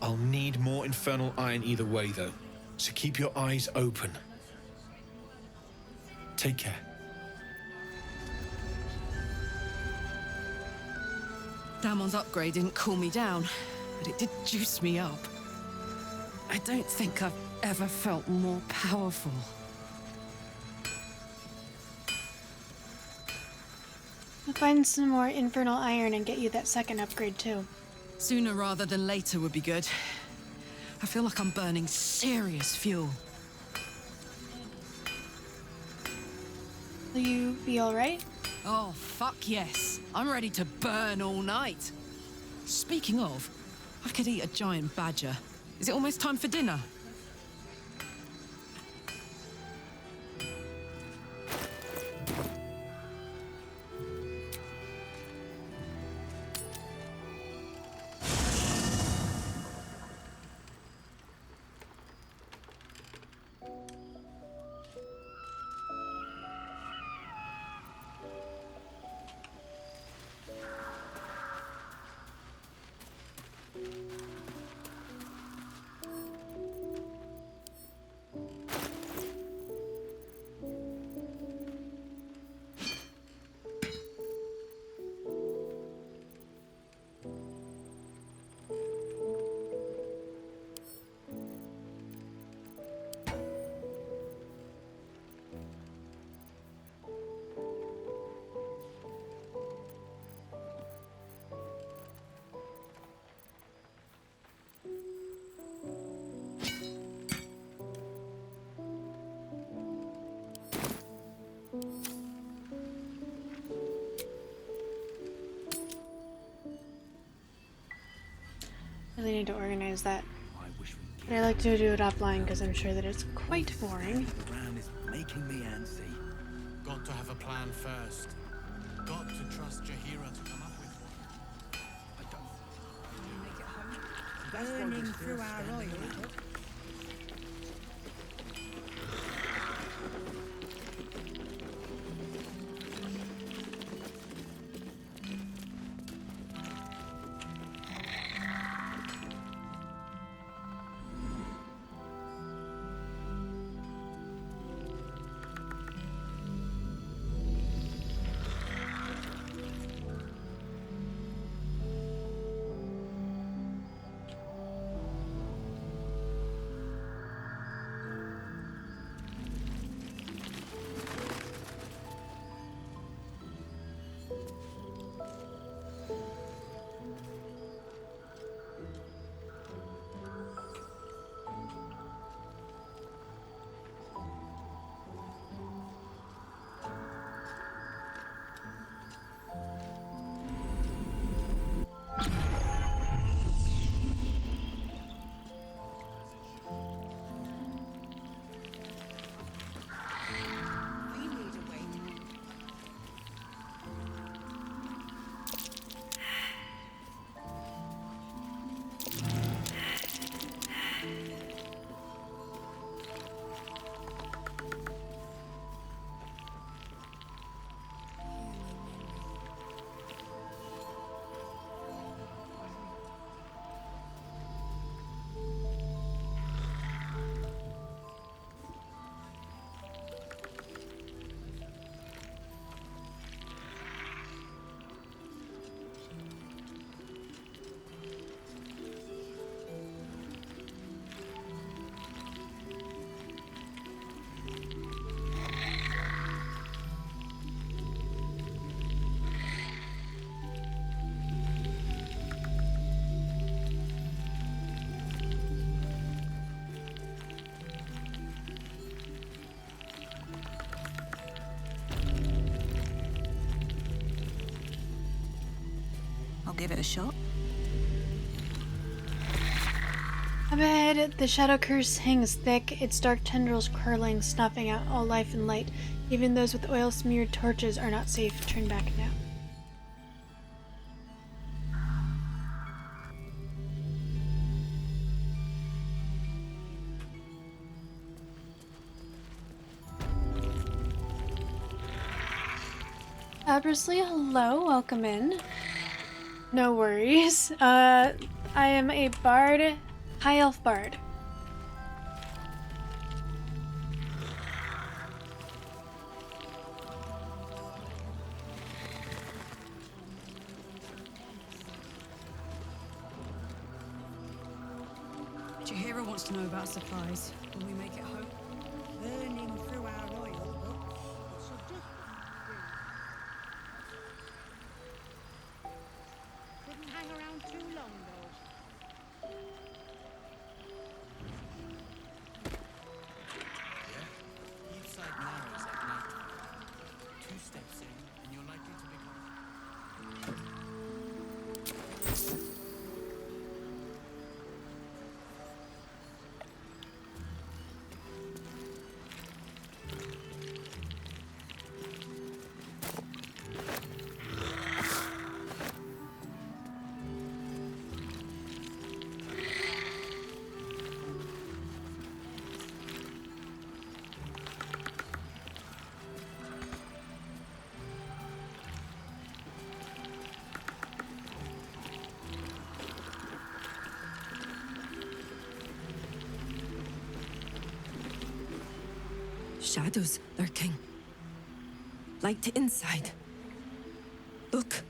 I'll need more infernal iron either way, though, so keep your eyes open. Take care. Damon's upgrade didn't cool me down, but it did juice me up. I don't think I've ever felt more powerful. I'll find some more infernal iron and get you that second upgrade too. Sooner rather than later would be good. I feel like I'm burning serious fuel. Will you be alright? Oh, fuck yes. I'm ready to burn all night. Speaking of, I could eat a giant badger. Is it almost time for dinner? Really need to organize that. But I like to do it offline because I'm sure that it's quite boring. Brown is making me antsy. Got to have a plan first. got to trust Jahira to come up with one. I don't. Burning through our oil. I'll give it a shot. Ahead, the shadow curse hangs thick, its dark tendrils curling, snuffing out all life and light. Even those with oil-smeared torches are not safe. Turn back now. Abersley, hello, welcome in. No worries. I am a bard, high elf bard. Jahira wants to know about supplies. Will we make it home? Burning through our oil. Couldn't hang around too long, though. Yeah? Each side narrows at night. 2 steps in, and you're likely to become... Shadows lurking. Light inside. Look.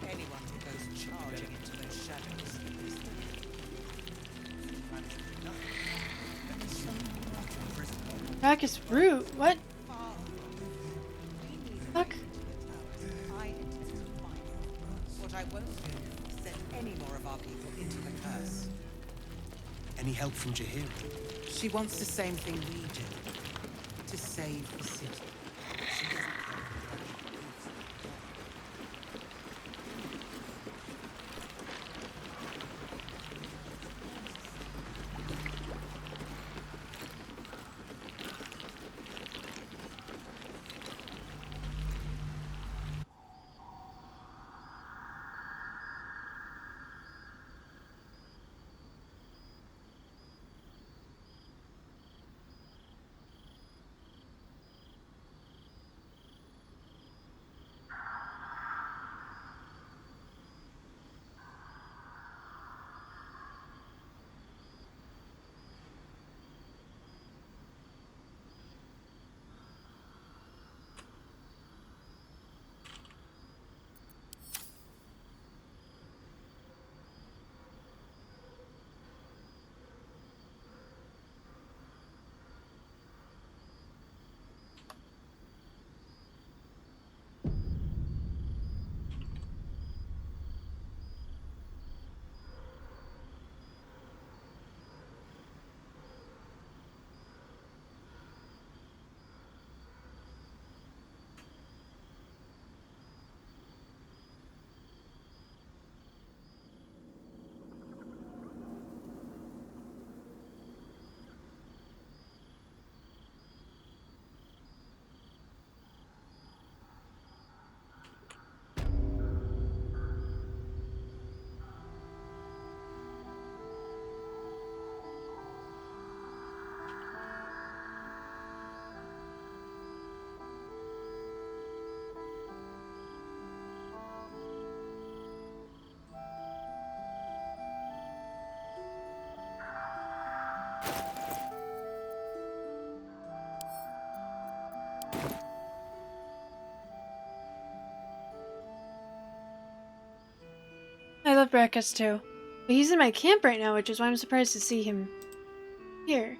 Anyone who goes charging into those shadows. Rackus root, what? Fuck. What I won't do is send any more of our people into the curse. Any help from Jahira? She wants the same thing we do. to save the city. She doesn't care. I love breakfast too. But he's in my camp right now, which is why I'm surprised to see him here.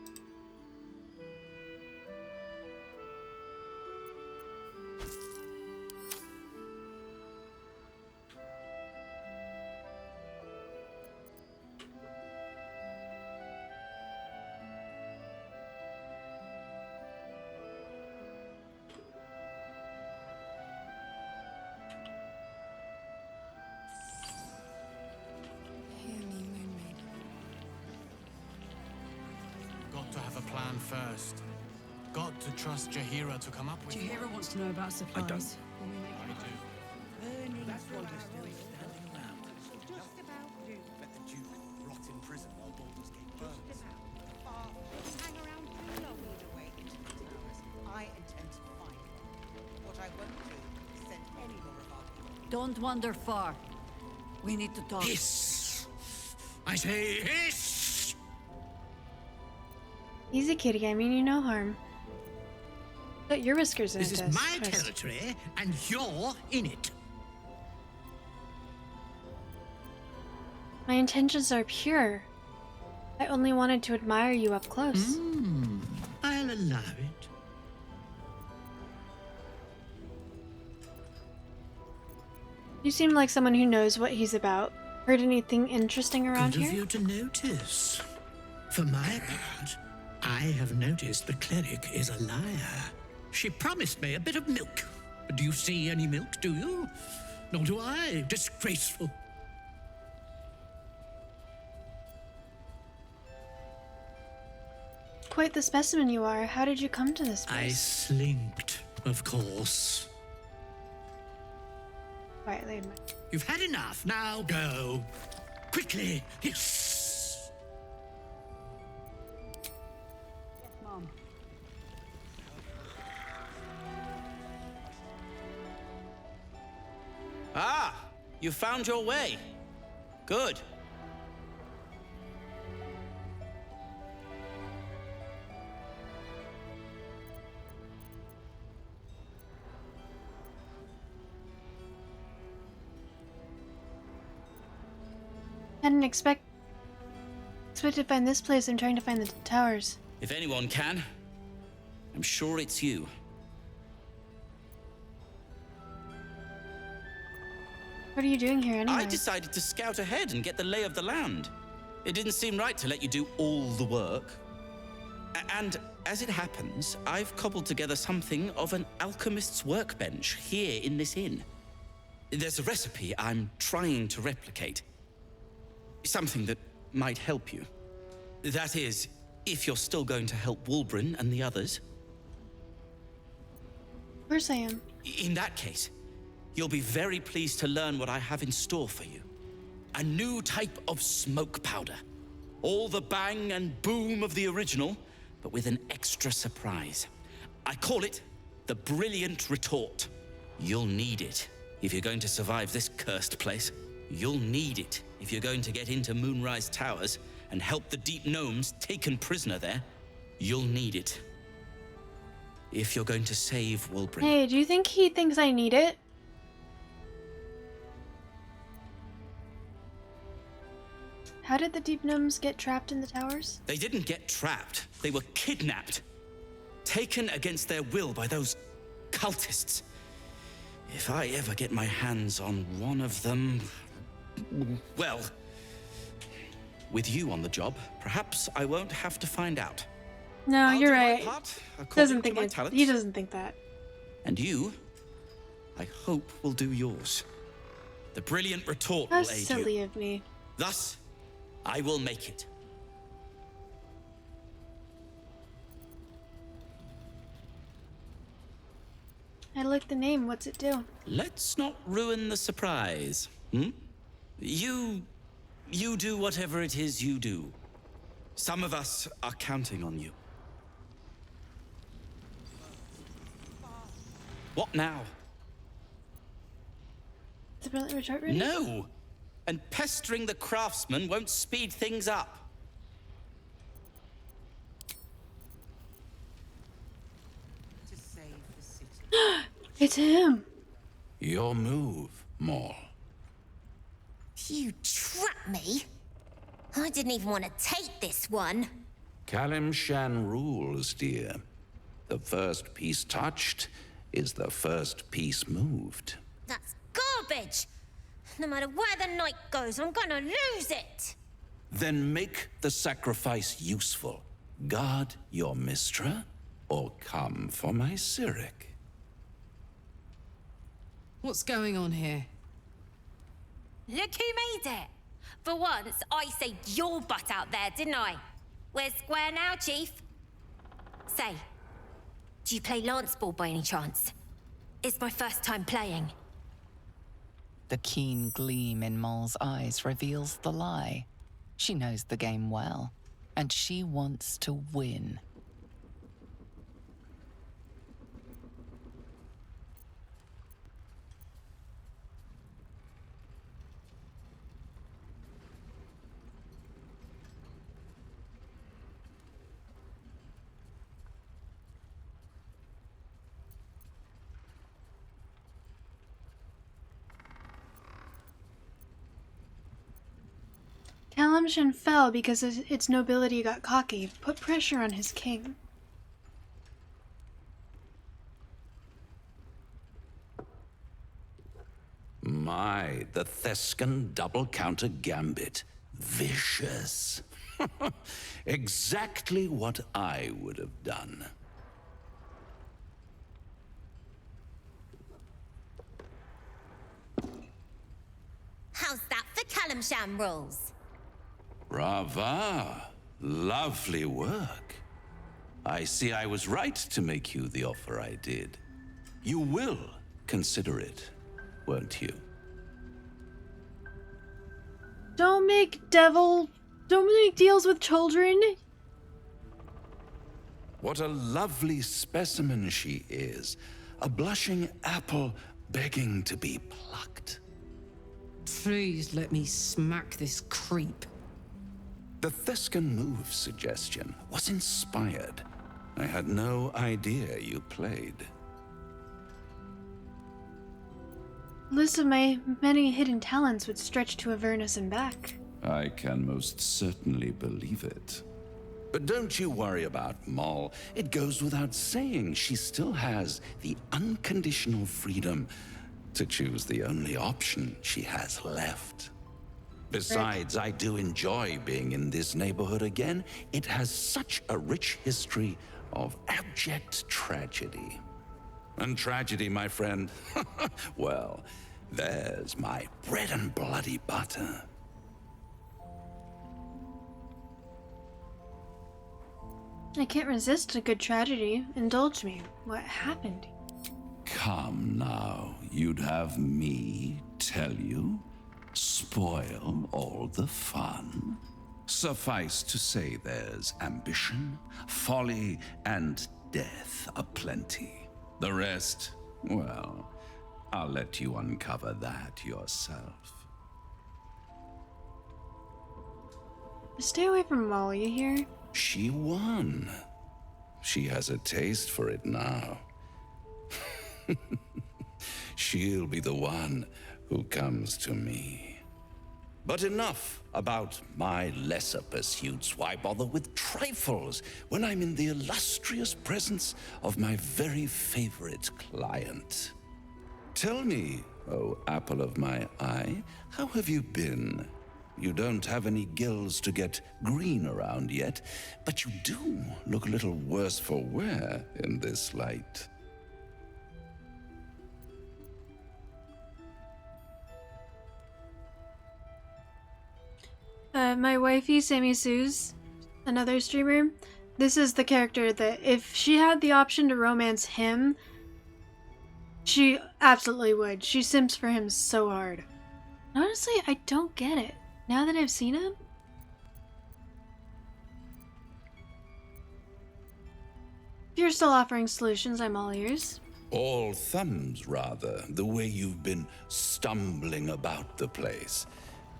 Got to have a plan first. Got to trust Jaheira to come up with one. Jaheira wants to know about supplies. I do. That's what you're still standing around. Just about do. Let the Duke rot in prison while Baldurs Gate burns. Just about. Hang around too long either way into the towers. I intend to find one. What I won't do is send any more of our people. Don't wander far. We need to talk. Hiss! I say hiss! Easy, kitty. I mean you no harm. Put your whiskers in This is it, my territory, and you're in it. My intentions are pure. I only wanted to admire you up close. I'll allow it. You seem like someone who knows what he's about. Heard anything interesting around Good of here? you to notice. For my part, I have noticed the cleric is a liar. She promised me a bit of milk. But do you see any milk, do you? Nor do I. Disgraceful. Quite the specimen you are. How did you come to this I place? slinked, of course. Quietly. You've had enough. Now go. Quickly. Yes. Mom. Ah, you found your way. Good. I didn't expect to find this place. I'm trying to find the towers. If anyone can, I'm sure it's you. What are you doing here anyway? I decided to scout ahead and get the lay of the land. It didn't seem right to let you do all the work. And As it happens, I've cobbled together something of an alchemist's workbench here in this inn. There's a recipe I'm trying to replicate. Something that might help you. That is, if you're still going to help Wulbren and the others. Of course I am. In that case, you'll be very pleased to learn what I have in store for you. A new type of smoke powder. All the bang and boom of the original, but with an extra surprise. I call it the Brilliant Retort. You'll need it if you're going to survive this cursed place. You'll need it if you're going to get into Moonrise Towers and help the deep gnomes taken prisoner there. You'll need it if you're going to save Wulbren. Hey, do you think he thinks I need it? How did the deep gnomes get trapped in the towers? They didn't get trapped. They were kidnapped. Taken against their will by those cultists. If I ever get my hands on one of them... well... with you on the job, perhaps I won't have to find out. No, I'll you're do my right. part according Doesn't to think my it. talents. He doesn't think that. And you, I hope, will do yours. The Brilliant Retort How will aid you. silly of me. Thus, I will make it. I like the name. What's it do? Let's not ruin the surprise, hmm? You do whatever it is you do. Some of us are counting on you. What now? Is the Brilliant Retort ready? No! And pestering the craftsman won't speed things up. To save the city. It's him. Your move, Maul. You trapped me? I didn't even want to take this one. Kalimshan rules, dear. The first piece touched is the first piece moved. That's garbage. No matter where the night goes, I'm gonna lose it. Then make the sacrifice useful. Guard your Mistra, or come for my Cyric. What's going on here? Look who made it. For once, I saved your butt out there, didn't I? We're square now, Chief. Say, do you play lance ball by any chance? It's my first time playing. The keen gleam in Moll's eyes reveals the lie. She knows the game well, and she wants to win. Kalimshan fell because its nobility got cocky. Put pressure on his king. My, the Thescan double counter gambit. Vicious. Exactly what I would have done. How's that for Kalimshan rules? Brava. Lovely work. I see I was right to make you the offer I did. You will consider it, won't you? Don't make deals with children. What a lovely specimen she is. A blushing apple begging to be plucked. Please let me smack this creep. The Thescan move suggestion was inspired. I had no idea you played. List of my many hidden talents would stretch to Avernus and back. I can most certainly believe it. But don't you worry about Moll. It goes without saying she still has the unconditional freedom to choose the only option she has left. Besides, I do enjoy being in this neighborhood again. It has such a rich history of abject tragedy. And tragedy, my friend, well, there's my bread and bloody butter. I can't resist a good tragedy. Indulge me. What happened? Come now, you'd have me tell you? Spoil all the fun? Suffice to say there's ambition, folly, and death aplenty. The rest, well, I'll let you uncover that yourself. Stay away from Molly, you hear? She won. She has a taste for it now. She'll be the one who comes to me. But enough about my lesser pursuits. Why bother with trifles when I'm in the illustrious presence of my very favorite client? Tell me, oh apple of my eye, how have you been? You don't have any gills to get green around yet, but you do look a little worse for wear in this light. My wifey, Sammy Sue's, another streamer, this is the character that if she had the option to romance him, she absolutely would. She simps for him so hard. Honestly, I don't get it. Now that I've seen him? If you're still offering solutions, I'm all ears. All thumbs, rather, the way you've been stumbling about the place.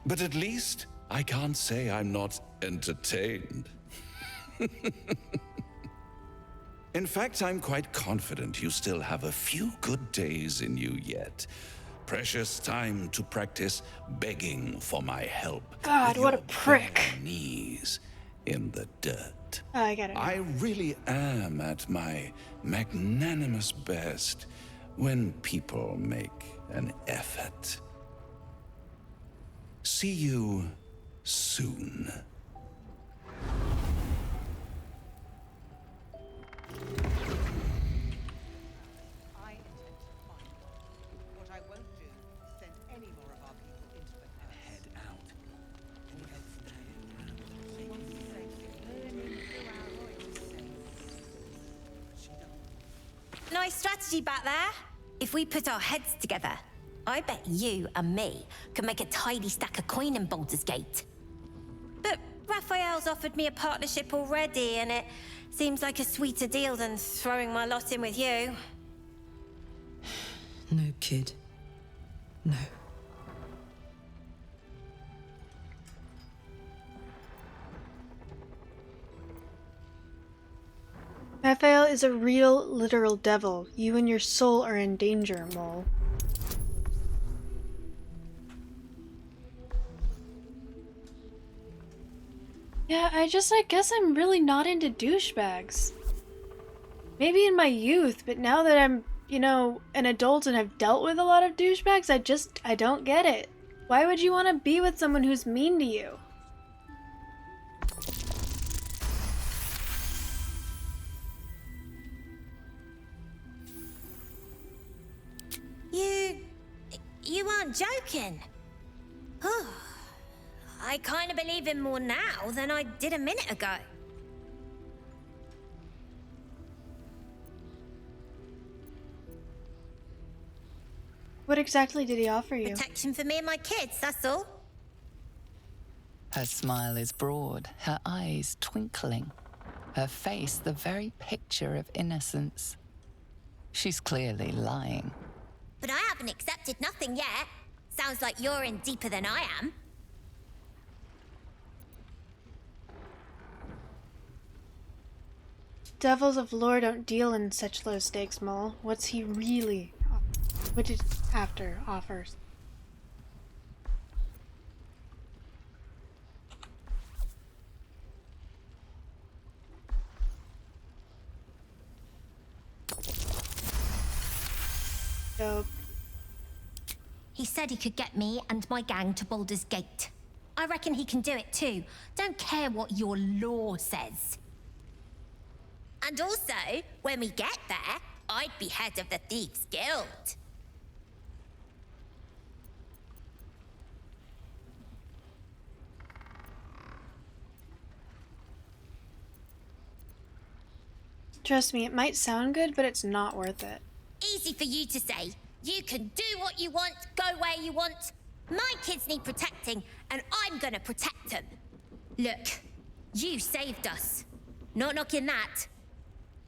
But at least I can't say I'm not entertained. In fact, I'm quite confident you still have a few good days in you yet. Precious time to practice begging for my help. God, what a prick. Bare knees in the dirt. Oh, I get it. I really am at my magnanimous best when people make an effort. See you soon. I intend to find them. What I won't do is send any more of our people into the house. Head out. Any help from here? Nice strategy back there. If we put our heads together, I bet you and me can make a tidy stack of coin in Baldurs Gate. But Raphael's offered me a partnership already, and it seems like a sweeter deal than throwing my lot in with you. No, kid. No. Raphael is a real, literal devil. You and your soul are in danger, Mole. Yeah, I guess I'm really not into douchebags. Maybe in my youth, but now that I'm, an adult and have dealt with a lot of douchebags, I don't get it. Why would you want to be with someone who's mean to you? You aren't joking. I kind of believe him more now than I did a minute ago. What exactly did he offer you? Protection for me and my kids, that's all. Her smile is broad, her eyes twinkling, her face the very picture of innocence. She's clearly lying. But I haven't accepted nothing yet. Sounds like you're in deeper than I am. Devils of lore don't deal in such low stakes, Mole. What's he really... What did after offers? Dope. He said he could get me and my gang to Baldurs Gate. I reckon he can do it too. Don't care what your law says. And also, when we get there, I'd be head of the Thieves' Guild. Trust me, it might sound good, but it's not worth it. Easy for you to say. You can do what you want, go where you want. My kids need protecting, and I'm gonna protect them. Look, you saved us. Not knocking that.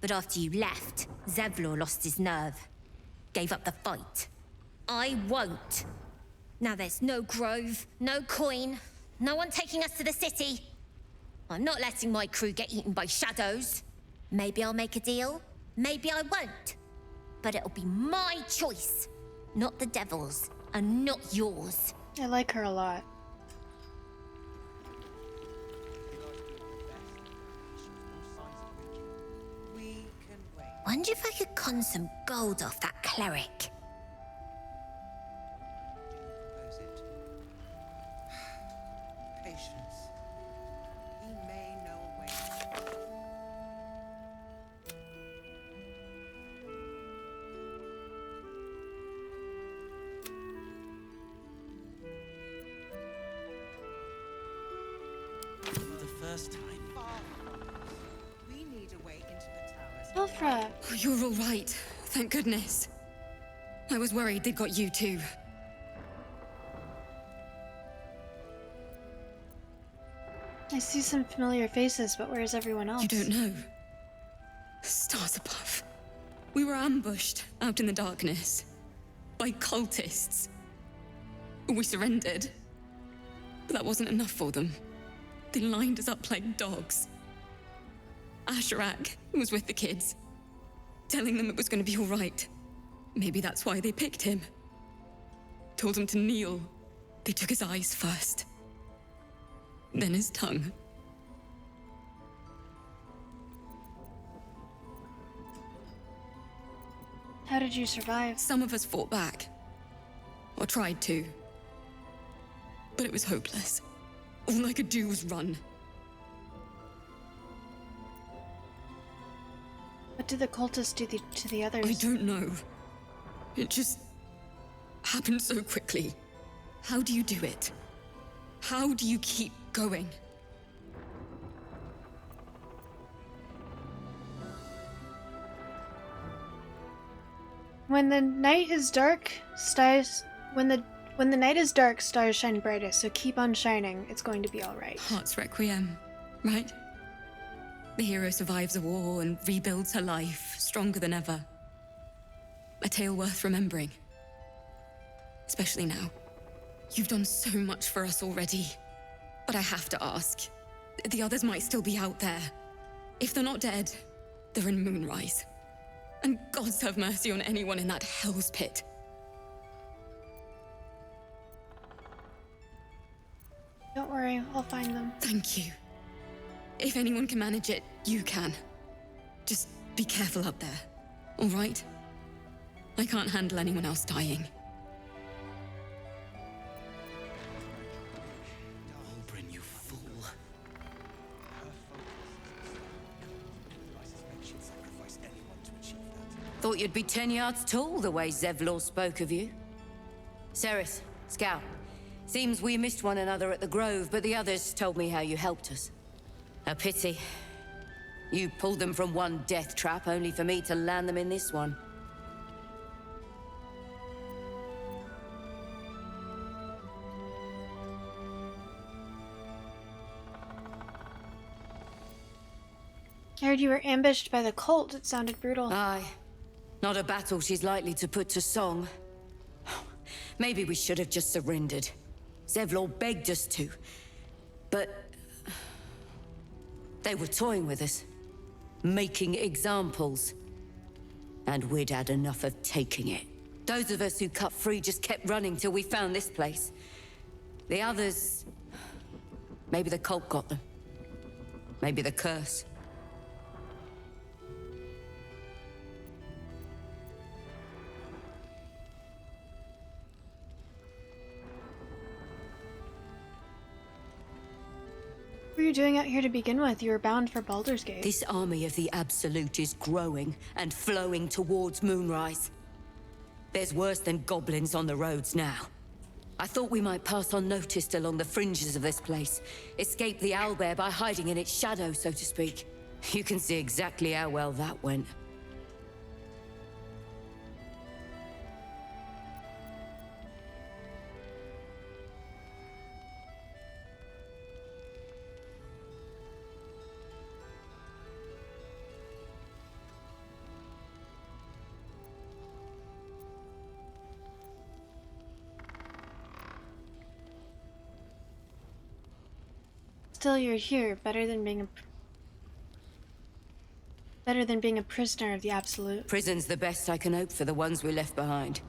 But after you left, Zevlor lost his nerve. Gave up the fight. I won't. Now there's no grove, no coin, no one taking us to the city. I'm not letting my crew get eaten by shadows. Maybe I'll make a deal, maybe I won't. But it'll be my choice, not the devil's, and not yours. I like her a lot. Wonder if I could con some gold off that cleric. Patience. He may know a way. For the first time. We need a way into the towers. Elfra! Oh, you're all right. Thank goodness. I was worried they'd got you too. I see some familiar faces, but where's everyone else? You don't know. Stars above. We were ambushed out in the darkness by cultists. We surrendered. But that wasn't enough for them. They lined us up like dogs. Asherak was with the kids, telling them it was going to be all right. Maybe that's why they picked him. Told him to kneel. They took his eyes first. Then his tongue. How did you survive? Some of us fought back. Or tried to. But it was hopeless. All I could do was run. What did the cultists do to the others? I don't know. It just happened so quickly. How do you do it? How do you keep going? When the night is dark, stars. When the night is dark, stars shine brightest. So keep on shining. It's going to be all right. Heart's Requiem, right? The hero survives a war and rebuilds her life, stronger than ever. A tale worth remembering. Especially now. You've done so much for us already. But I have to ask. The others might still be out there. If they're not dead, they're in Moonrise. And gods have mercy on anyone in that hell's pit. Don't worry, I'll find them. Thank you. If anyone can manage it, you can. Just be careful up there, all right? I can't handle anyone else dying. Oberyn, you fool. Thought you'd be 10 yards tall the way Zevlor spoke of you. Ceres, Scout. Seems we missed one another at the Grove, but the others told me how you helped us. A pity. You pulled them from one death trap, only for me to land them in this one. I heard you were ambushed by the cult. It sounded brutal. Aye. Not a battle she's likely to put to song. Maybe we should have just surrendered. Zevlor begged us to. But they were toying with us. Making examples. And we'd had enough of taking it. Those of us who cut free just kept running till we found this place. The others... Maybe the cult got them. Maybe the curse. What were you doing out here to begin with? You were bound for Baldur's Gate. This army of the Absolute is growing and flowing towards Moonrise. There's worse than goblins on the roads now. I thought we might pass unnoticed along the fringes of this place. Escape the owlbear by hiding in its shadow, so to speak. You can see exactly how well that went. Still, you're here. Better than being a prisoner of the Absolute. Prison's the best I can hope for the ones we left behind.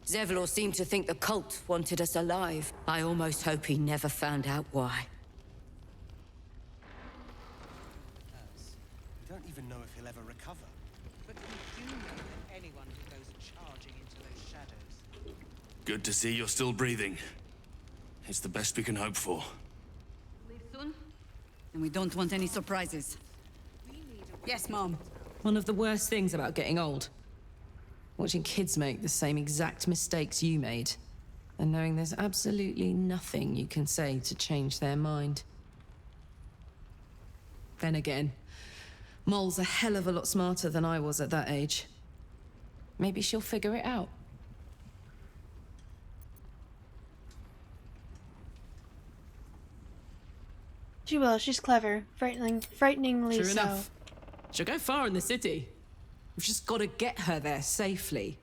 Zevlor seemed to think the cult wanted us alive. I almost hope he never found out why. We don't even know if he'll ever recover. But we do know that anyone who goes charging into those shadows. Good to see you're still breathing. It's the best we can hope for. Soon? And we don't want any surprises. Yes, Mom. One of the worst things about getting old. Watching kids make the same exact mistakes you made. And knowing there's absolutely nothing you can say to change their mind. Then again, Mol's a hell of a lot smarter than I was at that age. Maybe she'll figure it out. She will. She's clever. Frighteningly True so. enough. She'll go far in the city. We've just got to get her there safely.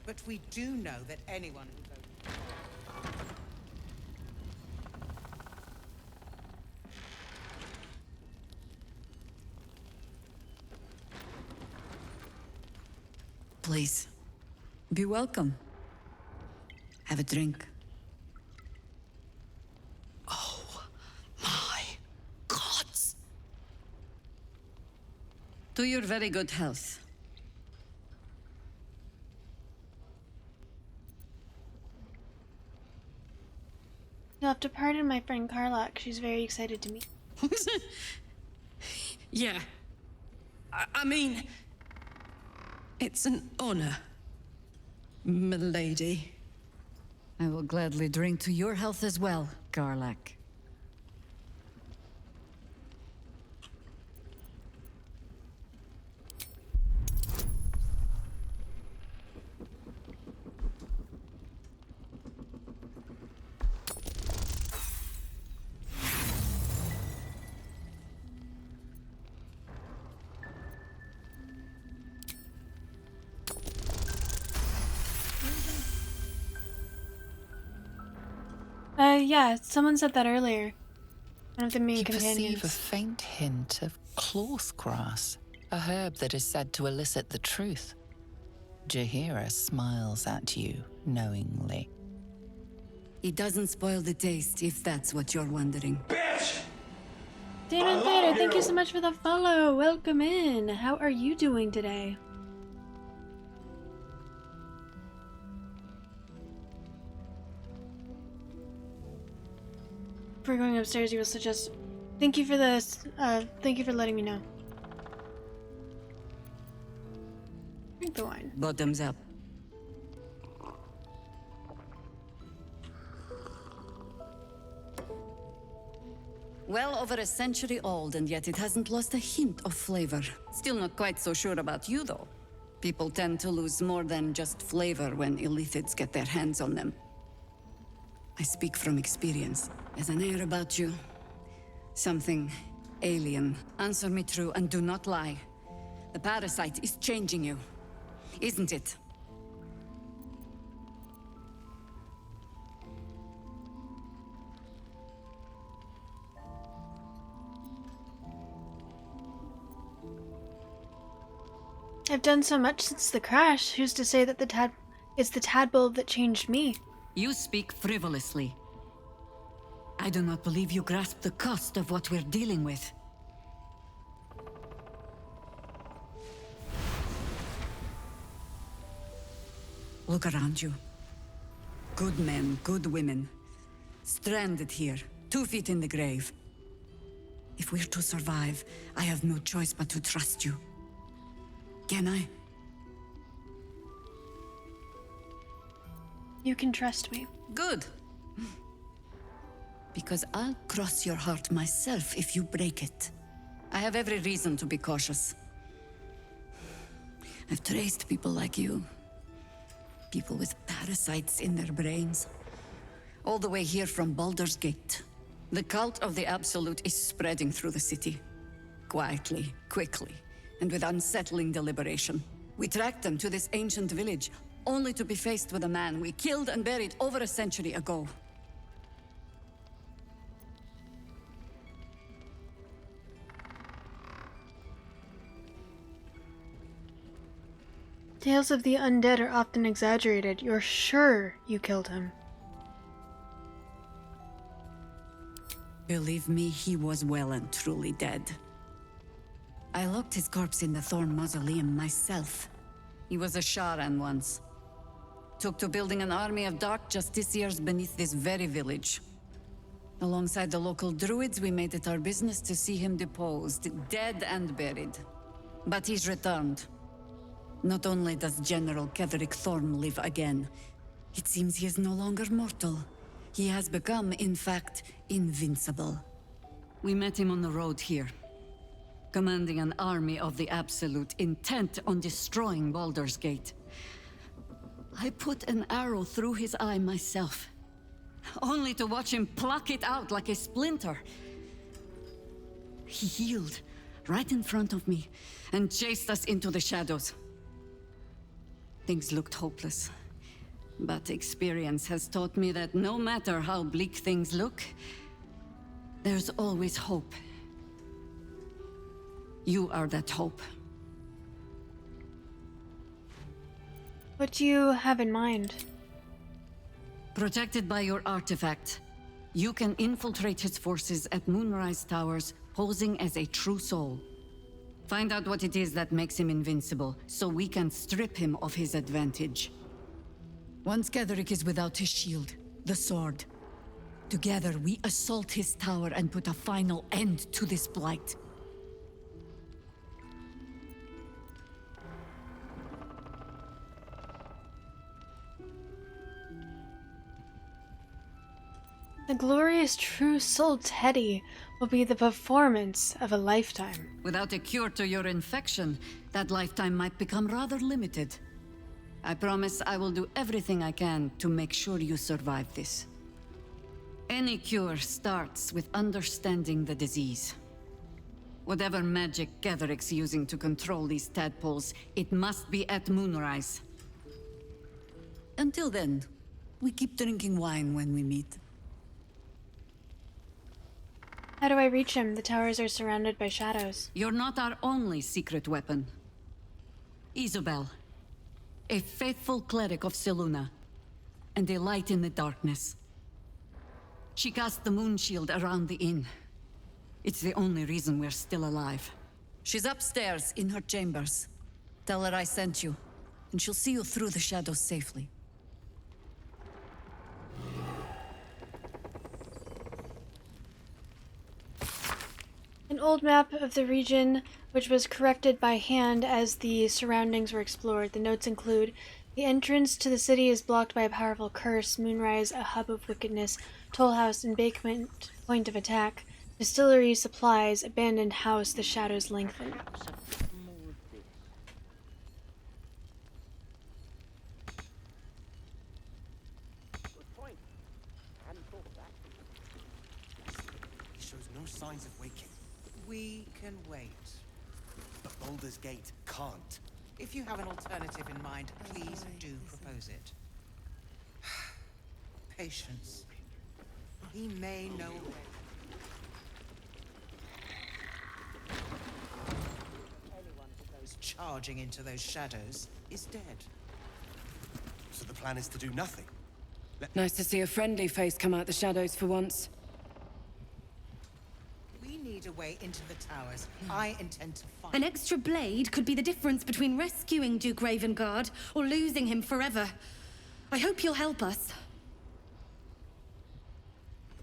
But we do know that anyone who goes... Please, be welcome. Have a drink. Oh, my gods! To your very good health. You'll have to pardon my friend Karlak. She's very excited to meet. Yeah. I mean... It's an honor, milady. I will gladly drink to your health as well, Karlak. Yeah, someone said that earlier. One of the main You companions. perceive a faint hint of cloth grass, a herb that is said to elicit the truth. Jaheira smiles at you knowingly. It doesn't spoil the taste, if that's what you're wondering. Damon Vader, thank you so much for the follow. Welcome in. How are you doing today? If we're going upstairs, you will suggest. Thank you for this. Thank you for letting me know. Drink the wine. Bottoms up. Well over a century old, and yet it hasn't lost a hint of flavor. Still not quite so sure about you, though. People tend to lose more than just flavor when illithids get their hands on them. I speak from experience. There's an air about you. Something alien. Answer me true and do not lie. The parasite is changing you, isn't it? I've done so much since the crash. Who's to say that it's the tadpole that changed me? You speak frivolously. I do not believe you grasp the cost of what we're dealing with. Look around you. Good men, good women. Stranded here, 2 feet in the grave. If we're to survive, I have no choice but to trust you. Can I? You can trust me. Good. Because I'll cross your heart myself if you break it. I have every reason to be cautious. I've traced people like you. People with parasites in their brains. All the way here from Baldurs Gate. The cult of the Absolute is spreading through the city. Quietly, quickly, and with unsettling deliberation. We tracked them to this ancient village, only to be faced with a man we killed and buried over a century ago. Tales of the undead are often exaggerated. You're sure you killed him? Believe me, he was well and truly dead. I locked his corpse in the Thorn Mausoleum myself. He was a Sharan once. Took to building an army of dark justiciars beneath this very village. Alongside the local druids, we made it our business to see him deposed, dead and buried. But he's returned. Not only does General Ketheric Thorn live again, it seems he is no longer mortal. He has become, in fact, invincible. We met him on the road here, commanding an army of the Absolute, intent on destroying Baldurs Gate. I put an arrow through his eye myself, only to watch him pluck it out like a splinter. He healed right in front of me and chased us into the shadows. Things looked hopeless, but experience has taught me that no matter how bleak things look, there's always hope. You are that hope. What do you have in mind? Protected by your artifact, you can infiltrate his forces at Moonrise Towers, posing as a true soul. Find out what it is that makes him invincible, so we can strip him of his advantage. Once Ketheric is without his shield, the sword, together we assault his tower and put a final end to this blight. The glorious true soul Teddy will be the performance of a lifetime. Without a cure to your infection, that lifetime might become rather limited. I promise I will do everything I can to make sure you survive this. Any cure starts with understanding the disease. Whatever magic Ketheric's using to control these tadpoles, it must be at Moonrise. Until then, we keep drinking wine when we meet. How do I reach him? The towers are surrounded by shadows. You're not our only secret weapon. Isobel, a faithful cleric of Selûne, and a light in the darkness. She cast the moon shield around the inn. It's the only reason we're still alive. She's upstairs in her chambers. Tell her I sent you, and she'll see you through the shadows safely. An old map of the region, which was corrected by hand as the surroundings were explored. The notes include: the entrance to the city is blocked by a powerful curse, Moonrise a hub of wickedness, tollhouse embankment point of attack, distillery supplies, abandoned house, the shadows lengthen. He shows no signs of waking. We can wait. But Baldur's Gate can't. If you have an alternative in mind, please do propose it. Patience. He may know a way. Anyone who goes charging into those shadows is dead. So the plan is to do nothing? Nice to see a friendly face come out the shadows for once. We need a way into the towers. I intend to find... An extra blade could be the difference between rescuing Duke Ravengard or losing him forever. I hope you'll help us.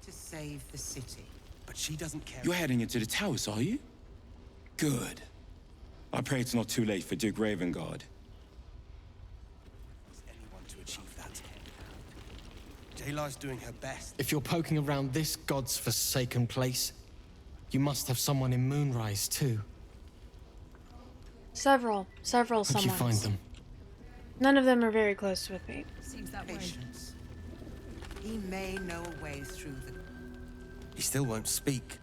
To save the city. But she doesn't care. You're heading into the towers, are you? Good. I pray it's not too late for Duke Ravengard. Anyone to achieve that. Jayla's doing her best. If you're poking around this god's forsaken place, you must have someone in Moonrise too. Several Hope someones. you find them. None of them are very close with me. Seems that Patience. He may know a way through the... He still won't speak.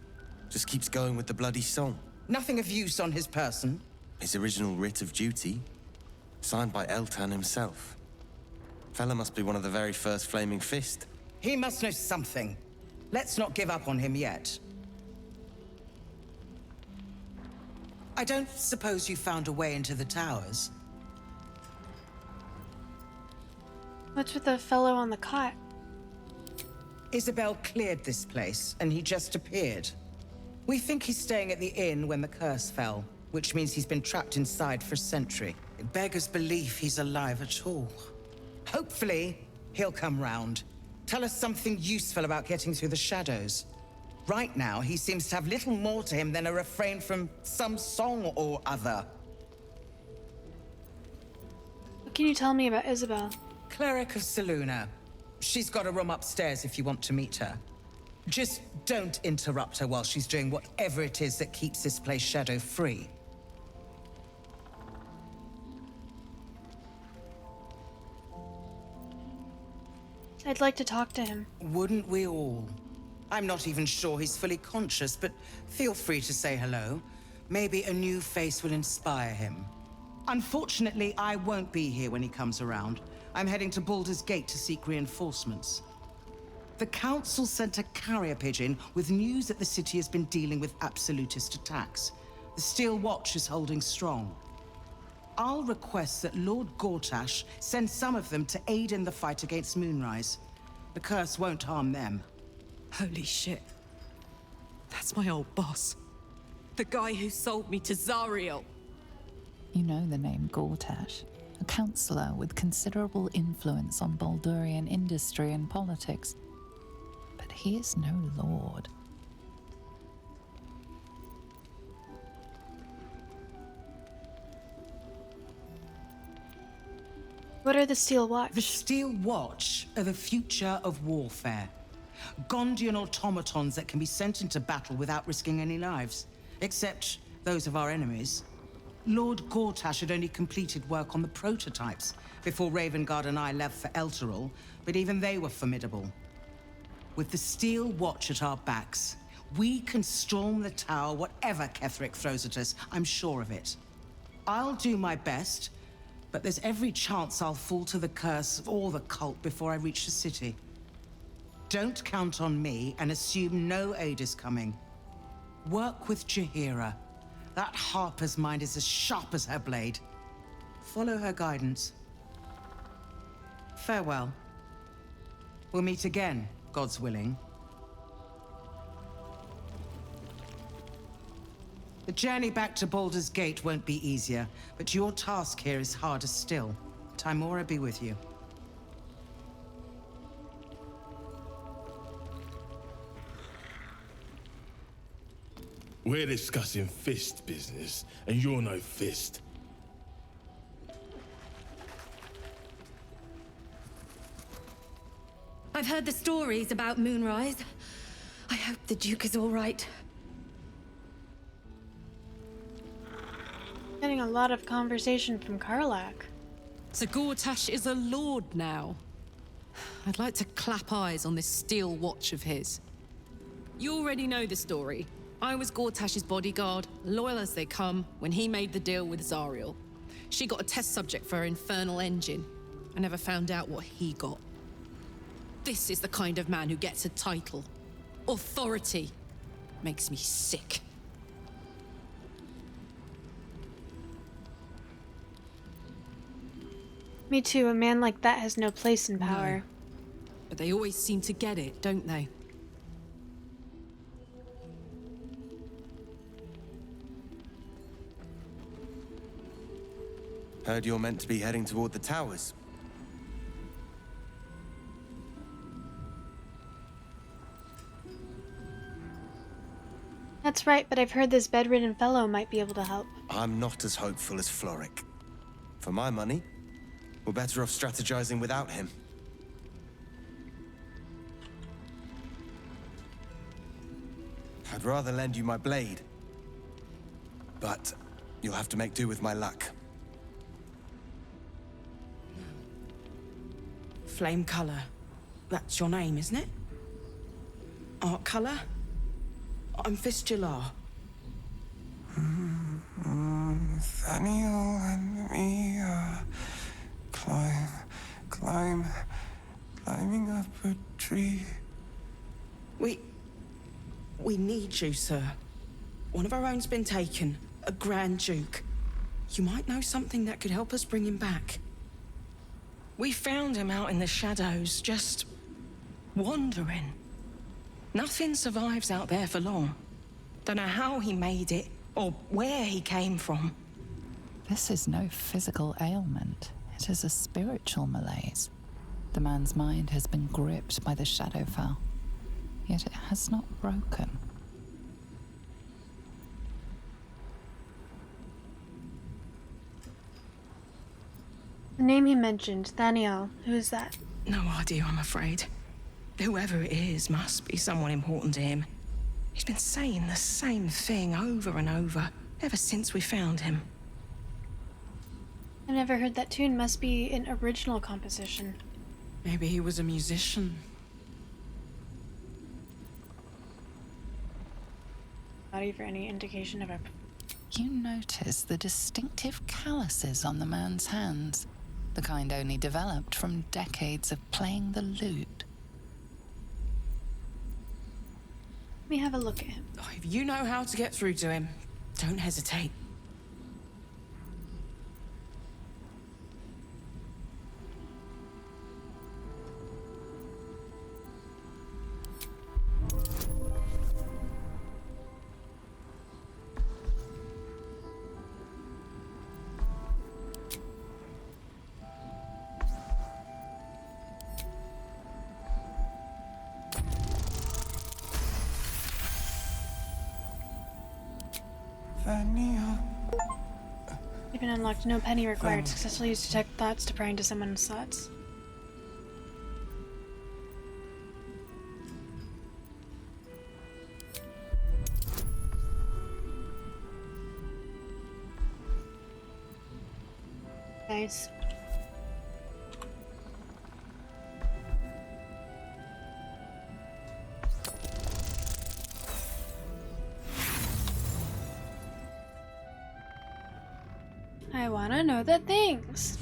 Just keeps going with the bloody song. Nothing of use on his person. His original writ of duty, signed by Eltan himself. Fella must be one of the very first Flaming Fist. He must know something. Let's not give up on him yet. I don't suppose you found a way into the towers? What's with the fellow on the cot? Isabel cleared this place, and he just appeared. We think he's staying at the inn when the curse fell, which means he's been trapped inside for a century. It beggars belief he's alive at all. Hopefully, he'll come round. Tell us something useful about getting through the shadows. Right now, he seems to have little more to him than a refrain from some song or other. What can you tell me about Isabel? Cleric of Saluna. She's got a room upstairs if you want to meet her. Just don't interrupt her while she's doing whatever it is that keeps this place shadow-free. I'd like to talk to him. Wouldn't we all? I'm not even sure he's fully conscious, but feel free to say hello. Maybe a new face will inspire him. Unfortunately, I won't be here when he comes around. I'm heading to Baldurs Gate to seek reinforcements. The Council sent a carrier pigeon with news that the city has been dealing with absolutist attacks. The Steel Watch is holding strong. I'll request that Lord Gortash send some of them to aid in the fight against Moonrise. The curse won't harm them. Holy shit. That's my old boss. The guy who sold me to Zariel. You know the name Gortash, a councillor with considerable influence on Baldurian industry and politics. But he is no lord. What are the Steel Watch? The Steel Watch are the future of warfare. Gondian automatons that can be sent into battle without risking any lives. Except those of our enemies. Lord Gortash had only completed work on the prototypes before Ravengard and I left for Elturel, but even they were formidable. With the Steel Watch at our backs, we can storm the tower whatever Ketheric throws at us, I'm sure of it. I'll do my best, but there's every chance I'll fall to the curse or the cult before I reach the city. Don't count on me and assume no aid is coming. Work with Jaheira. That Harper's mind is as sharp as her blade. Follow her guidance. Farewell. We'll meet again, God's willing. The journey back to Baldur's Gate won't be easier, but your task here is harder still. Timora be with you. We're discussing fist business, and you're no fist. I've heard the stories about Moonrise. I hope the Duke is all right. Getting a lot of conversation from Karlach. So Gortash is a lord now. I'd like to clap eyes on this Steel Watch of his. You already know the story. I was Gortash's bodyguard, loyal as they come, when he made the deal with Zariel. She got a test subject for her infernal engine. I never found out what he got. This is the kind of man who gets a title. Authority. Makes me sick. Me too, a man like that has no place in power. No. But they always seem to get it, don't they? Heard you're meant to be heading toward the towers. That's right, but I've heard this bedridden fellow might be able to help. I'm not as hopeful as Floric. For my money, we're better off strategizing without him. I'd rather lend you my blade, but you'll have to make do with my luck. Flame Color. That's your name, isn't it? Art Color? I'm Fistula. Nathaniel and me climbing up a tree. We need you, sir. One of our own's been taken, a Grand Duke. You might know something that could help us bring him back. We found him out in the shadows, just wandering. Nothing survives out there for long. Don't know how he made it, or where he came from. This is no physical ailment. It is a spiritual malaise. The man's mind has been gripped by the Shadowfell, yet it has not broken. The name he mentioned, Thaniel. Who is that? No idea, I'm afraid. Whoever it is must be someone important to him. He's been saying the same thing over and over, ever since we found him. I've never heard that tune. Must be an original composition. Maybe he was a musician. Body for any indication of a... You notice the distinctive calluses on the man's hands, the kind only developed from decades of playing the lute. Let me have a look at him. If you know how to get through to him, don't hesitate. Nathaniel. Even unlocked. No penny required. Successfully used detect thoughts to pry into someone's thoughts. Nice. I wanna know the things.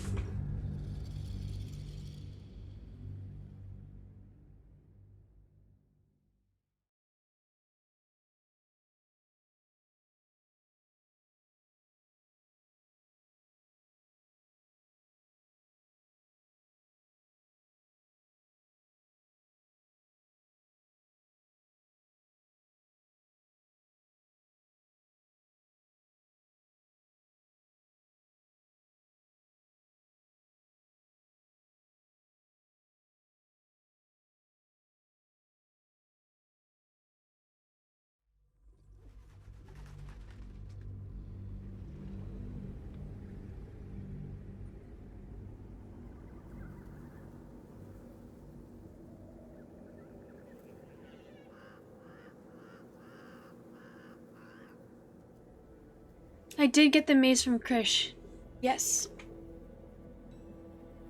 I did get the maze from Krish. Yes.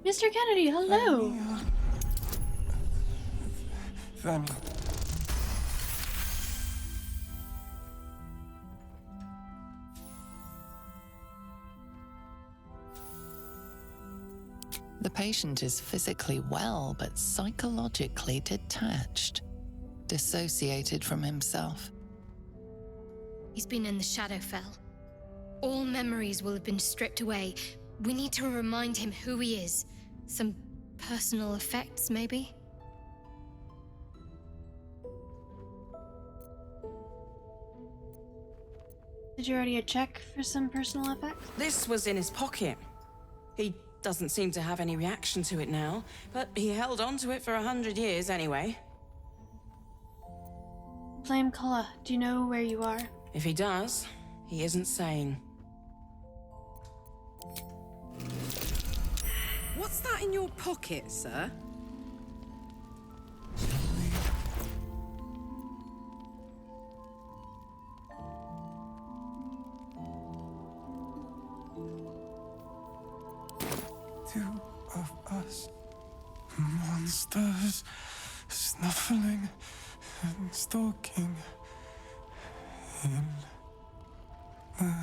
Mr. Kennedy, hello. Thaniel. The patient is physically well, but psychologically detached, dissociated from himself. He's been in the Shadowfell. All memories will have been stripped away. We need to remind him who he is. Some personal effects, maybe? Did you already check for some personal effects? This was in his pocket. He doesn't seem to have any reaction to it now, but he held on to it for 100 years anyway. Flame Culla, do you know where you are? If he does, he isn't sane. What's that in your pocket, sir? Two of us, monsters, snuffling and stalking in the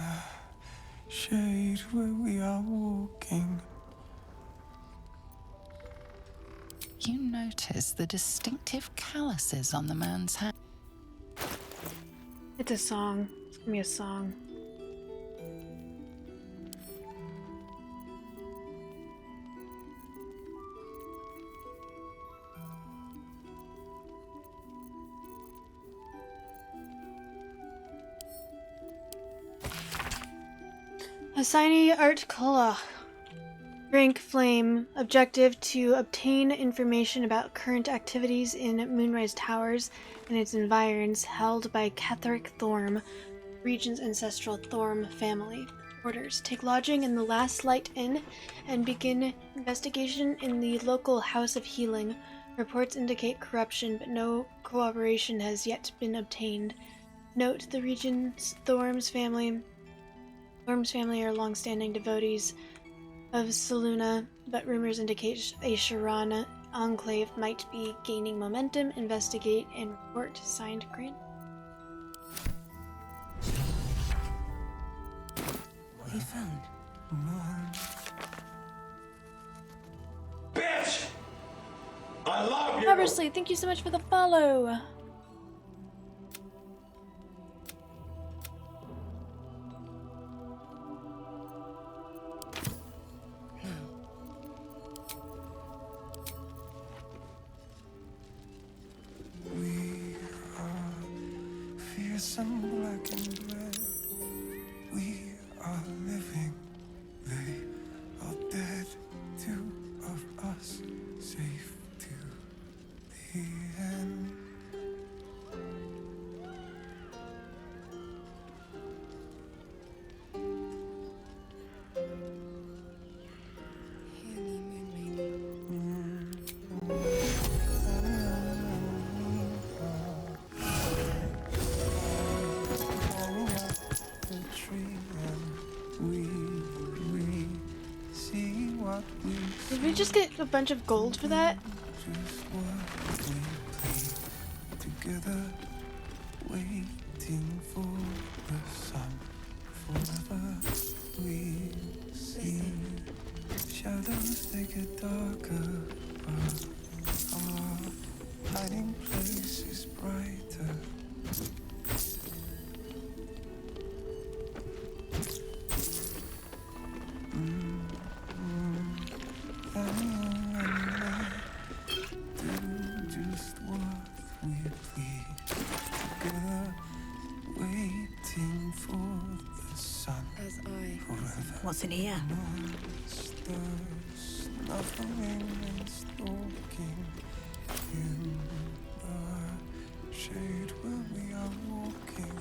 shade where we are walking. You notice the distinctive calluses on the man's hand. It's a song. It's gonna be a song. Assignee Art Culla. Rank Flame. Objective to obtain information about current activities in Moonrise Towers and its environs held by Ketheric Thorm, region's ancestral Thorm family. Orders: take lodging in the Last Light Inn and begin investigation in the local House of Healing. Reports indicate corruption, but no cooperation has yet been obtained. Note the region's Thorm's family are long-standing devotees of Selûne, but rumors indicate a Sharan enclave might be gaining momentum. Investigate and report. Signed, Grant. What have you found? Bitch! I love you! Obviously, thank you so much for the follow. Fearsome black and red. We are living. They are dead. Two of us safe to the end. Did we just get a bunch of gold for that? Together, waiting for the sun. Forever we see shadows, they get darker, but our hiding place is brighter. What's in here? Snuffling and stalking in the shade where we are walking.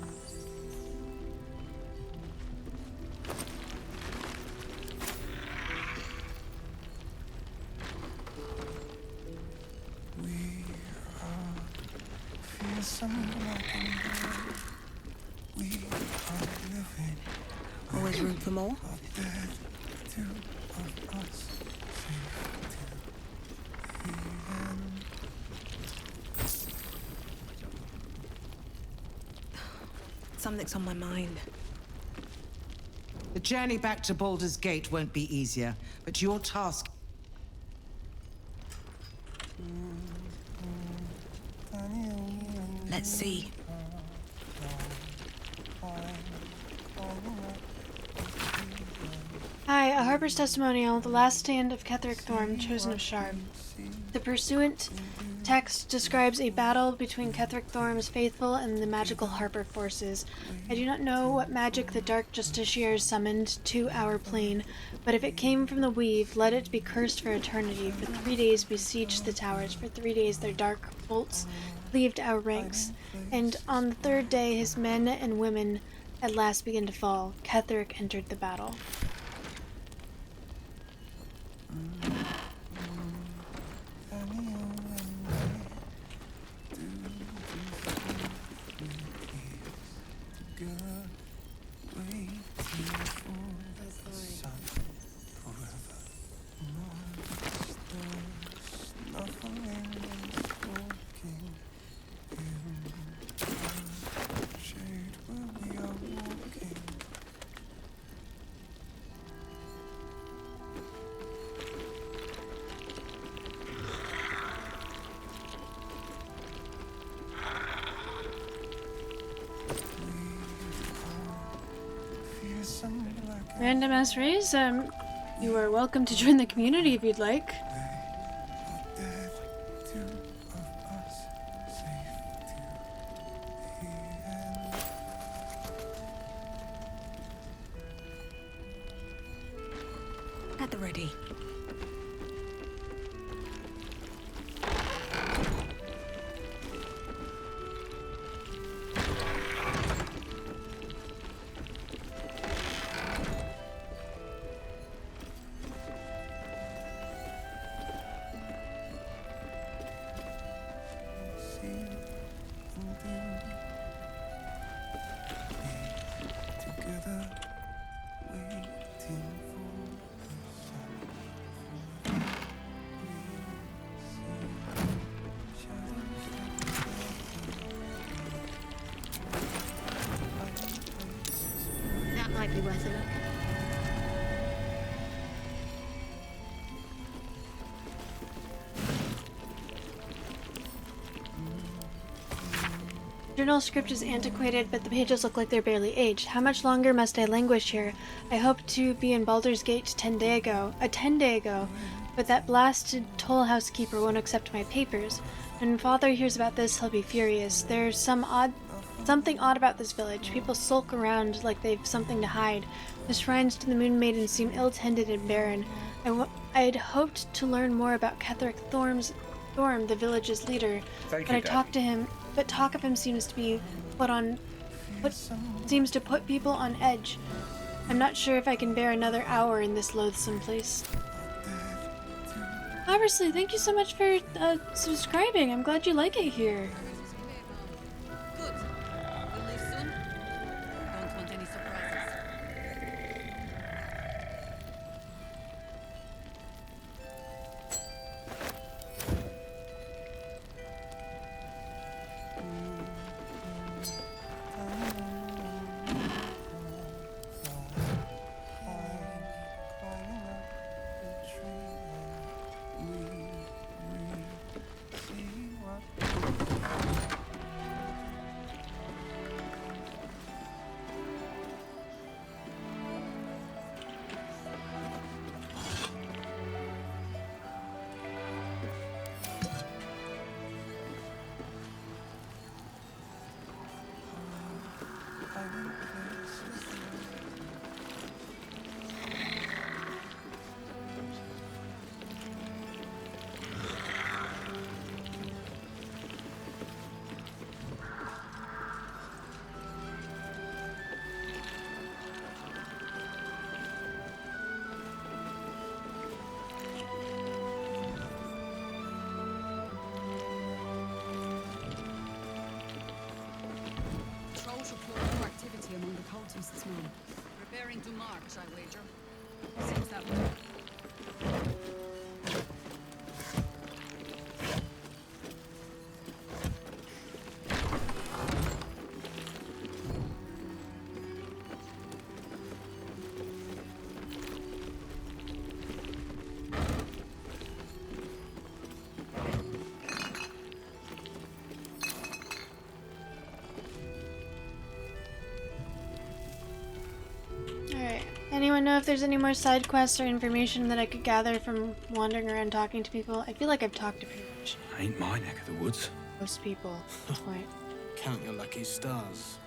We are fearsome black and red. We are living. Always room for more? Dead, two of us safe to the end. Something's on my mind. The journey back to Baldur's Gate won't be easier, but your task... Let's see. Hi, a Harper's testimonial, the last stand of Ketheric Thorm, chosen of Sharb. The pursuant Text describes a battle between Ketheric Thorm's faithful and the magical Harper forces. I do not know what magic the Dark Justiciars summoned to our plane, but if it came from the Weave, let it be cursed for eternity. For 3 days besieged the towers, for 3 days their dark bolts cleaved our ranks, and on the 3rd day his men and women at last began to fall. Ketheric entered the battle. Random ass raise, you are welcome to join the community if you'd like. At the ready. That might be worth a look. Journal script is antiquated, but the pages look like they're barely aged. How much longer must I languish here? I hoped to be in Baldur's Gate 10 day ago, but that blasted toll housekeeper won't accept my papers. When Father hears about this, he'll be furious. There's something odd about this village. People sulk around like they've something to hide. The shrines to the Moon Maiden seem ill-tended and barren. I'd hoped to learn more about Ketheric Thorm, the village's leader, Thank but you, I talked to him. But talk of him seems to be seems to put people on edge. I'm not sure if I can bear another hour in this loathsome place. Obviously, thank you so much for subscribing. I'm glad you like it here. Good. We'll leave soon. Don't want any surprises. Trolls report more activity among the cultists, man. Preparing to march, I wager. Seems that way. Alright. Anyone know if there's any more side quests or information that I could gather from wandering around talking to people? I feel like I've talked to pretty much Ain't my neck of the woods. Most people. Point. Count your lucky stars.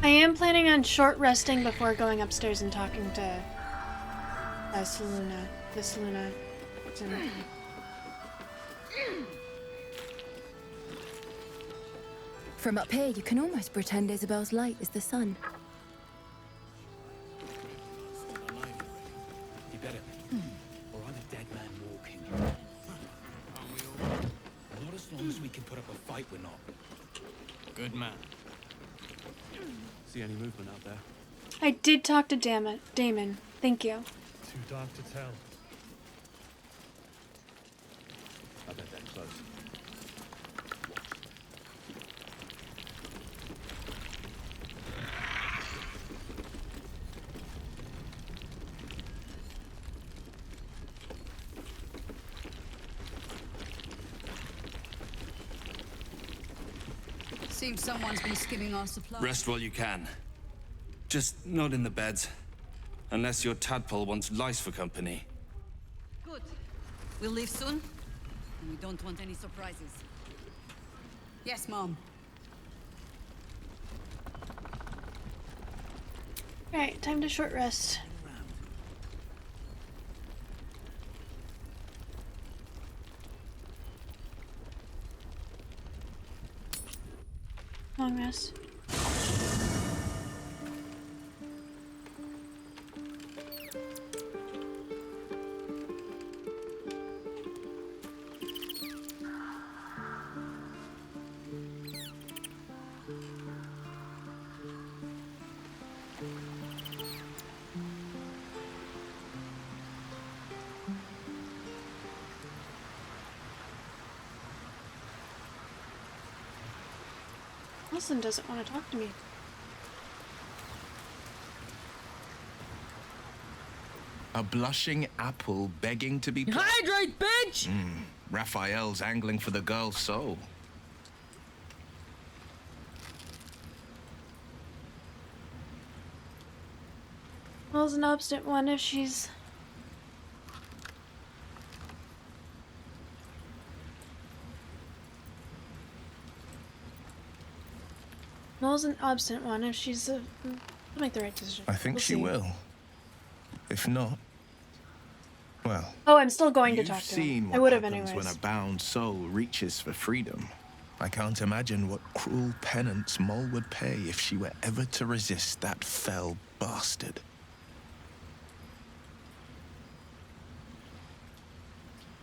I am planning on short resting before going upstairs and talking to Seluna. The Seluna. From up here, you can almost pretend Isabel's light is the sun. You better be. Or I'm a dead man walking. Aren't we all? Not as long as we can put up a fight, we're not. Good man. See any movement out there? I did talk to Damon. Thank you. Too dark to tell. I bet they're close. Seems someone's been skimming our supply. Rest while you can. Just not in the beds. Unless your tadpole wants lice for company. Good. We'll leave soon. And we don't want any surprises. Yes, Mom. Alright, time to short rest. Long rest. Wilson doesn't want to talk to me. A blushing apple begging to be... Hydrate, bitch! Raphael's angling for the girl's soul. Will's an obstinate one if she's... Noel's an obstinate one if she's she'll make the right decision. I think We'll she see. will. If not, well... Oh, I'm still going to talk You've to seen him. what I would have happens anyways. when a bound soul reaches for freedom. I can't imagine what cruel penance Moll would pay if she were ever to resist that fell bastard.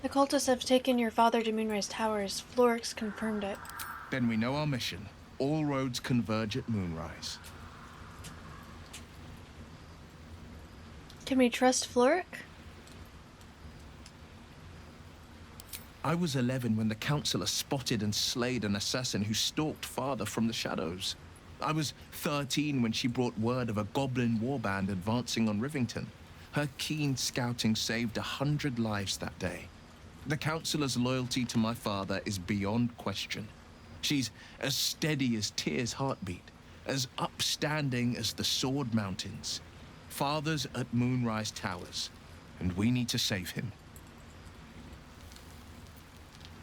The cultists have taken your father to Moonrise Towers. Florix confirmed it. Then we know our mission. All roads converge at Moonrise. Can we trust Floric? I was 11 when the Councillor spotted and slayed an assassin who stalked father from the shadows. I was 13 when she brought word of a goblin warband advancing on Rivington. Her keen scouting saved 100 lives that day. The Councillor's loyalty to my father is beyond question. She's as steady as Tyr's heartbeat, as upstanding as the Sword Mountains. Father's at Moonrise Towers, and we need to save him.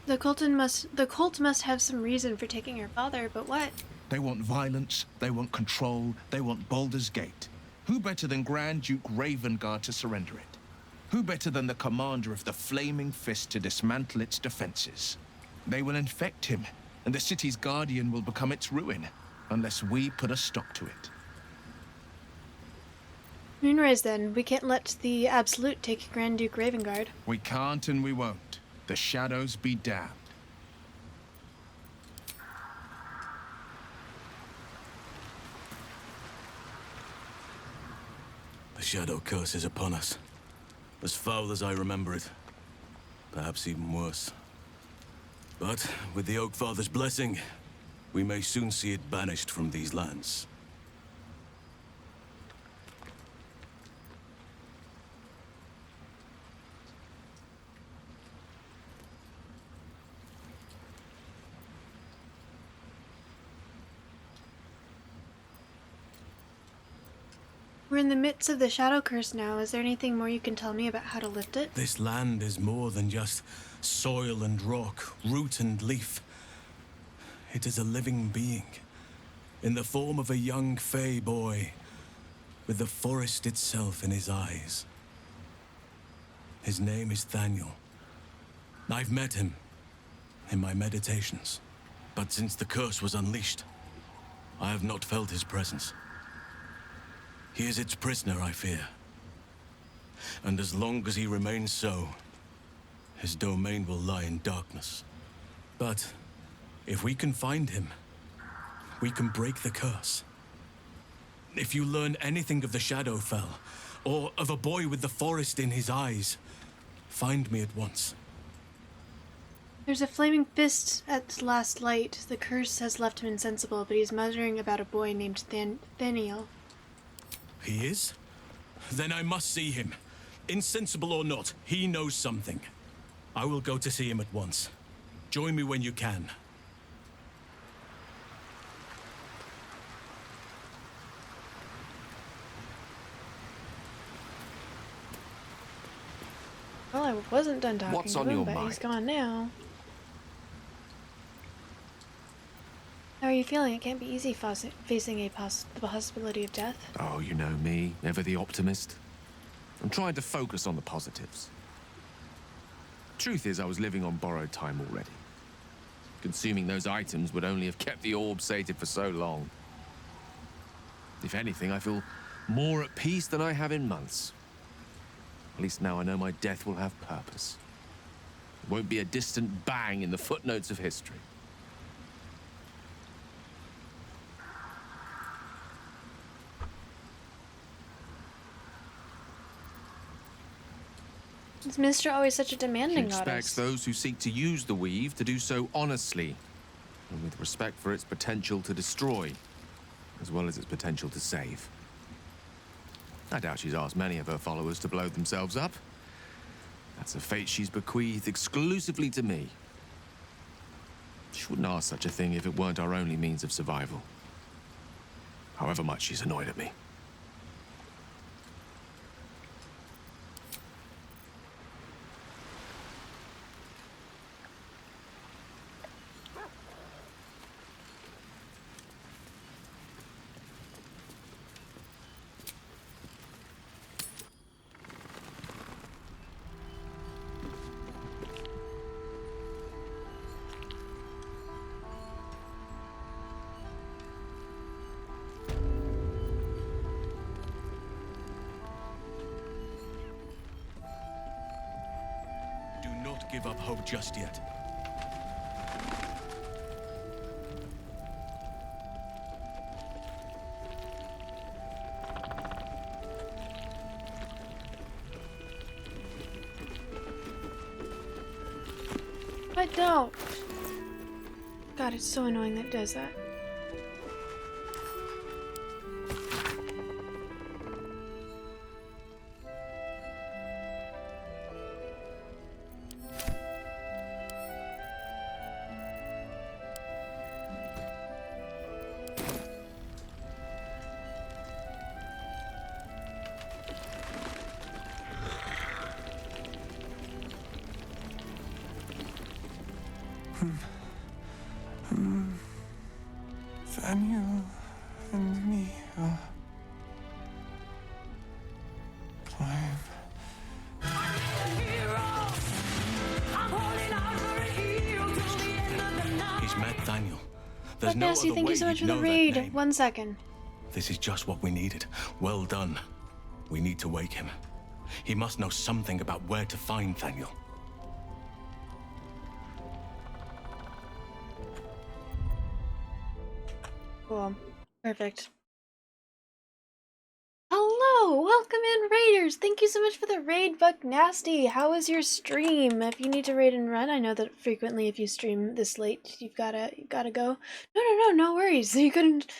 The cult must have some reason for taking your father, but what? They want violence, they want control, they want Baldurs Gate. Who better than Grand Duke Ravengard to surrender it? Who better than the commander of the Flaming Fist to dismantle its defenses? They will infect him, and the city's guardian will become its ruin, unless we put a stop to it. Moonrise then. We can't let the Absolute take Grand Duke Ravengard. We can't and we won't. The shadows be damned. The shadow curse is upon us. As foul as I remember it. Perhaps even worse. But with the Oak Father's blessing, we may soon see it banished from these lands. We're in the midst of the Shadow Curse now. Is there anything more you can tell me about how to lift it? This land is more than just soil and rock, root and leaf. It is a living being, in the form of a young fey boy, with the forest itself in his eyes. His name is Thaniel. I've met him in my meditations, but since the curse was unleashed, I have not felt his presence. He is its prisoner, I fear. And as long as he remains so, his domain will lie in darkness. But if we can find him, we can break the curse. If you learn anything of the Shadowfell, or of a boy with the forest in his eyes, find me at once. There's a flaming fist at last light. The curse has left him insensible, but he's muttering about a boy named Thaniel. He is? Then I must see him. Insensible or not, he knows something. I will go to see him at once. Join me when you can. Well, I wasn't done talking What's to on him, your but mind? he's gone now. How are you feeling? It can't be easy facing the possibility of death. Oh, you know me, ever the optimist. I'm trying to focus on the positives. Truth is, I was living on borrowed time already. Consuming those items would only have kept the orb sated for so long. If anything, I feel more at peace than I have in months. At least now I know my death will have purpose. It won't be a distant bang in the footnotes of history. Is Mister always such a She demanding expects goddess? those who seek to use the weave to do so honestly, and with respect for its potential to destroy, as well as its potential to save. I doubt she's asked many of her followers to blow themselves up. That's a fate she's bequeathed exclusively to me. She wouldn't ask such a thing if it weren't our only means of survival. However much she's annoyed at me. Do not give up hope just yet. I don't. God, it's so annoying that it does that. Thaniel and me Clive. He's met Thaniel. There's But no Nasty, other thank way you so much he'd for the know that raid. name. 1 second. This is just what we needed. Well done. We need to wake him. He must know something about where to find Thaniel. Cool. Perfect. Hello! Welcome in, Raiders! Thank you so much for the raid, Buck Nasty. How was your stream? If you need to raid and run, I know that frequently if you stream this late, you've gotta go. No worries. You couldn't.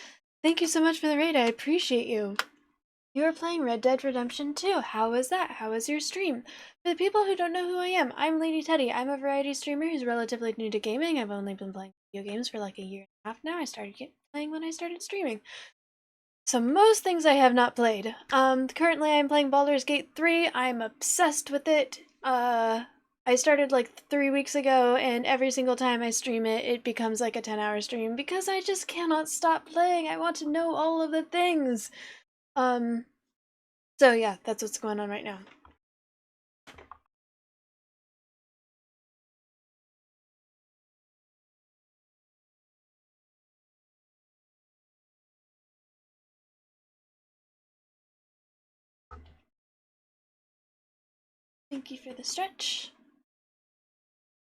Thank you so much for the raid. I appreciate you. You are playing Red Dead Redemption 2. How was that? How was your stream? For the people who don't know who I am, I'm Lady Teddy. I'm a variety streamer who's relatively new to gaming. I've only been playing video games for like a year and a half now. I started playing when I started streaming. So most things I have not played. Currently I'm playing Baldur's Gate 3. I'm obsessed with it. I started like 3 weeks ago, and every single time I stream it, it becomes like a 10-hour stream because I just cannot stop playing. I want to know all of the things. So yeah, that's what's going on right now. Thank you for the stretch.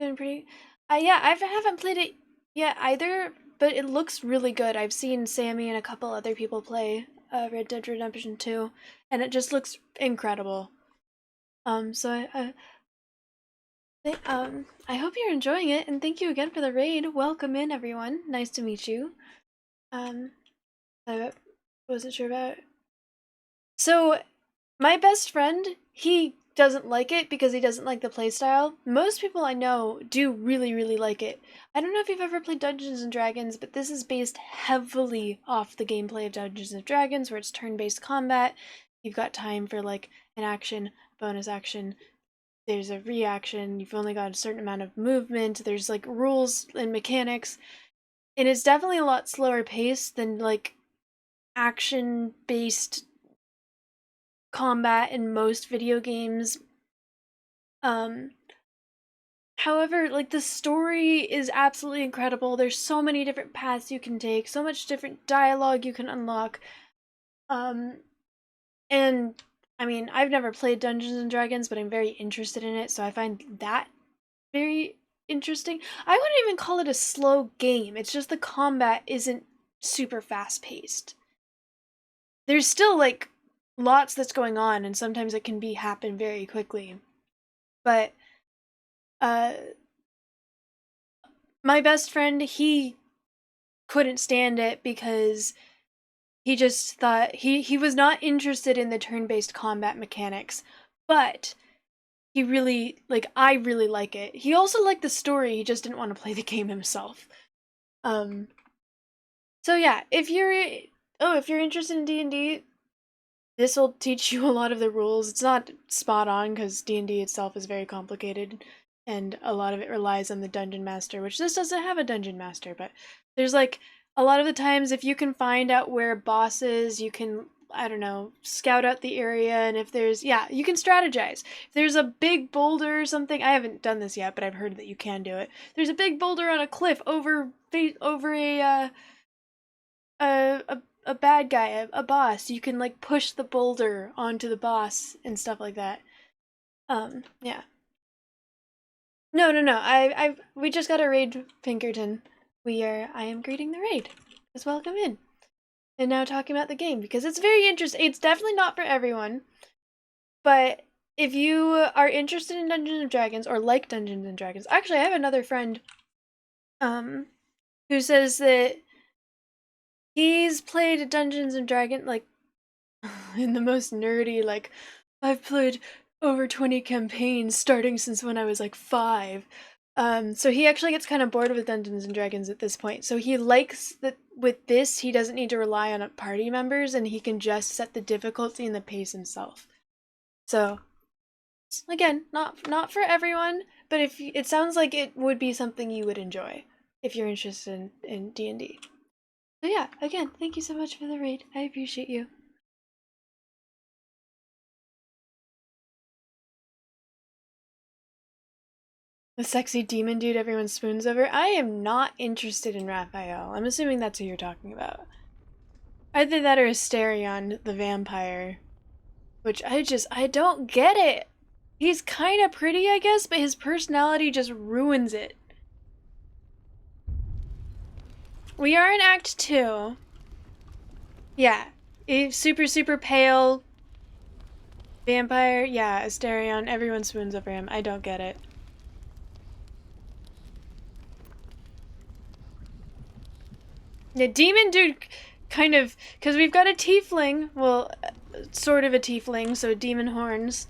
Doing pretty. Yeah, I haven't played it yet either, but it looks really good. I've seen Sammy and a couple other people play Red Dead Redemption 2, and it just looks incredible. So I hope you're enjoying it, and thank you again for the raid. Welcome in, everyone. Nice to meet you. I wasn't sure about it. So, my best friend, he doesn't like it because he doesn't like the playstyle. Most people I know do really, really like it. I don't know if you've ever played Dungeons and Dragons, but this is based heavily off the gameplay of Dungeons and Dragons, where it's turn-based combat. You've got time for like an action, bonus action, there's a reaction, you've only got a certain amount of movement, there's like rules and mechanics, and it's definitely a lot slower paced than like action-based combat in most video games. However, like the story is absolutely incredible. There's so many different paths you can take, so much different dialogue you can unlock. And I mean, I've never played Dungeons and Dragons, but I'm very interested in it, so I find that very interesting. I wouldn't even call it a slow game. It's just the combat isn't super fast-paced. There's still like lots that's going on, and sometimes it can happen very quickly. But my best friend, he couldn't stand it because he just thought he was not interested in the turn-based combat mechanics, but he really I really like it. He also liked the story, he just didn't want to play the game himself. So yeah, if you're interested in D&D, this will teach you a lot of the rules. It's not spot on because D&D itself is very complicated, and a lot of it relies on the dungeon master, which this doesn't have a dungeon master, but there's like a lot of the times if you can find out where a boss is, you can, I don't know, scout out the area, and if there's, yeah, you can strategize. If there's a big boulder or something, I haven't done this yet, but I've heard that you can do it. There's a big boulder on a cliff over a bad guy, a boss. You can like push the boulder onto the boss and stuff like that. Yeah. No. We just got a raid, Pinkerton. I am greeting the raid. Just welcome in. And now talking about the game because it's very interesting. It's definitely not for everyone, but if you are interested in Dungeons and Dragons or like Dungeons and Dragons, actually I have another friend who says that he's played Dungeons and Dragons like in the most nerdy, like I've played over 20 campaigns starting since when I was like 5. So he actually gets kind of bored with Dungeons and Dragons at this point. So he likes that with this, he doesn't need to rely on party members and he can just set the difficulty and the pace himself. So again, not for everyone, but if it sounds like it would be something you would enjoy if you're interested in D&D. So yeah, again, thank you so much for the raid. I appreciate you. The sexy demon dude everyone spoons over? I am not interested in Raphael. I'm assuming that's who you're talking about. Either that or Asterion, the vampire. Which I don't get it. He's kind of pretty, I guess, but his personality just ruins it. We are in Act 2. Yeah. Super pale vampire. Yeah, Asterion. Everyone swoons over him. I don't get it. Yeah, demon dude kind of, because we've got a tiefling, well, sort of a tiefling, so demon horns.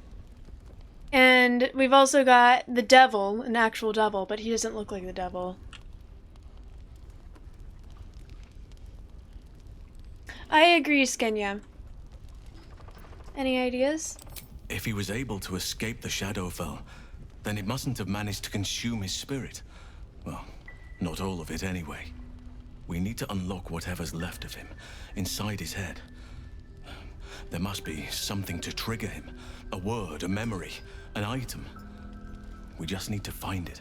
And we've also got the devil, an actual devil, but he doesn't look like the devil. I agree, Skenya. Any ideas? If he was able to escape the Shadowfell, then it mustn't have managed to consume his spirit. Well, not all of it anyway. We need to unlock whatever's left of him, inside his head. There must be something to trigger him. A word, a memory, an item. We just need to find it.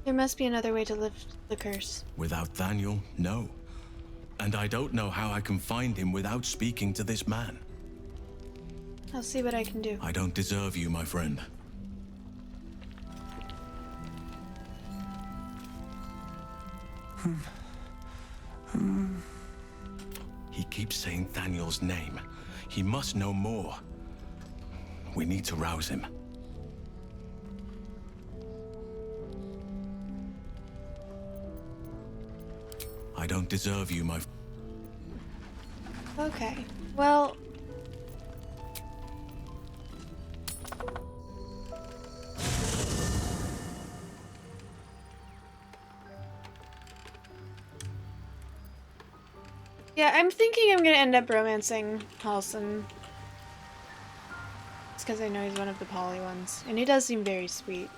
There must be another way to lift the curse. Without Daniel, no. And I don't know how I can find him without speaking to this man. I'll see what I can do. I don't deserve you, my friend. He keeps saying Daniel's name. He must know more. We need to rouse him. I don't deserve you, my... Okay. Well... yeah, I'm thinking I'm gonna end up romancing Halsin. It's because I know he's one of the poly ones. And he does seem very sweet.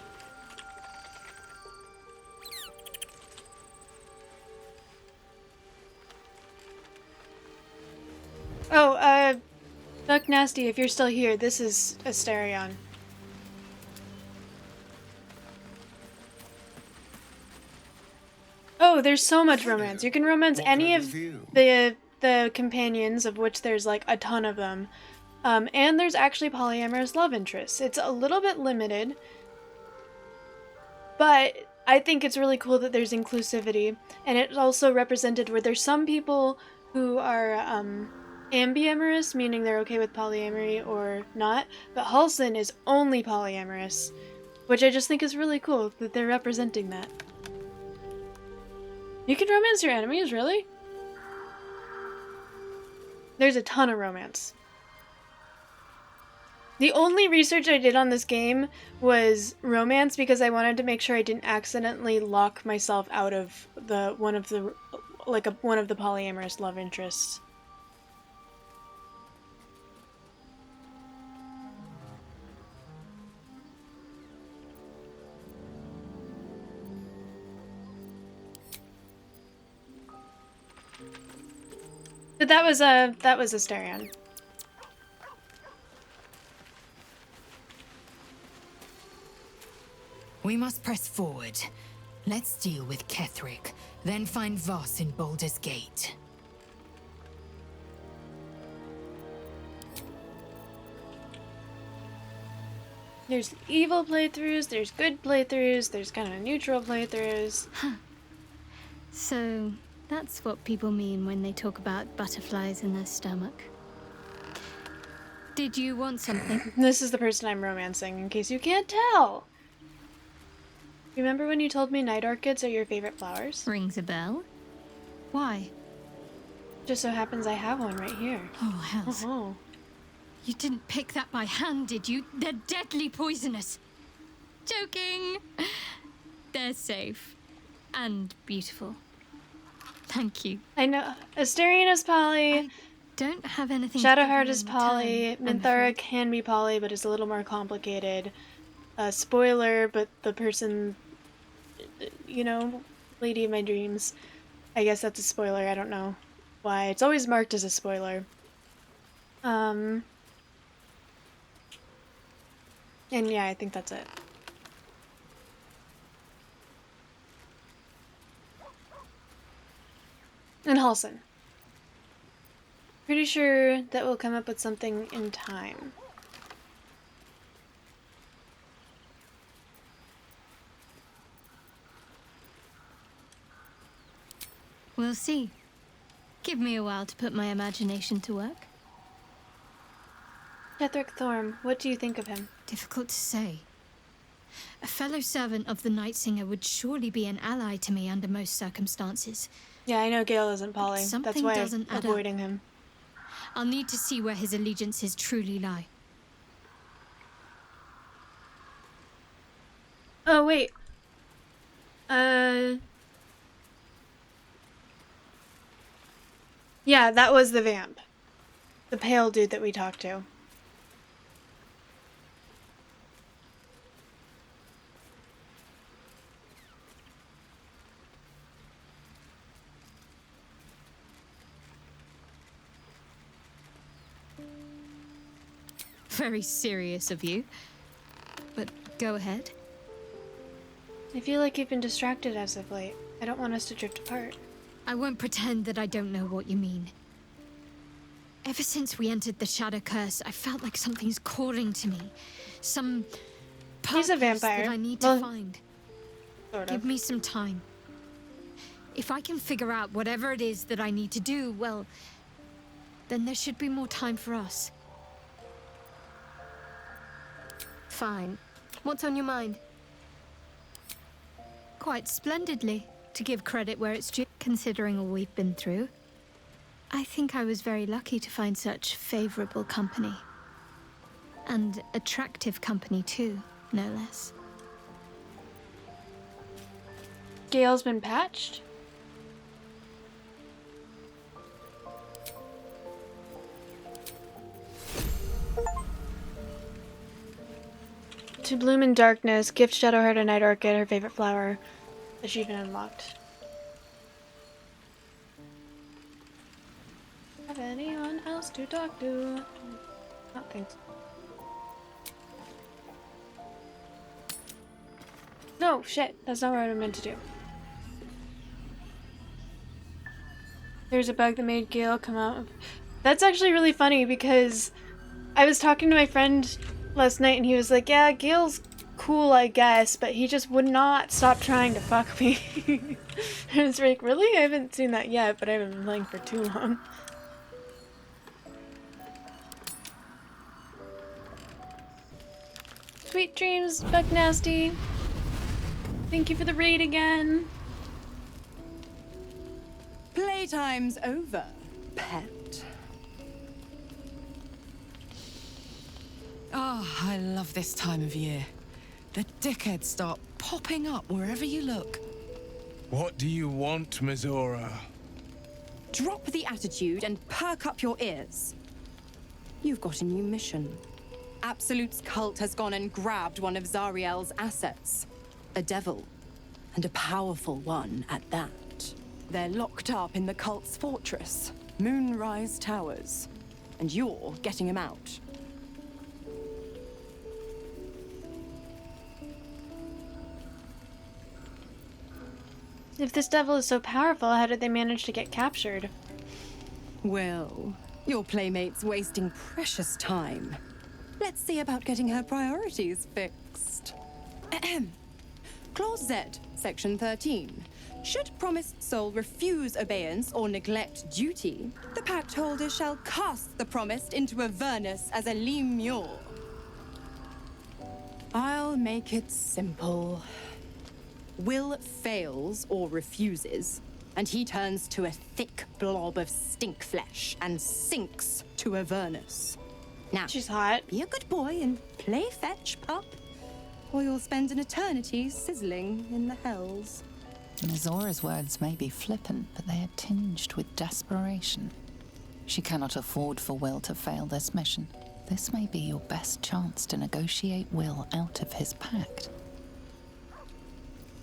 Oh, Duck Nasty, if you're still here, this is Asterion. Oh, there's so much romance. You can romance any of the companions, of which there's like a ton of them. And there's actually polyamorous love interests. It's a little bit limited, but I think it's really cool that there's inclusivity, and it's also represented where there's some people who are ambiamorous, meaning they're okay with polyamory or not, but Halsin is only polyamorous, which I just think is really cool that they're representing that. You can romance your enemies, really? There's a ton of romance. The only research I did on this game was romance because I wanted to make sure I didn't accidentally lock myself out of one of the polyamorous love interests. But that was Asterion. We must press forward. Let's deal with Ketheric, then find Voss in Baldur's Gate. There's evil playthroughs, there's good playthroughs, there's kind of neutral playthroughs. Huh. So, that's what people mean when they talk about butterflies in their stomach. Did you want something? This is the person I'm romancing, in case you can't tell. Remember when you told me night orchids are your favorite flowers? Rings a bell. Why? Just so happens I have one right here. Oh, hells. Oh. You didn't pick that by hand, did you? They're deadly poisonous. Joking. They're safe. And beautiful. Thank you. I know. Asterion is poly. I don't have anything. Shadowheart is poly. Minthara can be poly, but it's a little more complicated. Spoiler, but the person, you know, lady of my dreams. I guess that's a spoiler. I don't know why. It's always marked as a spoiler. And yeah, I think that's it. And Halsin. Pretty sure that we'll come up with something in time. We'll see. Give me a while to put my imagination to work. Ketheric Thorm, what do you think of him? Difficult to say. A fellow servant of the Night Singer would surely be an ally to me under most circumstances. Yeah, I know Gale isn't poly. That's why I'm avoiding him. I'll need to see where his allegiances truly lie. Oh, wait. Yeah, that was the vamp. The pale dude that we talked to. Very serious of you. But go ahead. I feel like you've been distracted as of late. I don't want us to drift apart. I won't pretend that I don't know what you mean. Ever since we entered the Shadow Curse, I felt like something's calling to me. Some He's a purpose vampire. that I need Well, to find. Sort of. Give me some time. If I can figure out whatever it is that I need to do, well, then there should be more time for us. Fine. What's on your mind? Quite splendidly, to give credit where it's due, considering all we've been through. I think I was very lucky to find such favorable company. And attractive company too, no less. Gale's been patched? To bloom in darkness, gift Shadowheart a night orchid, her favorite flower. Achievement unlocked. Have anyone else to talk to? Not think so. No, shit. That's not what I meant to do. There's a bug that made Gale come out. That's actually really funny because I was talking to my friend last night and he was like, yeah, Gale's cool, I guess, but he just would not stop trying to fuck me. I was like, really? I haven't seen that yet, but I haven't been playing for too long. Sweet dreams, Buck Nasty. Thank you for the raid again. Playtime's over, pet. Oh, I love this time of year. The dickheads start popping up wherever you look. What do you want, Mizora? Drop the attitude and perk up your ears. You've got a new mission. Absolute's cult has gone and grabbed one of Zariel's assets. A devil. And a powerful one at that. They're locked up in the cult's fortress, Moonrise Towers. And you're getting him out. If this devil is so powerful, how did they manage to get captured? Well, your playmate's wasting precious time. Let's see about getting her priorities fixed. Ahem. Clause Z, Section 13. Should promised soul refuse obeyance or neglect duty, the pact holder shall cast the promised into Avernus as a lemure. I'll make it simple. Will fails or refuses, and he turns to a thick blob of stink flesh and sinks to Avernus. Now, she's hot. Be a good boy and play fetch, pup, or you'll spend an eternity sizzling in the hells. Mizora's words may be flippant, but they are tinged with desperation. She cannot afford for Will to fail this mission. This may be your best chance to negotiate Will out of his pact.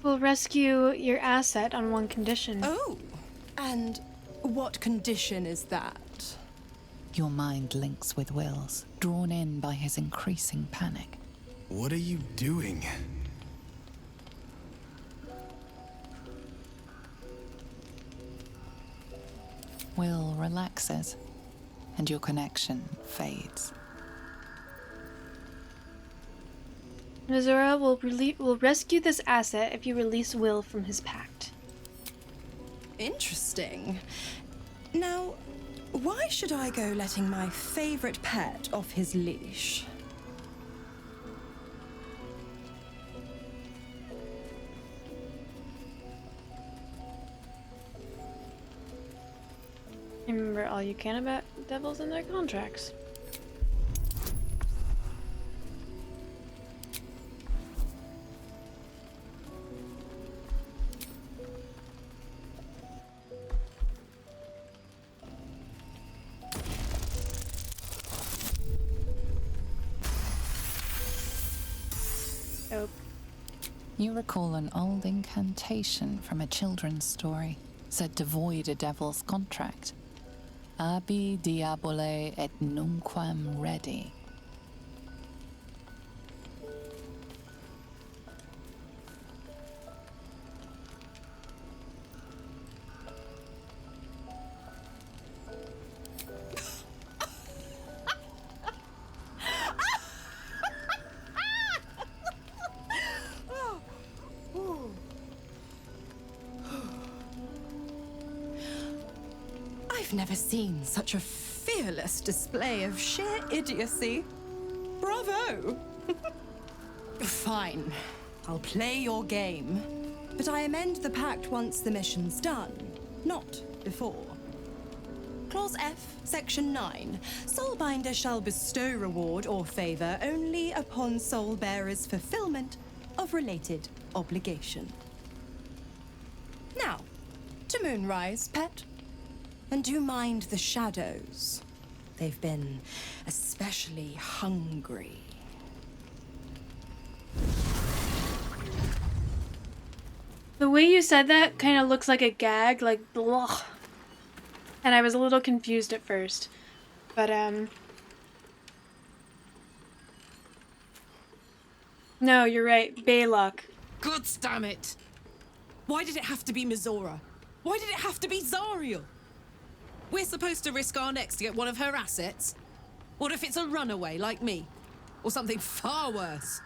We'll rescue your asset on one condition. Oh, and what condition is that? Your mind links with Will's, drawn in by his increasing panic. What are you doing? Will relaxes, and your connection fades. Mizora will rescue this asset if you release Will from his pact. Interesting. Now, why should I go letting my favorite pet off his leash? Remember all you can about devils and their contracts. You recall an old incantation from a children's story, said to void a devil's contract. Abi diabole et nunquam ready. I've never seen such a fearless display of sheer idiocy. Bravo! Fine. I'll play your game. But I amend the pact once the mission's done, not before. Clause F, Section 9. Soulbinder shall bestow reward or favor only upon soul-bearer's fulfillment of related obligation. Now, to Moonrise, pet. And do mind the shadows. They've been especially hungry. The way you said that kind of looks like a gag, like blah. And I was a little confused at first. But no, you're right. Baylock. God damn it! Why did it have to be Mizora? Why did it have to be Zariel? We're supposed to risk our necks to get one of her assets? What if it's a runaway like me? Or something far worse?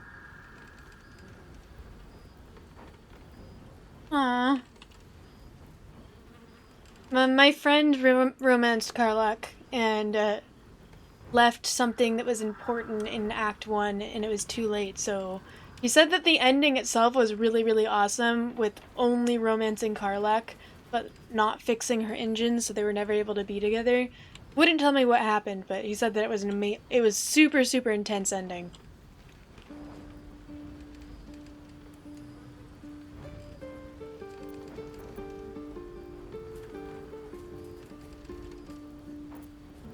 Aww. My friend romanced Karlach and left something that was important in Act 1 and it was too late, so he said that the ending itself was really, really awesome with only romancing Karlach but not fixing her engine, so they were never able to be together. Wouldn't tell me what happened, but he said that it was it was super, super intense ending.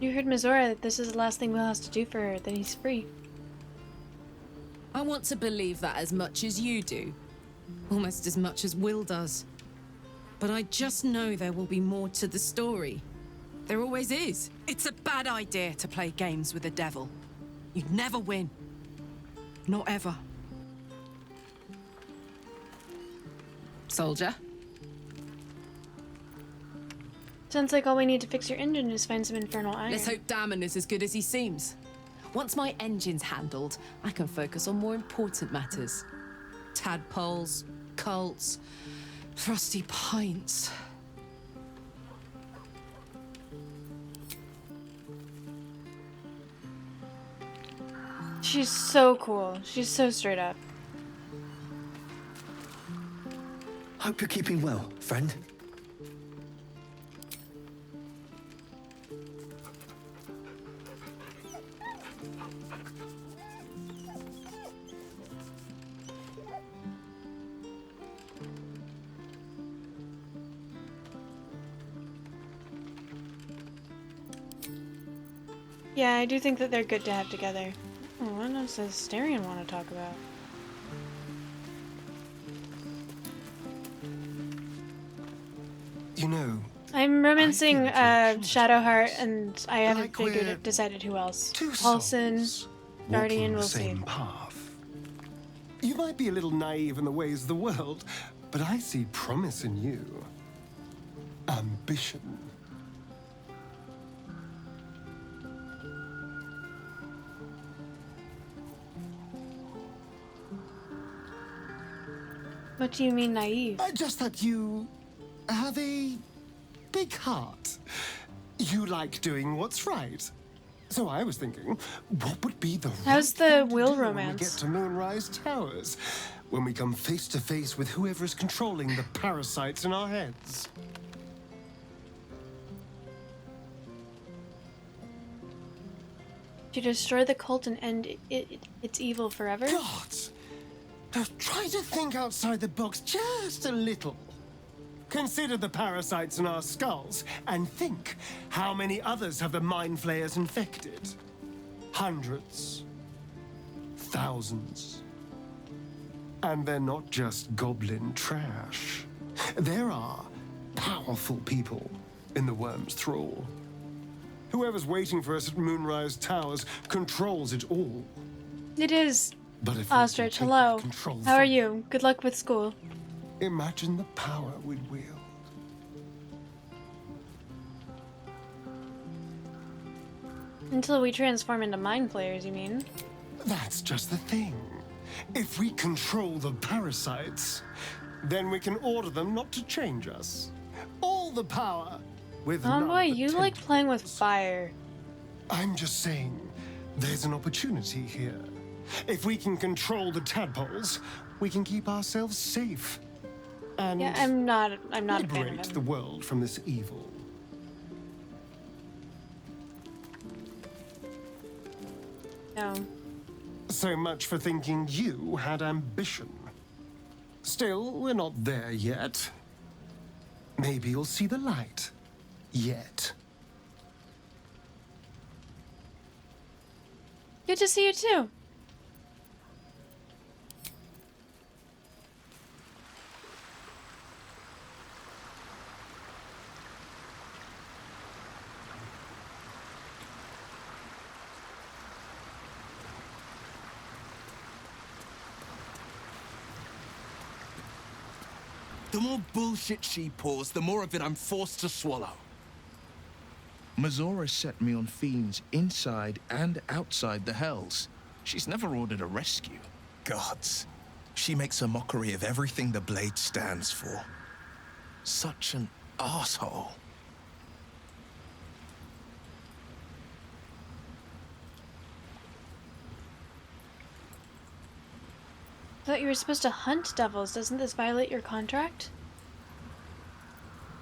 You heard Mizora that this is the last thing Will has to do for her, then he's free. I want to believe that as much as you do. Almost as much as Will does. But I just know there will be more to the story. There always is. It's a bad idea to play games with the devil. You'd never win. Not ever. Soldier? Sounds like all we need to fix your engine is find some infernal iron. Let's hope Damon is as good as he seems. Once my engine's handled, I can focus on more important matters. Tadpoles, cults, frosty pints. She's so cool. She's so straight up. Hope you're keeping well, friend. Yeah, I do think that they're good to have together. Oh, what else does Starion want to talk about? You know, I'm romancing Shadowheart, and I haven't decided who else. Paulson, Guardian, we'll see. Path. You might be a little naive in the ways of the world, but I see promise in you. Ambition. What do you mean naive? Just that you have a big heart. You like doing what's right. So I was thinking, what would be the How's the Will when we romance? get to Moonrise Towers? When we come face to face with whoever is controlling the parasites in our heads? To destroy the cult and end its evil forever? God! Now try to think outside the box just a little. Consider the parasites in our skulls, and think how many others have the Mind Flayers infected. Hundreds. Thousands. And they're not just goblin trash. There are powerful people in the Worm's thrall. Whoever's waiting for us at Moonrise Towers controls it all. It is. But if we Ostrich, can take hello. control How are from- you? Good luck with school. Imagine the power we'd wield. Until we transform into mind flayers, you mean? That's just the thing. If we control the parasites, then we can order them not to change us. All the power with none Boy, of the you like playing with fire. I'm just saying, there's an opportunity here. If we can control the tadpoles, we can keep ourselves safe. And Yeah, I'm not a fan of liberate him. the world from this evil. No. So much for thinking you had ambition. Still, we're not there yet. Maybe you'll see the light. Yet. Good to see you too. The more bullshit she pours, the more of it I'm forced to swallow. Mazora set me on fiends inside and outside the Hells. She's never ordered a rescue. Gods. She makes a mockery of everything the Blade stands for. Such an asshole. I thought you were supposed to hunt devils. Doesn't this violate your contract?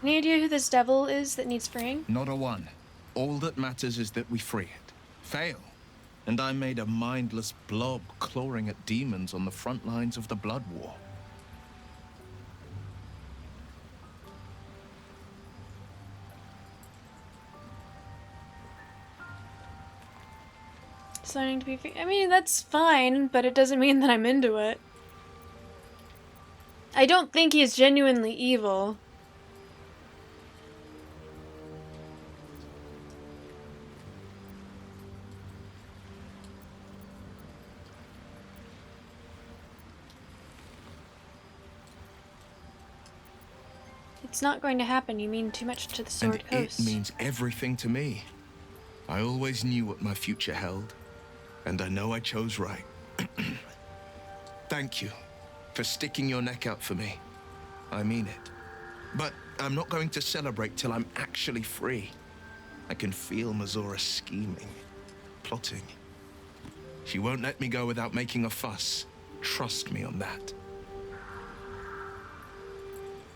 Any idea who this devil is that needs freeing? Not a one. All that matters is that we free it. Fail. And I'm made a mindless blob clawing at demons on the front lines of the Blood War. Starting to be I mean, that's fine, but it doesn't mean that I'm into it. I don't think he's genuinely evil. It's not going to happen. You mean too much to the Sword And Coast. it means everything to me. I always knew what my future held, and I know I chose right. Thank you for sticking your neck out for me. I mean it. But I'm not going to celebrate till I'm actually free. I can feel Mazora scheming, plotting. She won't let me go without making a fuss. Trust me on that.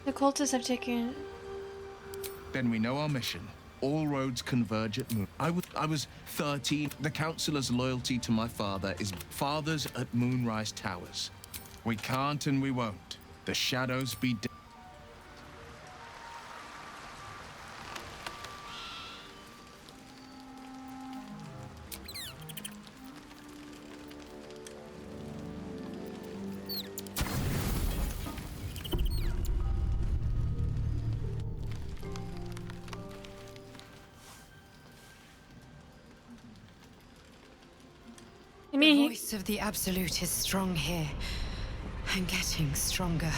The cultists have taken... Then we know our mission. All roads converge at Moon. I was 13. The Councilor's loyalty to my father is fathers at Moonrise Towers. We can't and we won't. The shadows be dead. The voice of the Absolute is strong here. And getting stronger.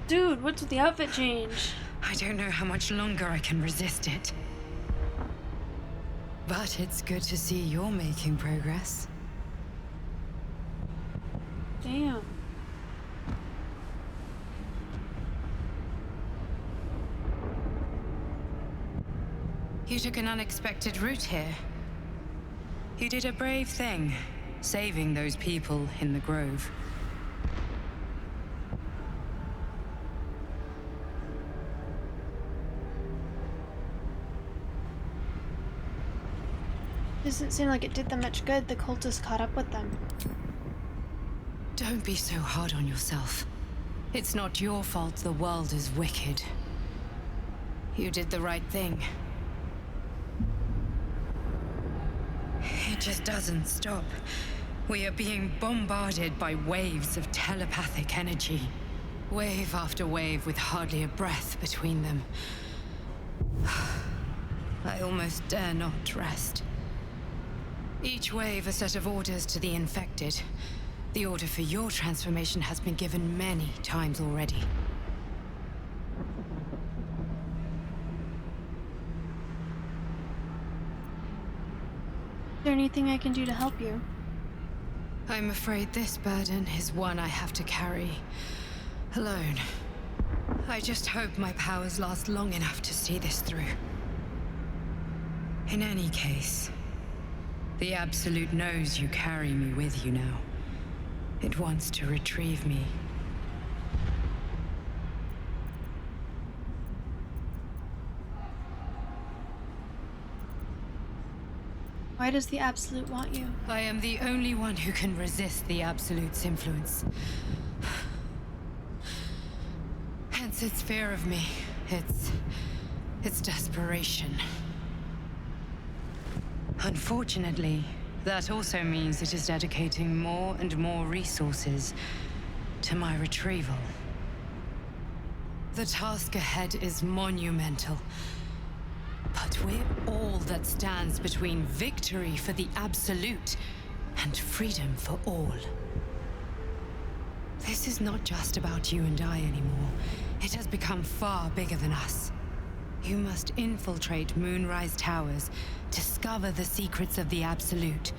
Dude, what's with the outfit change? I don't know how much longer I can resist it. But it's good to see you're making progress. Damn. You took an unexpected route here. You did a brave thing, saving those people in the grove. Doesn't seem like it did them much good. The cultists caught up with them. Don't be so hard on yourself. It's not your fault the world is wicked. You did the right thing. It just doesn't stop We are being bombarded by waves of telepathic energy. Wave after wave with hardly a breath between them. I almost dare not rest. Each wave a set of orders to the infected. The order for your transformation has been given many times already. Is there anything I can do to help you? I'm afraid this burden is one I have to carry alone. I just hope my powers last long enough to see this through. In any case, the Absolute knows you carry me with you now. It wants to retrieve me. Why does the Absolute want you? I am the only one who can resist the Absolute's influence. Hence its fear of me. Its desperation. Unfortunately, that also means it is dedicating more and more resources to my retrieval. The task ahead is monumental. But we're all that stands between victory for the Absolute and freedom for all. This is not just about you and I anymore. It has become far bigger than us. You must infiltrate Moonrise Towers, discover the secrets of the Absolute,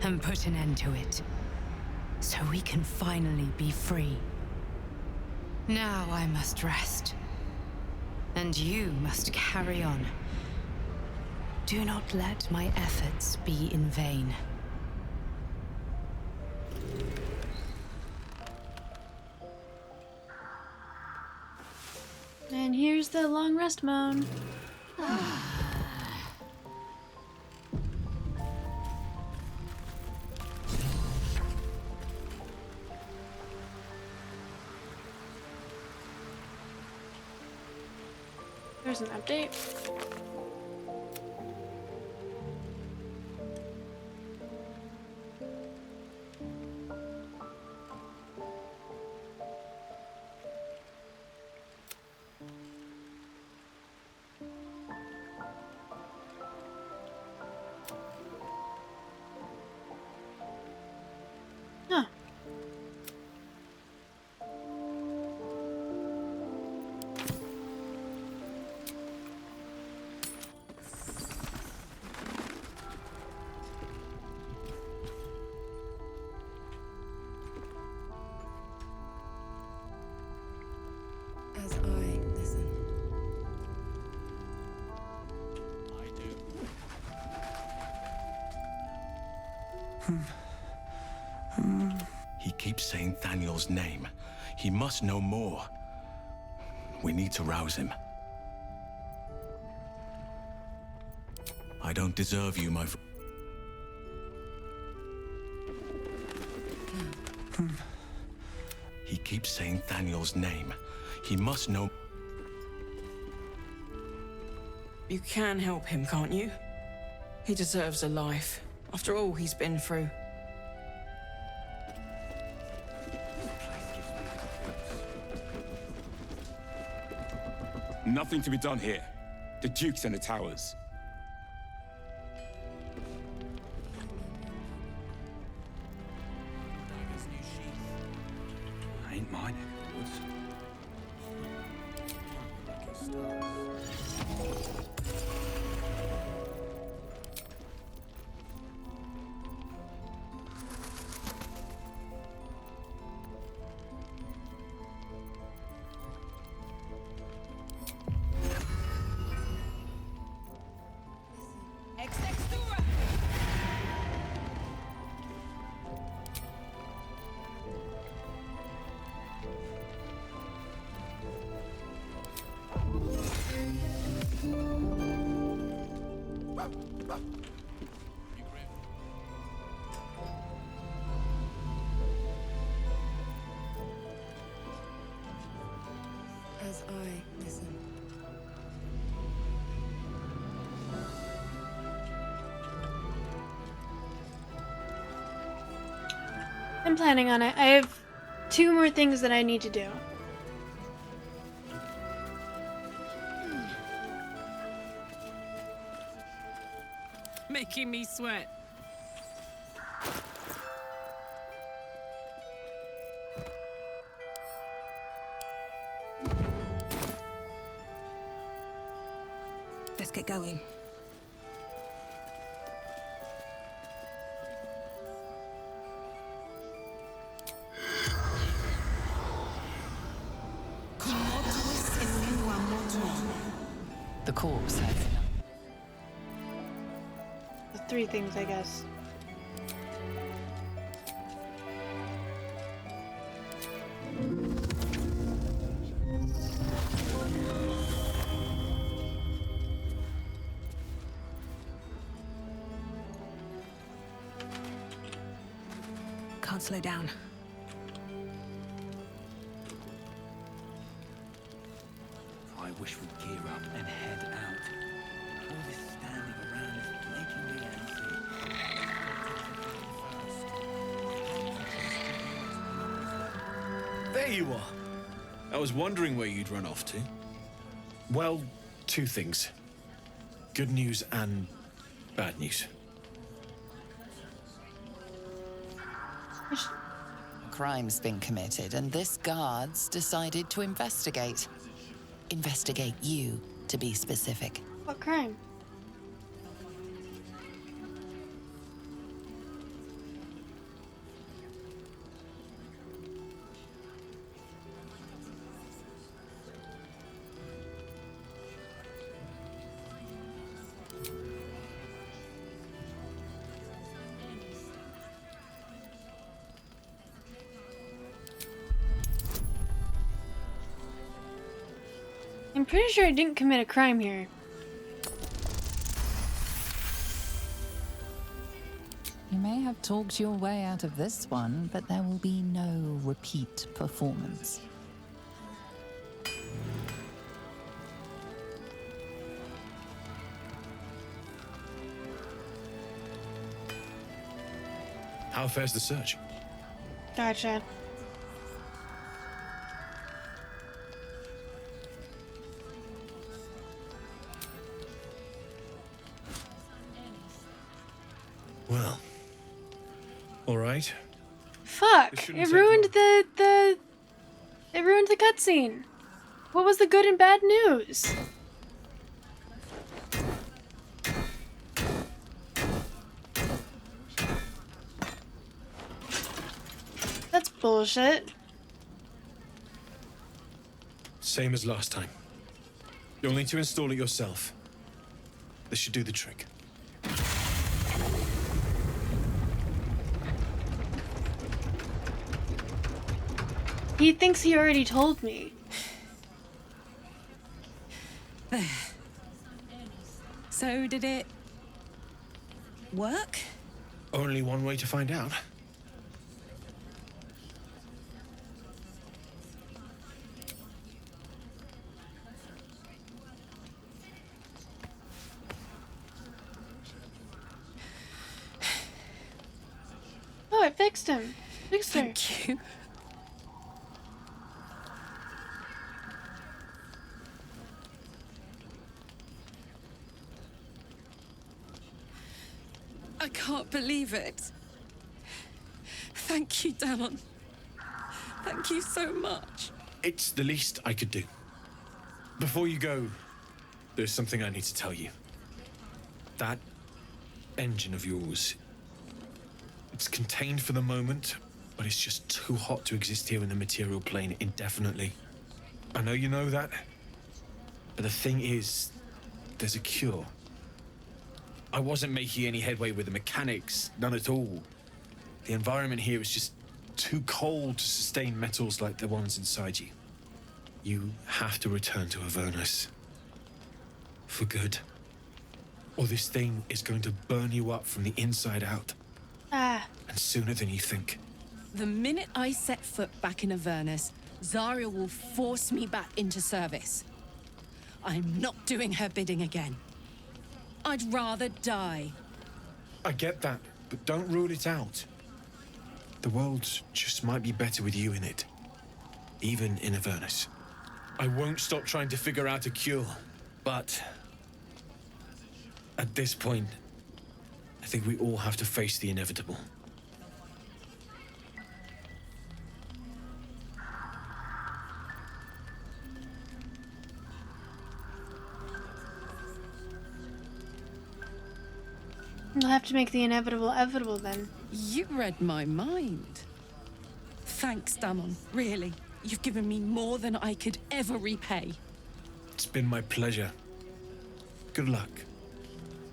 and put an end to it. So we can finally be free. Now I must rest. And you must carry on. Do not let my efforts be in vain. And here's the long rest moan. There's an update. Huh. As I listen. He keeps saying Thaniel's name. He must know more. We need to rouse him. I don't deserve you, my He keeps saying Thaniel's name. He must know. You can help him, can't you? He deserves a life. After all he's been through. Nothing to be done here. The Duke's in the towers. Ain't my neck of the woods. As I listen. I'm planning on it. I have 2 more things that I need to do. Making me sweat. Let's get going. The corpse has The 3 things, I guess. Can't slow down. I wish we'd gear up and head out. All this standing around is making me antsy. There you are. I was wondering where you'd run off to. Well, 2 things. Good news and bad news. A crime's been committed, and this guard's decided to investigate. Investigate you, to be specific. What crime? I'm pretty sure I didn't commit a crime here. You may have talked your way out of this one, but there will be no repeat performance. How fares the search? Gotcha. Well, all right. Fuck! This It shouldn't take ruined it ruined the cutscene. What was the good and bad news? That's bullshit. Same as last time. You'll need to install it yourself. This should do the trick. He thinks he already told me. There. So did it work? Only one way to find out. Oh, it fixed him. Fixed her. Thank you. I can't believe it. Thank you, Danon. Thank you so much. It's the least I could do. Before you go, there's something I need to tell you. That engine of yours, it's contained for the moment, but it's just too hot to exist here in the material plane indefinitely. I know you know that, but the thing is, there's a cure. I wasn't making any headway with the mechanics, none at all. The environment here is just too cold to sustain metals like the ones inside you. You have to return to Avernus. For good. Or this thing is going to burn you up from the inside out. Ah. And sooner than you think. The minute I set foot back in Avernus, Zarya will force me back into service. I'm not doing her bidding again. I'd rather die. I get that, but don't rule it out. The world just might be better with you in it. Even in Avernus. I won't stop trying to figure out a cure, but at this point, I think we all have to face the inevitable. We'll have to make the inevitable inevitable then. You read my mind. Thanks, Damon. Really. You've given me more than I could ever repay. It's been my pleasure. Good luck,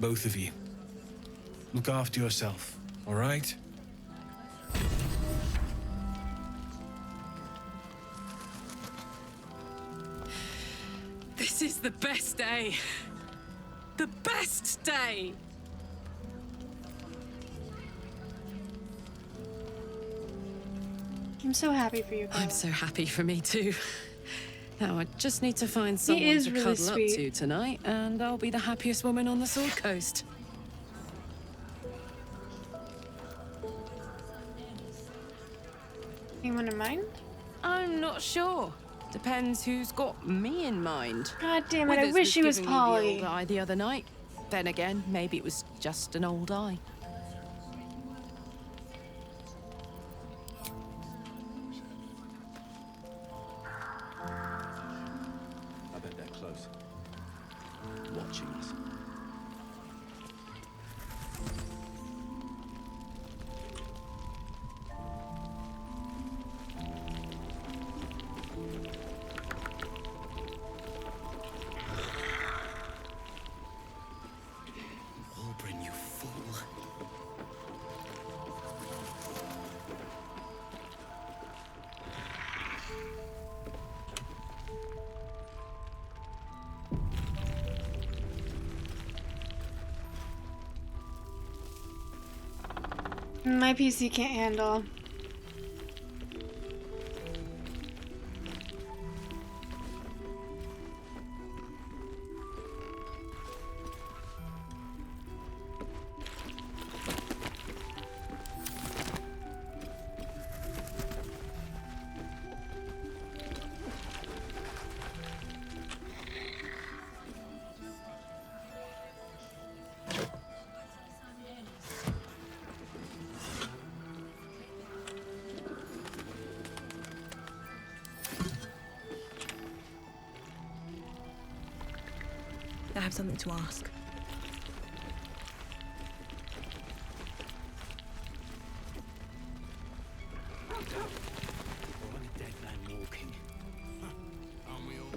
both of you. Look after yourself, all right? This is the best day. The best day! I'm so happy for you, Bella. I'm so happy for me too. Now I just need to find someone is to really cuddle sweet. up to tonight, and I'll be the happiest woman on the Sword Coast. Anyone in mind? I'm not sure. Depends who's got me in mind. God damn it, I Withers wish she was giving me Polly. the old eye the other night. Then again, maybe it was just an old eye. I bet they're close. Watching us. Walbrin, you fool. My PC can't handle. I have something to ask. We're on a dead man walking. Aren't we all?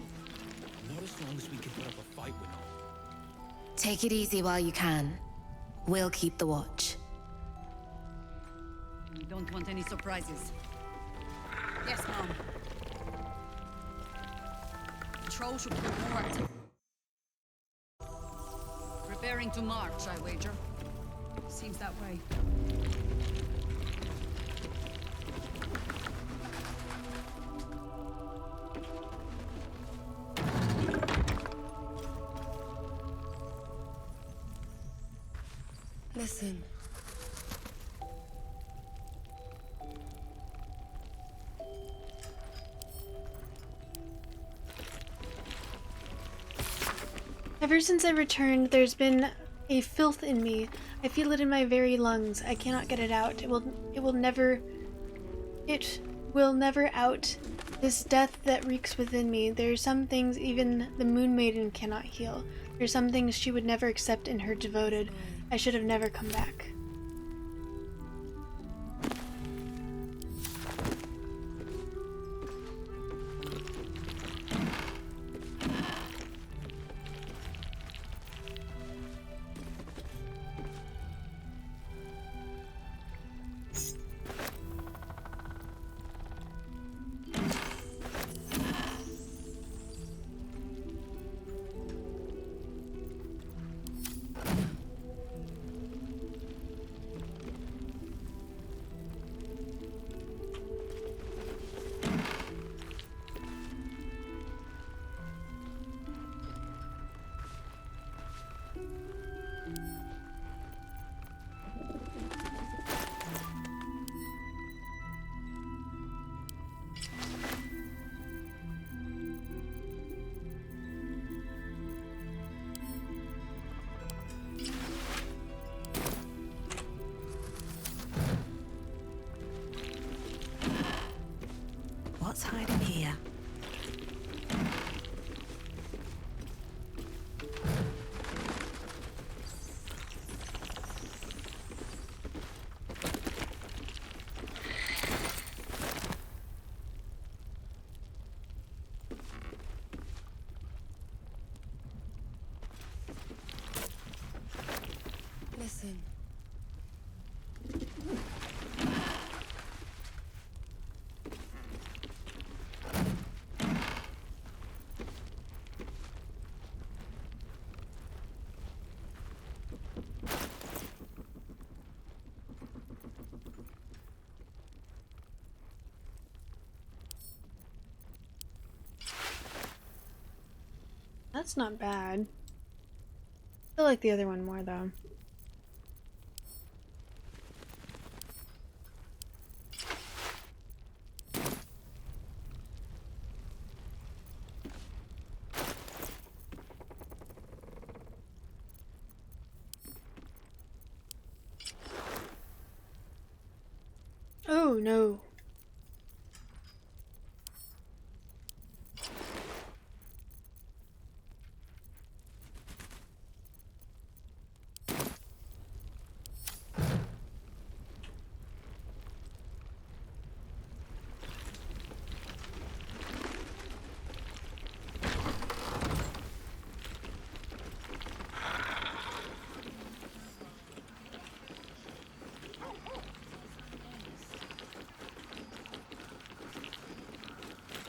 Not as long as we can put up a fight with all. Take it easy while you can. We'll keep the watch. We don't want any surprises. Yes, Mom. Patrol should be more active. Preparing to march, I wager. Seems that way. Listen. Ever since I returned, there's been a filth in me. I feel it in my very lungs. I cannot get it out. It will never out. This death that reeks within me. There are some things even the Moon Maiden cannot heal. There are some things she would never accept in her devoted. I should have never come back. Listen. That's not bad. I feel like the other one more though. Oh no.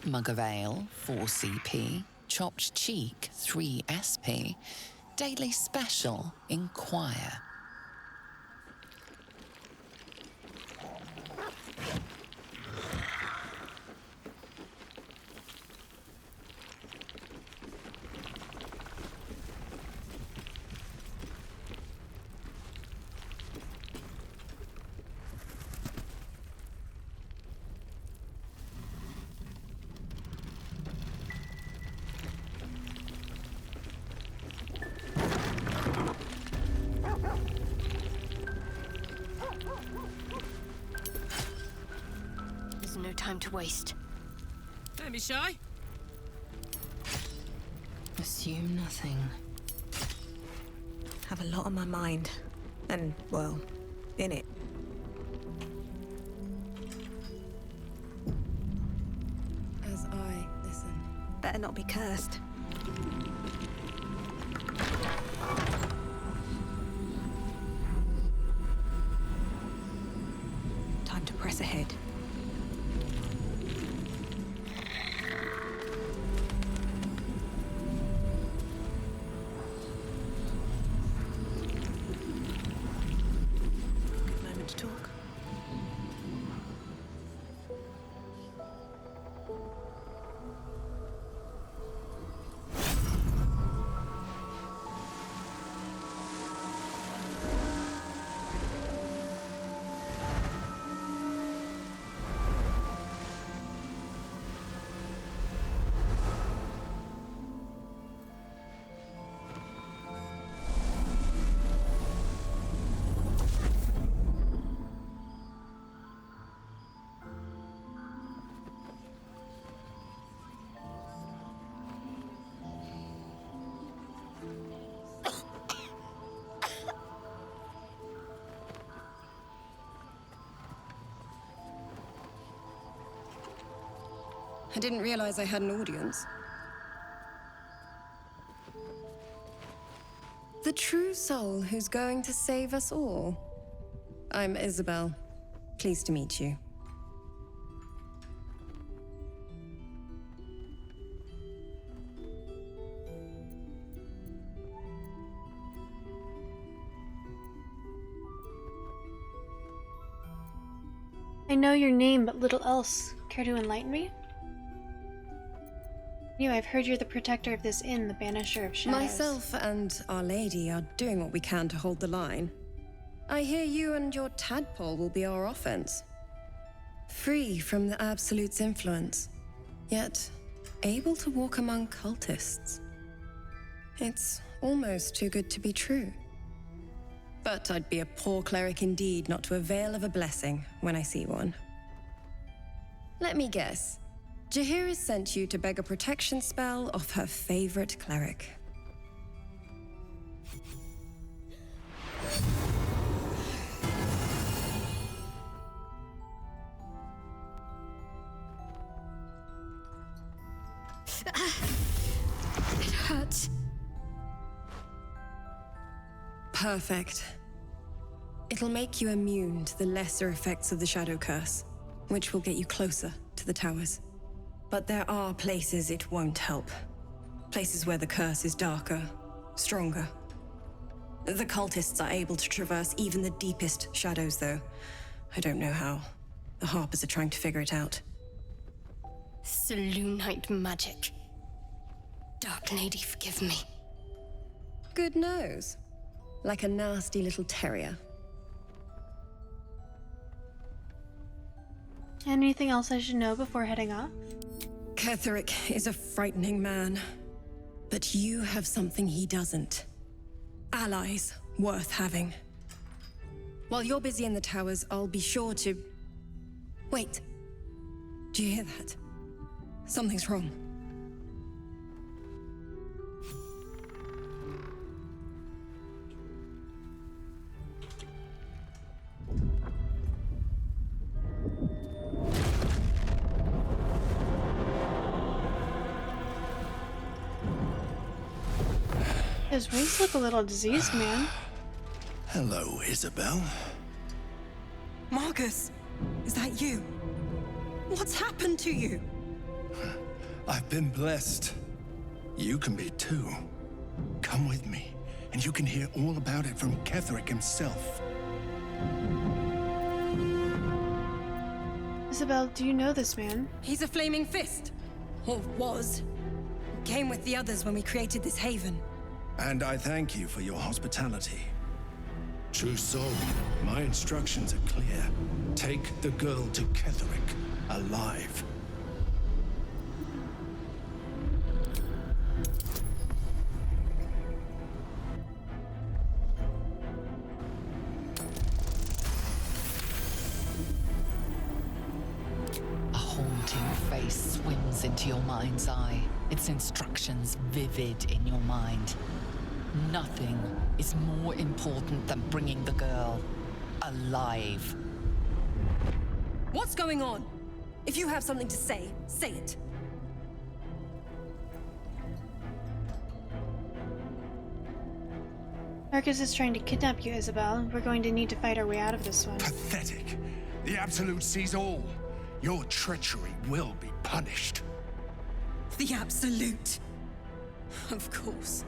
Mug of ale, 4 CP. Chopped cheek, 3 SP. Daily special, inquire. There's no time to waste. Don't be shy. Assume nothing. Have a lot on my mind. And, well, in it. As I listen. Better not be cursed. Time to press ahead. Moment to talk. I didn't realize I had an audience. The true soul who's going to save us all. I'm Isabel. Pleased to meet you. I know your name, but little else. Care to enlighten me? I've heard you're the protector of this inn, the Banisher of Shadows. Myself and Our Lady are doing what we can to hold the line. I hear you and your tadpole will be our offense. Free from the Absolute's influence, yet able to walk among cultists. It's almost too good to be true. But I'd be a poor cleric indeed not to avail of a blessing when I see one. Let me guess. Jaheira sent you to beg a protection spell off her favorite cleric. It hurts. Perfect. It'll make you immune to the lesser effects of the Shadow Curse, which will get you closer to the towers. But there are places it won't help. Places where the curse is darker, stronger. The cultists are able to traverse even the deepest shadows, though. I don't know how. The Harpers are trying to figure it out. Selûnite magic. Dark Lady, forgive me. Good nose. Like a nasty little terrier. Anything else I should know before heading off? Ketheric is a frightening man. But you have something he doesn't. Allies worth having. While you're busy in the towers, I'll be sure to... Wait. Do you hear that? Something's wrong. His wings look a little diseased, man. Hello, Isabel. Marcus, is that you? What's happened to you? I've been blessed. You can be too. Come with me, and you can hear all about it from Ketheric himself. Isabel, do you know this man? He's a flaming fist. Or was. Came with the others when we created this haven. And I thank you for your hospitality. True soul, my instructions are clear. Take the girl to Ketheric, alive. A haunting face swims into your mind's eye, its instructions vivid in your mind. Nothing is more important than bringing the girl alive. What's going on? If you have something to say, say it. Marcus is trying to kidnap you, Isabel. We're going to need to fight our way out of this one. Pathetic. The Absolute sees all. Your treachery will be punished. The Absolute. Of course.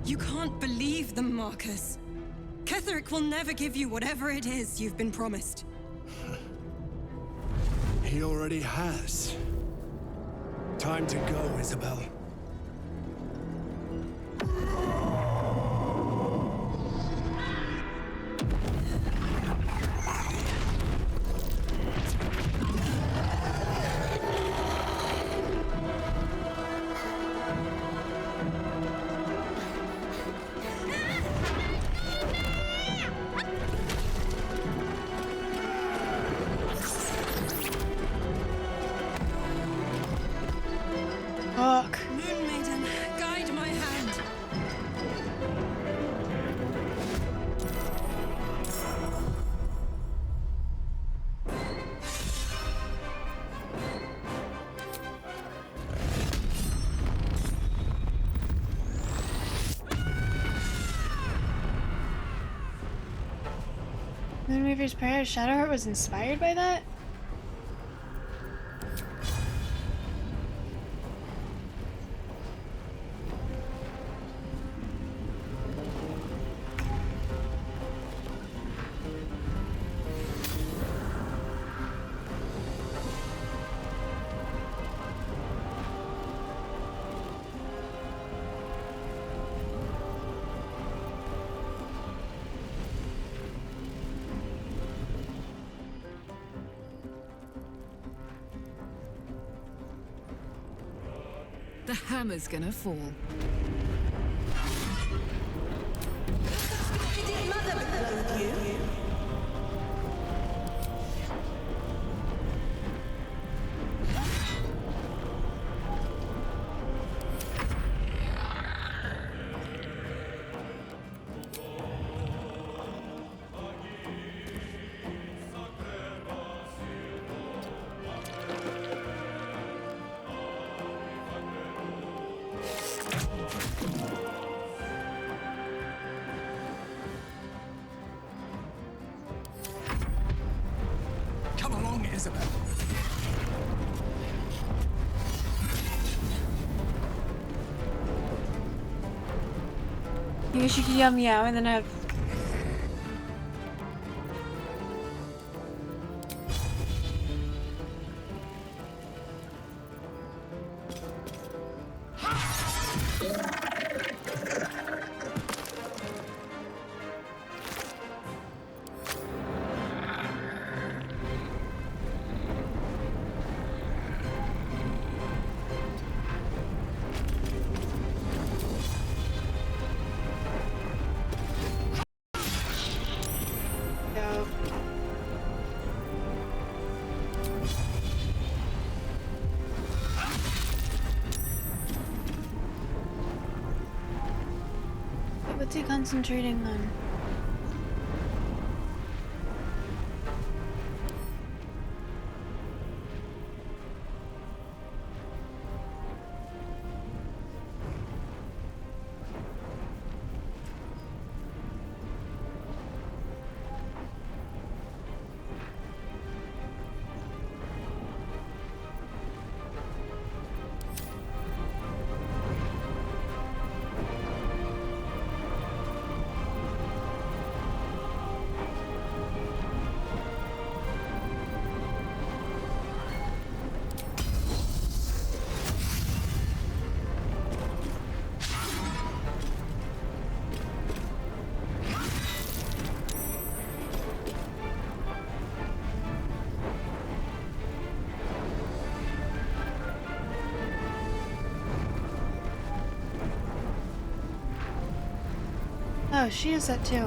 You can't believe them, Marcus. Ketheric will never give you whatever it is you've been promised. He already has. Time to go, Isabel. Fuck. Moon Maiden, guide my hand. Moonweaver's prayer of Shadowheart was inspired by that? The hammer's gonna fall. Did Mother clothe you? Isabel. I guess you could yell meow and then have. What's he concentrating on? Oh, she is that too.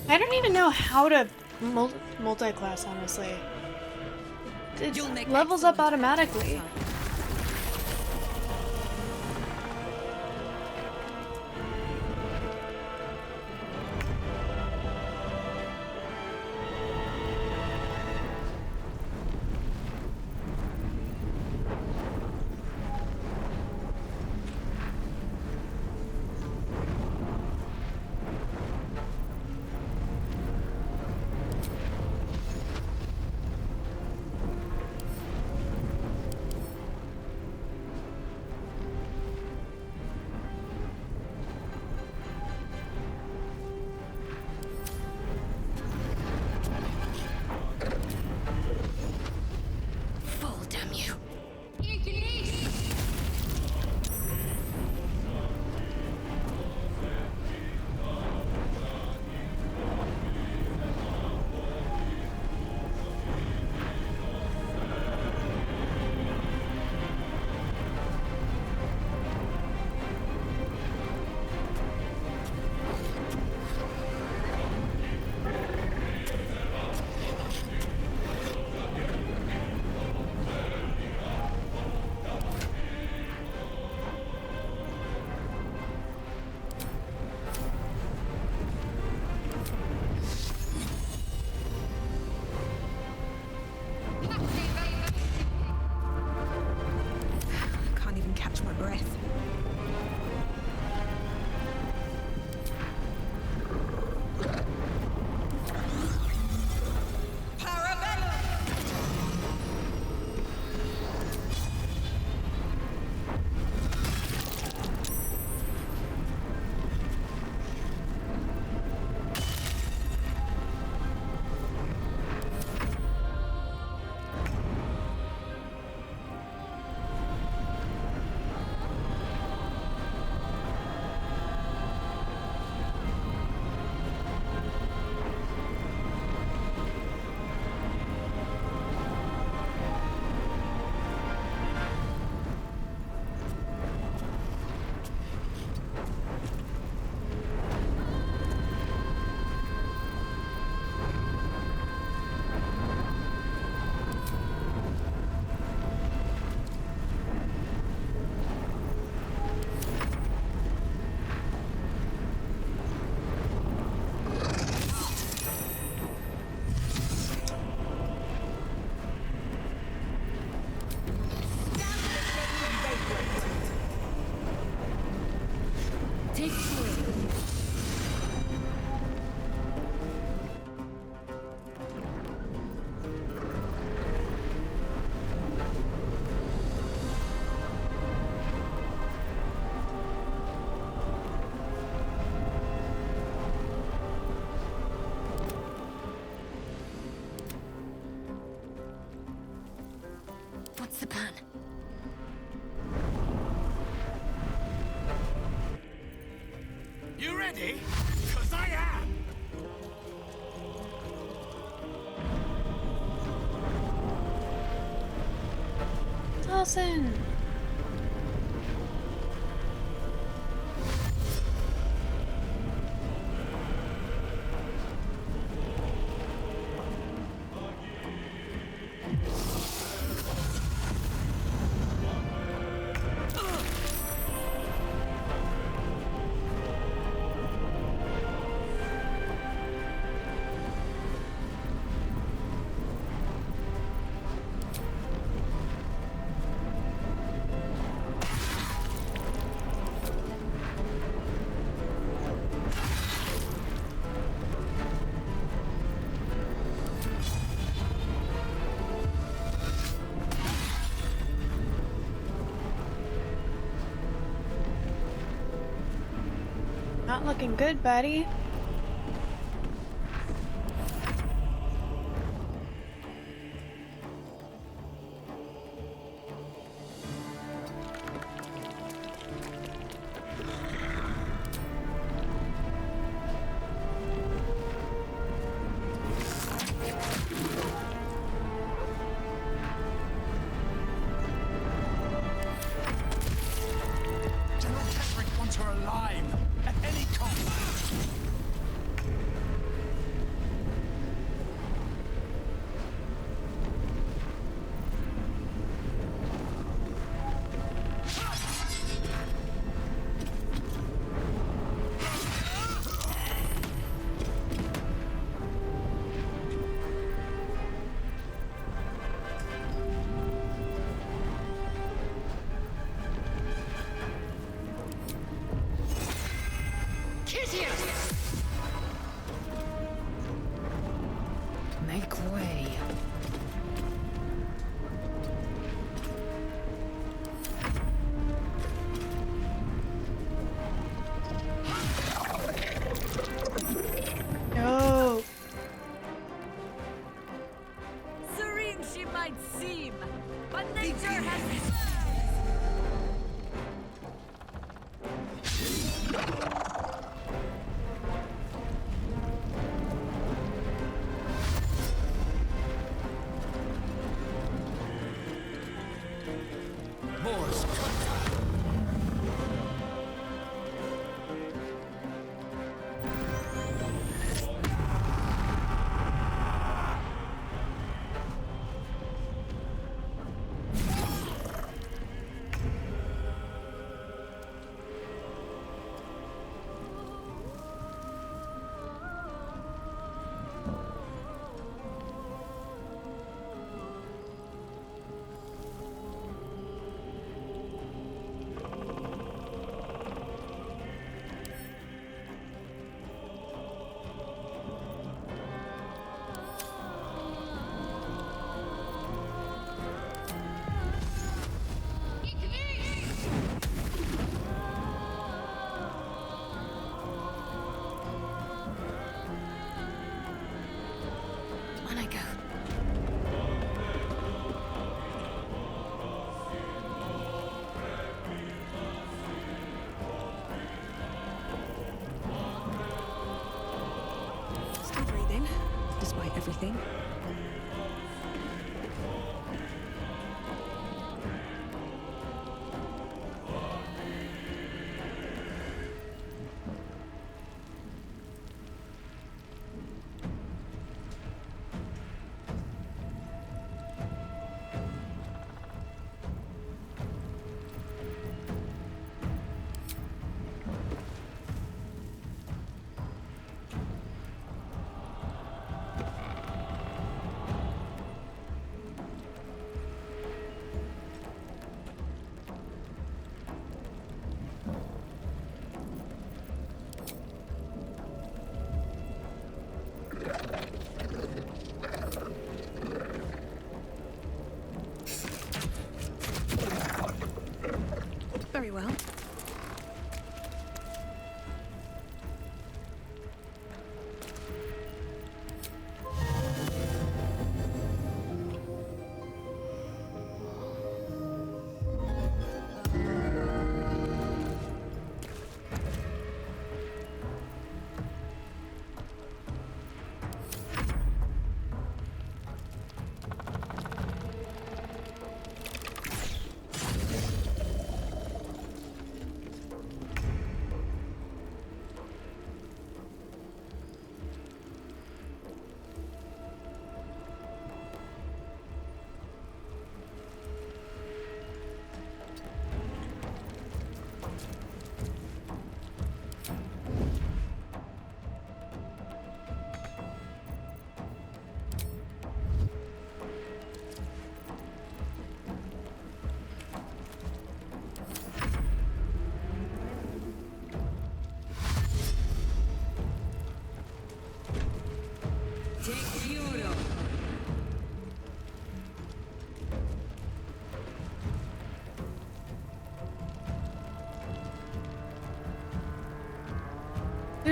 I don't even know how to multi-class, honestly. It levels up automatically. What's the plan? You ready? 'Cause I am! Dawson! Not looking good, buddy. General Ketherick wants her alive, at any cost! Make way. No. Serene she might seem, but nature has... Moors,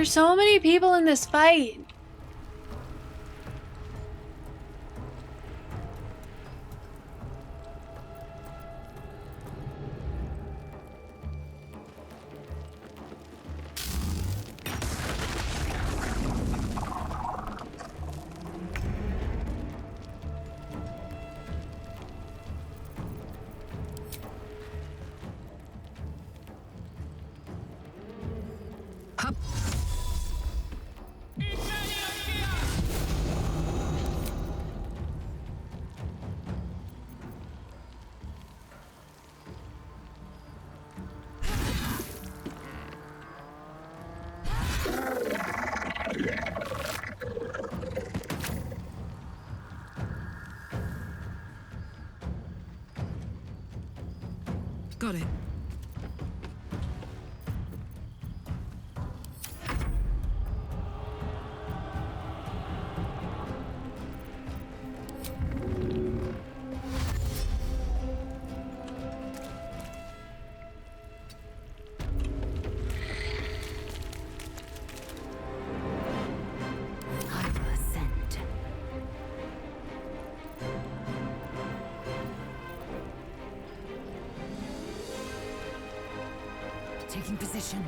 There's so many people in this fight. Got it. Taking position.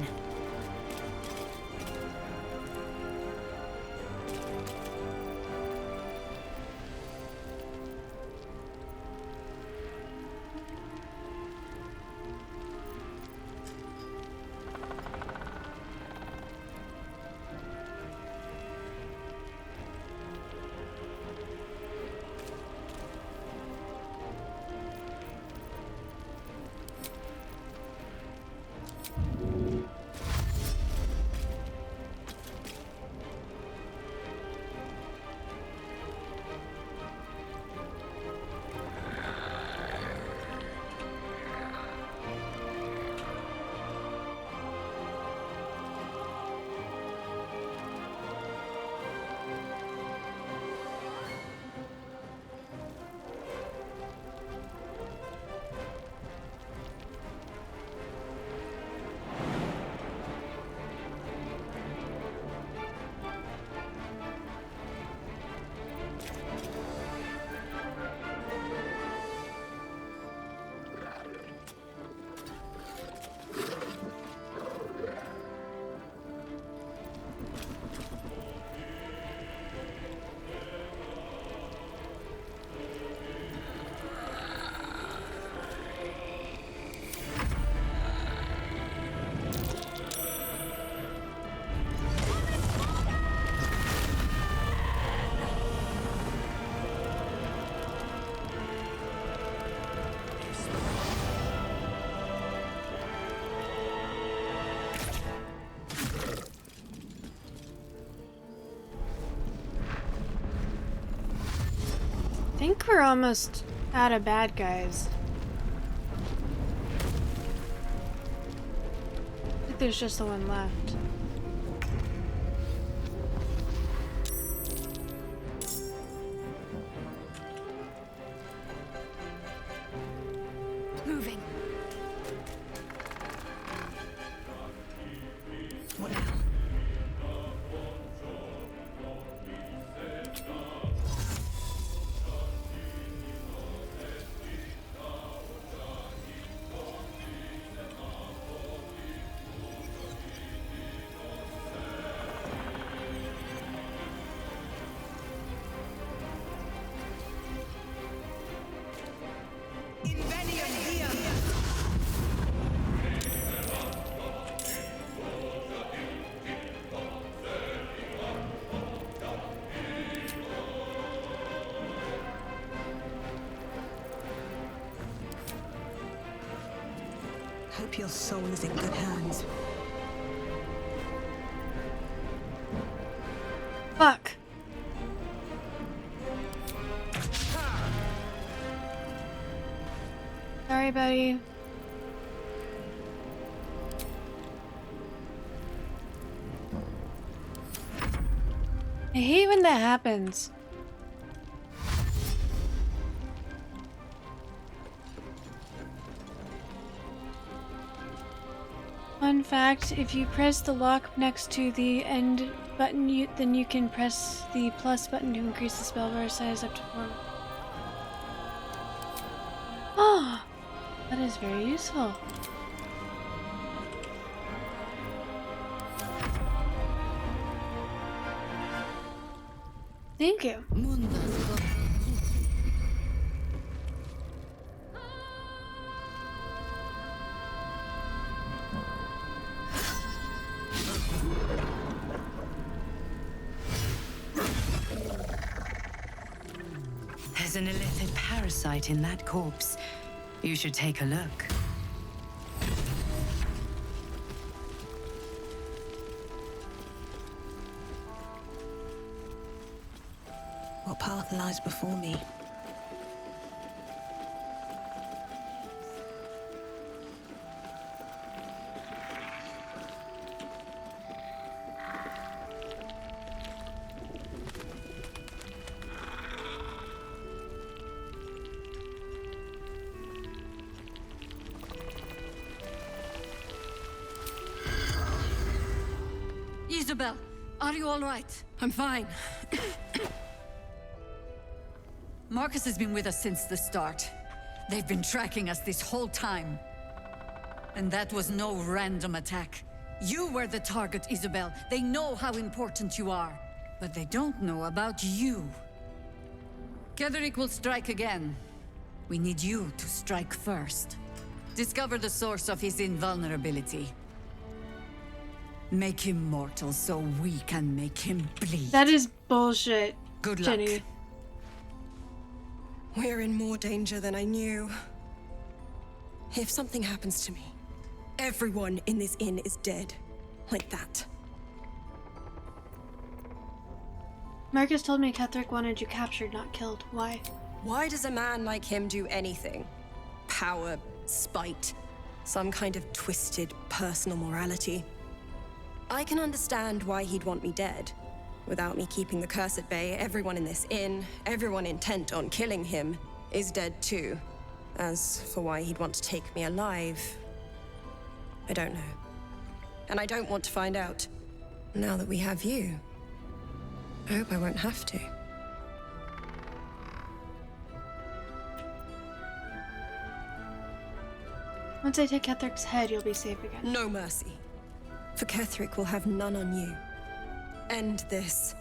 I think we're almost out of bad guys. I think there's just the one left. Moving. What now? Hope your soul is in good hands. Fuck. Sorry, buddy. I hate when that happens. Fun fact, if you press the lock next to the end button, then you can press the plus button to increase the spell bar size up to 4. Oh, that is very useful. Thank you. There's an illithid parasite in that corpse. You should take a look. What path lies before me? Isabel, are you all right? I'm fine. Marcus has been with us since the start. They've been tracking us this whole time. And that was no random attack. You were the target, Isabel. They know how important you are. But they don't know about you. Ketheric will strike again. We need you to strike first. Discover the source of his invulnerability. Make him mortal so we can make him bleed. That is bullshit. Good luck. Jenny. We're in more danger than I knew. If something happens to me, everyone in this inn is dead. Like that. Marcus told me Ketheric wanted you captured, not killed. Why? Why does a man like him do anything? Power, spite, some kind of twisted personal morality. I can understand why he'd want me dead. Without me keeping the curse at bay, everyone in this inn, everyone intent on killing him, is dead too. As for why he'd want to take me alive, I don't know. And I don't want to find out. Now that we have you, I hope I won't have to. Once I take Ketheric's head, you'll be safe again. No mercy. For Ketheric will have none on you. End this.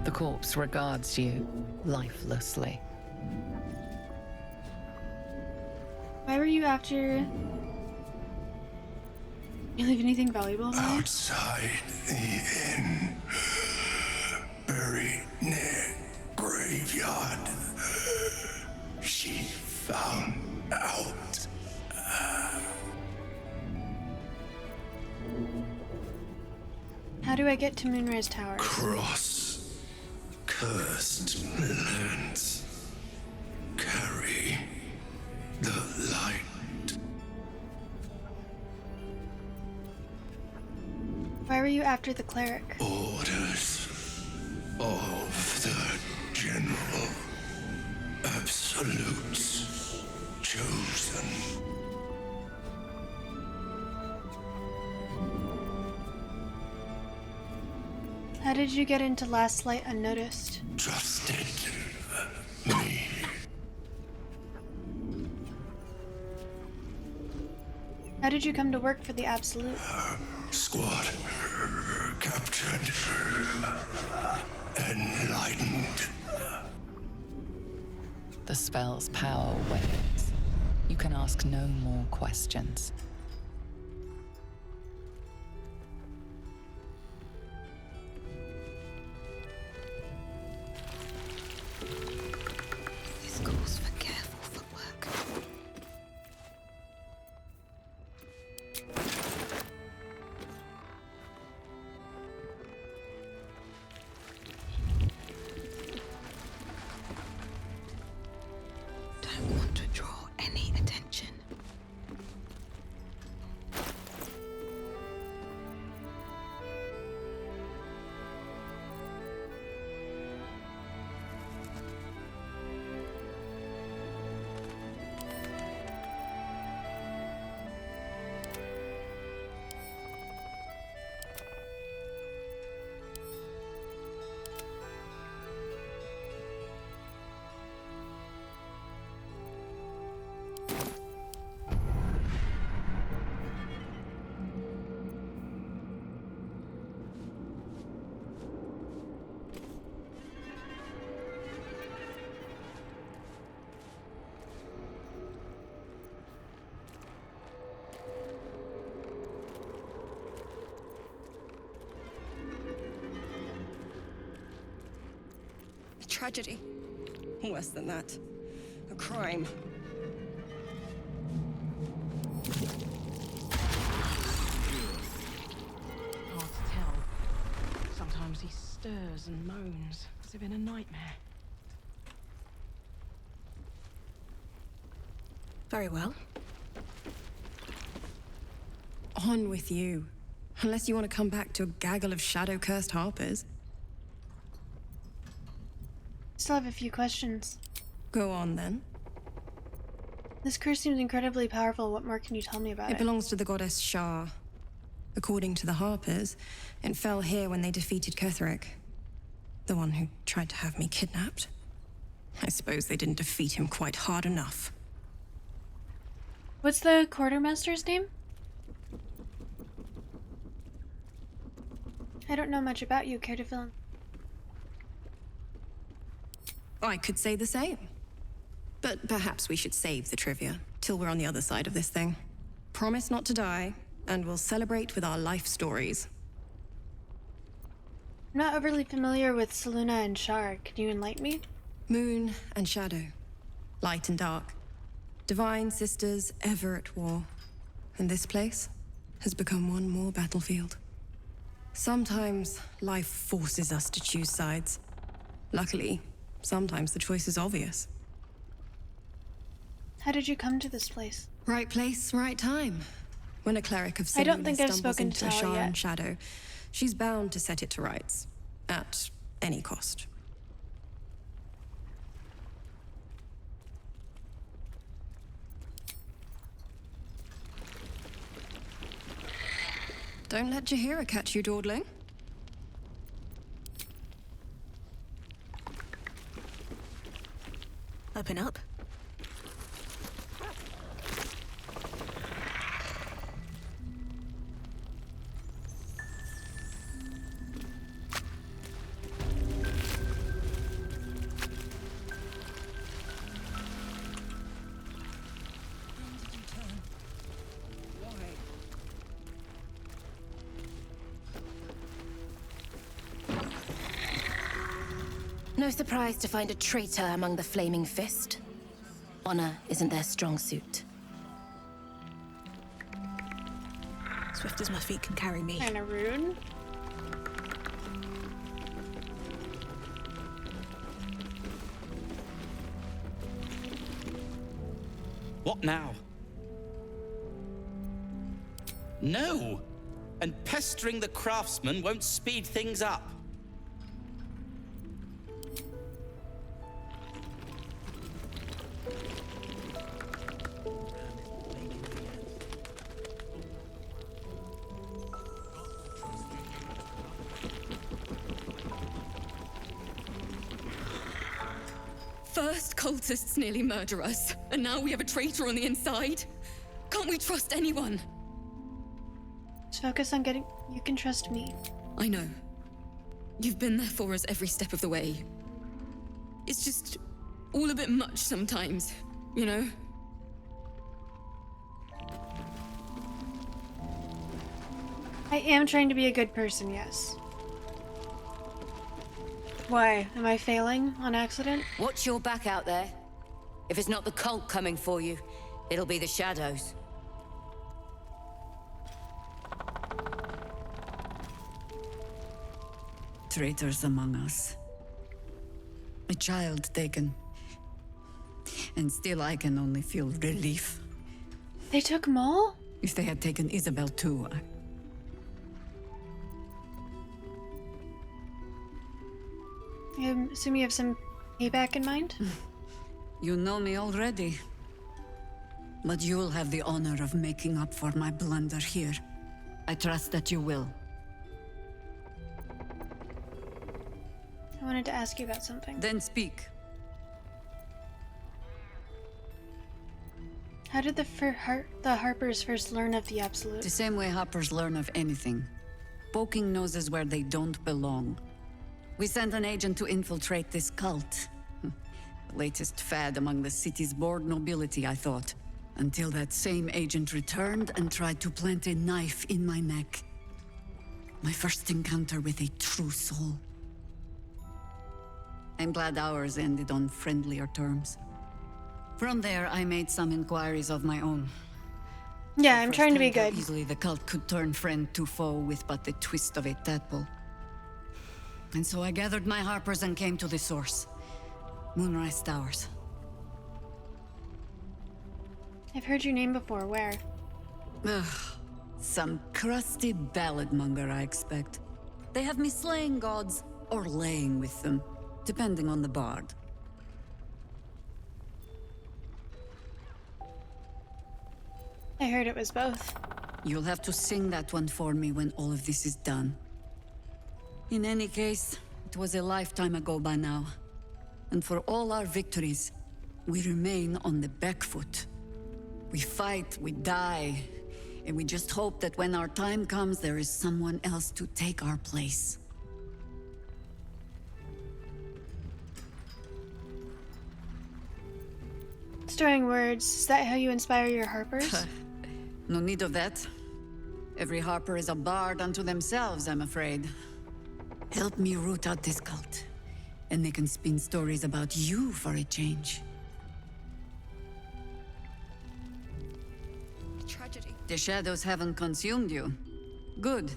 The corpse regards you lifelessly. Why were you after... You leave anything valuable behind? Outside the inn, buried near graveyard, she found out. How do I get to Moonrise Towers? Cross cursed lands, carry the light. Why were you after the cleric? Orders of the General. Absolutes chosen. How did you get into Last Light unnoticed? Trusted me. How did you come to work for the Absolute? Squad captured. Enlightened. The spell's power wanes. You can ask no more questions. This calls for careful footwork. Don't want to draw any attention. tragedy. Worse than that, a crime. Hard to tell. Sometimes he stirs and moans, as if in a nightmare. Very well. On with you. Unless you want to come back to a gaggle of shadow-cursed harpers. Still have a few questions. Go on, then. This curse seems incredibly powerful. What more can you tell me about it? It belongs to the goddess Shah. According to the harpers, it fell here when they defeated Ketheric. The one who tried to have me kidnapped. I suppose they didn't defeat him quite hard enough. What's the quartermaster's name? I don't know much about you. Care to fill in? I could say the same. But perhaps we should save the trivia till we're on the other side of this thing. Promise not to die, and we'll celebrate with our life stories. I'm not overly familiar with Selûne and Shar. Can you enlighten me? Moon and shadow. Light and dark. Divine sisters ever at war. And this place has become one more battlefield. Sometimes life forces us to choose sides. Luckily, sometimes the choice is obvious. How did you come to this place? Right place, right time. When a cleric of Selûne I don't think I've stumbles spoken into to a Tala Shah yet. in shadow, she's bound to set it to rights. At any cost. Don't let Jaheira catch you dawdling. Open up. No surprise to find a traitor among the Flaming Fist. Honor isn't their strong suit. Swift as my feet can carry me. Kinda rude. What now? No! And pestering the craftsman won't speed things up. First, cultists nearly murder us, and now we have a traitor on the inside. Can't we trust anyone? Just focus on getting... You can trust me. I know. You've been there for us every step of the way. It's just all a bit much sometimes, you know? I am trying to be a good person, yes. Why? Am I failing on accident? Watch your back out there. If it's not the cult coming for you, it'll be the shadows. Traitors among us. A child taken. And still I can only feel relief. They took Maul? If they had taken Isabel too, I assume you have some payback in mind? You know me already. But you'll have the honor of making up for my blunder here. I trust that you will. I wanted to ask you about something. Then speak. How did the Harpers first learn of the Absolute? The same way hoppers learn of anything. Poking noses where they don't belong. We sent an agent to infiltrate this cult. The latest fad among the city's bored nobility, I thought. Until that same agent returned and tried to plant a knife in my neck. My first encounter with a true soul. I'm glad ours ended on friendlier terms. From there, I made some inquiries of my own. Yeah, I'm trying to be good. How easily the cult could turn friend to foe with but the twist of a tadpole. And so I gathered my harpers and came to the source. Moonrise Towers. I've heard your name before. Where? Ugh. Some crusty ballad monger, I expect. They have me slaying gods or laying with them, depending on the bard. I heard it was both. You'll have to sing that one for me when all of this is done. In any case, it was a lifetime ago by now. And for all our victories, we remain on the back foot. We fight, we die, and we just hope that when our time comes, there is someone else to take our place. Stirring words. Is that how you inspire your harpers? No need of that. Every harper is a bard unto themselves, I'm afraid. Help me root out this cult, and they can spin stories about you for a change. Tragedy. The shadows haven't consumed you. Good.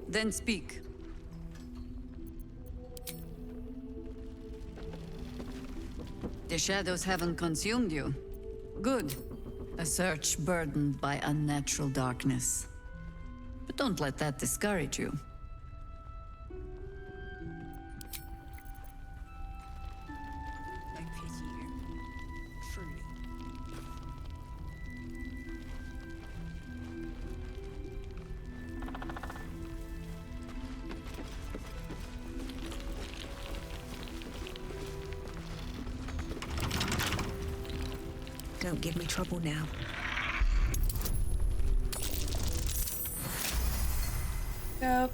Then speak. The shadows haven't consumed you. Good. A search burdened by unnatural darkness. But don't let that discourage you. I pity you. Truly. Don't give me trouble now. Go.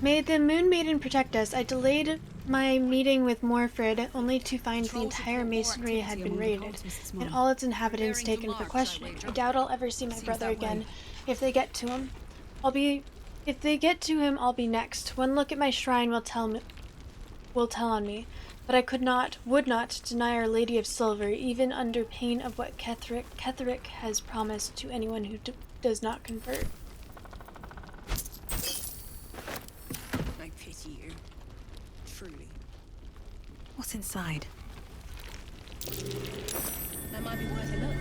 May the Moon Maiden protect us. I delayed my meeting with Morfred only to find the entire masonry had been raided, and all its inhabitants taken for questioning. I doubt I'll ever see my brother again. If they get to him, I'll be next. One look at my shrine will tell on me. But I would not deny Our Lady of Silver, even under pain of what Ketheric has promised to anyone who does not convert. I pity you. Truly. What's inside? That might be worth a look.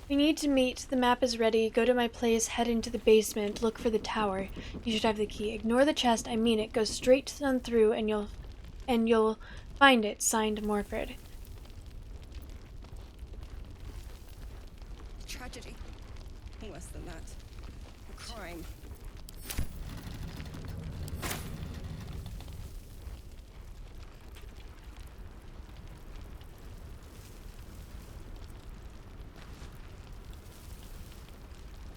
We need to meet. The map is ready. Go to my place, head into the basement, look for the tower. You should have the key. Ignore the chest, I mean it. Go straight on through and you'll find it. Signed, Morfred. Tragedy. Worse than that. A crime.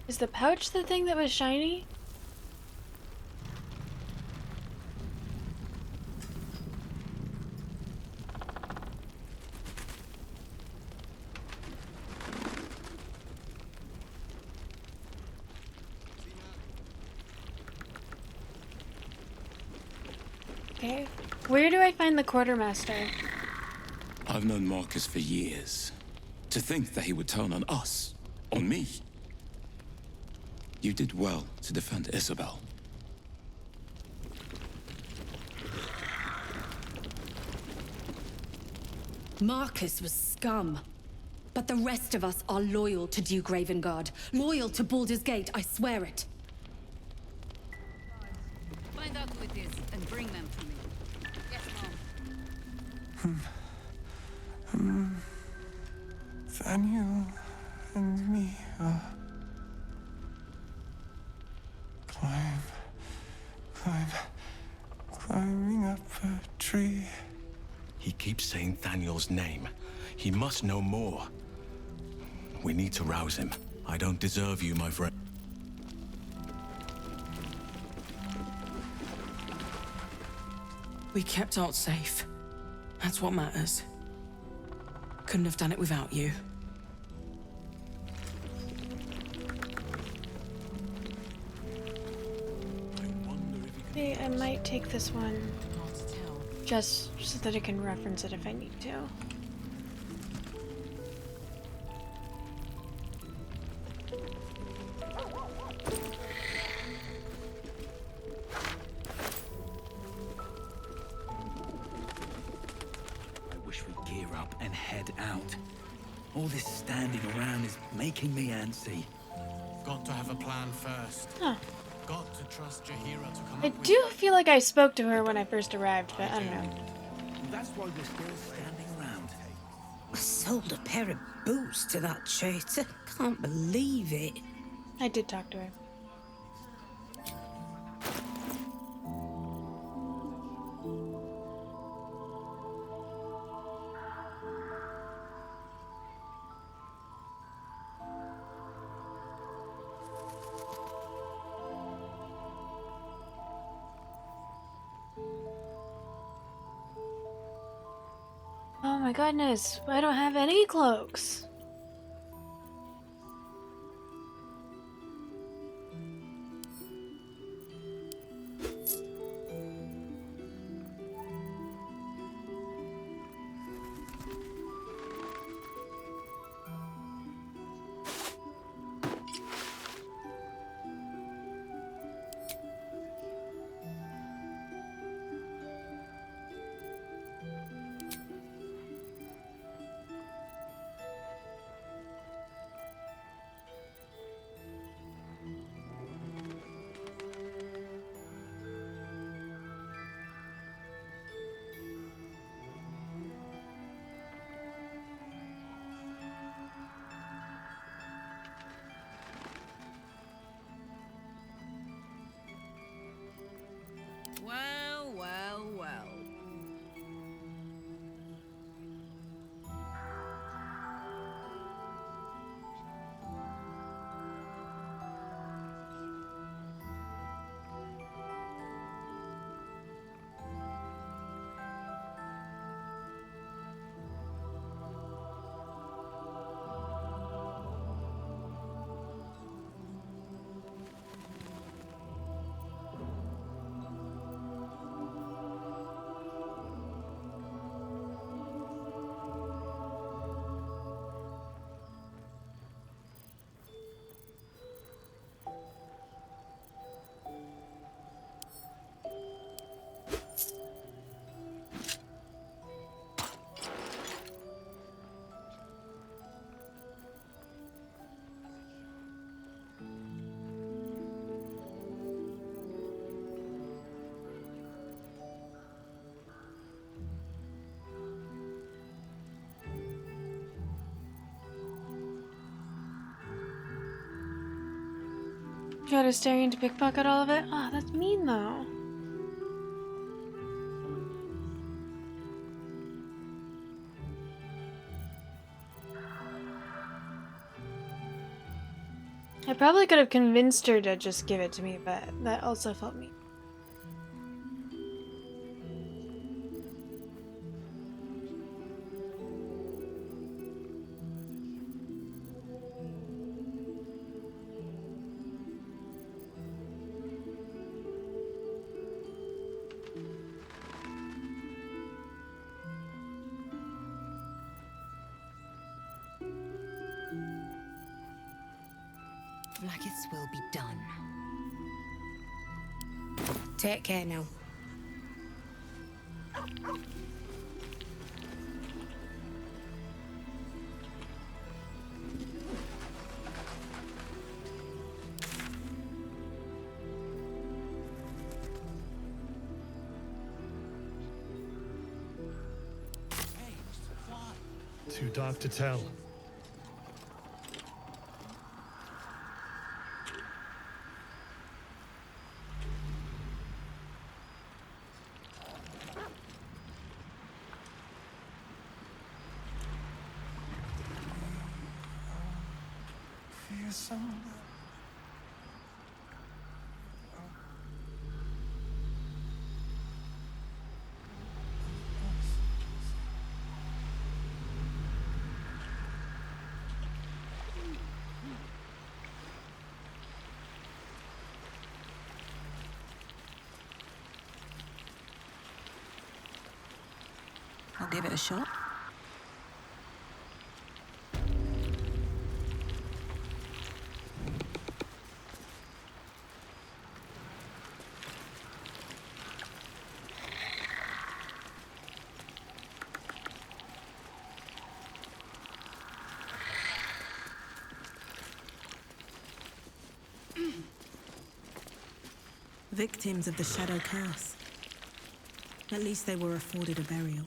Is the pouch the thing that was shiny? Okay. Where do I find the quartermaster? I've known Marcus for years. To think that he would turn on us, on me. You did well to defend Isabel. Marcus was scum. But the rest of us are loyal to Duke Ravengard. Loyal to Baldur's Gate, I swear it. Find out who it is and bring them to me. Yes, Mom. Daniel and me are... climbing up a tree. He keeps saying Thaniel's name. He must know more. We need to rouse him. I don't deserve you, my friend. We kept Alt safe. That's what matters. Couldn't have done it without you. Hey, I might take this one just so that I can reference it if I need to. I wish we'd gear up and head out. All this standing around is making me antsy. Got to have a plan first. Huh. Got to trust Jahira to come I up with... do feel like I spoke to her when I first arrived, but I don't know. That's why we're still standing around. I sold a pair of boots to that traitor. Can't believe it. I did talk to her. Oh my goodness, I don't have any cloaks. Well, well, well. Try to staring to pickpocket all of it? Ah, that's mean though. I probably could have convinced her to just give it to me, but that also felt mean. Blackets will be done. Take care now. Too dark to tell. Fearsome. give it a shot. Victims of the Shadow Curse. At least they were afforded a burial.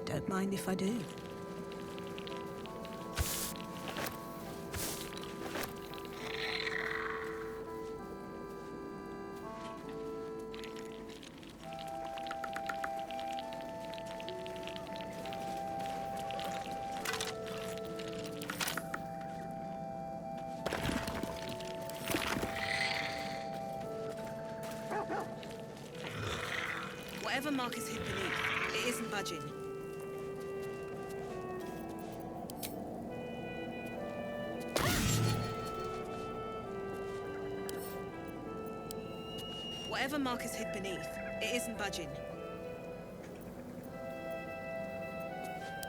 Don't mind if I do. Whatever Marcus hid beneath, it isn't budging. Whatever Marcus hid beneath, it isn't budging.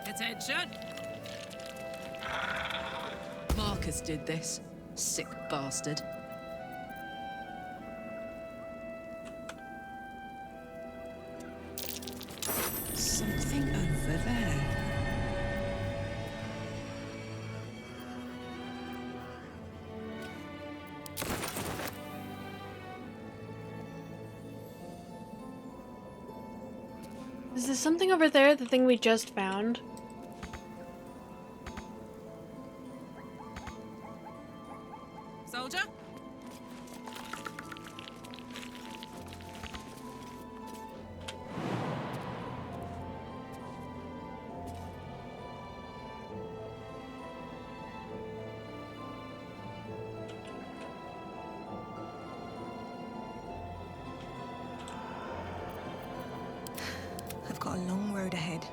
Attention! Marcus did this. Sick bastard. Something over there. Is there something over there, the thing we just found? Soldier? I've got a long road ahead.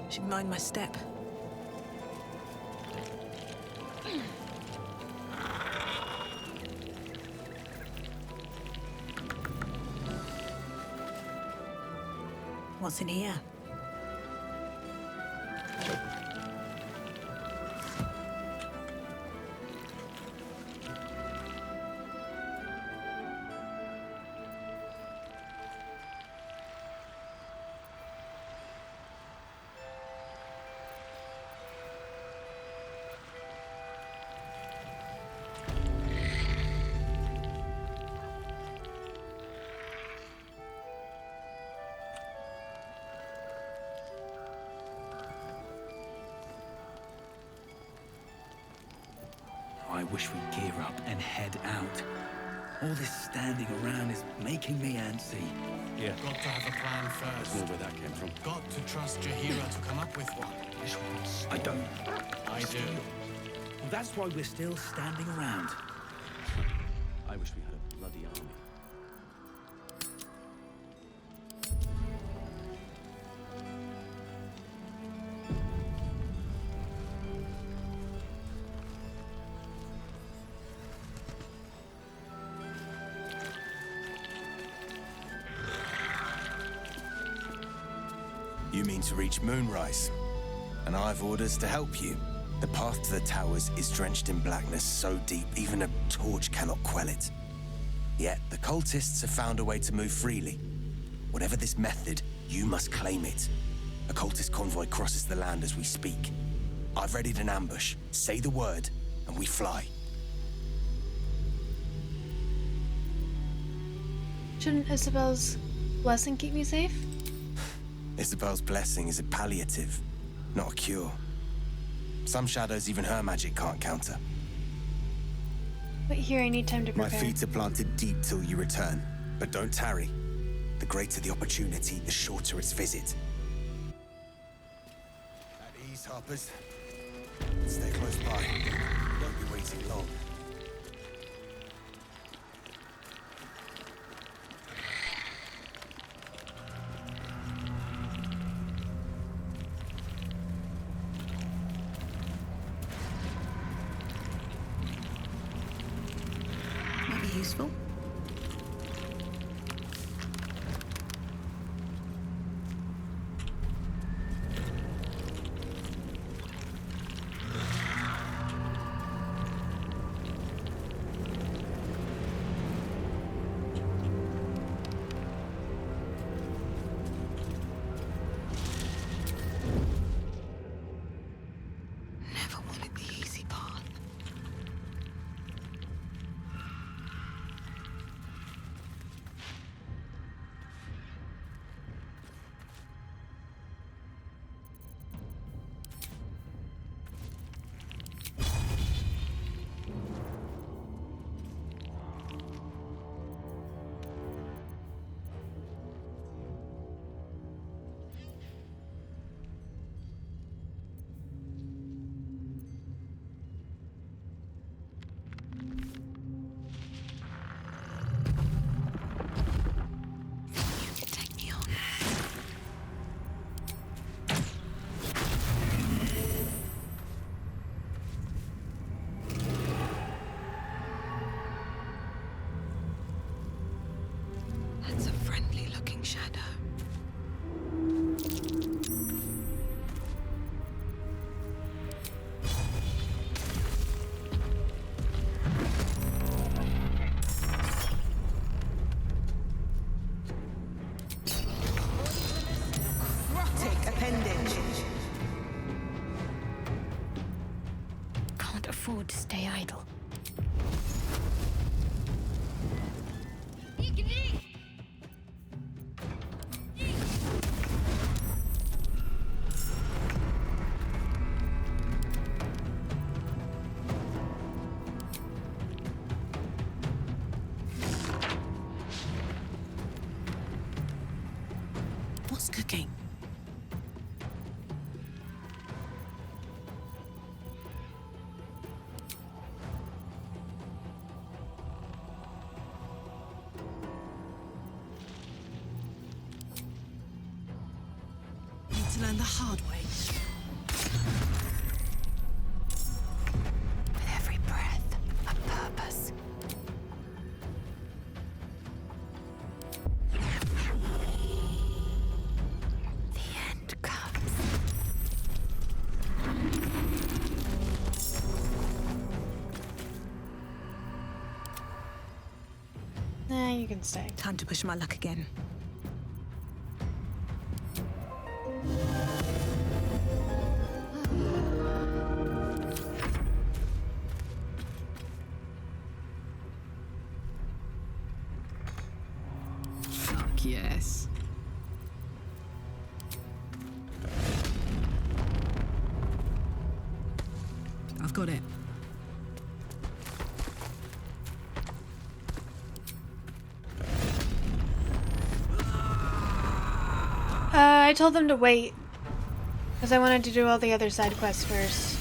Should mind my step. What's in here? I wish we'd gear up and head out. All this standing around is making me antsy. Yeah. Got to have a plan first. That's more where that came from. Got to trust Jaheira to come up with one. I don't. I do. Well, that's why we're still standing around. I wish we had a bloody army. You mean to reach Moonrise? And I've orders to help you. The path to the towers is drenched in blackness so deep even a torch cannot quell it. Yet the cultists have found a way to move freely. Whatever this method, you must claim it. A cultist convoy crosses the land as we speak. I've readied an ambush. Say the word, and we fly. Shouldn't Isabel's blessing keep me safe? Isabel's blessing is a palliative, not a cure. Some shadows even her magic can't counter. But here I need time to prepare. My feet are planted deep till you return, but don't tarry. The greater the opportunity, the shorter its visit. Harpers. Stay close by. Won't be waiting long. Might be useful. Never wanted the easy path. You can take me on. That's a friendly-looking shadow. Necrotic appendage. Can't afford to stay idle. What's cooking? Need to learn the hard way. With every breath, a purpose. The end comes. Nah, you can stay. Time to push my luck again. Fuck yes. I've got it. I told them to wait. Because I wanted to do all the other side quests first.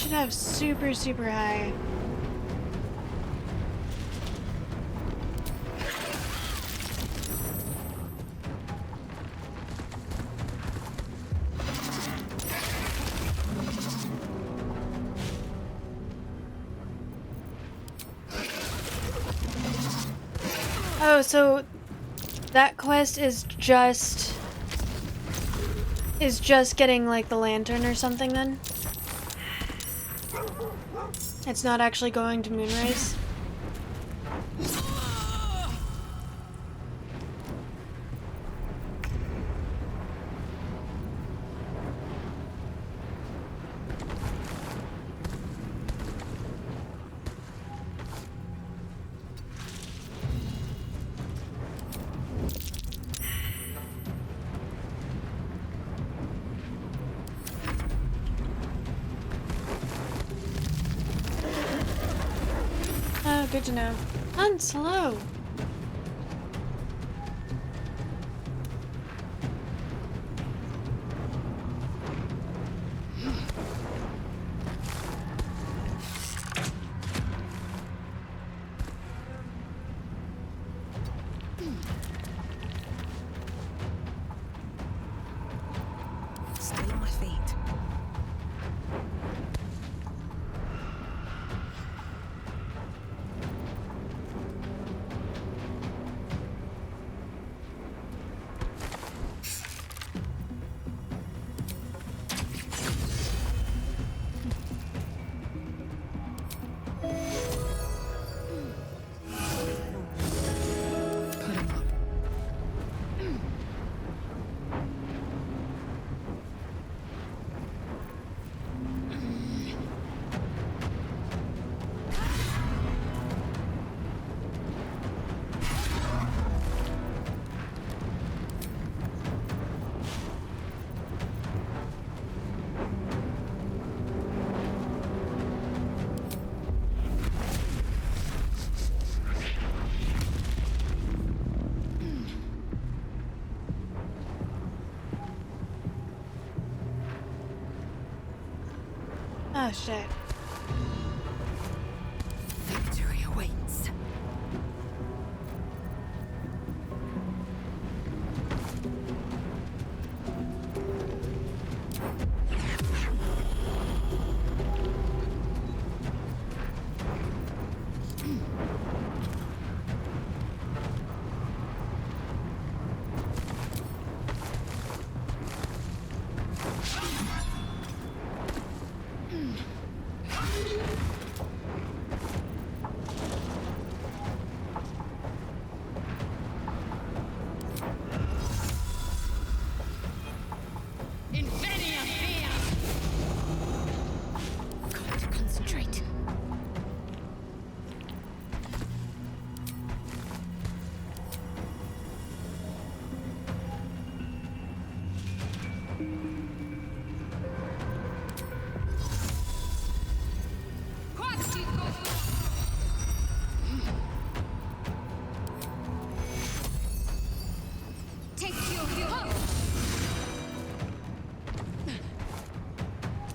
should have super, super high. Oh, so that quest is just getting like the lantern or something then? It's not actually going to Moonrise? Oh, good to know. I'm slow. Still on my feet. Oh shit. Victory awaits. Got to concentrate.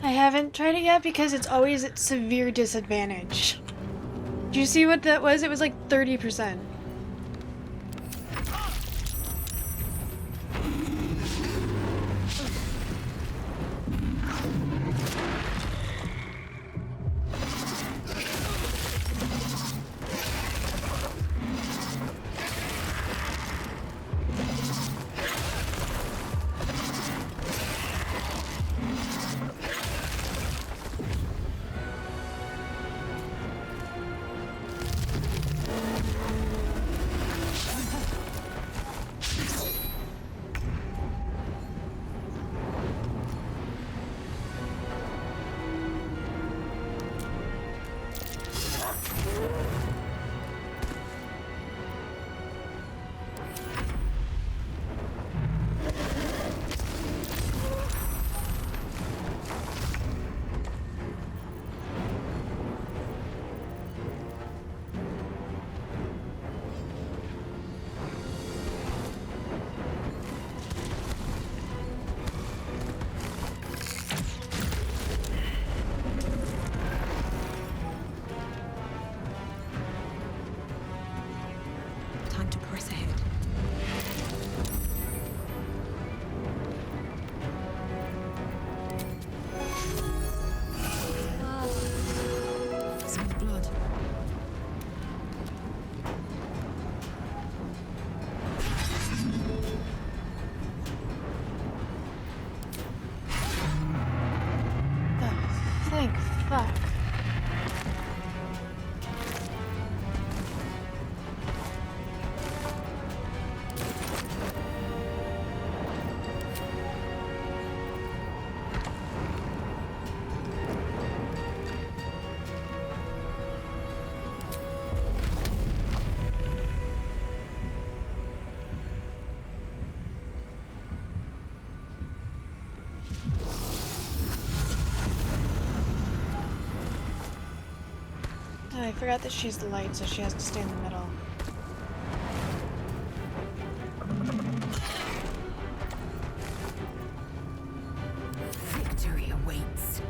I haven't tried it yet because it's always at severe disadvantage. Do you see what that was? It was like 30%. Oh, I forgot that she's the light, so she has to stay in the middle. Victory awaits.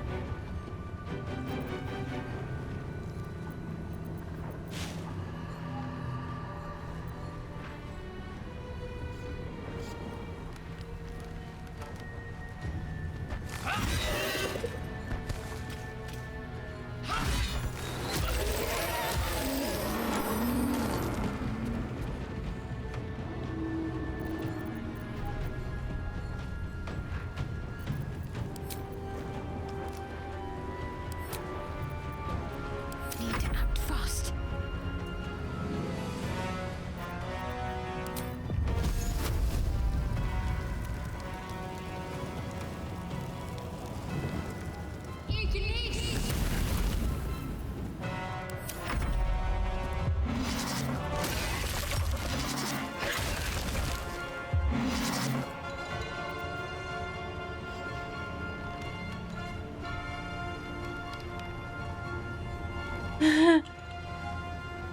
Need to act fast.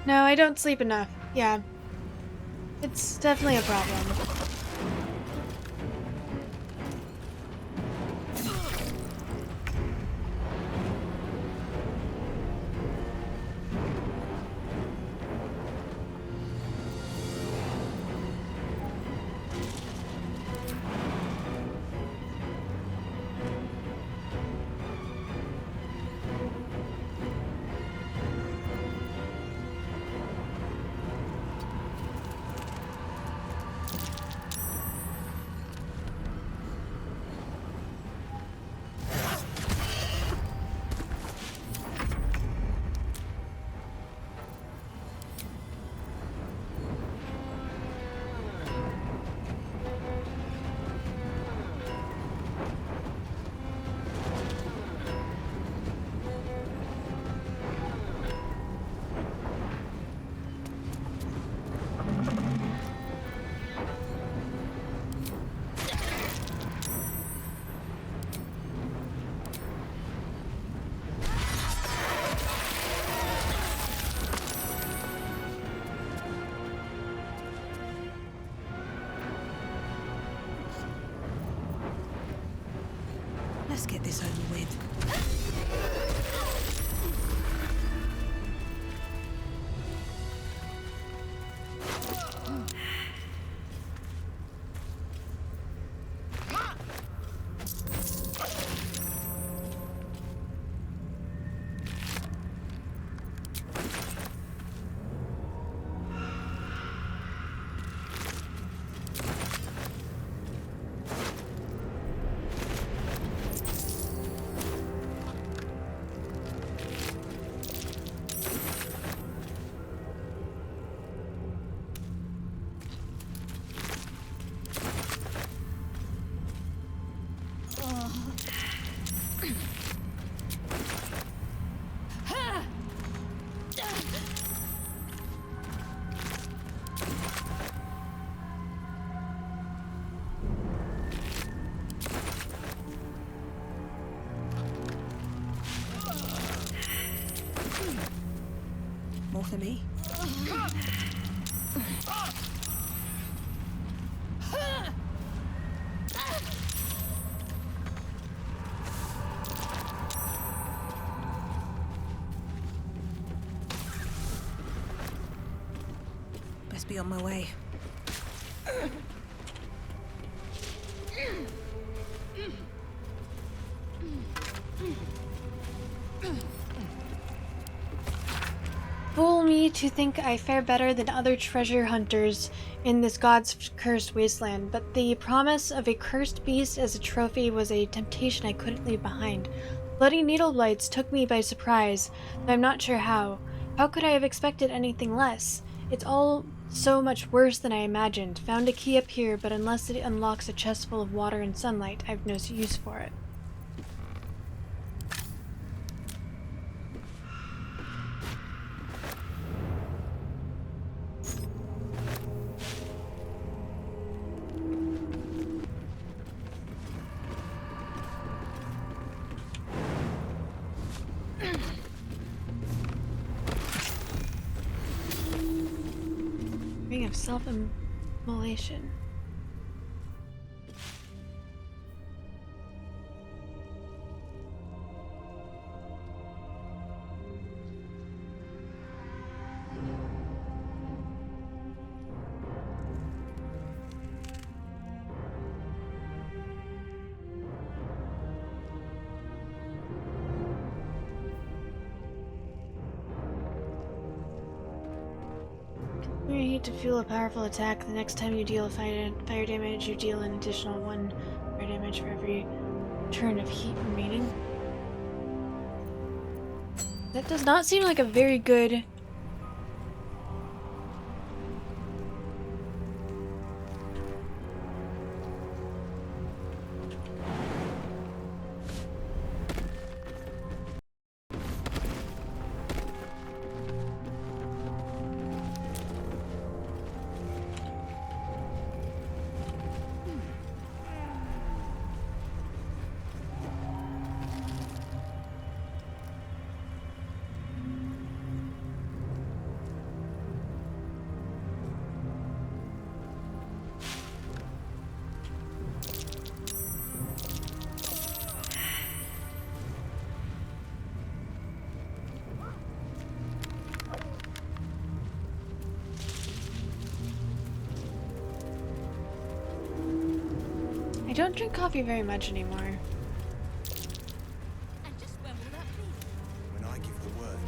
No, I don't sleep enough. Yeah. It's definitely a problem. Let's get this over with. More for me? Best be on my way. Fool me to think I fare better than other treasure hunters in this god's cursed wasteland, but the promise of a cursed beast as a trophy was a temptation I couldn't leave behind. Bloody needle blights took me by surprise, though I'm not sure how. How could I have expected anything less? It's all so much worse than I imagined. Found a key up here, but unless it unlocks a chest full of water and sunlight, I've no use for it. Ring of self-immolation. You need to feel a powerful attack. The next time you deal fire damage, you deal an additional 1 fire damage for every turn of heat remaining. That does not seem like a very good... I don't drink coffee very much anymore. When I give the word,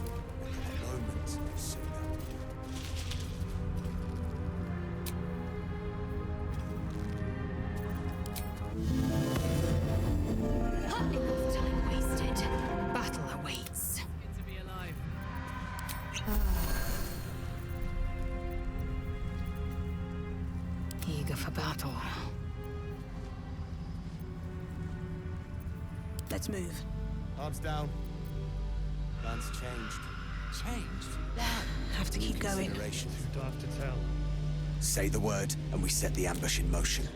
a moment sooner. Enough time wasted. Battle awaits. Good to be alive. Eager for battle. Let's move. Arms down. Plans changed. Changed? Have to keep going. Consideration. Too dark to tell. Say the word, and we set the ambush in motion.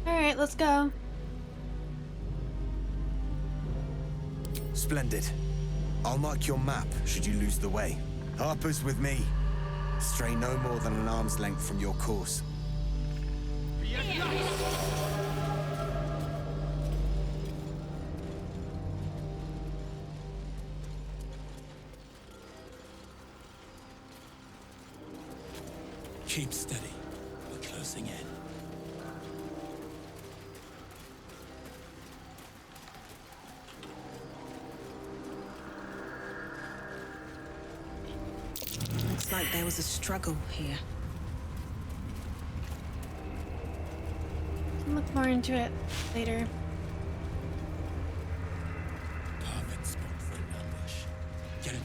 Alright, let's go. Splendid. I'll mark your map should you lose the way. Harper's with me. Stray no more than an arm's length from your course. Keep steady. We're closing in. Looks like there was a struggle here. I'll look more into it later. Perfect spot for an ambush. Get it.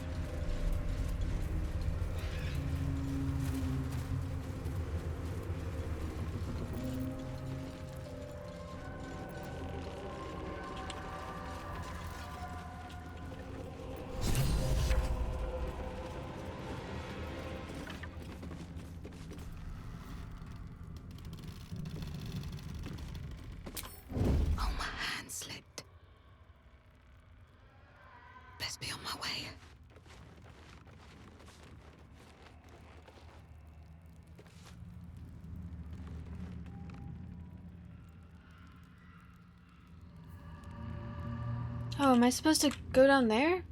Oh, my hand slipped. Best be on my way. Oh, am I supposed to go down there?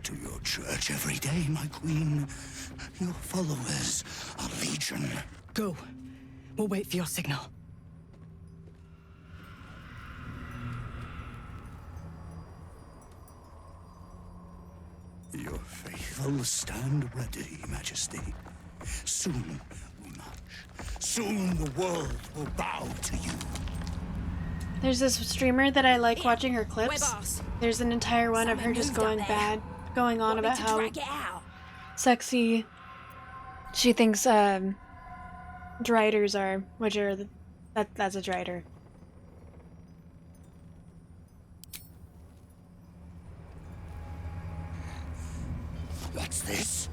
To your church every day, my queen. Your followers are legion. Go. We'll wait for your signal. Your faithful stand ready, Majesty. Soon we march. Soon the world will bow to you. There's this streamer that I like watching her clips. There's an entire one of her just going on about how sexy she thinks driders are, which are that's a drider. What's this?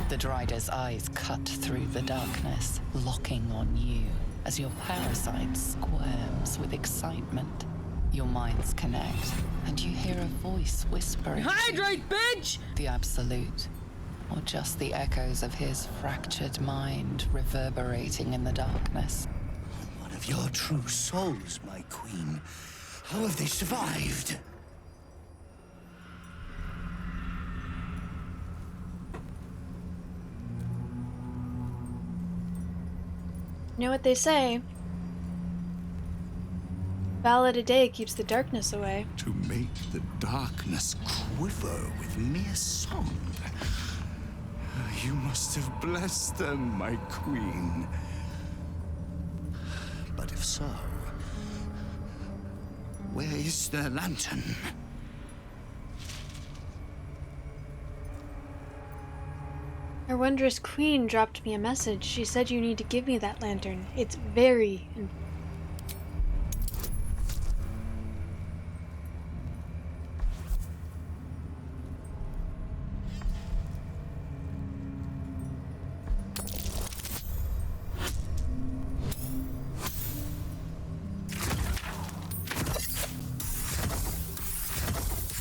The Drider's eyes cut through the darkness, locking on you as your parasite squirms with excitement. Your minds connect, and you hear a voice whispering. Hydrate, bitch! The Absolute, or just the echoes of his fractured mind reverberating in the darkness. One of your true souls, my queen. How have they survived? You know what they say? Ballad a day keeps the darkness away. To make the darkness quiver with mere song. You must have blessed them, my queen. But if so, where is their lantern? Our wondrous queen dropped me a message. She said you need to give me that lantern. It's very important.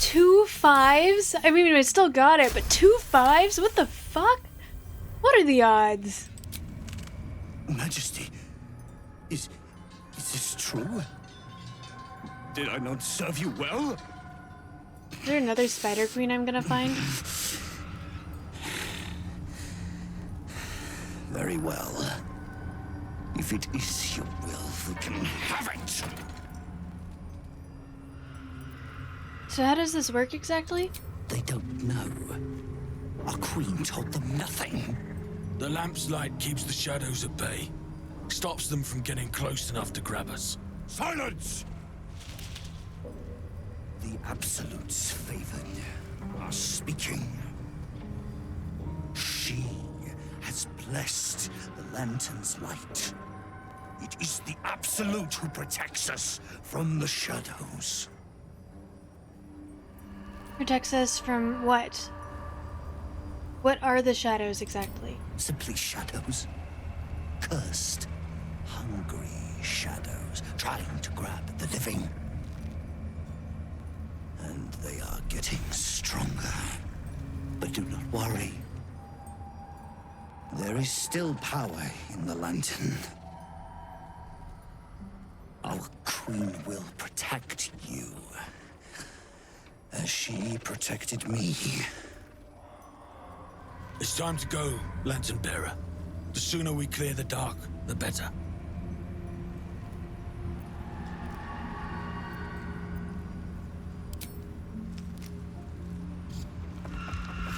Two fives? I mean, I still got it, but 2 5s? What the fuck? What are the odds? Majesty, is this true? Did I not serve you well? Is there another spider queen I'm gonna find? Very well. If it is your will, we can have it. So how does this work exactly? They don't know. Our queen told them nothing. The lamp's light keeps the shadows at bay. Stops them from getting close enough to grab us. Silence! The Absolutes favored are speaking. She has blessed the lantern's light. It is the Absolute who protects us from the shadows. Protects us from what? What are the shadows exactly? Simply shadows. Cursed, hungry shadows trying to grab the living. And they are getting stronger. But do not worry. There is still power in the lantern. Our queen will protect you. As she protected me. It's time to go, Lantern Bearer. The sooner we clear the dark, the better.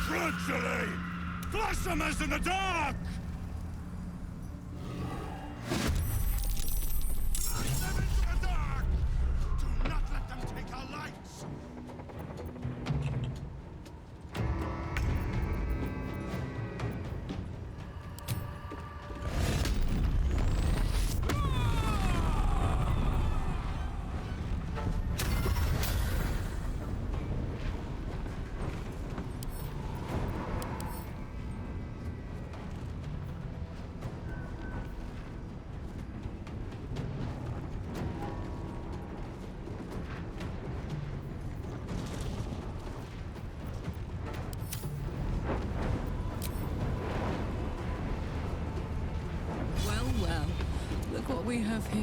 Gradually! Blossom us in the dark! Push them into the dark! Do not let them take our lights! Well, look what we have here.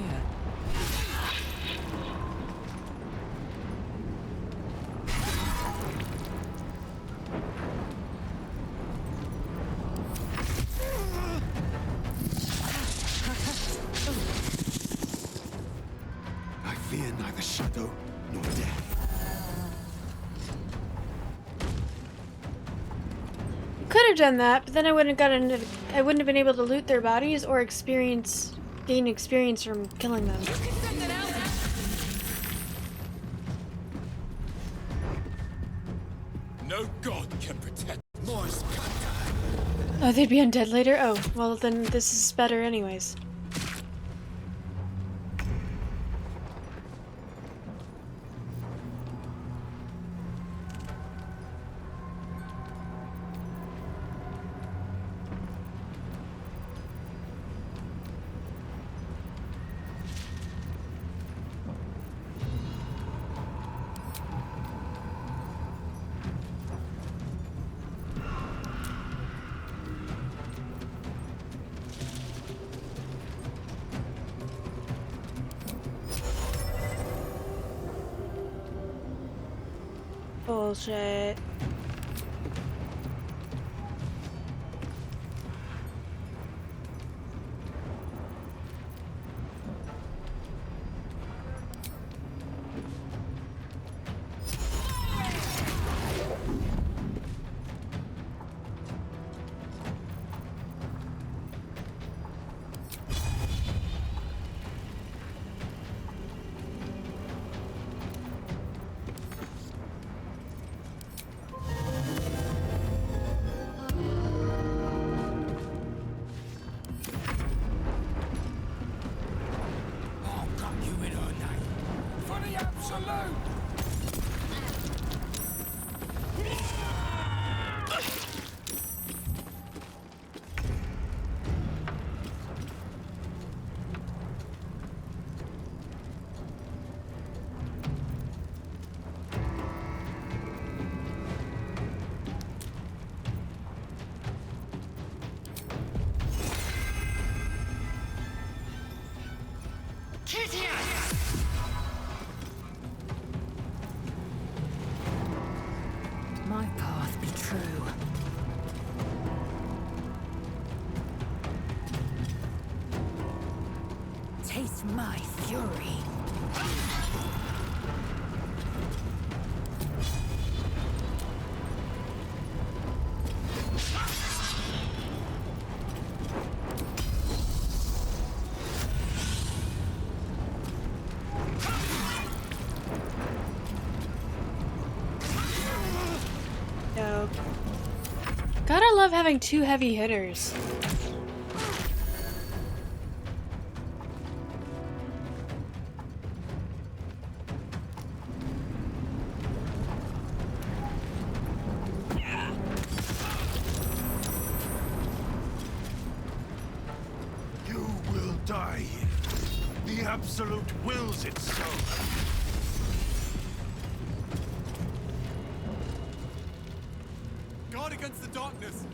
I fear neither shadow nor death. Could have done that, but then I wouldn't have been able to loot their bodies or gain experience from killing them. No god can protect Morris. Oh, they'd be undead later? Oh, well then this is better anyways. Bullshit. I'll cut you in her name. For the absolute! My path be true. Taste my fury. Dope. Gotta love having two heavy hitters. You will die here. The Absolute wills it so. Guard against the darkness!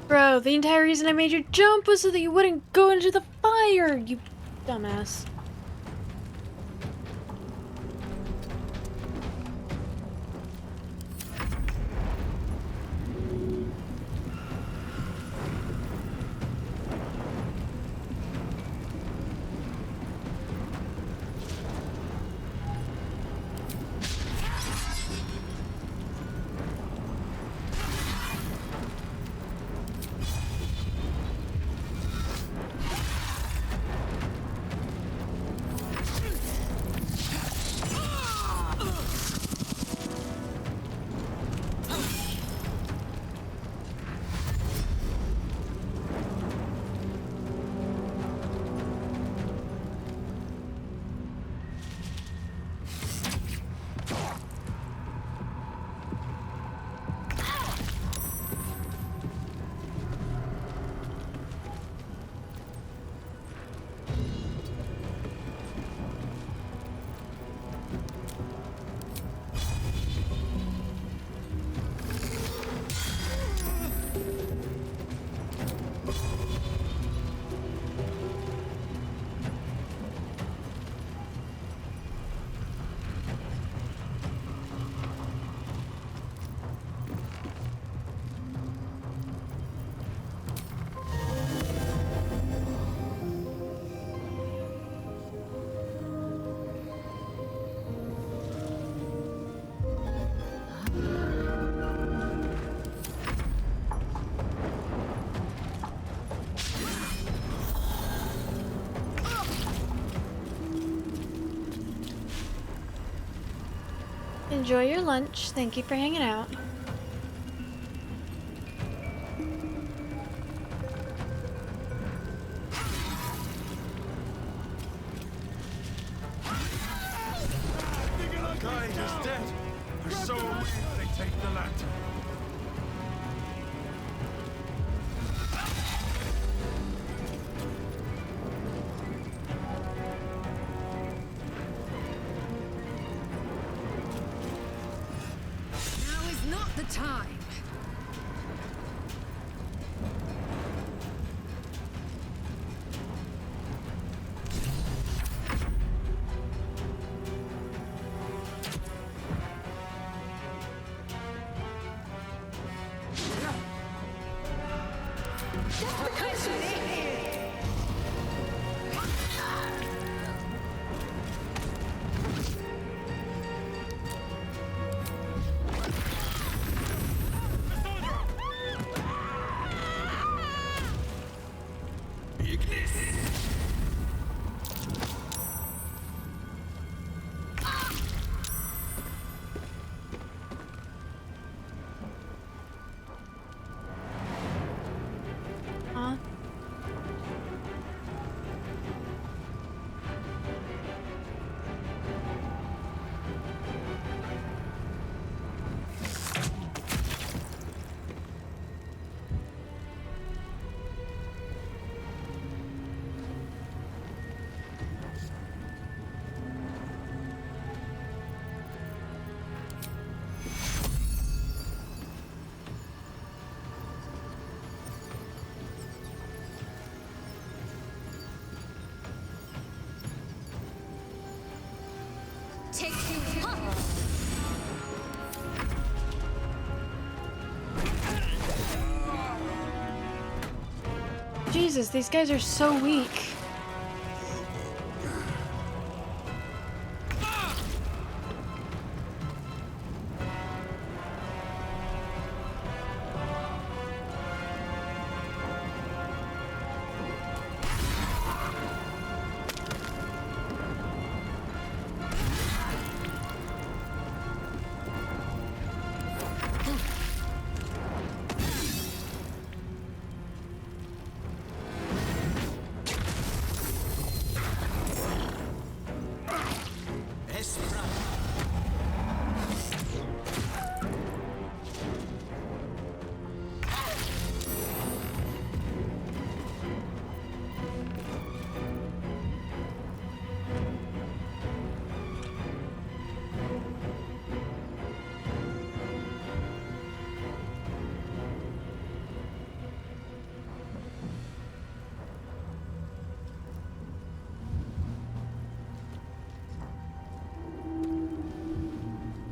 Bro, the entire reason I made you jump was so that you wouldn't go into the fire, you dumbass. Enjoy your lunch. Thank you for hanging out. Guide is dead. They're so weak they take the lantern. Now is not the time. Huh? Take you up. Jesus, these guys are so weak.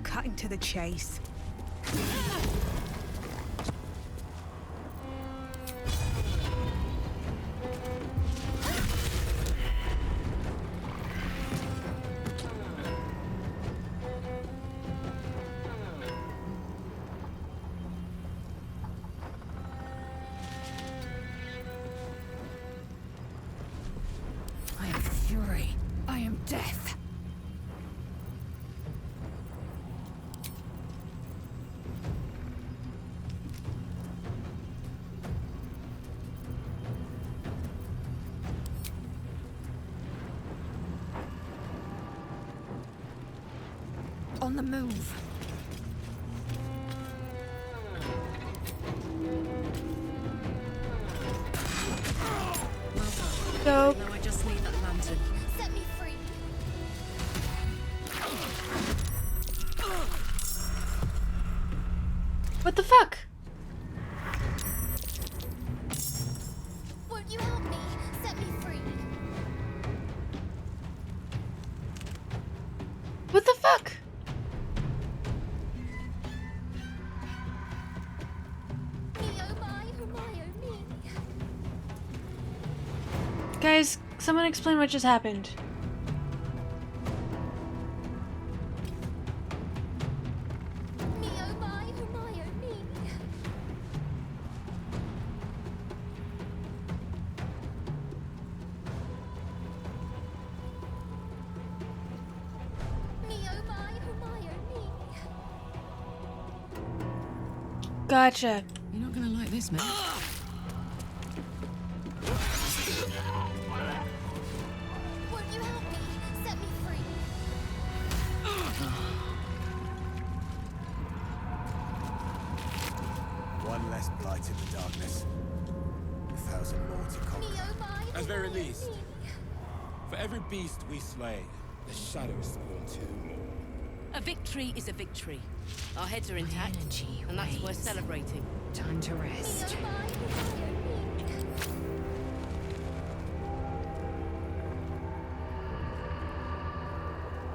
Cutting to the chase. I am fury. I am death. On the move. So Now I just need that lantern. Set me free. what the fuck? Won't you help me? Set me free. What the fuck? Me oh my oh my oh me. Guys, someone explain what just happened. Me oh my oh my oh me. Me oh my oh my oh me. Gotcha. You're not gonna like this, man. Won't you help me? Set me free. One less blight in the darkness. 1,000 more to conquer. At very least, for every beast we slay, the shadows spawn two more. A victory is a victory. Our heads are intact, and that's worth celebrating. Time to rest.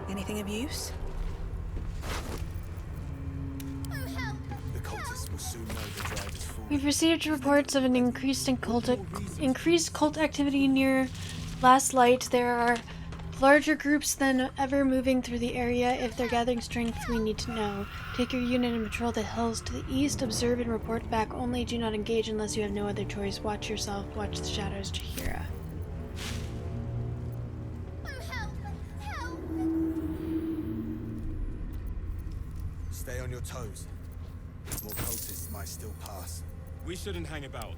Anything of use? The cultists will soon know the driver's fall. We've received reports of an increased cult activity near Last Light. There are larger groups than ever moving through the area. If they're gathering strength, we need to know. Take your unit and patrol the hills to the east. Observe and report back only. Do not engage unless you have no other choice. Watch yourself. Watch the shadows, Jahira. Stay on your toes. More cultists might still pass. We shouldn't hang about.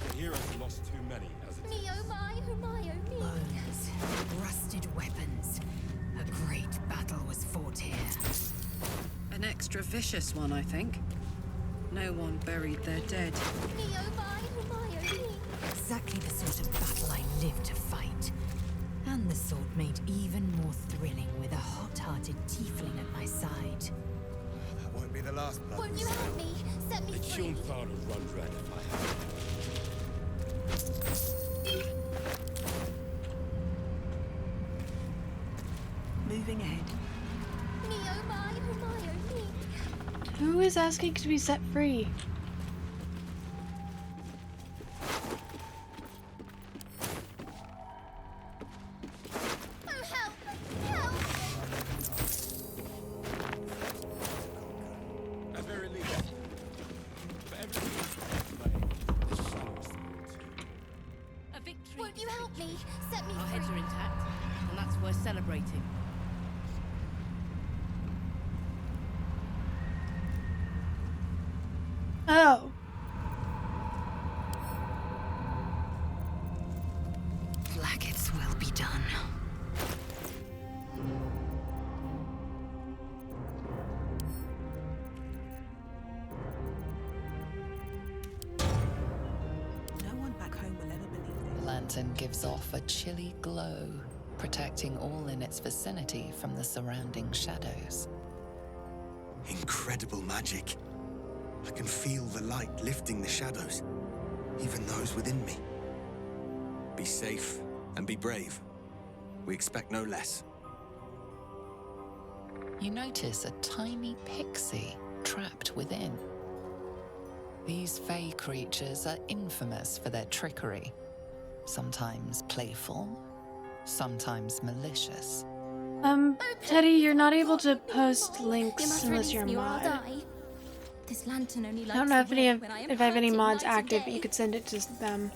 The heroes lost too many as it is. Me oh my, oh my, oh me. Bones, rusted weapons. A great battle was fought here. An extra vicious one, I think. No one buried their dead. Me oh my, oh my, oh me. Exactly the sort of battle I lived to fight. And the sort made even more thrilling with a hot-hearted tiefling at my side. That won't be the last blood. Won't you help me? Set me The free. Kjornthar will run red if I have. Moving ahead. Me oh my, oh my, oh me. Who is asking to be set free? Oh help! Help! At very least, for every beast we slay, the shadows spawn two. A victory. Won't you help me? Set me Our free. heads are intact, and that's worth celebrating. Oh. Blackets will be done. No one back home will ever believe this. The lantern gives off a chilly glow, protecting all in its vicinity from the surrounding shadows. Incredible magic. I can feel the light lifting the shadows, even those within me. Be safe and be brave. We expect no less. You notice a tiny pixie trapped within. These fey creatures are infamous for their trickery. Sometimes playful, sometimes malicious. Teddy, you're not able to post You links must unless release you're a me or I'll mod. die. This lantern only I lights don't know if the any way of when I am if I have any hurting mods night and active, but day. you could send it to them.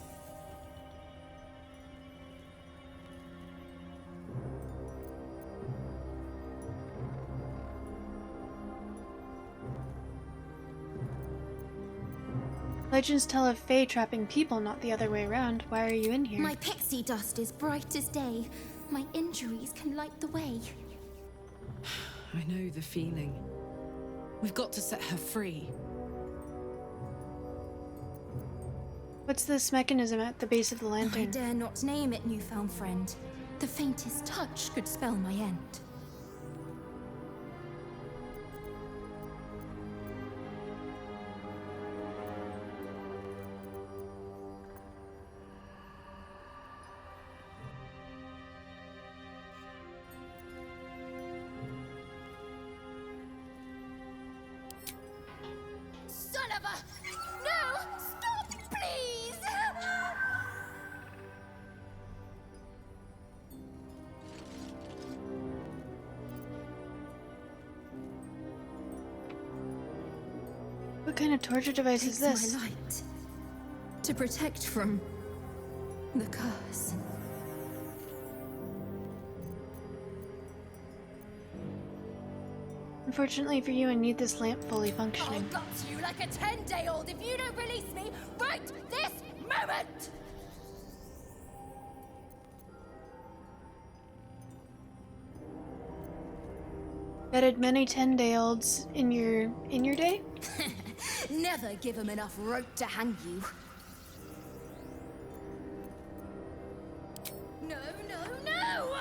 Legends tell of Fae trapping people, not the other way around. Why are you in here? My pixie dust is bright as day. My injuries can light the way. I know the feeling. We've got to set her free. What's this mechanism at the base of the I lantern? dare not name it, newfound friend. The faintest touch could spell my end. Son of a... No! Stop, please! What kind of torture device is this? My light. To protect from... the curse. Unfortunately for you, I need this lamp fully I'll functioning. gut you like a 10-day-old if you don't release me right this moment! Betted many 10-day-olds in your day? Never give them enough rope to hang you. No, no, no!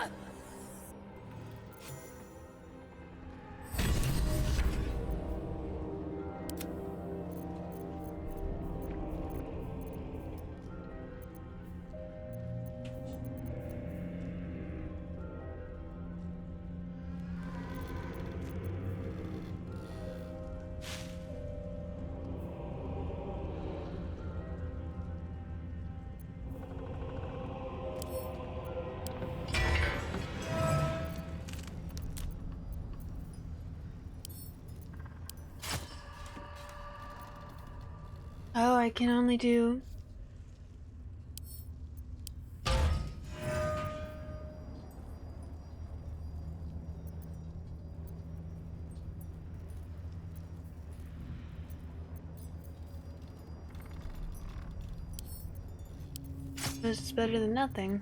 Oh, I can only do... This is better than nothing.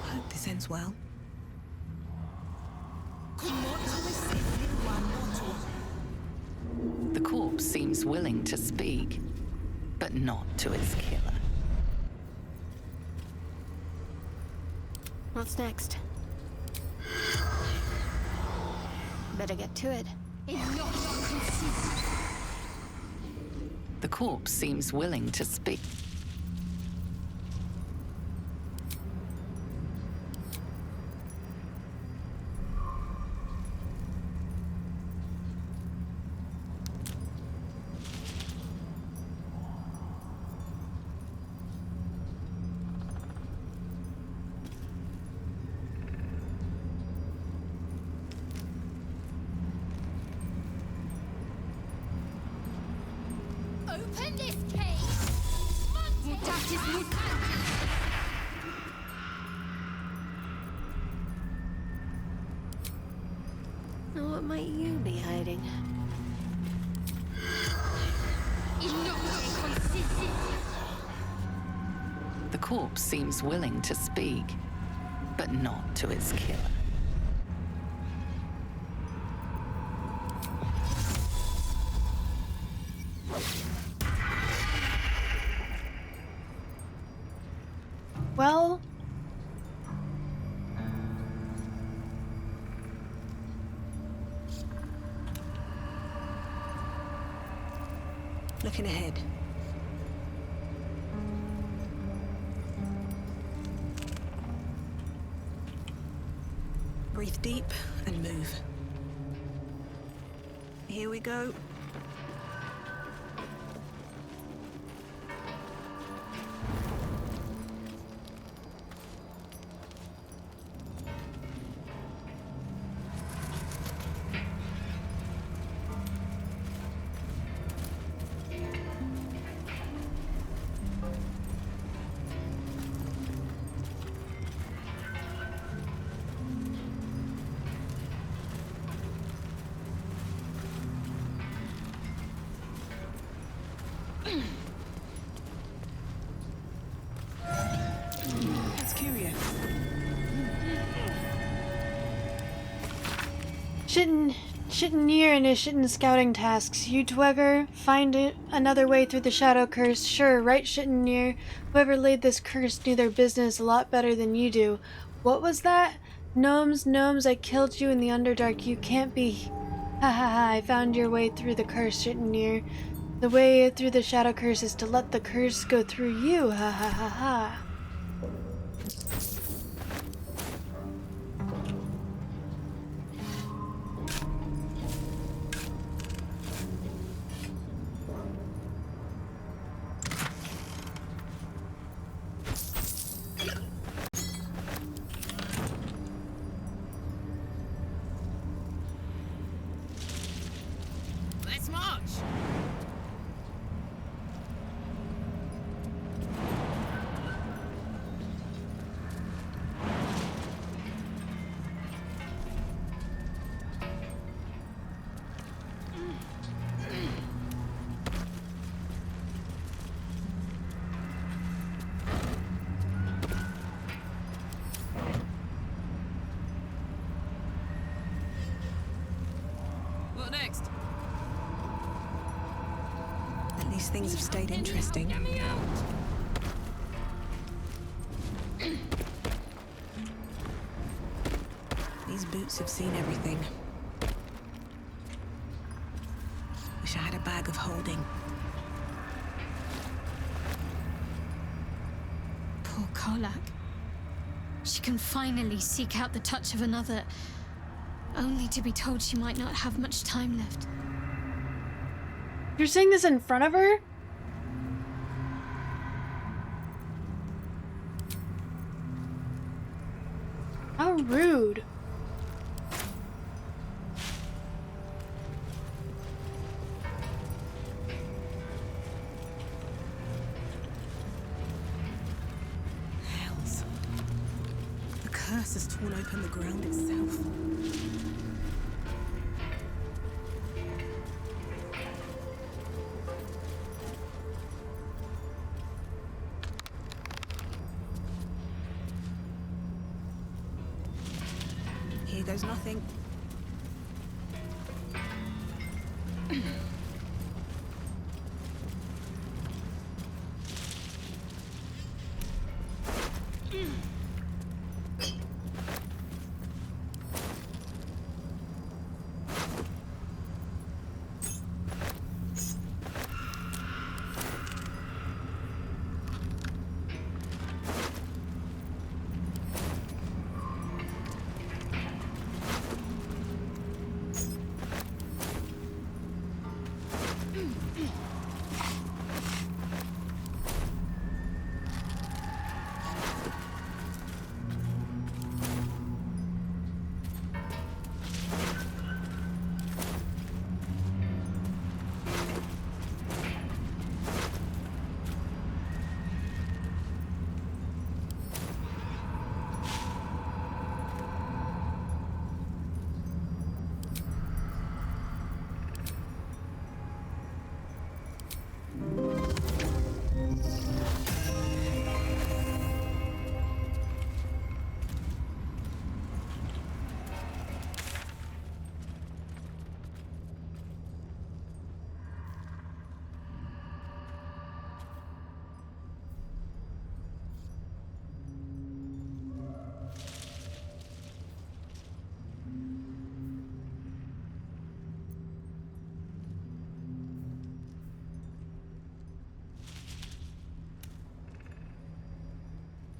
Hope this ends well. The corpse seems willing to speak, but not to its killer. What's next? Better get to it. The corpse seems willing to speak. Open this cage! Mutatis mutandis! What might you be hiding? The corpse seems willing to speak, but not to its killer. Well... Looking ahead. Breathe deep and move. Here we go. That's curious. Shitten near and his shitten scouting tasks. You Dweger, find another way through the shadow curse. Sure, right shitten near. Whoever laid this curse knew their business a lot better than you do. What was that? Gnomes, I killed you in the Underdark. You can't be... Ha ha ha, I found your way through the curse, shitten near. The way through the shadow curse is to let the curse go through you. Ha ha ha ha. least things have stayed interesting. These boots have seen everything. Wish I had a bag of holding. Poor Kolak. She can finally seek out the touch of another, only to be told she might not have much time left. You're saying this in front of her? How rude. Hells. The curse has torn open the ground itself. Here goes nothing.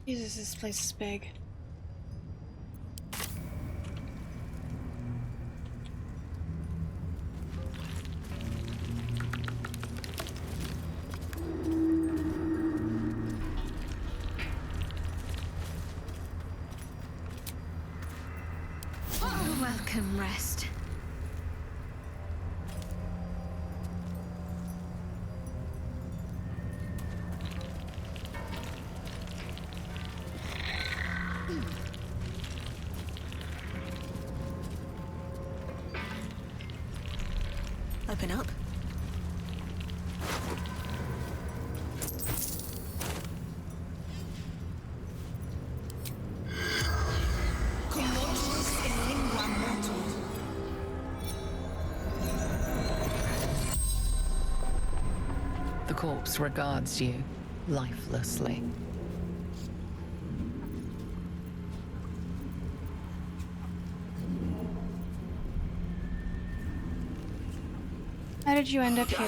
Jesus, this place is big. Welcome, rest. Open up. The corpse regards you lifelessly. How did you end up here?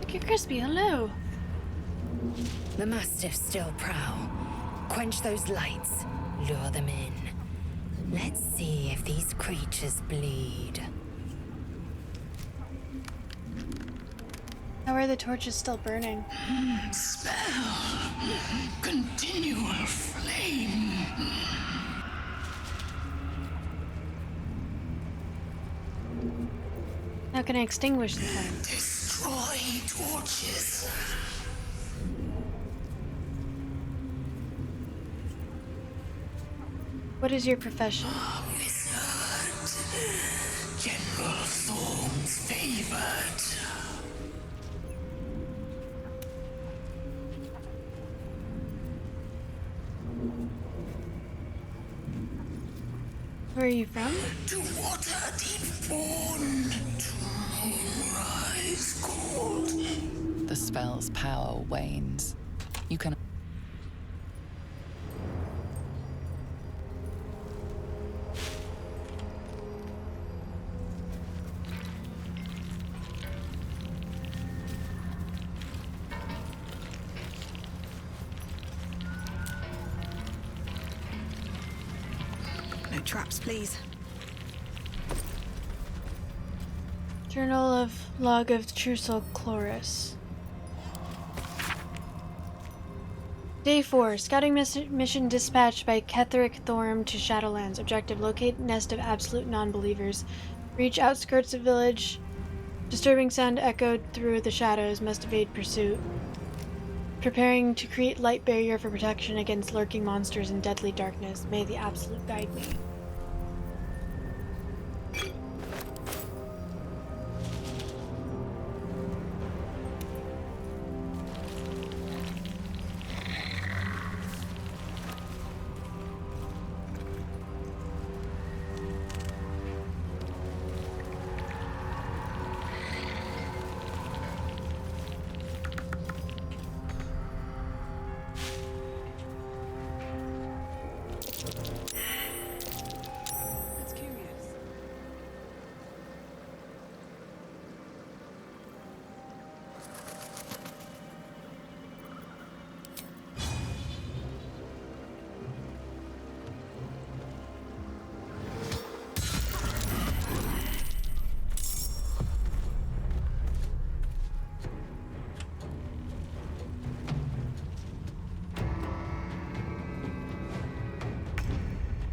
Look, you're crispy. Hello. The Mastiffs still prowl. Quench those lights. Lure them in. Let's see if these creatures bleed. How are the torches still burning? Spell. Continual flame. How can I extinguish the flame? Destroy torches. What is your profession? General Thorn's favored. Where are you from? To water deep born, to moonrise cold. The spell's power wanes. You can... No traps, please. Journal of Log of Trussel Chloris. Day 4. Scouting mission dispatched by Ketheric Thorm to Shadowlands. Objective: locate nest of absolute non-believers. Reach outskirts of village. Disturbing sound echoed through the shadows. Must evade pursuit. Preparing to create light barrier for protection against lurking monsters and deadly darkness. May the absolute guide me.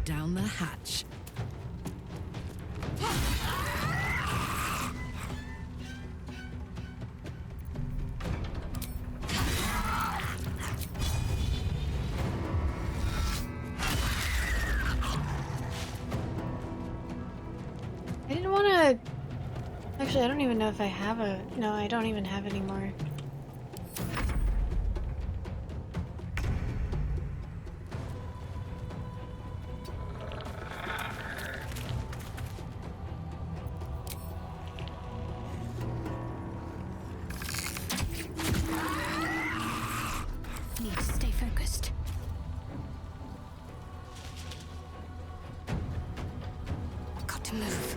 Down the hatch. I didn't want to... Actually, I don't even know if I have a... No, I don't even have any more. Need to stay focused. Got to move.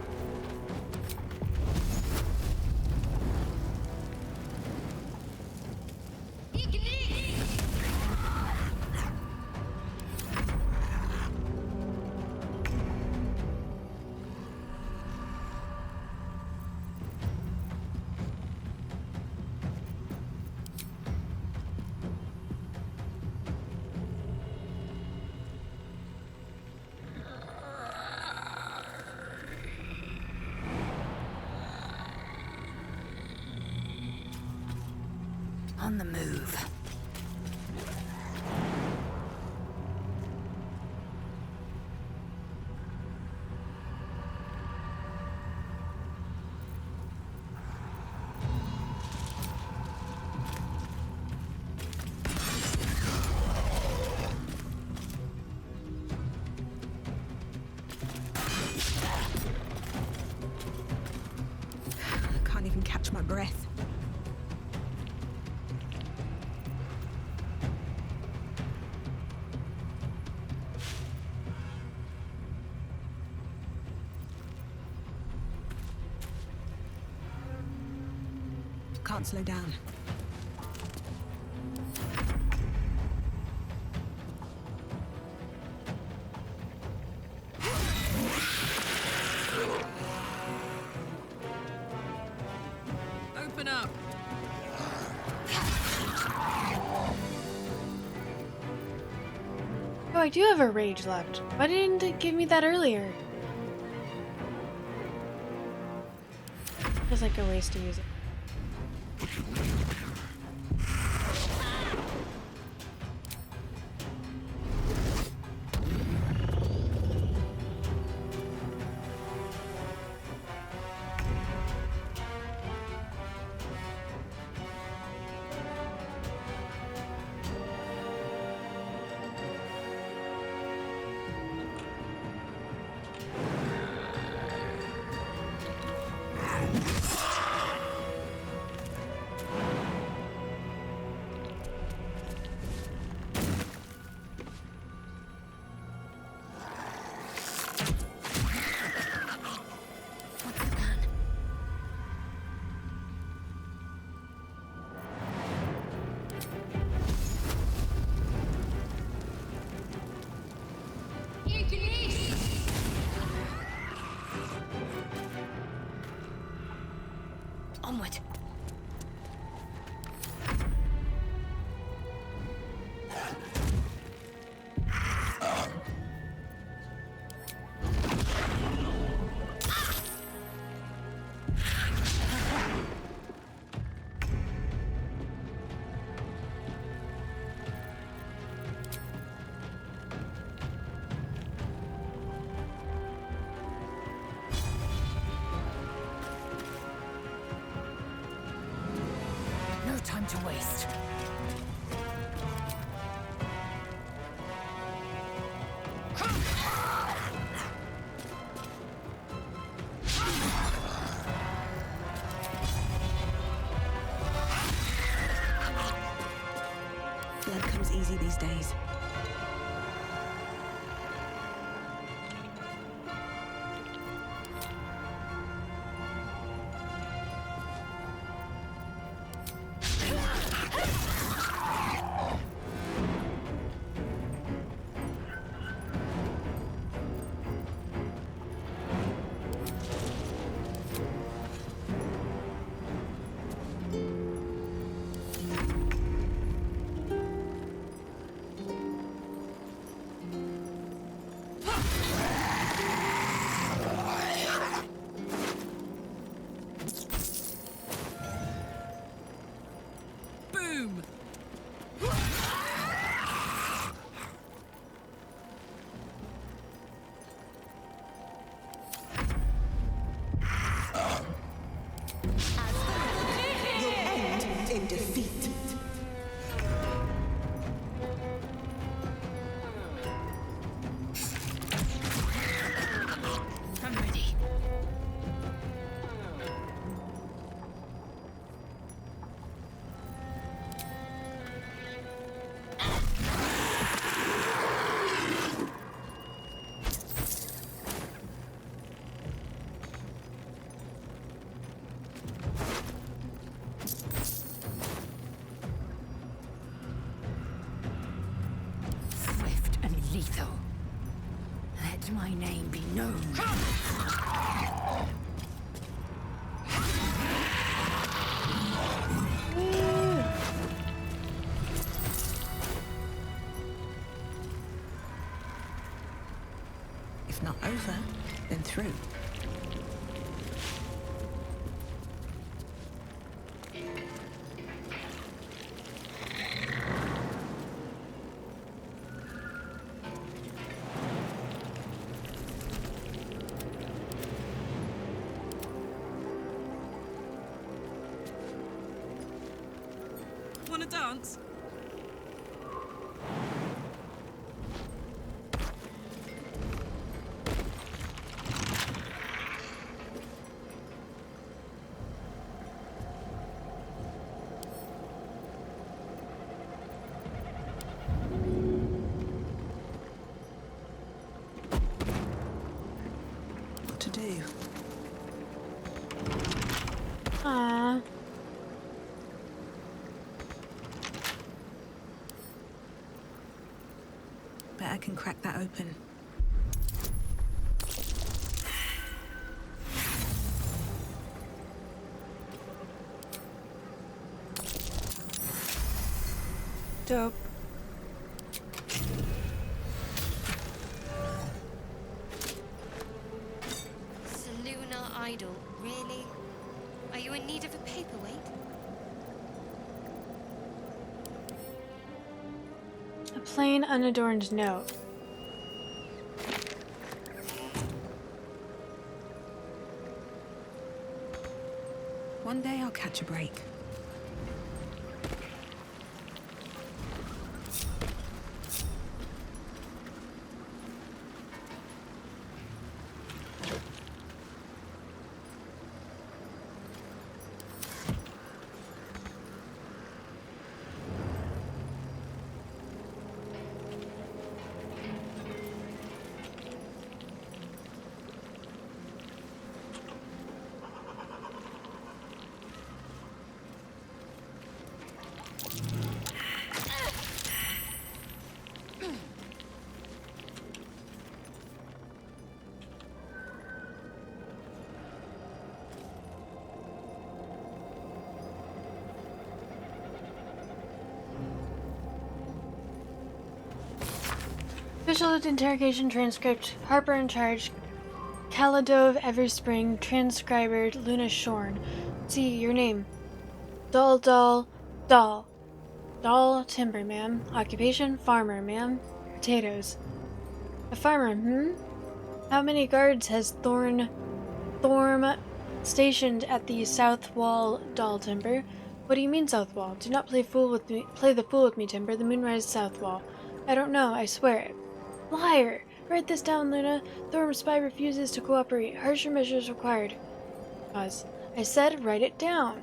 On the move. Can't even catch my breath. Can't slow down. Open up. Oh, I do have a rage left. Why didn't it give me that earlier? Feels like a waste to use it. Onward. No time to waste. Blood comes easy these days. Boom! You'll end in defeat. I'm ready. Swift and lethal. Let my name be known. If not over, then through. Wanna dance? What to do? Aww. Bet I can crack that open. Dope. Seluna Idol, really? Are you in need of a paperweight? A plain, unadorned note. One day I'll catch a break. Official interrogation transcript. Harper in charge. Kaladove Everspring. Transcriber Luna Shorn. See, your name. Doll. Doll timber, ma'am. Occupation, farmer, ma'am. Potatoes. A farmer, How many guards has Thorm stationed at the south wall, Doll Timber? What do you mean, south wall? Do not play the fool with me, Timber. The moonrise south wall. I don't know, I swear it. Liar! Write this down, Luna. Thorm's spy refuses to cooperate. Harsher measures required. Pause. I said write it down.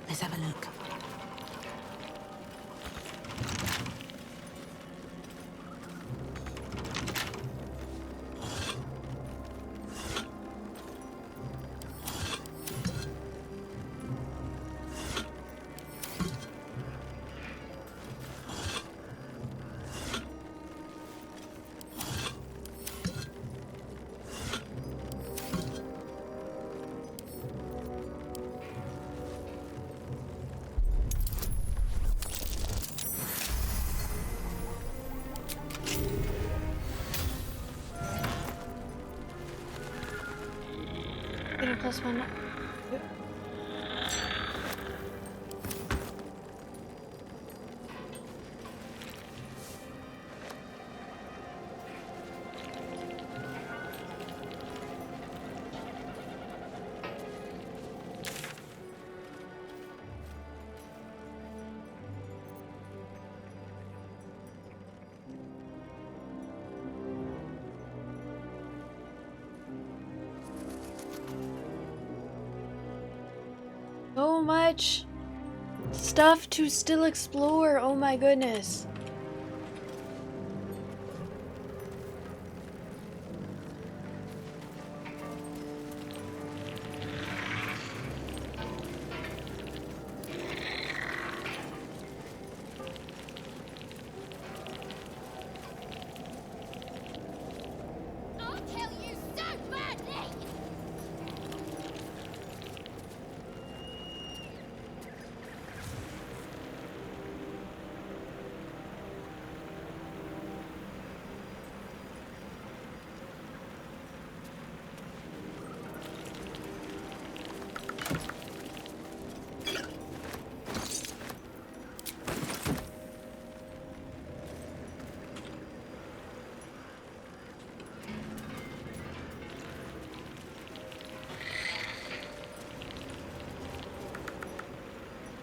Let's have a look. Getting +1. So much stuff to still explore. Oh my goodness.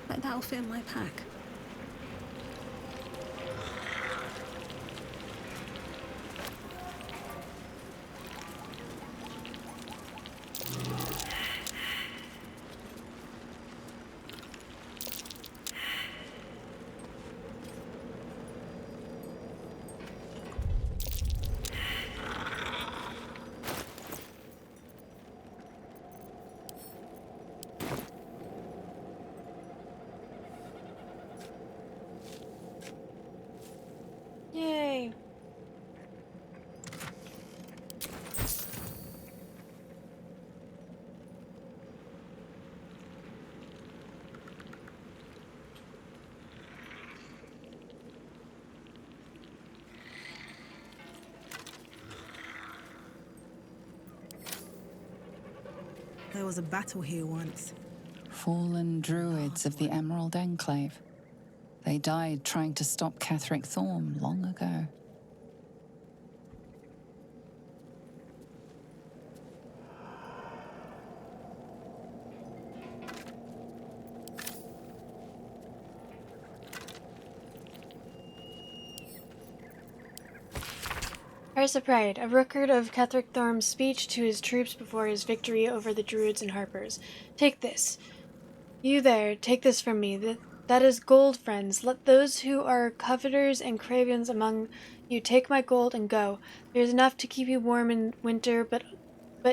Like that'll fit in my pack. Yay. There was a battle here once. Fallen druids of the Emerald Enclave. They died trying to stop Catherick Thorm long ago. Hearts of Pride, a record of Catherick Thorm's speech to his troops before his victory over the Druids and Harpers. Take this. You there, take this from me. That is gold, friends. Let those who are coveters and cravens among you take my gold and go. There is enough to keep you warm in winter, but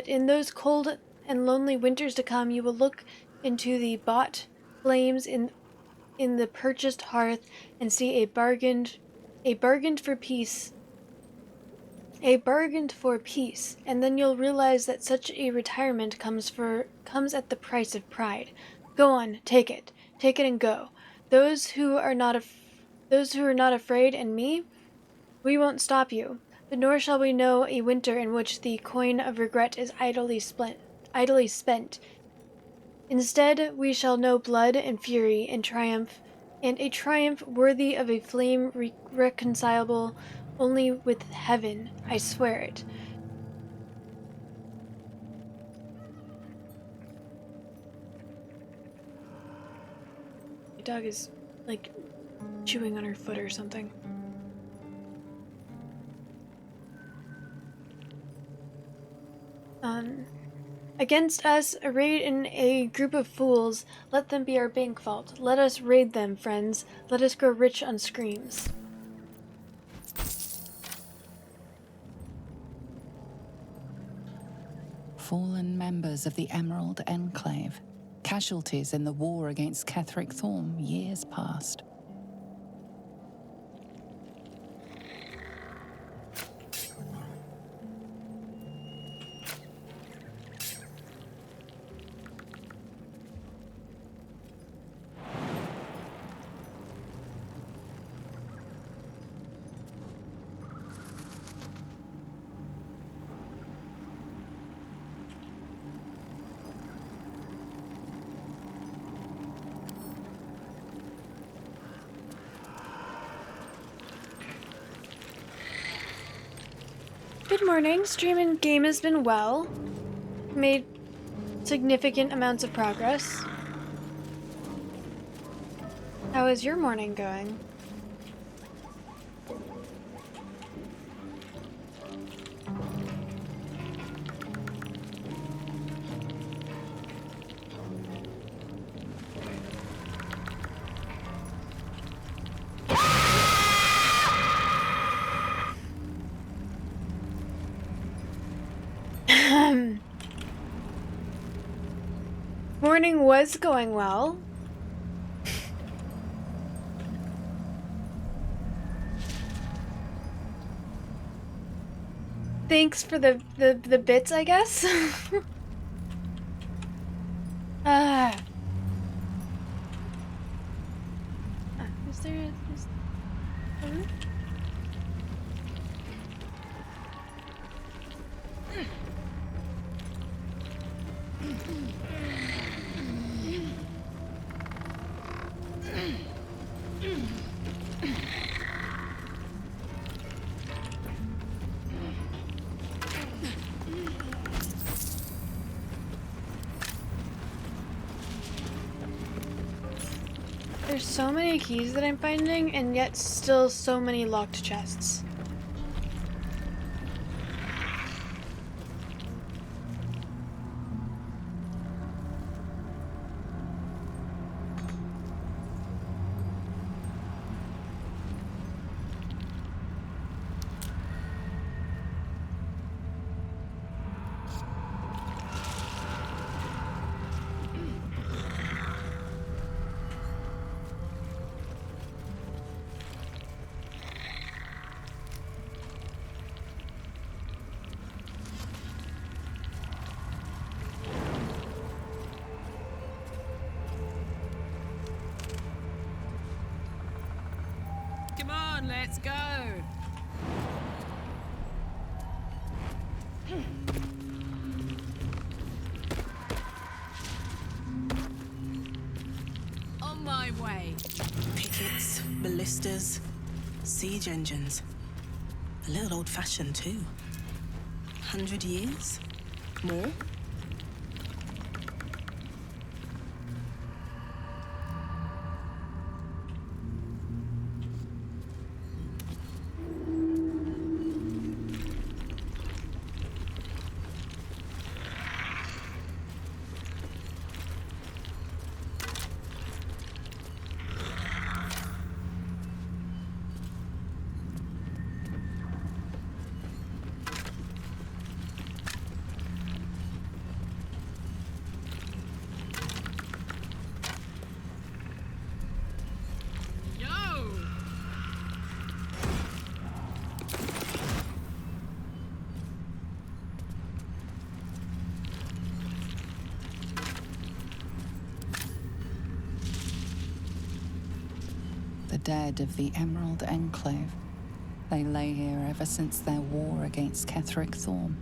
in those cold and lonely winters to come, you will look into the bought flames in the purchased hearth and see a bargained for peace. a bargain for peace, and then you'll realize that such a retirement comes at the price of pride. Go on, take it and go. Those who are not afraid, and me, we won't stop you. But nor shall we know a winter in which the coin of regret is idly spent. Instead, we shall know blood and fury and triumph, and a triumph worthy of a flame reconcilable only with heaven. I swear it. My dog is, like, chewing on her foot or something. Against us, arrayed in a group of fools, let them be our bank vault. Let us raid them, friends. Let us grow rich on screams. Fallen members of the Emerald Enclave, casualties in the war against Ketheric Thorm years past. Good morning. Stream and game has been well. Made significant amounts of progress. How is your morning going? Morning was going well. Thanks for the bits, I guess. Is there a room? There's so many keys that I'm finding, and yet still so many locked chests. Come on, let's go. On my way. Pickets, ballistas, siege engines. A little old-fashioned too. 100 years? More? dead of the Emerald Enclave. They lay here ever since their war against Ketheric Thorn.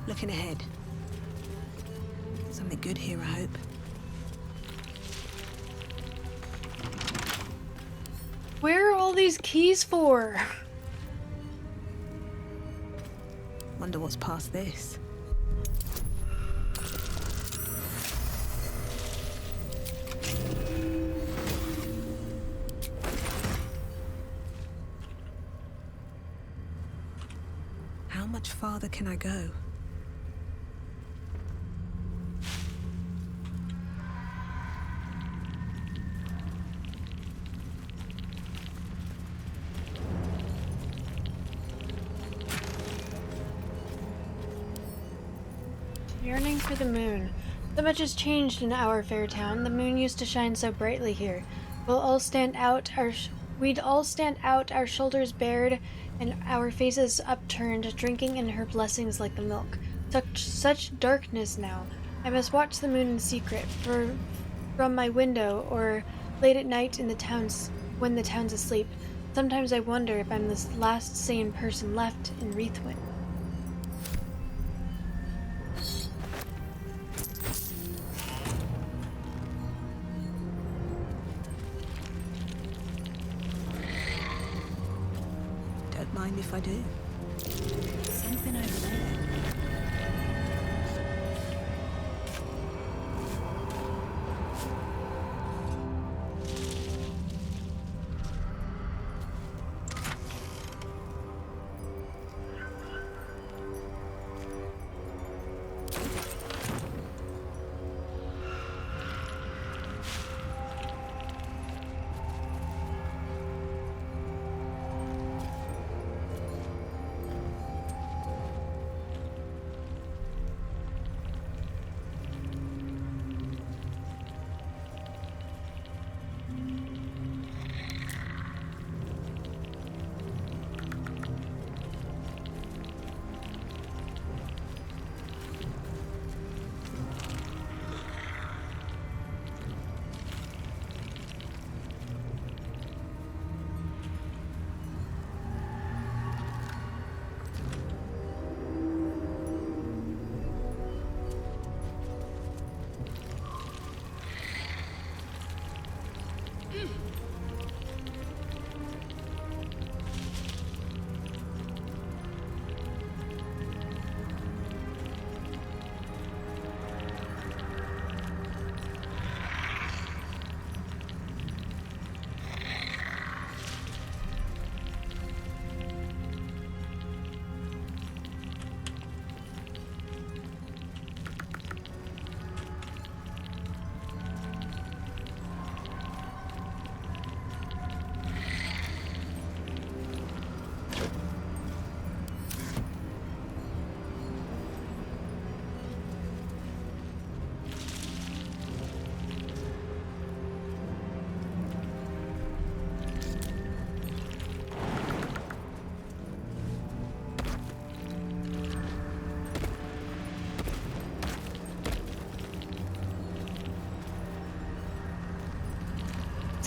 Looking ahead. Something good here, I hope. Where are all these keys for? Wonder what's past this. How much farther can I go? Yearning for the moon. So much has changed in our fair town. The moon used to shine so brightly here. We'd all stand out, our shoulders bared, and our faces upturned, drinking in her blessings like the milk. Such darkness now. I must watch the moon in secret, from my window, or late at night in the towns when the town's asleep. Sometimes I wonder if I'm the last sane person left in Wreathwind. Mind if I do? Something over there.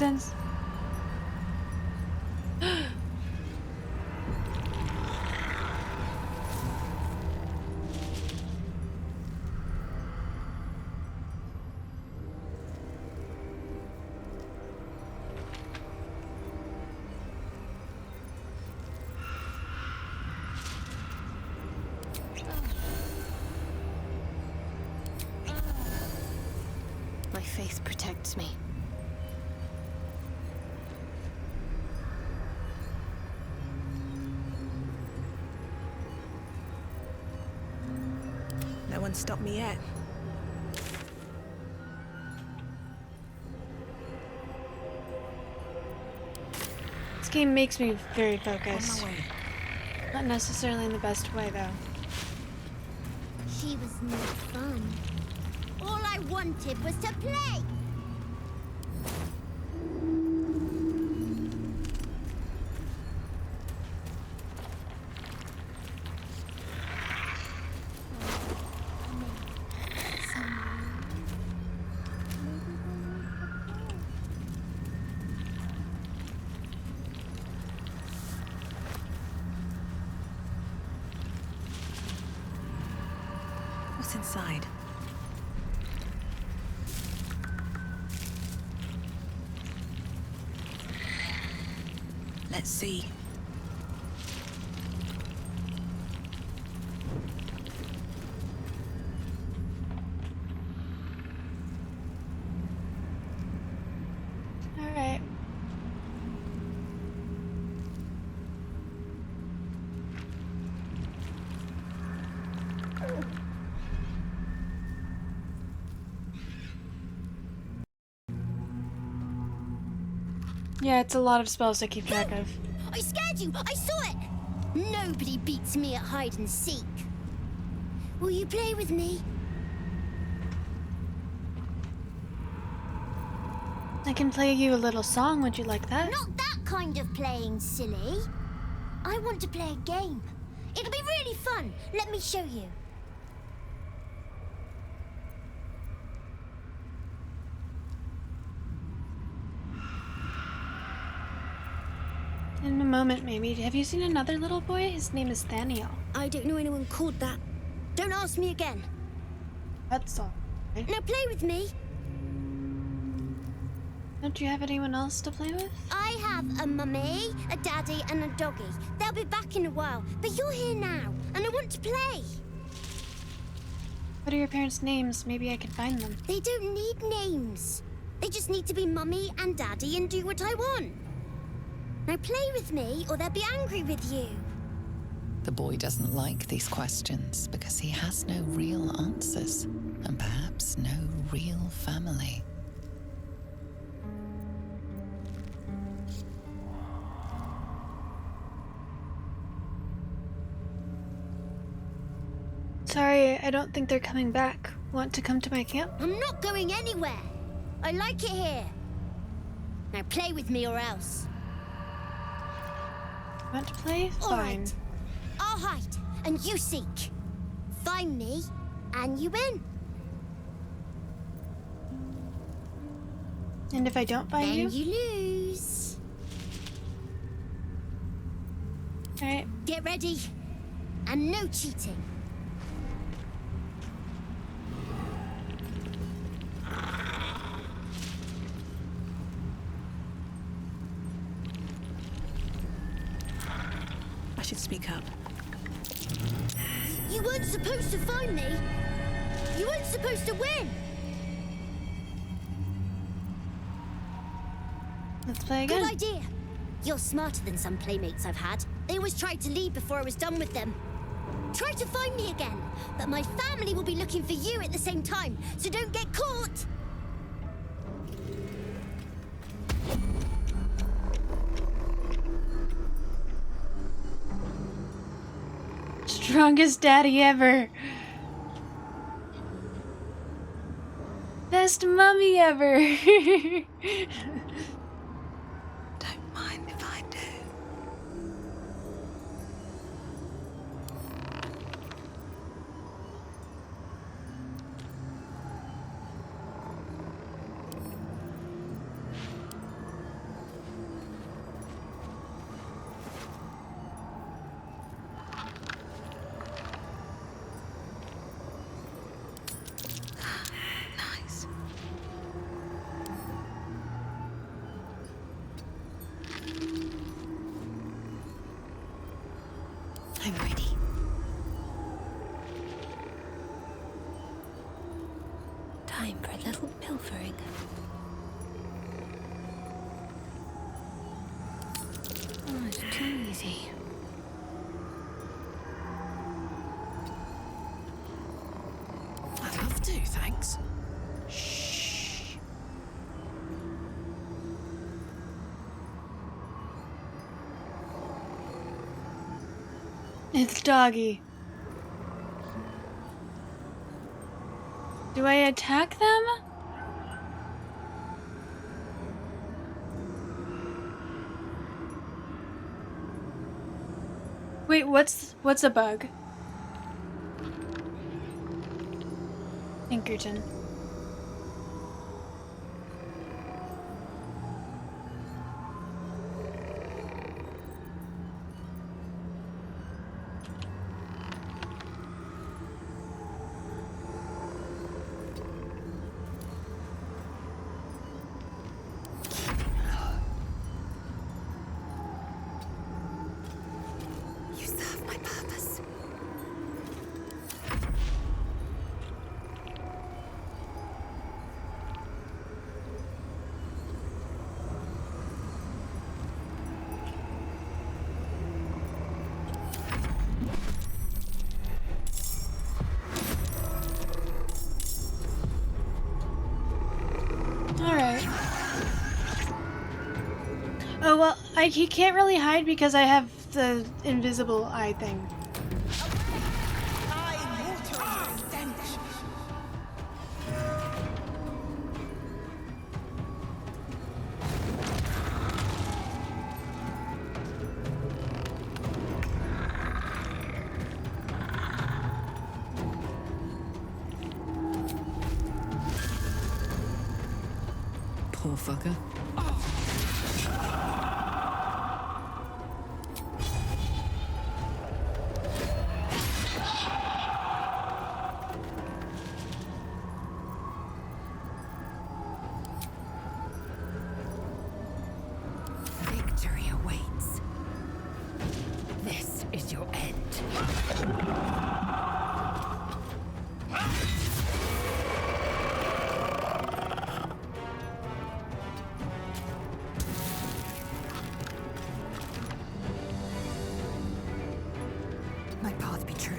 makes sense. My faith protects me. No one stopped me yet. This game makes me very focused. Not necessarily in the best way, though. She was no fun. All I wanted was to play. What's inside? Let's see. All right. Yeah, it's a lot of spells to keep track of. I scared you! I saw it! Nobody beats me at hide and seek. Will you play with me? I can play you a little song. Would you like that? Not that kind of playing, silly. I want to play a game. It'll be really fun. Let me show you. In a moment, maybe. Have you seen another little boy? His name is Thaniel. I don't know anyone called that. Don't ask me again. That's all. Right? Now play with me. Don't you have anyone else to play with? I have a mummy, a daddy, and a doggy. They'll be back in a while, but you're here now, and I want to play. What are your parents' names? Maybe I can find them. They don't need names. They just need to be mummy and daddy and do what I want. Now play with me, or they'll be angry with you. The boy doesn't like these questions because he has no real answers, and perhaps no real family. Sorry, I don't think they're coming back. Want to come to my camp? I'm not going anywhere. I like it here. Now play with me or else. Want to play? All Fine. right. I'll hide, and you seek. Find me, and you win. And if I don't find you? Then you lose. Alright. Get ready. And no cheating. I should speak up. You weren't supposed to find me. You weren't supposed to win. Let's play again. Good idea. You're smarter than some playmates I've had. They always tried to leave before I was done with them. Try to find me again, but my family will be looking for you at the same time, so don't get caught. Strongest daddy ever. Best mummy ever. Don't mind if I do. thee. I'd love to, thanks. It's Doggy. Do I attack them? Wait, what's a bug? Pinkerton. You serve my purpose. Alright. Oh, well, he can't really hide because I have the invisible eye thing. Poor fucker. Victory awaits. This is your end. My path be true.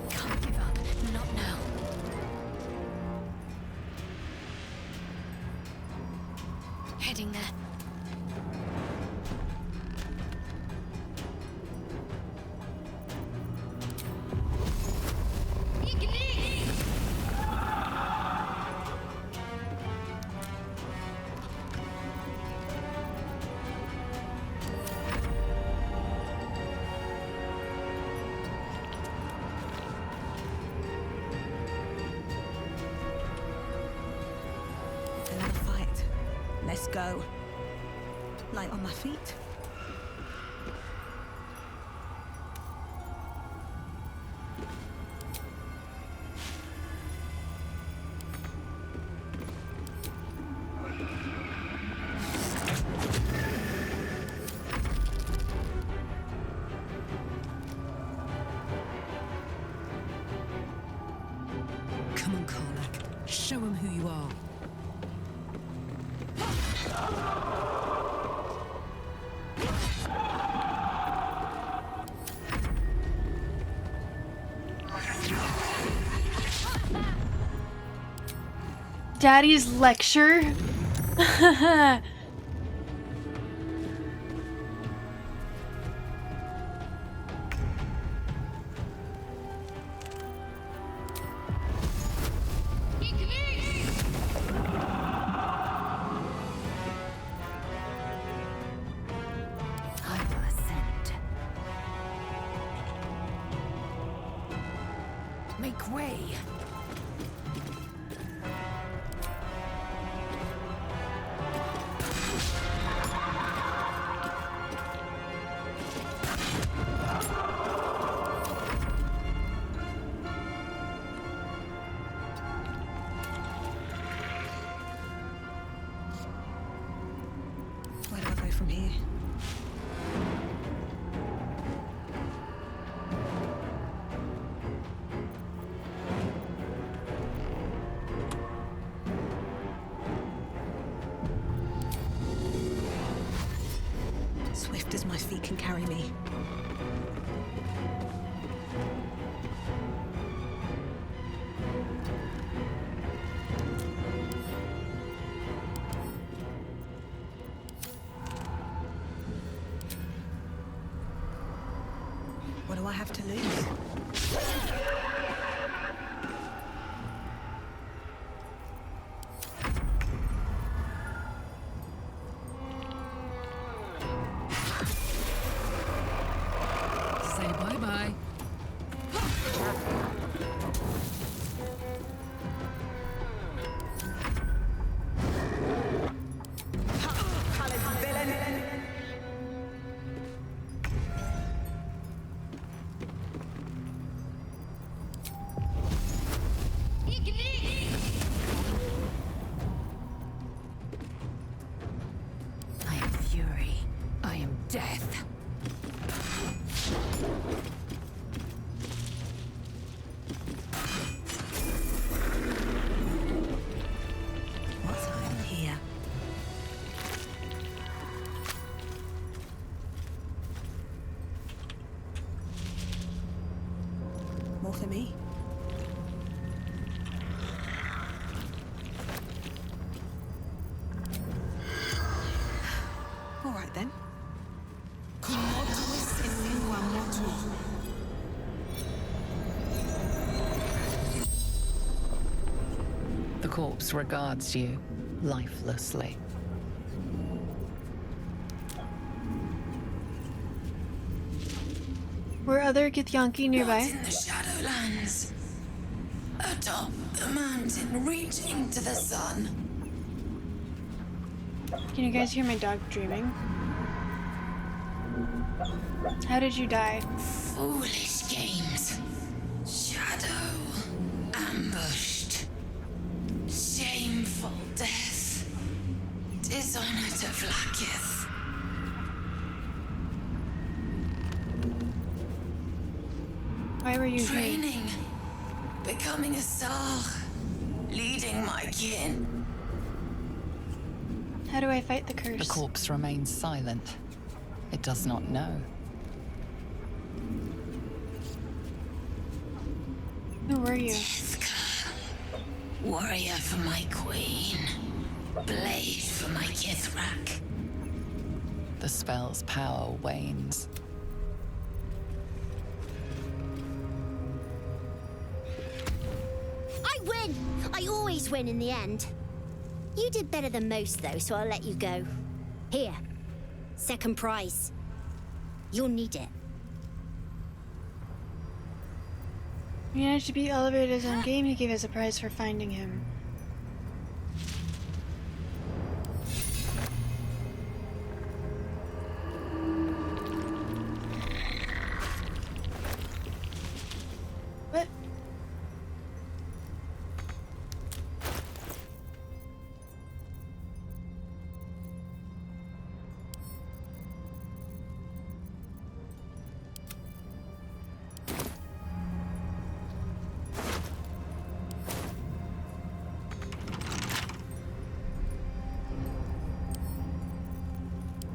Can't give up. Not now. Heading there. Another fight. Let's go. Light on my feet. Come on, Karlak. Show him who you are. Daddy's lecture? I will ascend. Make way. Where do I go from here? feet can carry me. What do I have to lose? Say bye-bye. I am fury. I am death. What's hiding here? More for me? All right then. The corpse regards you lifelessly. Were other Githyanki nearby? Not in the Shadowlands. Atop the mountain, reaching to the sun. Can you guys hear my dog dreaming? How did you die? Foolish games. Shadow. Ambushed. Shameful death. Dishonor to Vlakith. Why were you here? Training. Becoming a Sar. Leading my kin. How do I fight the curse? The corpse remains silent. It does not know. Who were you? Warrior for my queen. Blade for my Kithrak. The spell's power wanes. I win! I always win in the end. You did better than most, though, so I'll let you go. Here. Second prize. You'll need it. We managed to beat Oliver at his own game. He gave us a prize for finding him. What?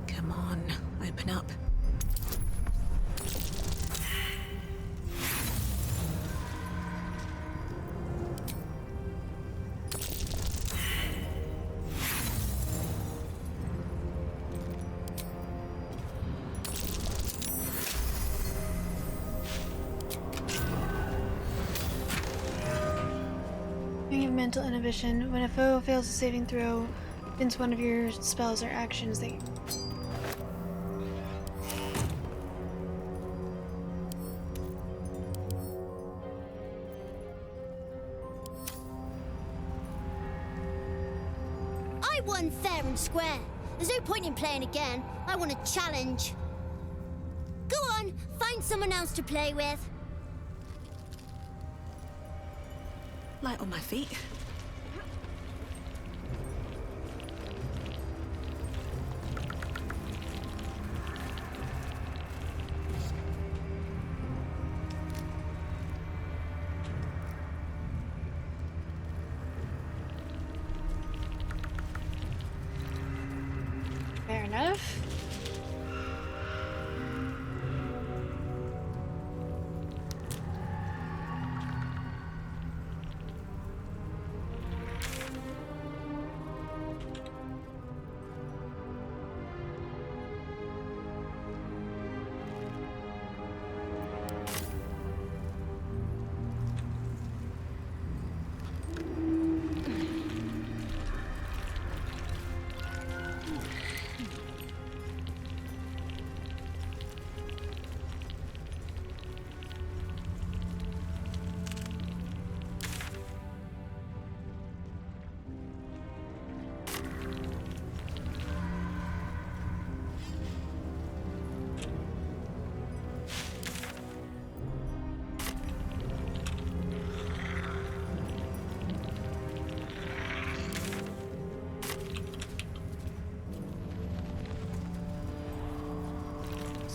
Come on, open up. You have mental inhibition. When a foe fails a saving throw, against one of your spells or actions, they... I won fair and square. There's no point in playing again. I want a challenge. Go on, find someone else to play with. Light on my feet. Fair enough.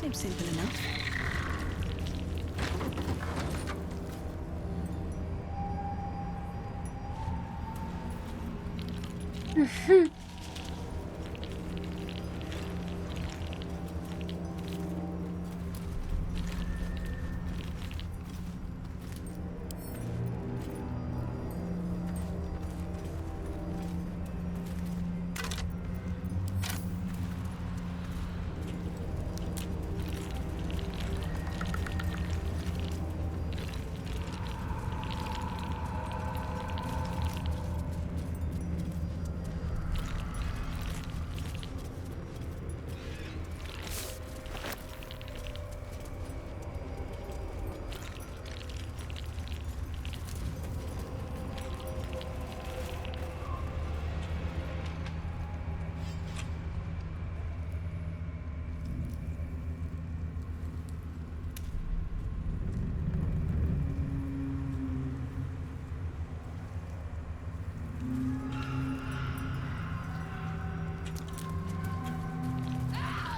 Seems simple enough.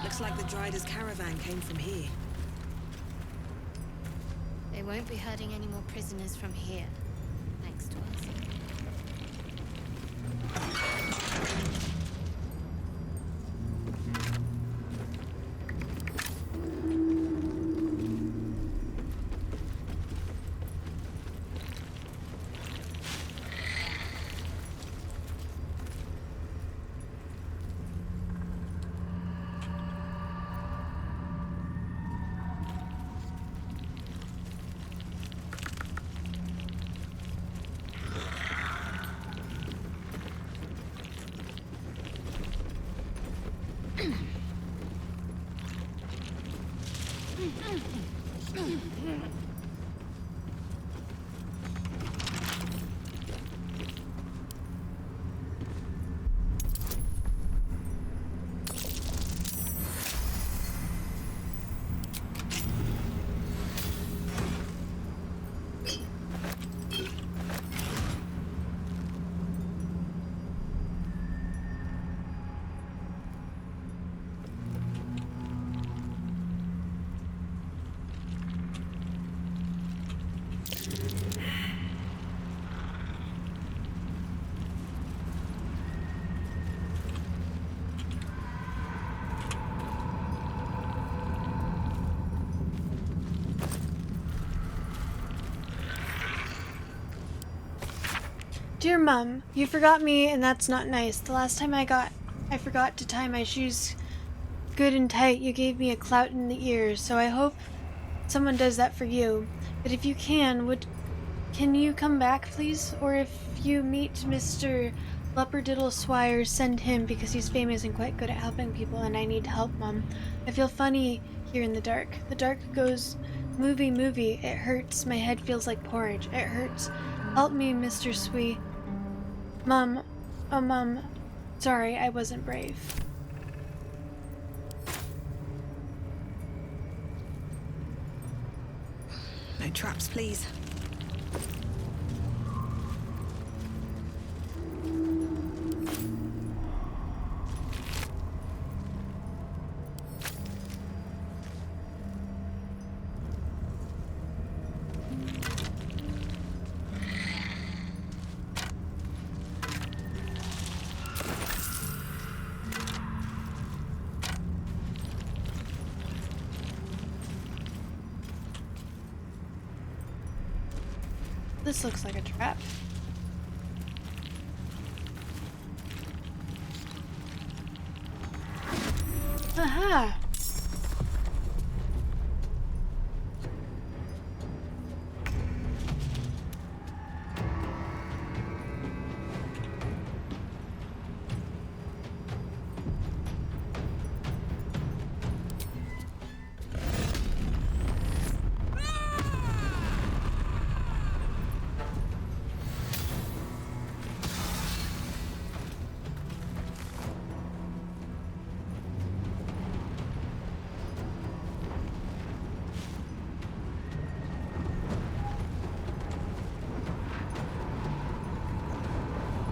Looks like the Drider's caravan came from here. They won't be herding any more prisoners from here, thanks to us. Dear Mum, you forgot me and that's not nice. The last time I forgot to tie my shoes good and tight. You gave me a clout in the ears, so I hope someone does that for you. But if you can you come back, please? Or if you meet Mr. Leopardiddle Swire, send him because he's famous and quite good at helping people and I need help, Mum. I feel funny here in the dark. The dark goes movie. It hurts. My head feels like porridge. It hurts. Help me, Mr. Sweet. Mum. Oh, Mum. Sorry, I wasn't brave. No traps, please. This looks like a trap. Aha!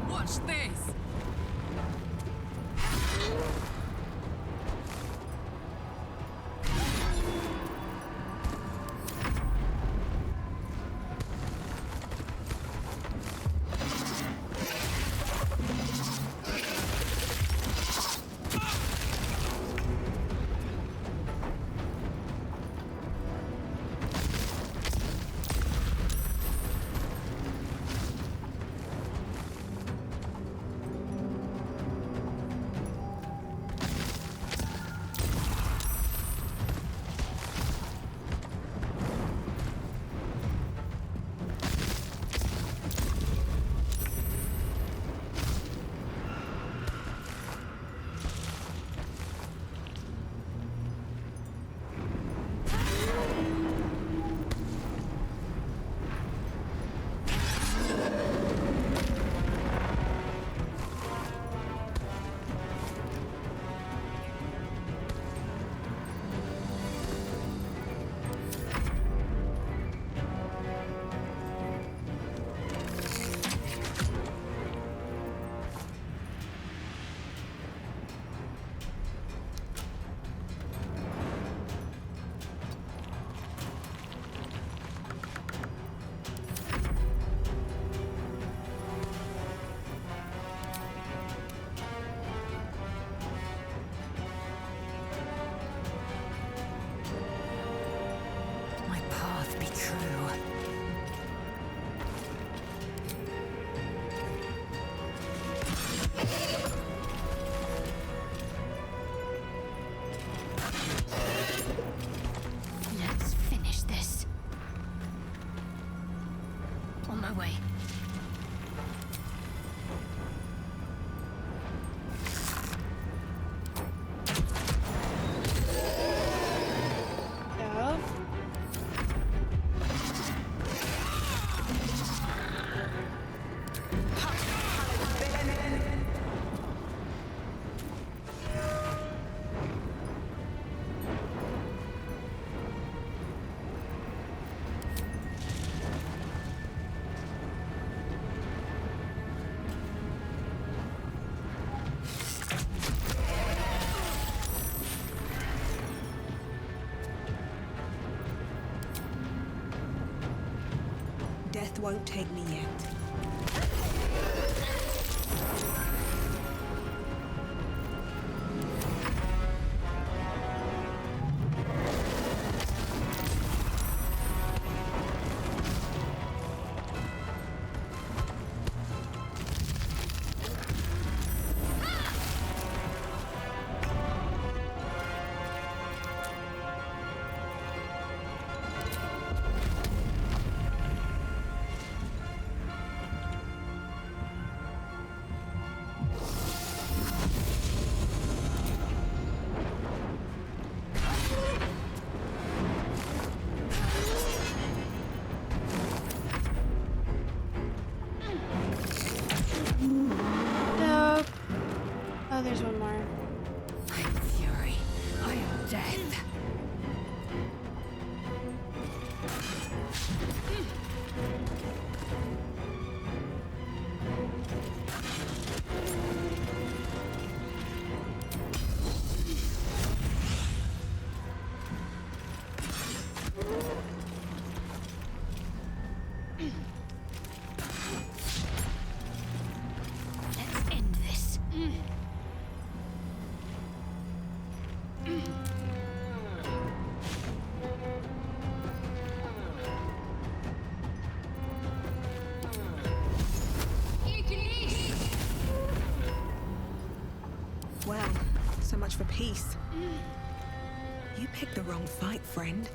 Watch this! death won't take me yet. Dope. Oh, there's one more. I'm fury. I am death. Let's end this. Well, so much for peace. You picked the wrong fight, friend.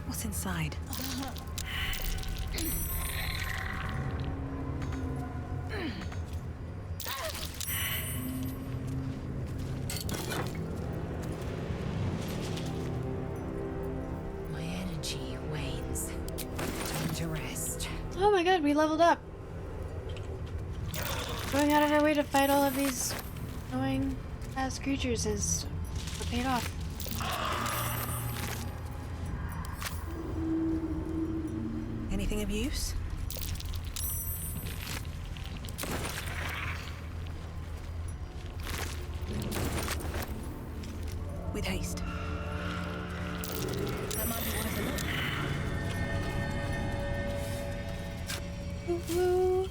What's inside? My energy wanes. Time to rest. Oh my god, we leveled up. Going out of our way to fight all of these annoying ass creatures is paid off. Anything of use? With haste. That might be one of the lot. Woohoo!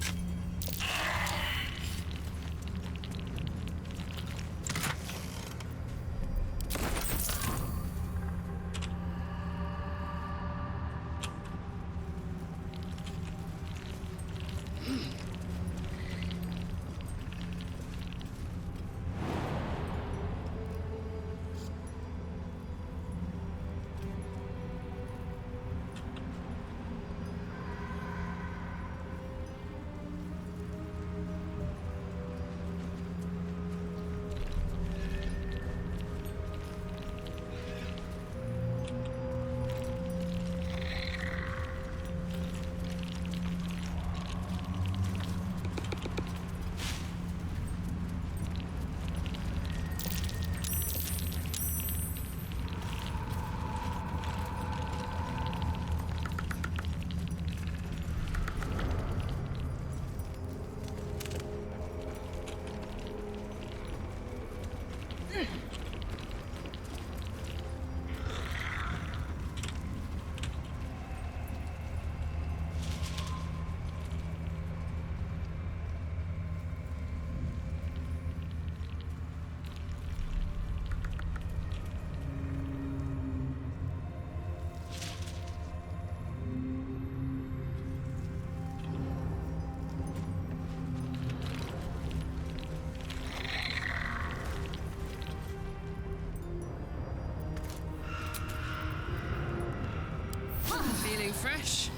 Feeling fresh?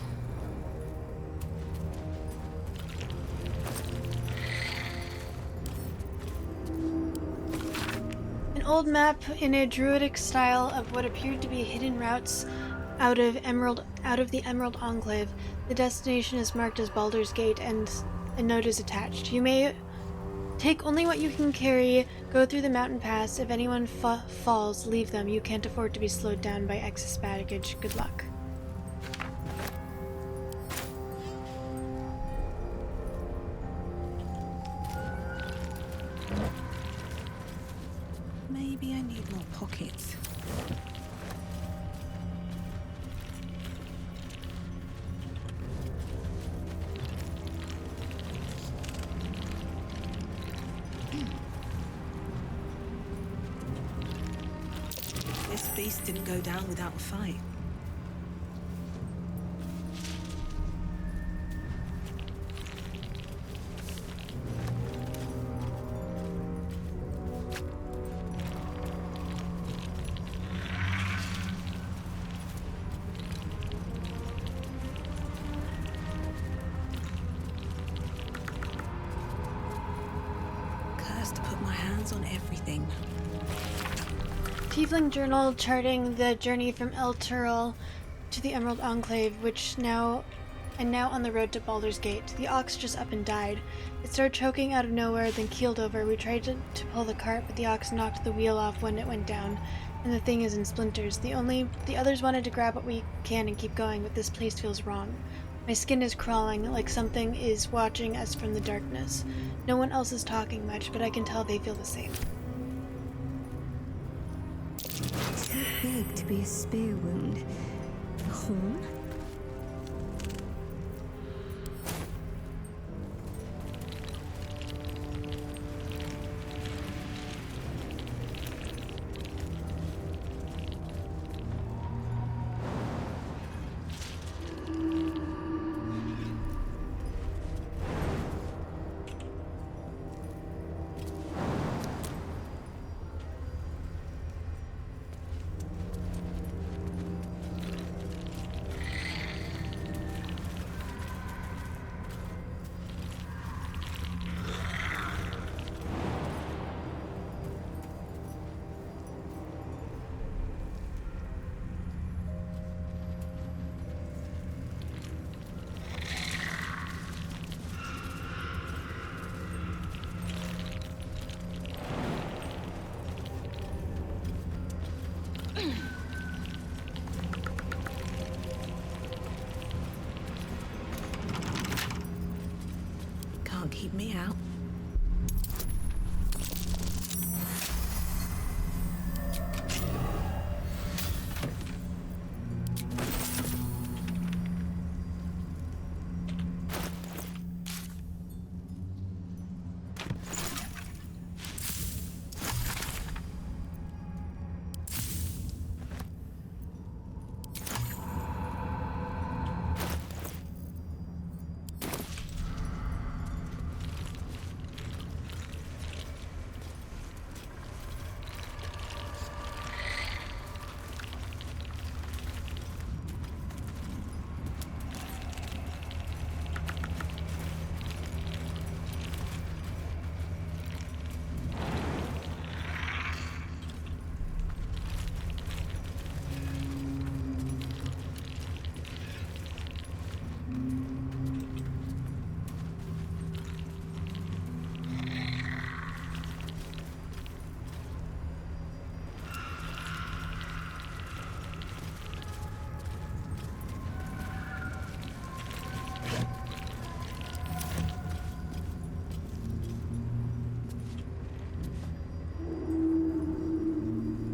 An old map in a druidic style of what appeared to be hidden routes out of the Emerald Enclave. The destination is marked as Baldurs Gate and a note is attached. You may take only what you can carry, go through the mountain pass. If anyone falls, leave them. You can't afford to be slowed down by excess baggage. Good luck. Maybe I need more pockets. This beast didn't go down without a fight. Cursed to put my hands on everything. Tiefling journal charting the journey from El Turil to the Emerald Enclave, which now on the road to Baldur's Gate. The ox just up and died. It started choking out of nowhere, then keeled over. We tried to pull the cart, but the ox knocked the wheel off when it went down, and the thing is in splinters. The others wanted to grab what we can and keep going, but this place feels wrong. My skin is crawling, like something is watching us from the darkness. No one else is talking much, but I can tell they feel the same. So big to be a spear wound. A horn? Can't keep me out.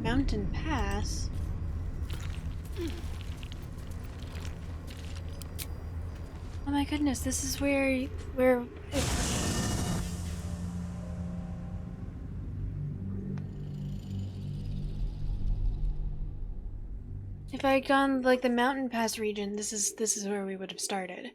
Mountain Pass? Oh my goodness, this is where if I had gone like the Mountain Pass region, this is where we would have started.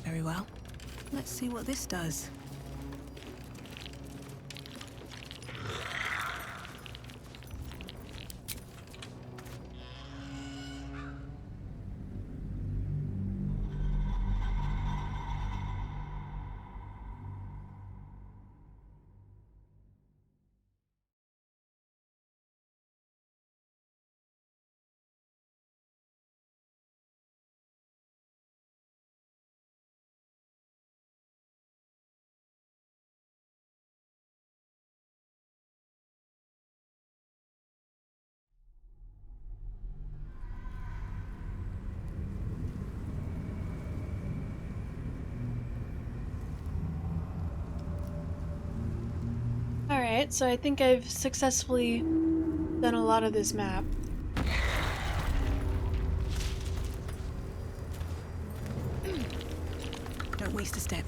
Very well. Let's see what this does. Alright, so I think I've successfully done a lot of this map. Don't waste a step.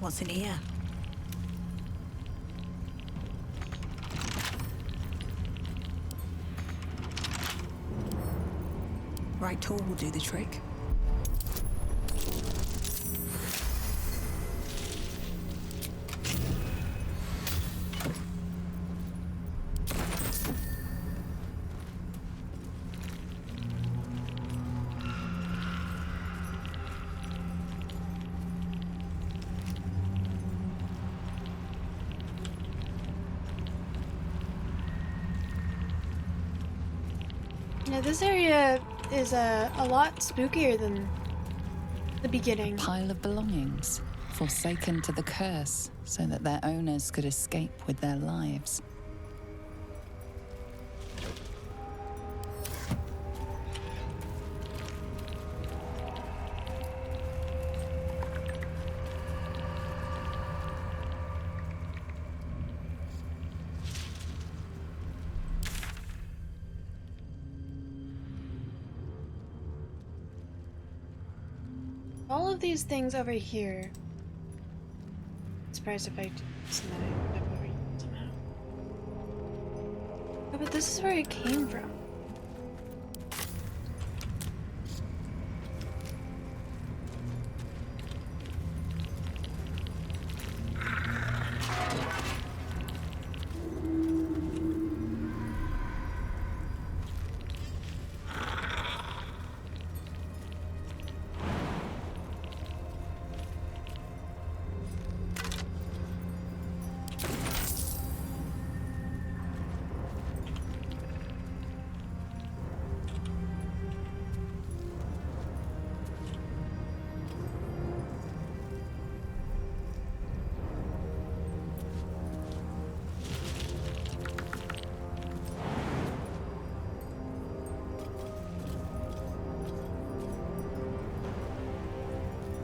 What's in here? Right tool will do the trick. Yeah, this area is a lot spookier than the beginning. A pile of belongings, forsaken to the curse so that their owners could escape with their lives. All of these things over here. I'm surprised if I cinematic up over here somehow. Oh, but this is where it came from.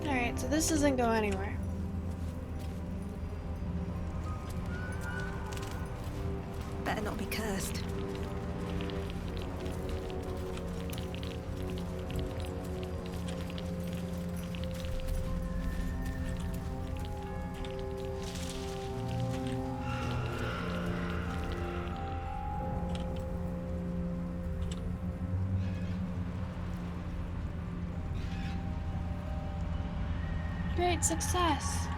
Alright, so this doesn't go anywhere. Better not be cursed. Great success.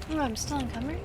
Oh, I'm still encumbered?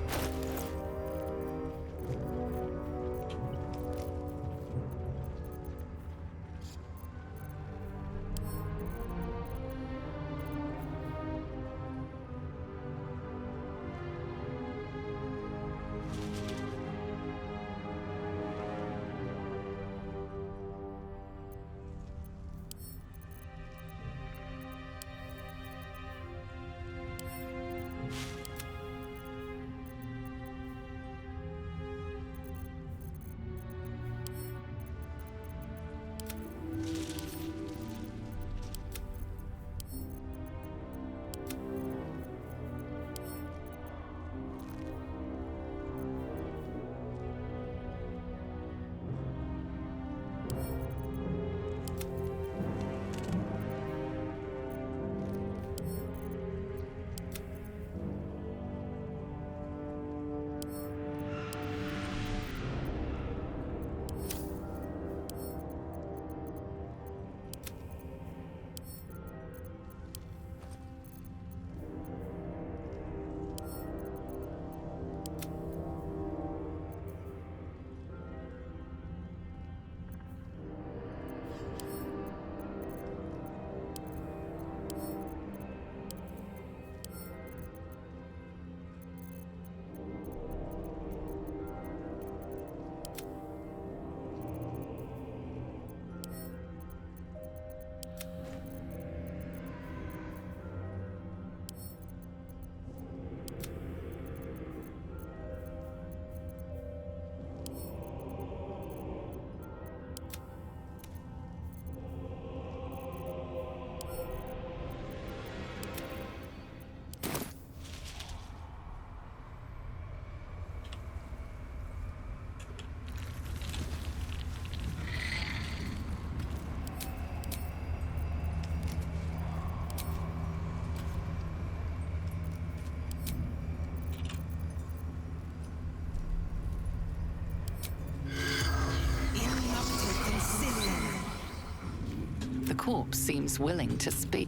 corpse seems willing to speak.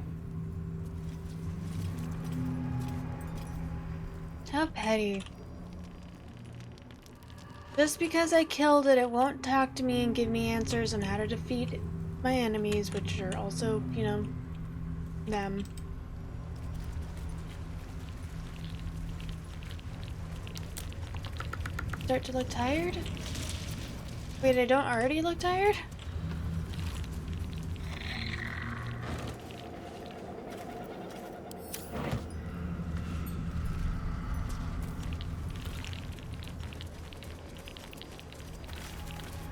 How petty. Just because I killed it, it won't talk to me and give me answers on how to defeat my enemies, which are also, you know, them. Start to look tired? Wait, I don't already look tired?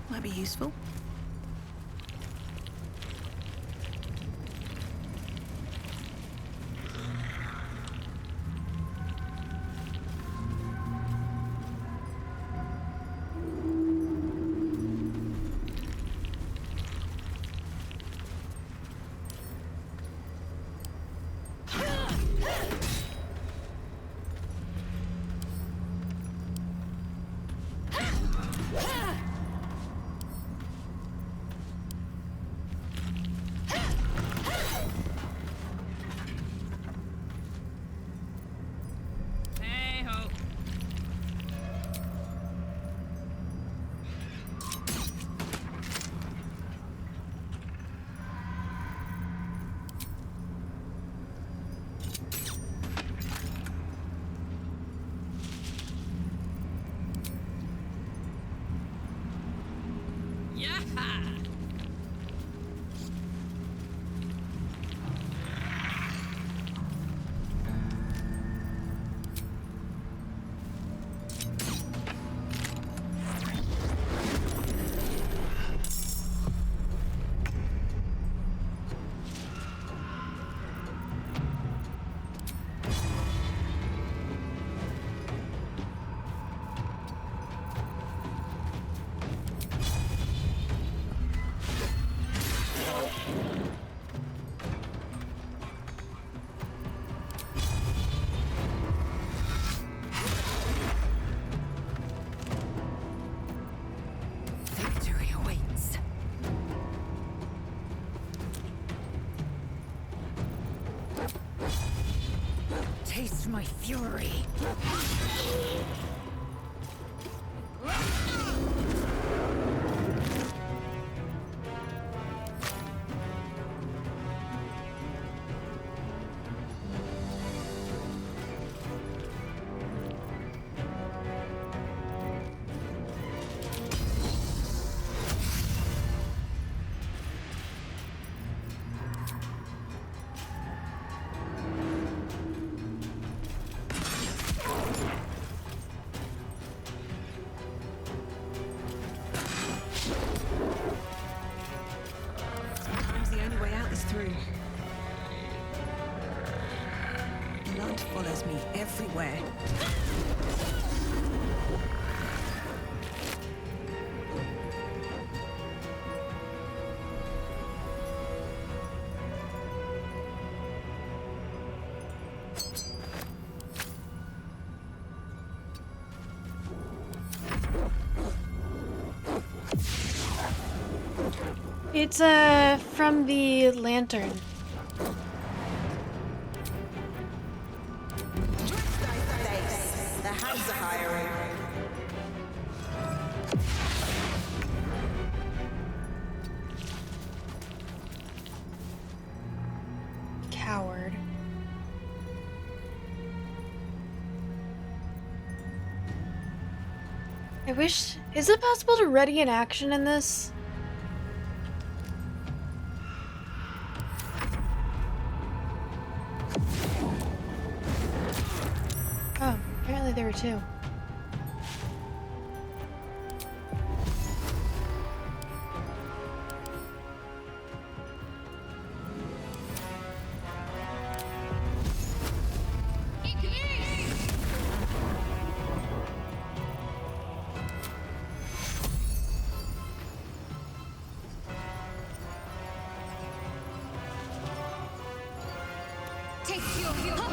Might be useful. Taste my fury. Blood follows me everywhere. It's from the lantern. The hands are hiring. Coward. I wish... Is it possible to ready an action in this? Oh, apparently there were two. Take your heel.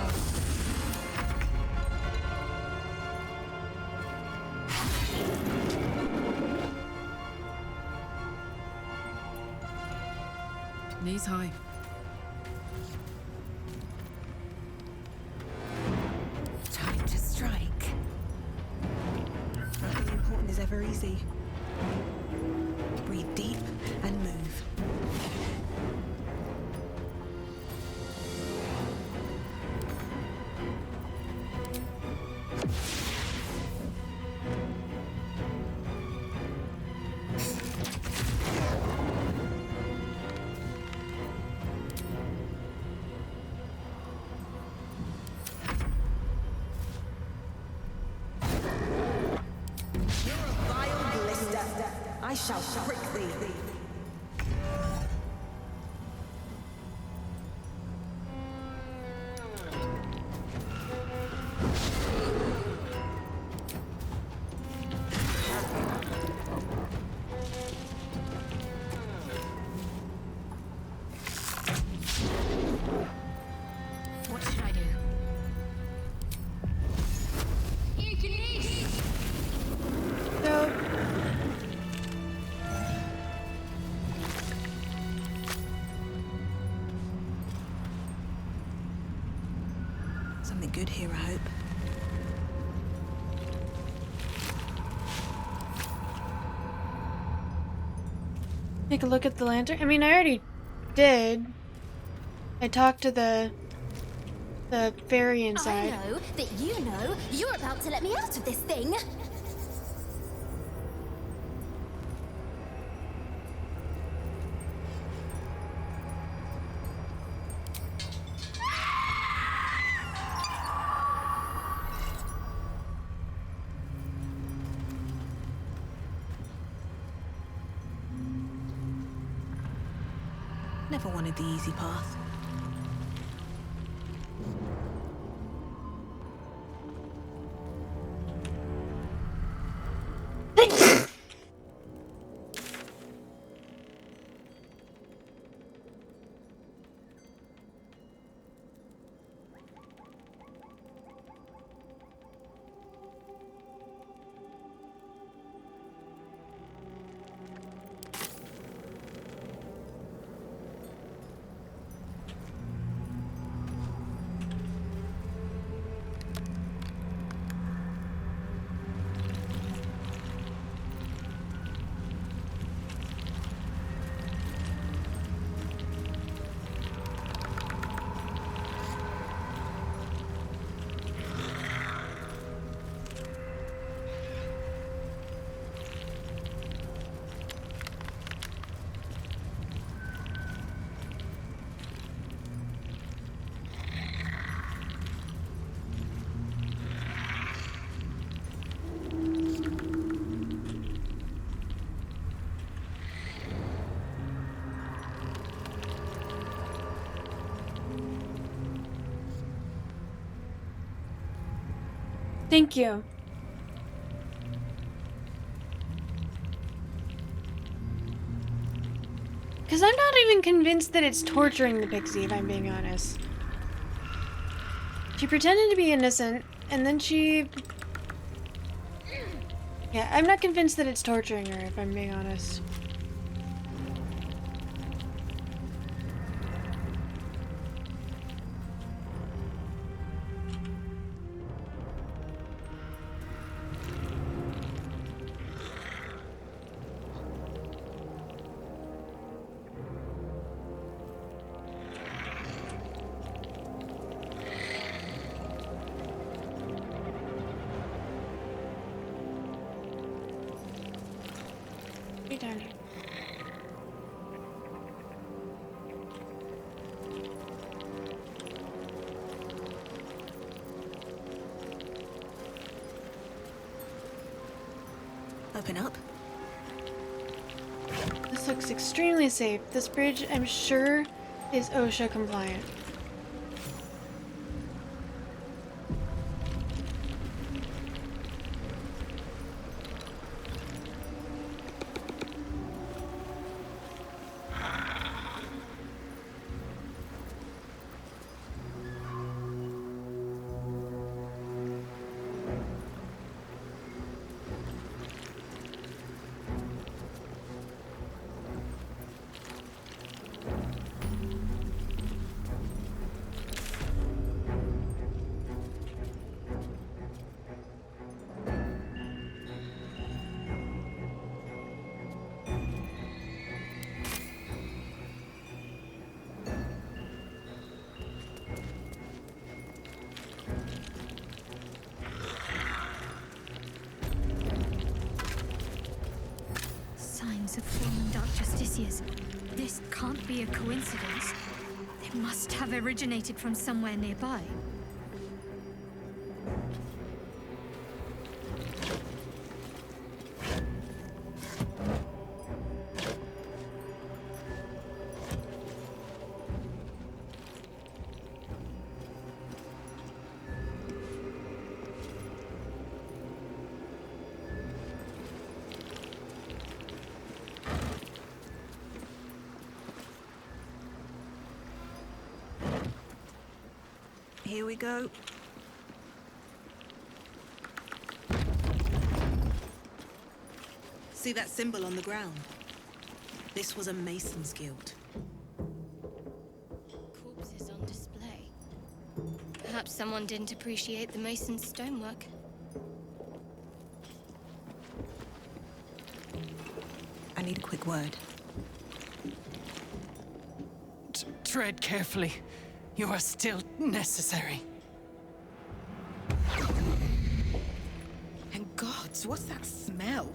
Knees high. Time to strike. Nothing important is ever easy. Breathe deep and move. I shall prick thee. What should I do? Nope. Something good here, I hope. Take a look at the lantern. I mean, I already did. I talked to the fairy inside. I know that you know you're about to let me out of this thing. Never wanted the easy path. Thank you. Because I'm not even convinced that it's torturing the pixie, if I'm being honest. She pretended to be innocent, and then she... Yeah, I'm not convinced that it's torturing her, if I'm being honest. Down here. Open up. This looks extremely safe. This bridge, I'm sure, is OSHA compliant. Odysseus. This can't be a coincidence. They must have originated from somewhere nearby. Here we go. See that symbol on the ground? This was a Mason's Guild. Corpses on display. Perhaps someone didn't appreciate the mason's stonework. I need a quick word. Tread carefully. You are still necessary. And gods, what's that smell?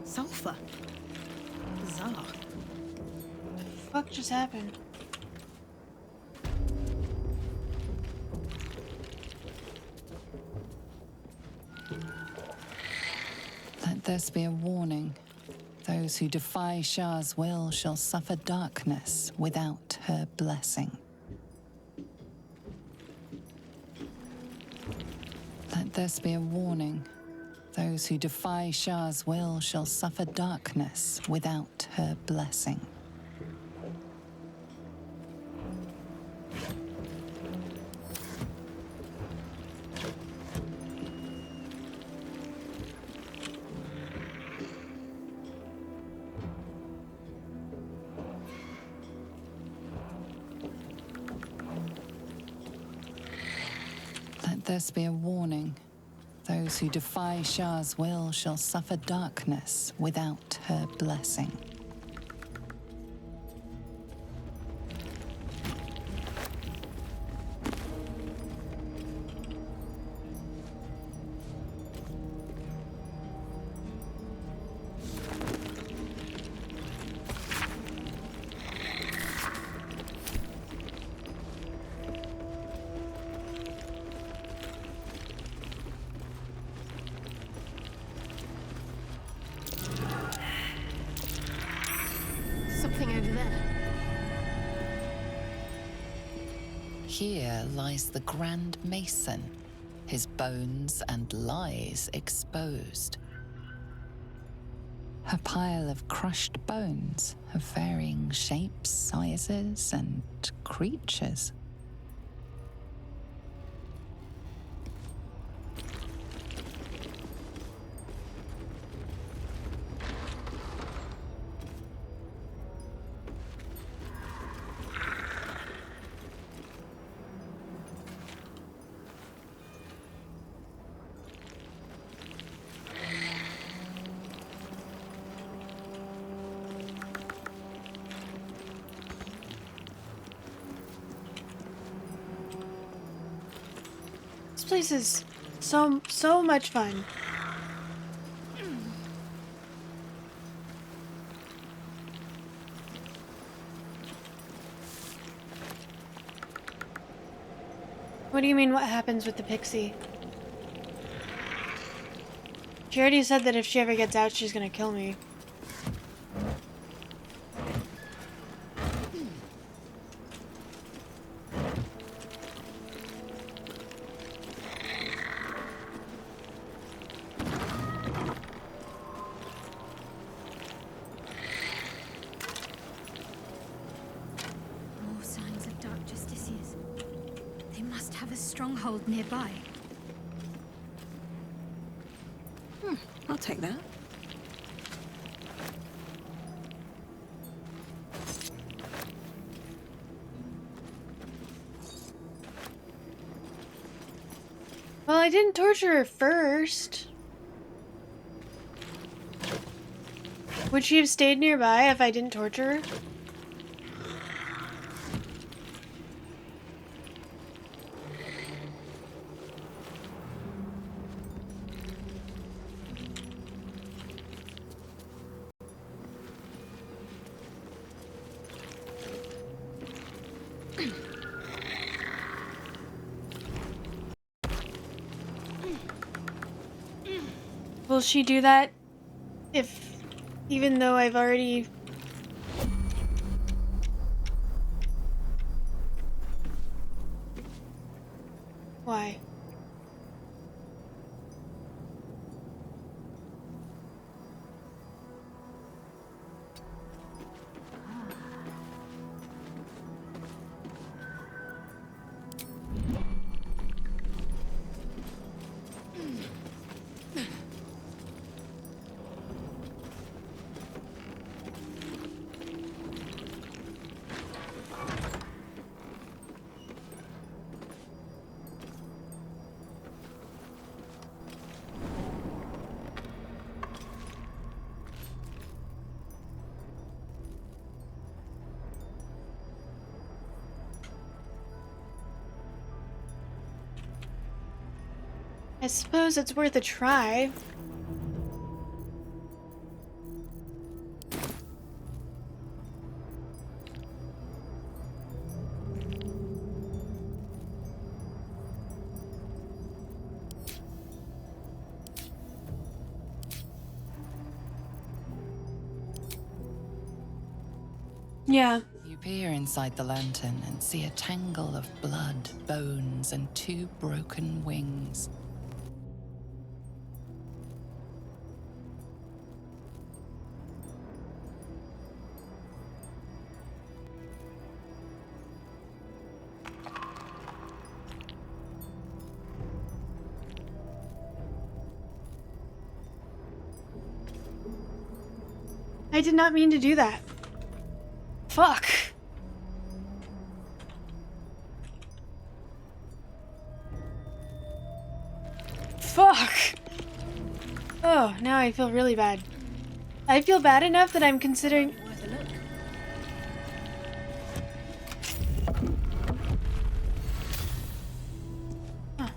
Sulfur. Bizarre. What the fuck just happened? Let this be a warning. Those who defy Shah's will shall suffer darkness without her blessing. Let this be a warning. Those who defy Shah's will shall suffer darkness without her blessing. Let this be a warning. Those who defy Shah's will shall suffer darkness without her blessing. Something over there. Here lies the Grand Mason, his bones and lies exposed. A pile of crushed bones of varying shapes, sizes, and creatures. This place is so much fun. What do you mean, what happens with the pixie? She already said that if she ever gets out, she's gonna kill me. More signs of dark justiciars. They must have a stronghold nearby. I'll take that. Well, I didn't torture her first. Would she have stayed nearby if I didn't torture her? Will she do that if, even though I've already... Why? I suppose it's worth a try. Yeah. You peer inside the lantern and see a tangle of blood, bones, and 2 broken wings. I did not mean to do that. Fuck. Fuck. Oh, now I feel really bad. I feel bad enough that I'm considering... Huh.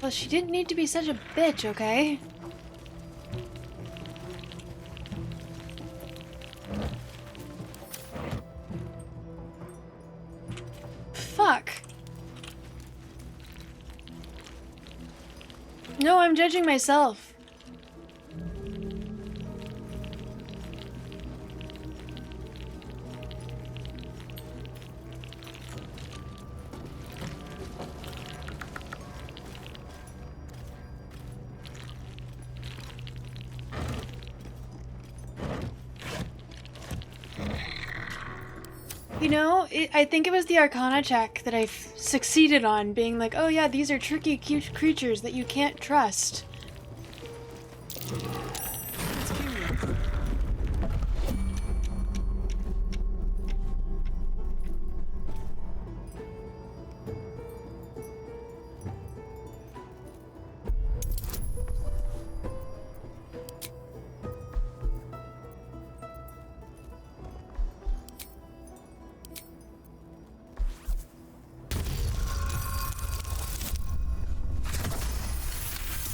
Well, she didn't need to be such a bitch, okay? Fuck. No, I'm judging myself. You know, I think it was the Arcana check that I succeeded on, being like, oh yeah, these are tricky creatures that you can't trust.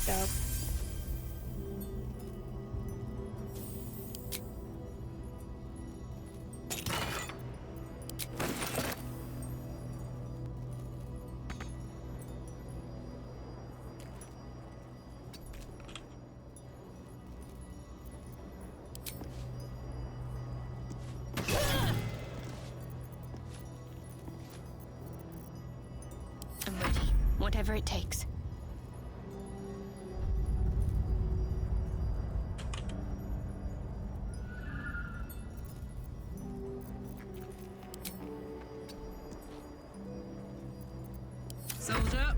Dope. I'm ready. Whatever it takes. Soldier.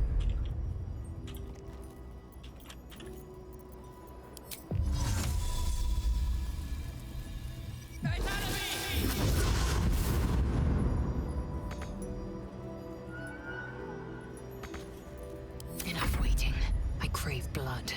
Enough waiting. I crave blood.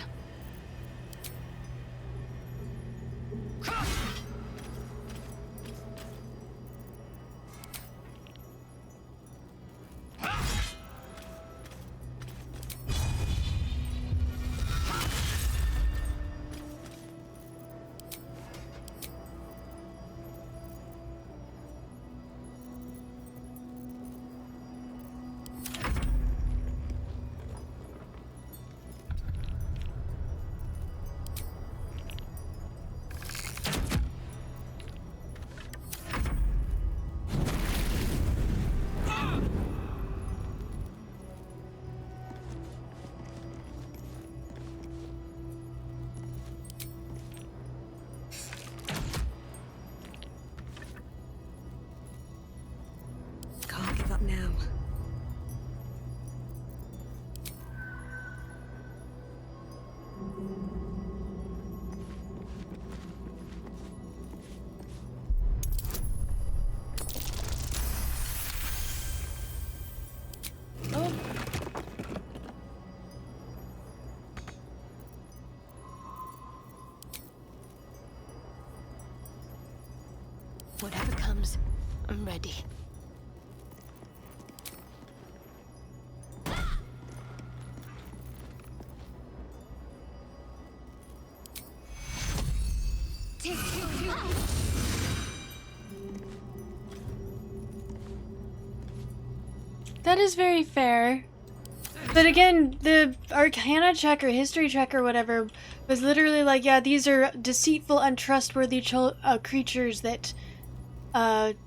now. Whatever comes, I'm ready. That is very fair. But again, the Arcana check or History check or whatever was literally like, yeah, these are deceitful, untrustworthy creatures that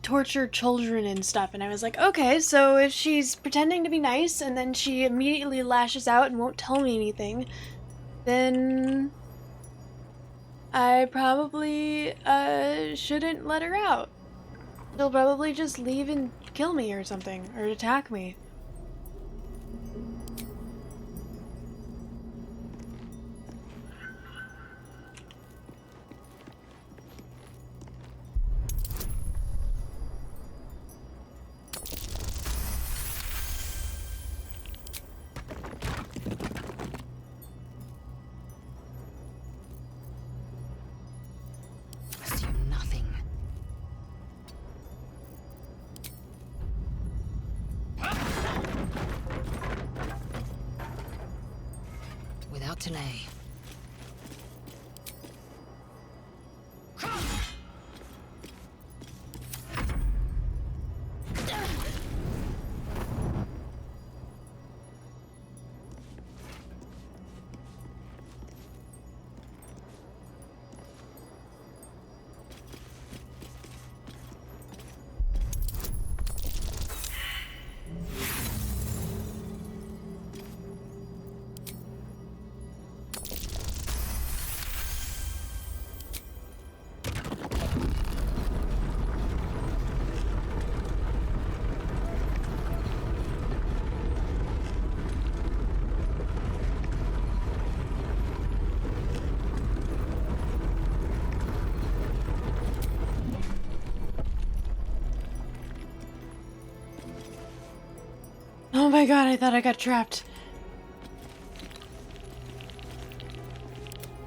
torture children and stuff. And I was like, okay, so if she's pretending to be nice and then she immediately lashes out and won't tell me anything, then I probably shouldn't let her out. She'll probably just leave and kill me or something, or attack me. Assume nothing. Without delay. Oh my god, I thought I got trapped.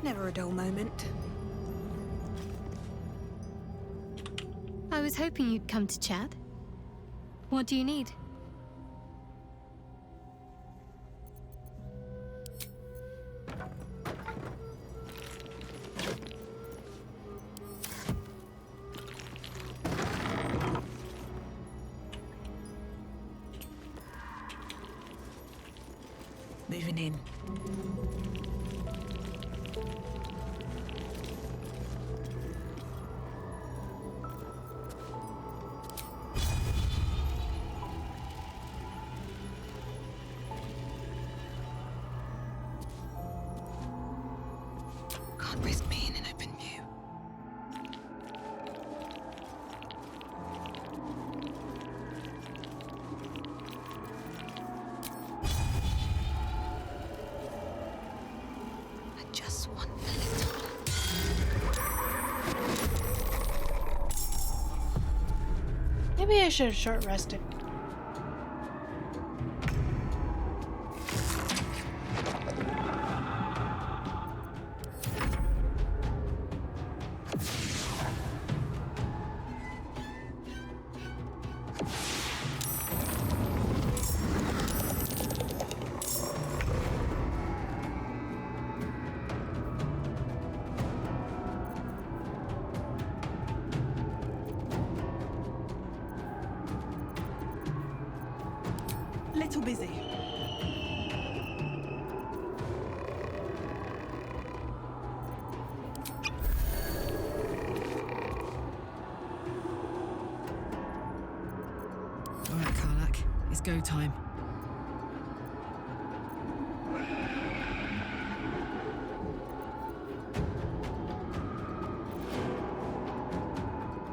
Never a dull moment. I was hoping you'd come to chat. What do you need? Moving in. Can't risk being in open view. I just want a little. Maybe I should have short rested. Little busy. All right, Karlak, it's go time.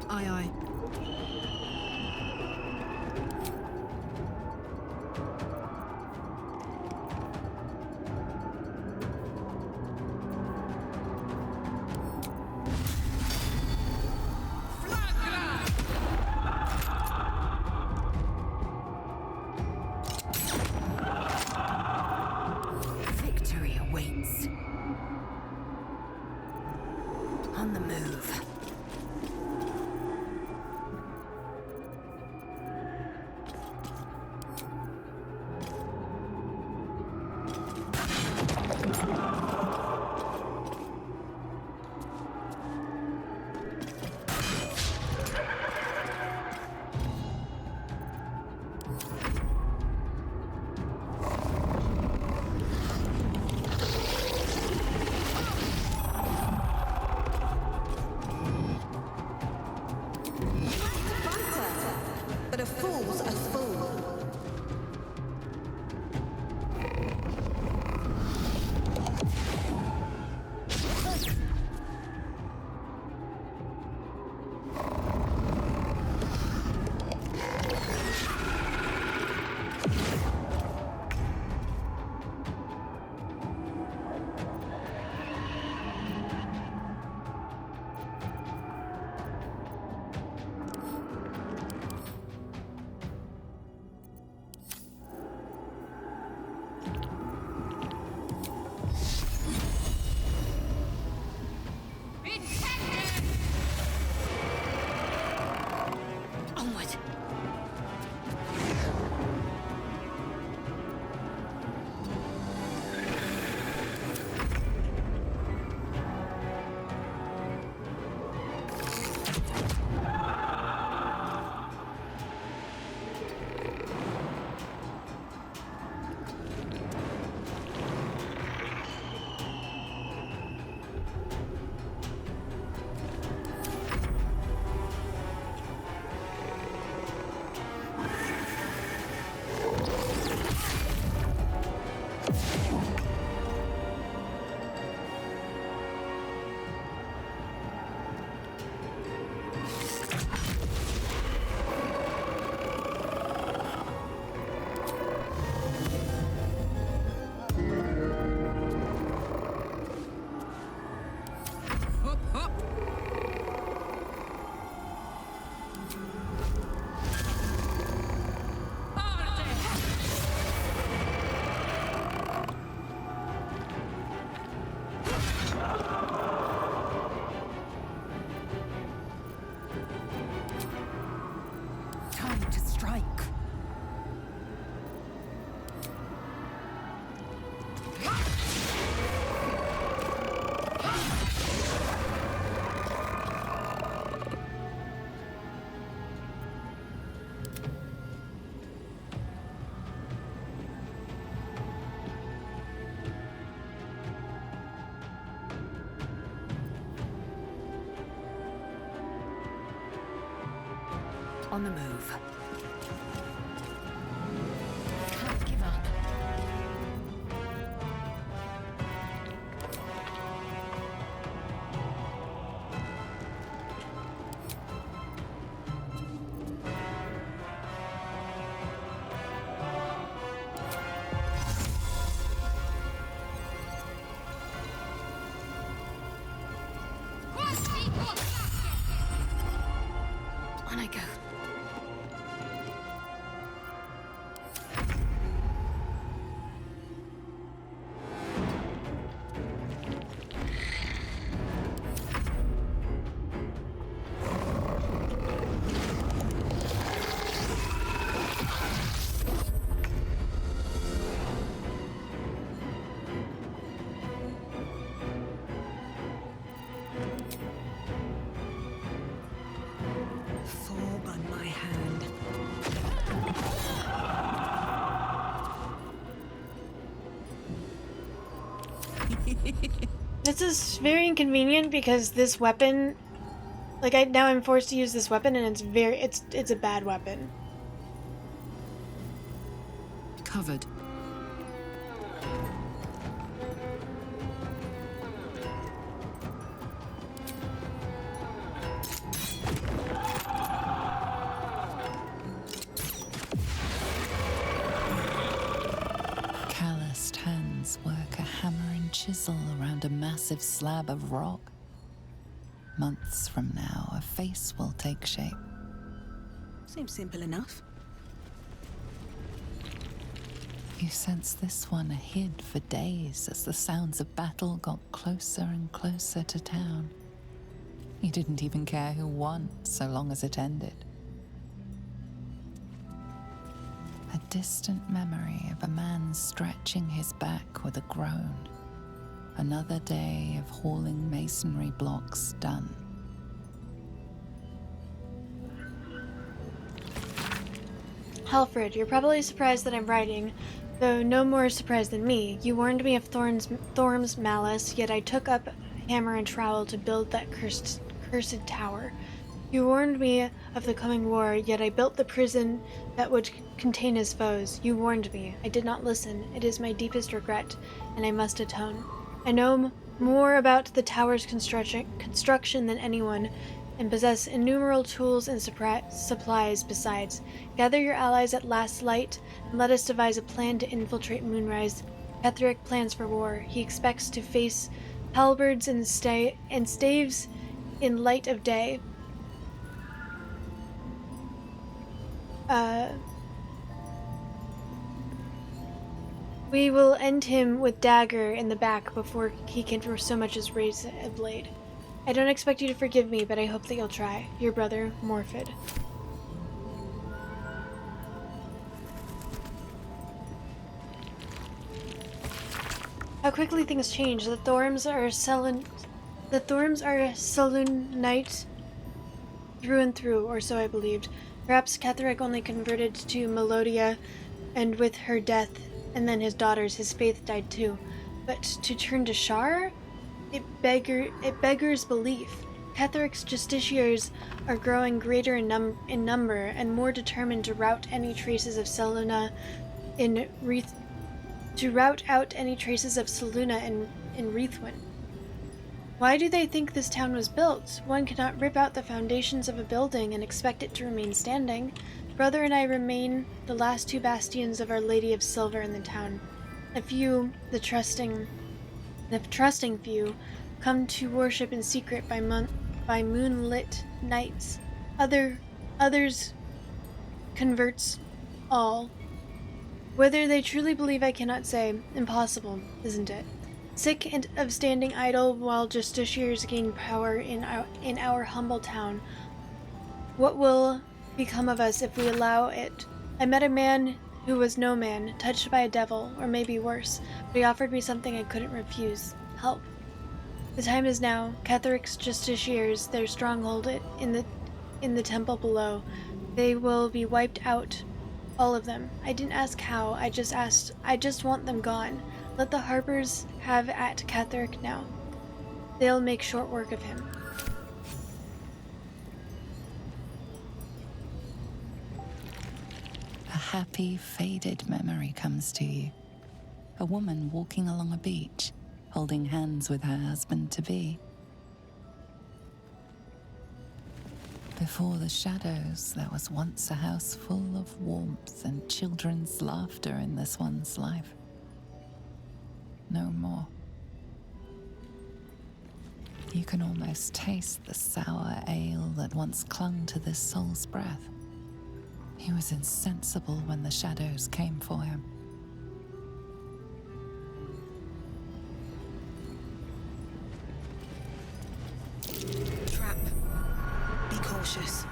Aye, aye. but a fool's a fool. On the move. Can't give up. On I go. Fall by my hand. This is very inconvenient because this weapon, like now I'm forced to use this weapon and it's a bad weapon. Covered. Calloused hands work a hammer and chisel around a massive slab of rock. Months from now, a face will take shape. Seems simple enough. You sense this one hid for days as the sounds of battle got closer and closer to town. You didn't even care who won, so long as it ended. A distant memory of a man stretching his back with a groan. Another day of hauling masonry blocks done. Halfred, you're probably surprised that I'm writing, though no more surprised than me. You warned me of Thorm's malice, yet I took up hammer and trowel to build that cursed tower. You warned me of the coming war, yet I built the prison that would contain his foes. You warned me. I did not listen. It is my deepest regret, and I must atone. I know more about the tower's construction than anyone, and possess innumerable tools and supplies besides. Gather your allies at last light, and let us devise a plan to infiltrate Moonrise. Ketheric plans for war. He expects to face halberds and staves in light of day. We will end him with dagger in the back before he can for so much as raise a blade. I don't expect you to forgive me, but I hope that you'll try. Your brother, Morfid. How quickly things change. The Thorms are Selûnite through and through, or so I believed. Perhaps Ketheric only converted to Melodia, and with her death, and then his daughters, his faith died too. But to turn to Shar? It beggars belief. Ketheric's justiciars are growing greater in number and more determined to rout any traces of Selûne in Reithwin. Why do they think this town was built? One cannot rip out the foundations of a building and expect it to remain standing. Brother and I remain the last two bastions of Our Lady of Silver in the town. A few, the trusting few, come to worship in secret by moonlit nights. Others converts all. Whether they truly believe I cannot say. Impossible, isn't it? Sick of standing idle while justiciars gain power in our humble town. What will become of us if we allow it? I met a man who was no man, touched by a devil, or maybe worse, but he offered me something I couldn't refuse. Help. The time is now. Ketheric's justiciars, their stronghold in the temple below. They will be wiped out. All of them. I didn't ask how, I just want them gone. Let the Harpers have at Ketheric now. They'll make short work of him. A happy, faded memory comes to you. A woman walking along a beach, holding hands with her husband-to-be. Before the shadows, there was once a house full of warmth and children's laughter in this one's life. No more. You can almost taste the sour ale that once clung to this soul's breath. He was insensible when the shadows came for him. Trap. Be cautious.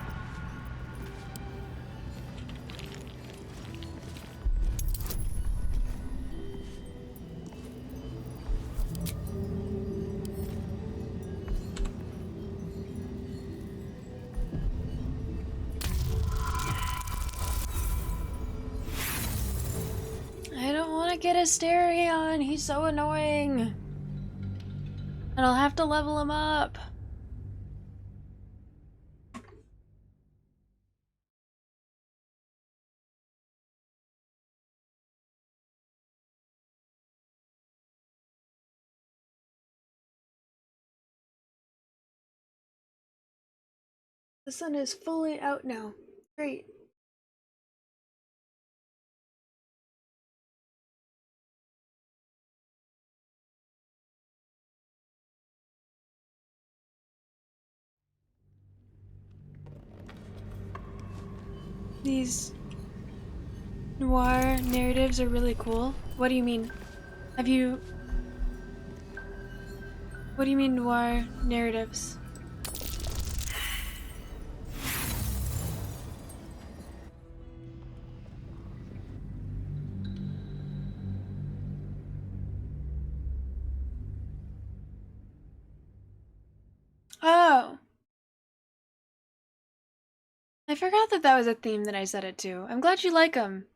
I don't want to get Asterion. He's so annoying. And I'll have to level him up. The sun is fully out now. Great. These noir narratives are really cool. What do you mean? What do you mean noir narratives? Oh. I forgot that that was a theme that I set it to. I'm glad you like them.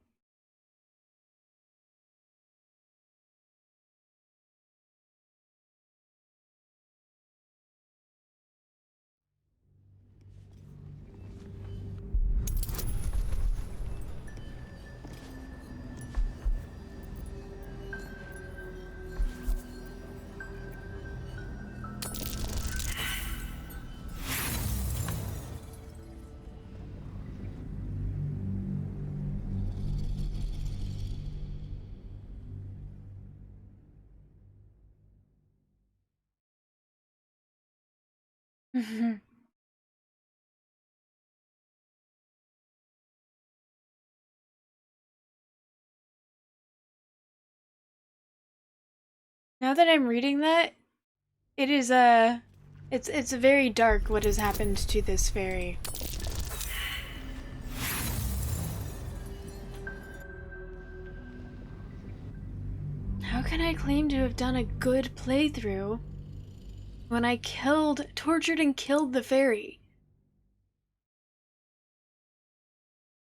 Now that I'm reading that, it is it's very dark what has happened to this fairy. How can I claim to have done a good playthrough when I tortured and killed the fairy?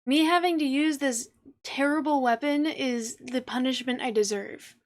Me having to use this terrible weapon is the punishment I deserve.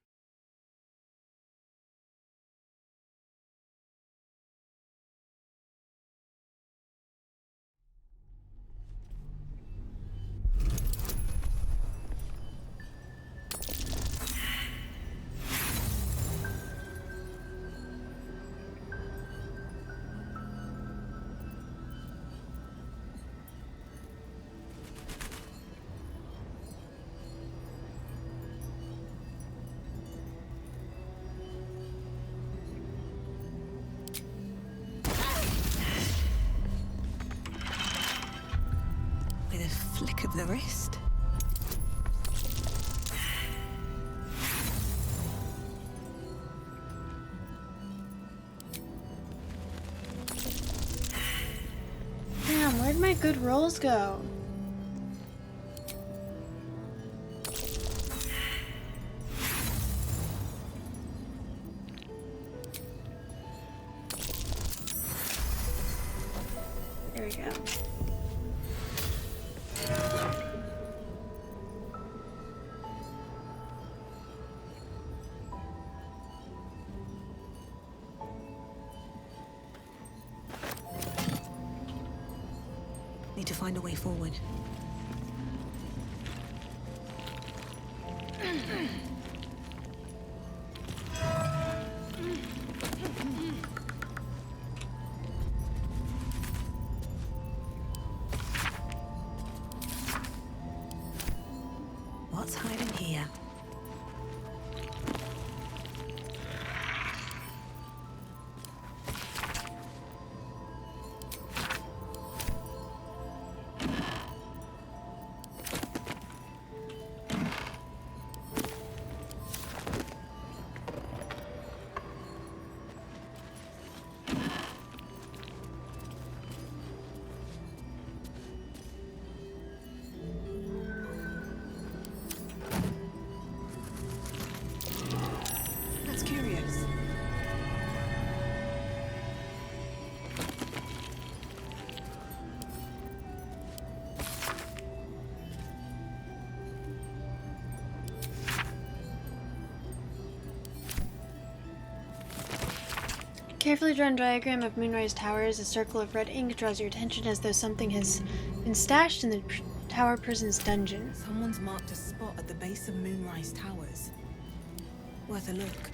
With a flick of the wrist. Damn, where'd my good rolls go? There we go. Need to find a way forward. What's hiding here? That's curious. Carefully drawn diagram of Moonrise Towers. A circle of red ink draws your attention as though something has been stashed in the tower prison's dungeon. Someone's marked a spot at the base of Moonrise Towers. Worth a look.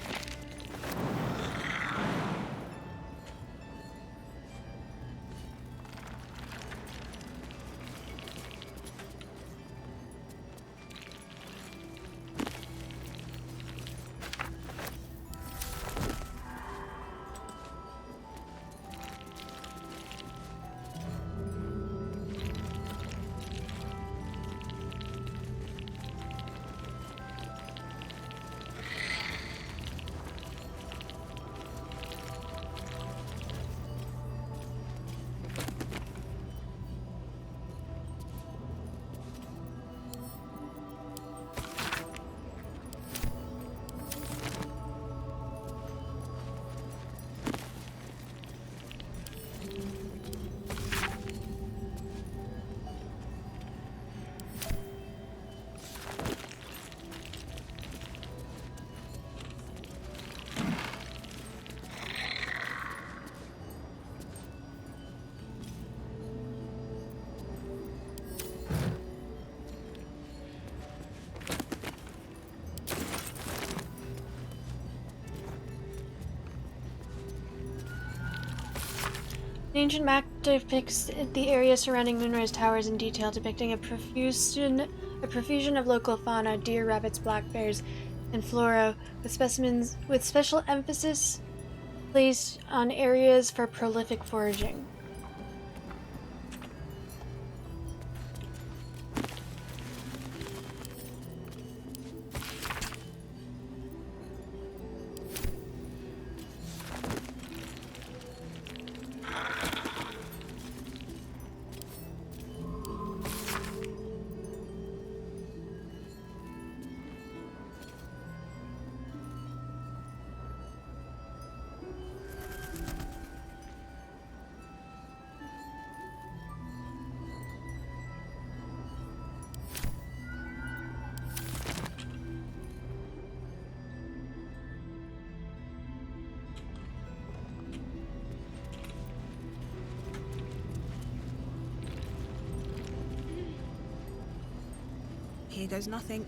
An ancient map depicts the area surrounding Moonrise Towers in detail, depicting a profusion of local fauna, deer, rabbits, black bears, and flora, with specimens with special emphasis placed on areas for prolific foraging. Here goes nothing.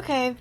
Okay,